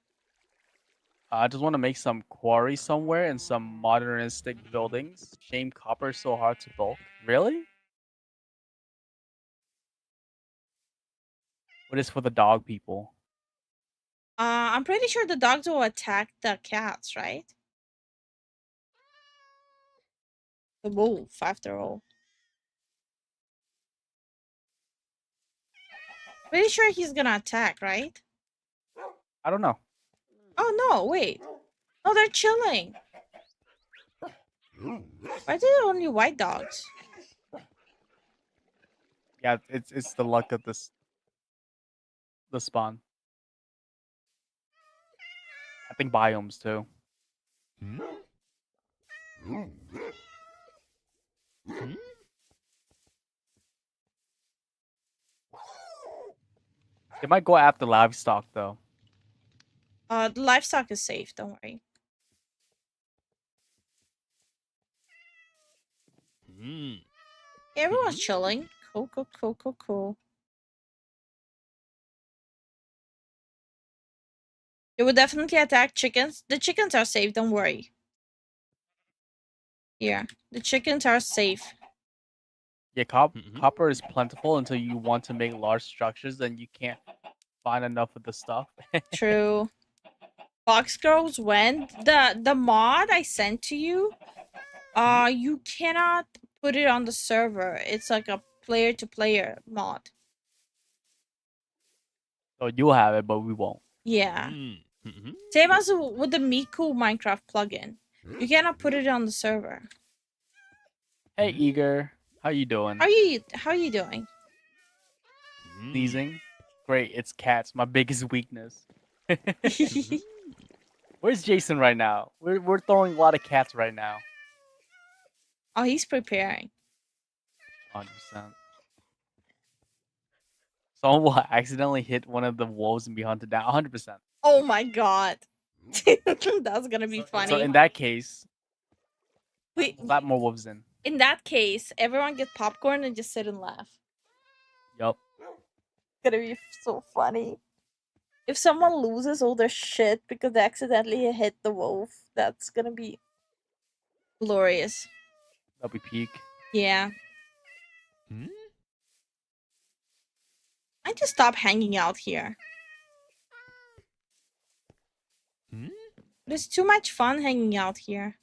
I just want to make some quarries somewhere and some modernistic buildings. Shame copper is so hard to bulk. Really? What is for the dog people? I'm pretty sure the dogs will attack the cats, right? The wolf, after all. Pretty sure he's gonna attack, right? I don't know. Oh no, wait. Oh, they're chilling. Why are there only white dogs? Yeah, it's the luck of this the spawn. I think biomes too. They might go after livestock though. The livestock is safe, don't worry. Everyone's chilling. Cool. They would definitely attack chickens. The chickens are safe, don't worry. Yeah, the chickens are safe. Yeah, copper is plentiful until you want to make large structures, then you can't find enough of the stuff. True. Box girls, when the mod I sent to you, you cannot put it on the server. It's like a player to player mod. So you'll have it, but we won't. Yeah. Same as with the Miku Minecraft plugin. You cannot put it on the server. Hey, Eager, how you doing? How are you doing? Sneezing? Great, it's cats, my biggest weakness. Where's Jason right now? We're throwing a lot of cats right now. Oh, he's preparing. 100%. Someone will accidentally hit one of the wolves and be hunted down. 100%. Oh my god. That's gonna be funny. So in that case, Wait, a lot more wolves in. in that case, everyone get popcorn and just sit and laugh. Yup. It's gonna be so funny. If someone loses all their shit because they accidentally hit the wolf, that's gonna be glorious. That'll be peak. Yeah. I just stop hanging out here. But it's too much fun hanging out here.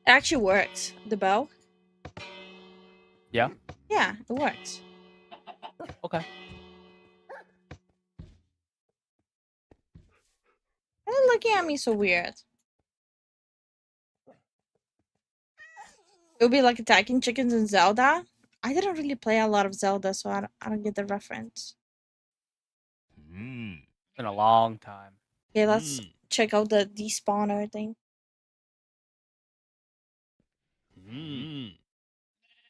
It actually works. The bell? Yeah? Yeah, it works. Okay. Why are you looking at me so weird? It would be like attacking chickens in Zelda. I didn't really play a lot of Zelda, so I don't get the reference. Been a long time. Okay, let's check out the despawner thing.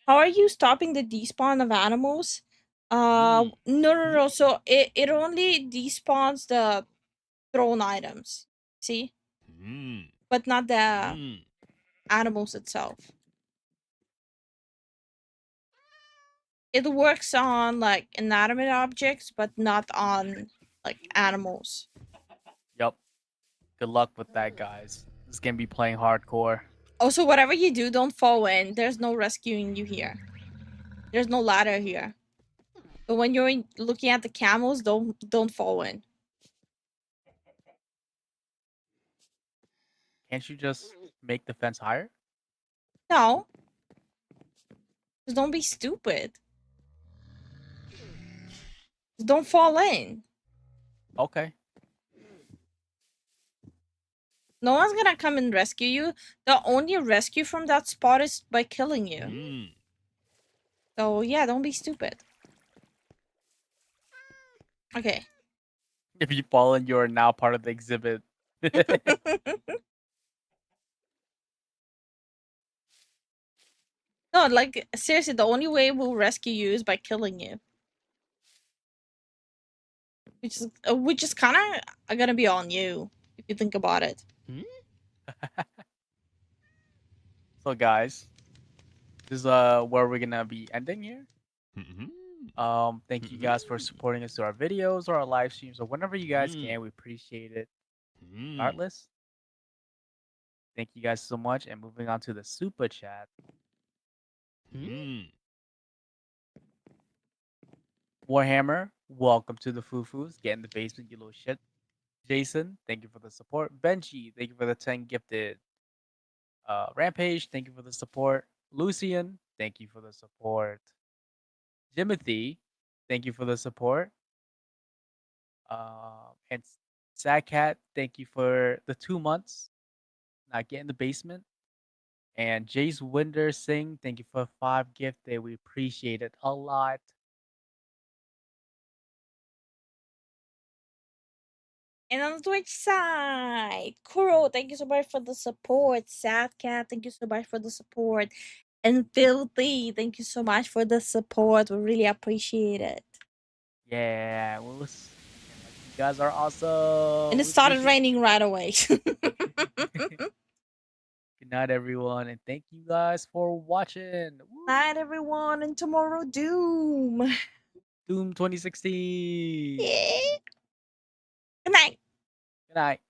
How are you stopping the despawn of animals? No. So it only despawns the thrown items. See? But not the animals itself. It works on like inanimate objects, but not on like animals. Yup. Good luck with that, guys. This is gonna be playing hardcore. Also, whatever you do, don't fall in. There's no rescuing you here. There's no ladder here. But when you're looking at the camels, don't fall in. Can't you just make the fence higher? No. Just don't be stupid. Just don't fall in. Okay. No one's gonna come and rescue you. The only rescue from that spot is by killing you. So yeah, don't be stupid. Okay. If you fall in, you're now part of the exhibit. No, like seriously, the only way we'll rescue you is by killing you. Which is kind of gonna be on you if you think about it. So guys, this is where we're gonna be ending here. Thank you guys for supporting us through our videos or our live streams or whenever you guys can. We appreciate it. Regardless. Thank you guys so much. And moving on to the super chat. Warhammer, welcome to the Foo-Foos. Get in the basement, you little shit. Jason, thank you for the support. Benji, thank you for the 10 gifted. Rampage, thank you for the support. Lucian, thank you for the support. Jimothy, thank you for the support. And Sadcat, thank you for the 2 months. Not get in the basement. And Jace Winder Singh, thank you for 5 gifted. We appreciate it a lot. And on the Twitch side, Kuro, thank you so much for the support. Sad Cat, thank you so much for the support. And Filthy, thank you so much for the support. We really appreciate it. Yeah, well, you guys are awesome. And it started raining right away. Good night, everyone, and thank you guys for watching. Night, everyone, and tomorrow Doom. Doom 2016. Yeah. Good night. Good night.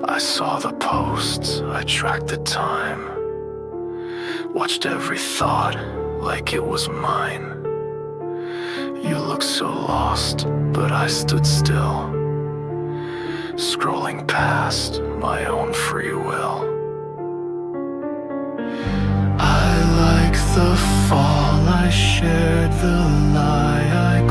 I saw the posts, I tracked the time, watched every thought like it was mine. You looked so lost, but I stood still, scrolling past my own free will. I like the fall, I shared the lie, I